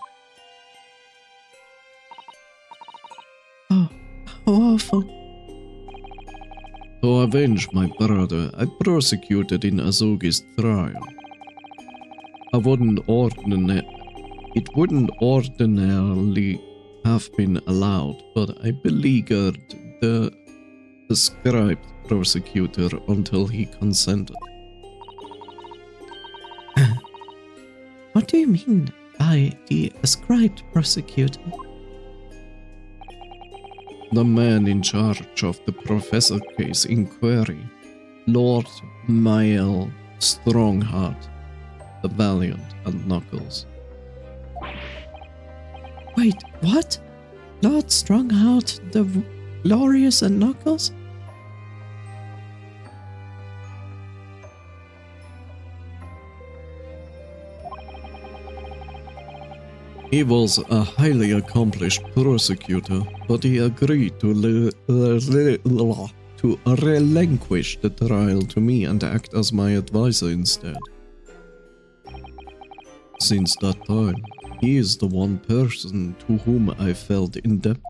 Oh, how awful. To avenge my brother, I prosecuted in Azugi's trial. It wouldn't ordinarily have been allowed, but I beleaguered the described prosecutor until he consented. What do you mean by the ascribed prosecutor? The man in charge of the professor case inquiry, Lord Mael Strongheart, the Valiant and Knuckles. Wait, what? Lord Strongheart, the Glorious and Knuckles? He was a highly accomplished prosecutor, but he agreed to relinquish the trial to me and act as my advisor instead. Since that time, he is the one person to whom I felt indebted.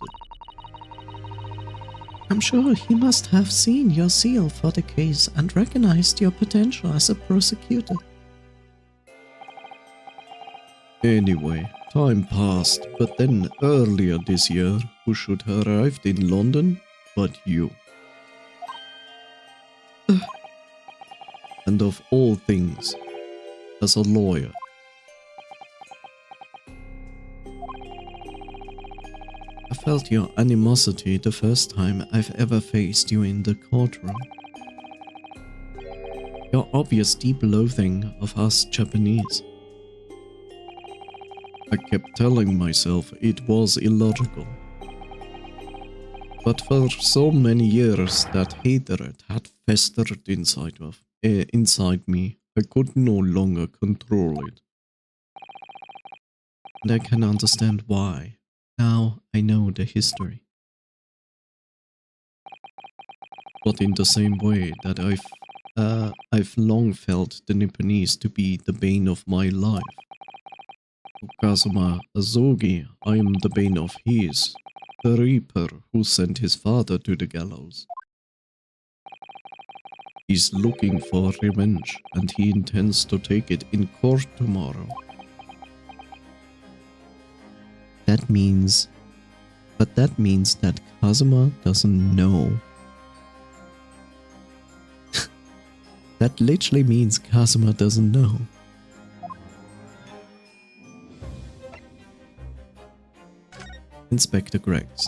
I'm sure he must have seen your zeal for the case and recognized your potential as a prosecutor. Anyway, time passed, but then earlier this year, who should have arrived in London but you? And of all things, as a lawyer. I felt your animosity the first time I've ever faced you in the courtroom. Your obvious deep loathing of us Japanese. I kept telling myself it was illogical. But for so many years that hatred had festered inside me, I could no longer control it. And I can understand why. Now I know the history. But in the same way that I've long felt the Nipponese to be the bane of my life. To Kazuma Azugi, I am the bane of his, the Reaper who sent his father to the gallows. He's looking for revenge, and he intends to take it in court tomorrow. That means that Kazuma doesn't know. That literally means Kazuma doesn't know. Inspector Greg's.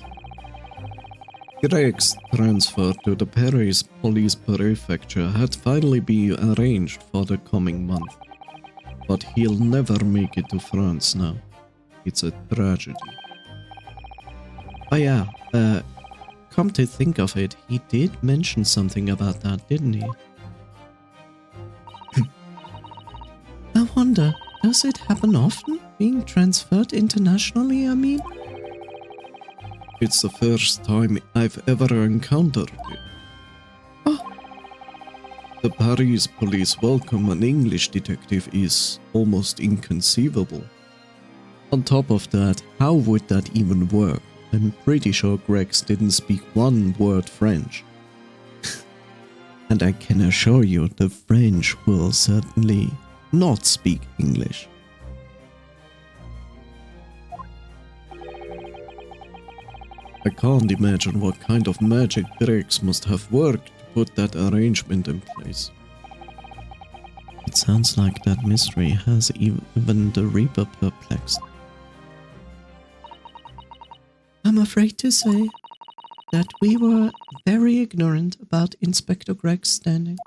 Greg's transfer to the Paris police prefecture had finally been arranged for the coming month. But he'll never make it to France now. It's a tragedy. Oh yeah, come to think of it, he did mention something about that, didn't he? I wonder, does it happen often, being transferred internationally, I mean? It's the first time I've ever encountered it. Oh. The Paris police welcome an English detective is almost inconceivable. On top of that, how would that even work? I'm pretty sure Grex didn't speak one word French. And I can assure you the French will certainly not speak English. I can't imagine what kind of magic Grex must have worked to put that arrangement in place. It sounds like that mystery has even the Reaper perplexed. I'm afraid to say that we were very ignorant about Inspector Greg's standing.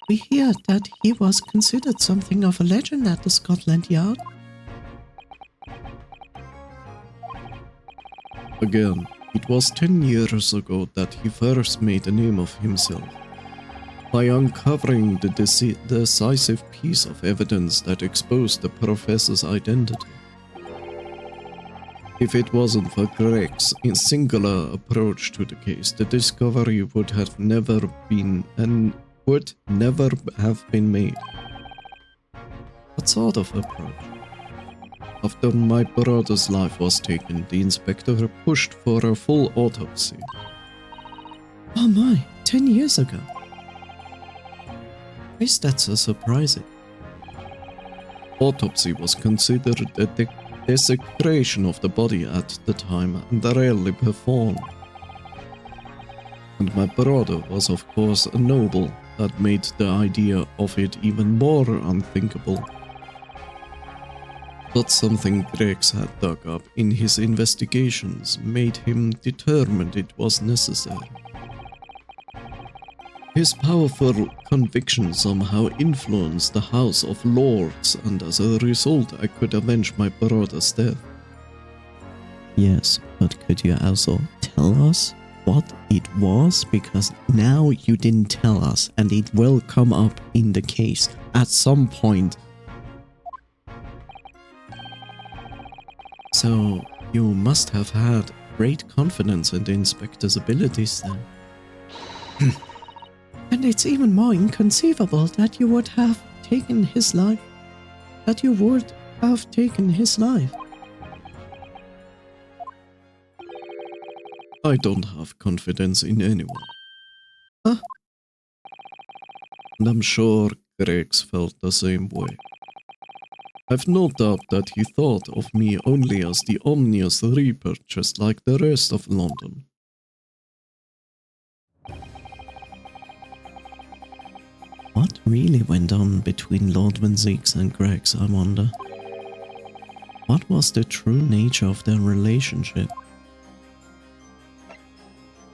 We hear that he was considered something of a legend at the Scotland Yard. Again, it was 10 years ago that he first made a name of himself, by uncovering the decisive piece of evidence that exposed the professor's identity. If it wasn't for Greg's singular approach to the case, the discovery would never have been made. What sort of approach? After my brother's life was taken, the inspector pushed for a full autopsy. Oh my, 10 years ago. Why is that so surprising? Autopsy was considered a desecration of the body at the time and rarely performed. And my brother was of course a noble. That made the idea of it even more unthinkable. But something Grex had dug up in his investigations made him determined it was necessary. His powerful conviction somehow influenced the House of Lords, and as a result I could avenge my brother's death. Yes, but could you also tell us what it was? Because now you didn't tell us, and it will come up in the case at some point. So, you must have had great confidence in the inspector's abilities then. And it's even more inconceivable that you would have taken his life. That you would have taken his life. I don't have confidence in anyone. Huh? And I'm sure Grex felt the same way. I've no doubt that he thought of me only as the ominous Reaper, just like the rest of London. What really went on between Lord Van Zieks and Grex, I wonder? What was the true nature of their relationship?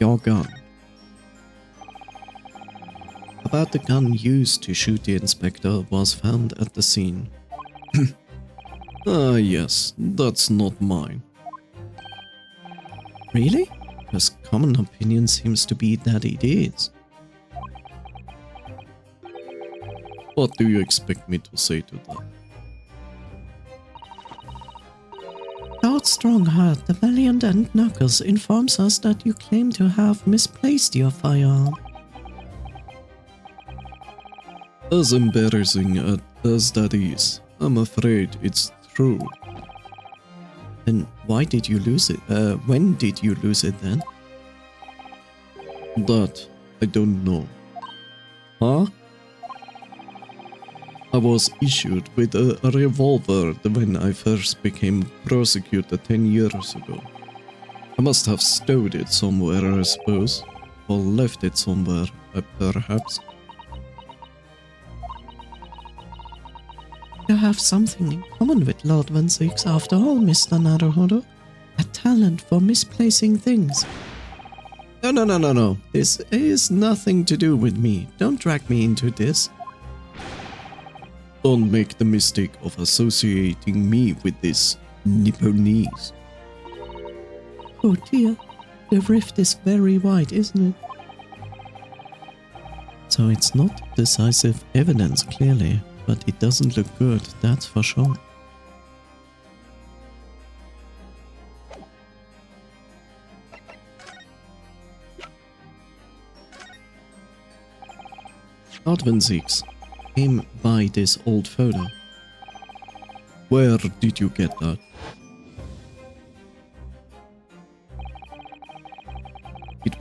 Your gun. About the gun used to shoot the inspector was found at the scene. Ah, yes, that's not mine. Really? Because common opinion seems to be that it is. What do you expect me to say to that? Lord Strongheart, the Valiant and Knuckles informs us that you claim to have misplaced your firearm. As embarrassing as that is, I'm afraid it's true. Then why did you lose it? When did you lose it then? That I don't know. Huh? I was issued with a revolver when I first became prosecutor 10 years ago. I must have stowed it somewhere, I suppose. Or left it somewhere, perhaps. You have something in common with Lord Van Zieks after all, Mr. Naruhodo. A talent for misplacing things. No. This is nothing to do with me. Don't drag me into this. Don't make the mistake of associating me with this Nipponese. Oh dear, the rift is very wide, isn't it? So it's not decisive evidence, clearly, but it doesn't look good, that's for sure. Lord Van Zieks came by this old photo. Where did you get that?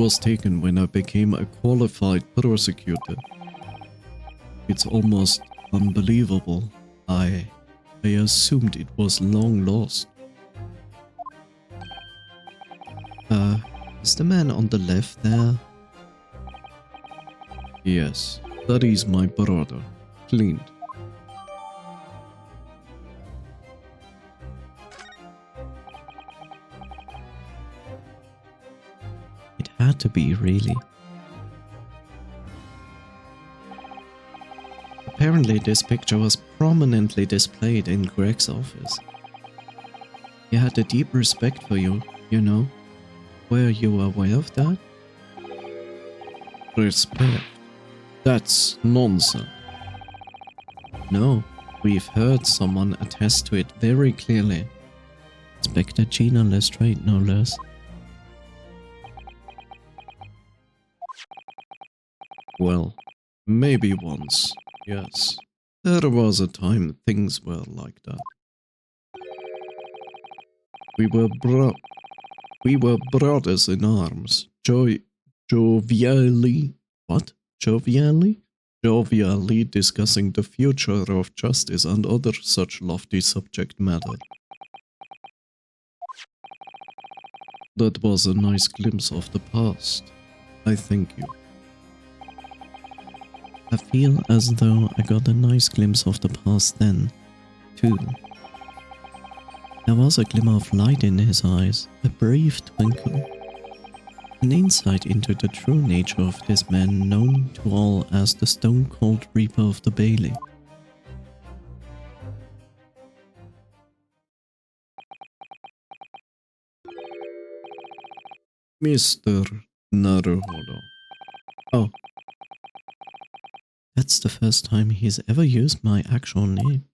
was taken when I became a qualified prosecutor. It's almost unbelievable. I assumed it was long lost. Is the man on the left there? Yes, that is my brother, Clint. It had to be, really. Apparently this picture was prominently displayed in Greg's office. He had a deep respect for you, you know. Were you aware of that? Respect? That's nonsense. No, we've heard someone attest to it very clearly. Inspector Gina Lestrade, no less. Well, maybe once, yes. There was a time things were like that. We were brothers in arms, jovially discussing the future of justice and other such lofty subject matter. That was a nice glimpse of the past. I thank you. I feel as though I got a nice glimpse of the past then, too. There was a glimmer of light in his eyes, a brief twinkle. An insight into the true nature of this man known to all as the stone-cold Reaper of the Bailey. Mr. Naruhodo. Oh. That's the first time he's ever used my actual name.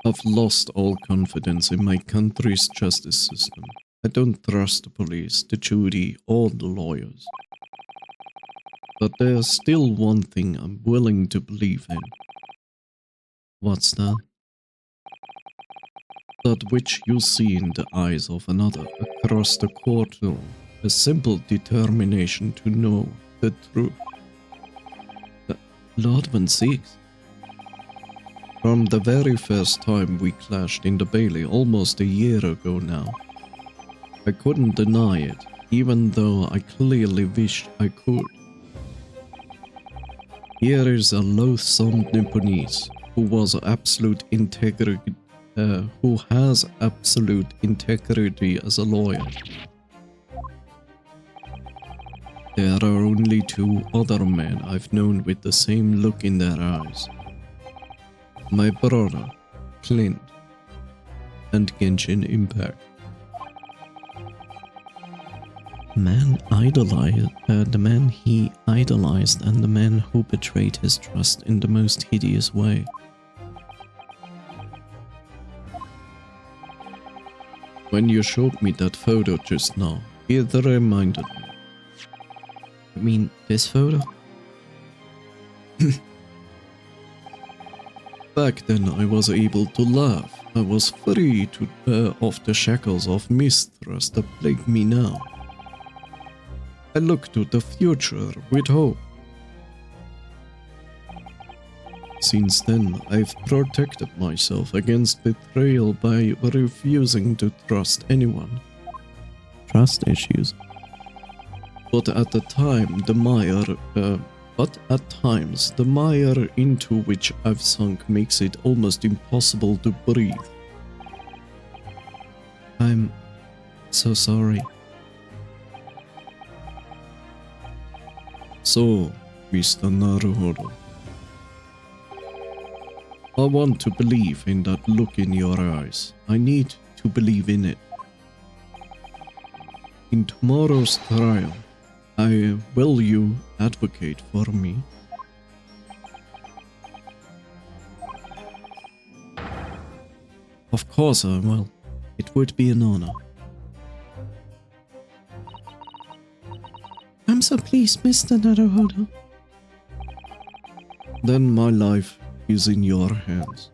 I've lost all confidence in my country's justice system. I don't trust the police, the jury, or the lawyers. But there's still one thing I'm willing to believe in. What's that? That which you see in the eyes of another across the courtroom, a simple determination to know the truth. Lord Van Six. From the very first time we clashed in the Bailey almost a year ago now, I couldn't deny it, even though I clearly wished I could. Here is a loathsome Nipponese who has absolute integrity as a lawyer. There are only two other men I've known with the same look in their eyes. My brother, Clint, and Genshin Impact. The man he idolized and the man who betrayed his trust in the most hideous way. When you showed me that photo just now, it reminded me. You mean this photo? Back then I was able to laugh. I was free to tear off the shackles of mistrust that plague me now. I look to the future with hope. Since then, I've protected myself against betrayal by refusing to trust anyone. Trust issues. But at times, the mire into which I've sunk makes it almost impossible to breathe. I'm so sorry. So, Mr. Naruhodo, I want to believe in that look in your eyes. I need to believe in it. In tomorrow's trial, will you advocate for me? Of course I will. It would be an honor. I'm so pleased, Mr. Naruhodo. Then my life is in your hands.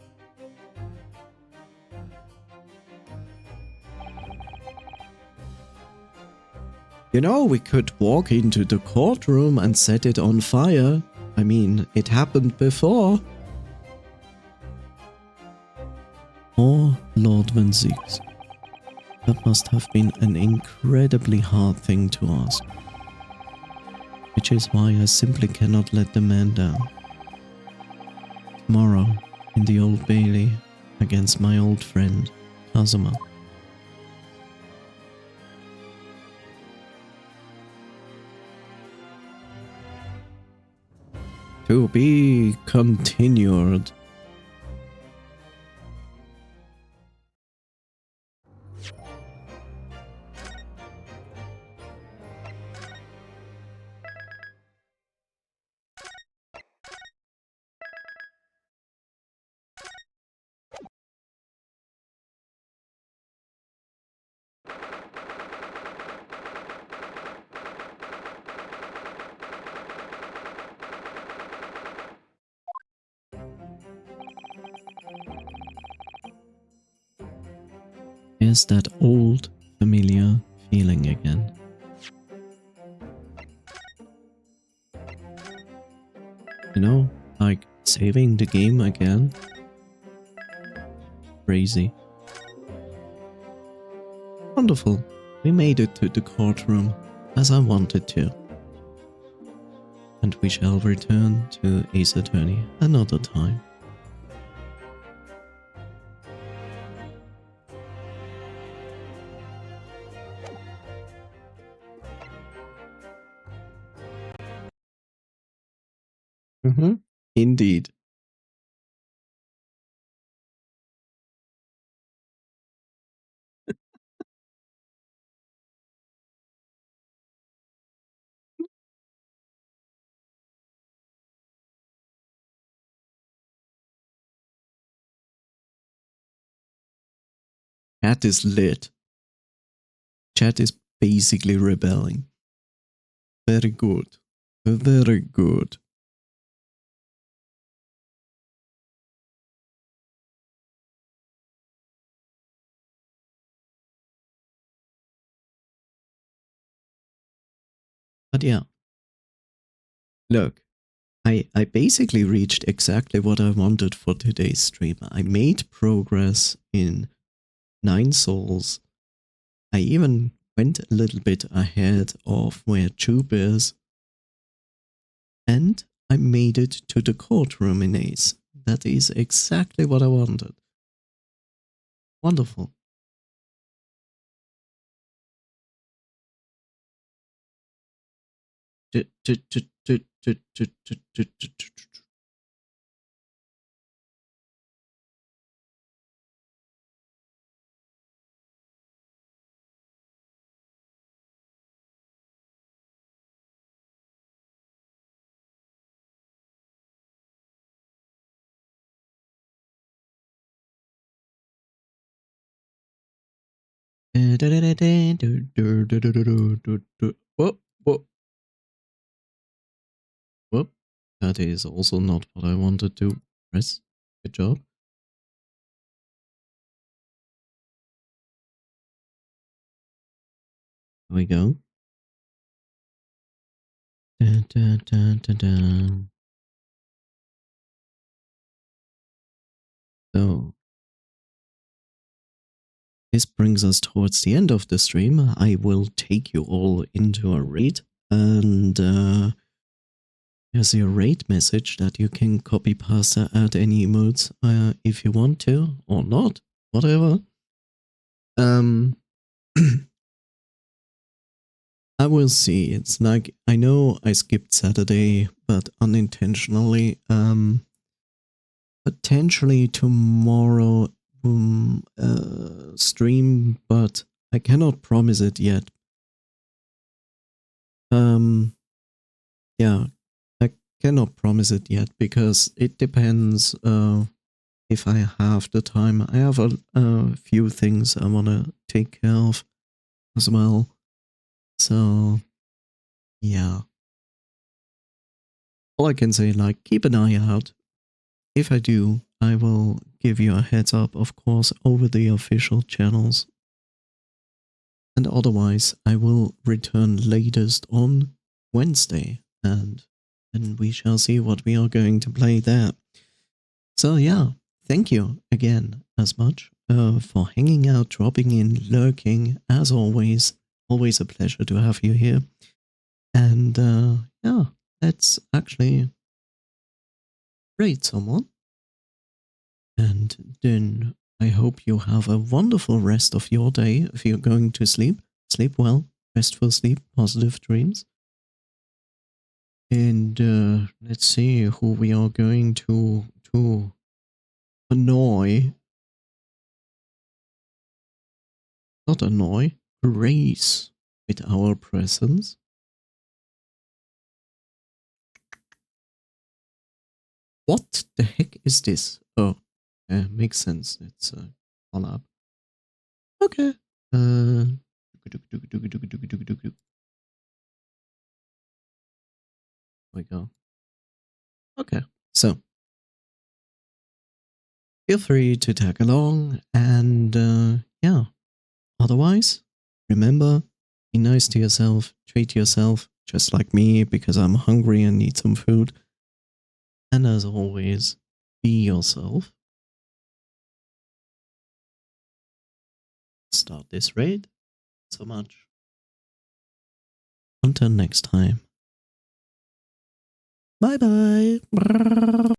You know, we could walk into the courtroom and set it on fire. I mean, it happened before. Oh, Lord Van Zieks. That must have been an incredibly hard thing to ask. Which is why I simply cannot let the man down. Tomorrow, in the Old Bailey, against my old friend, Kazuma. To be continued. Here's that old, familiar feeling again. You know, like saving the game again. Crazy. Wonderful. We made it to the courtroom, as I wanted to. And we shall return to Ace Attorney another time. Indeed. Chat is lit. Chat is basically rebelling. Very good. Very good. But yeah. Look, I basically reached exactly what I wanted for today's stream. I made progress in 9 souls. I even went a little bit ahead of where Tube is. And I made it to the courtroom in Ace. That is exactly what I wanted. Wonderful. Whoop, whoop. Whoop. That is also not what I wanted to press. Good job. Here we go. Dun, dun, dun, dun, dun. So, this brings us towards the end of the stream. I will take you all into a raid, and there's your raid message that you can copy paste add any emotes if you want to, or not, whatever. I will see. It's like, I know I skipped Saturday, but unintentionally. Potentially tomorrow stream, but I cannot promise it yet. Yeah, I cannot promise it yet because it depends if I have the time. I have a few things I want to take care of as well. So, yeah. All I can say, like, keep an eye out. If I do, I will give you a heads up, of course, over the official channels. And otherwise, I will return latest on Wednesday, and then we shall see what we are going to play there. So yeah, thank you again as much for hanging out, dropping in, lurking. As always a pleasure to have you here. And yeah, let's actually raid someone. And then I hope you have a wonderful rest of your day. If you're going to sleep, sleep well, restful sleep, positive dreams. And let's see who we are going to annoy. Not annoy, grace with our presence. What the heck is this? Oh, makes sense. It's a collab. Okay. We go. Okay. So feel free to tag along, and yeah. Otherwise, remember, be nice to yourself, treat yourself just like me because I'm hungry and need some food. And as always, be yourself. Start this raid. So much. Until next time. Bye bye.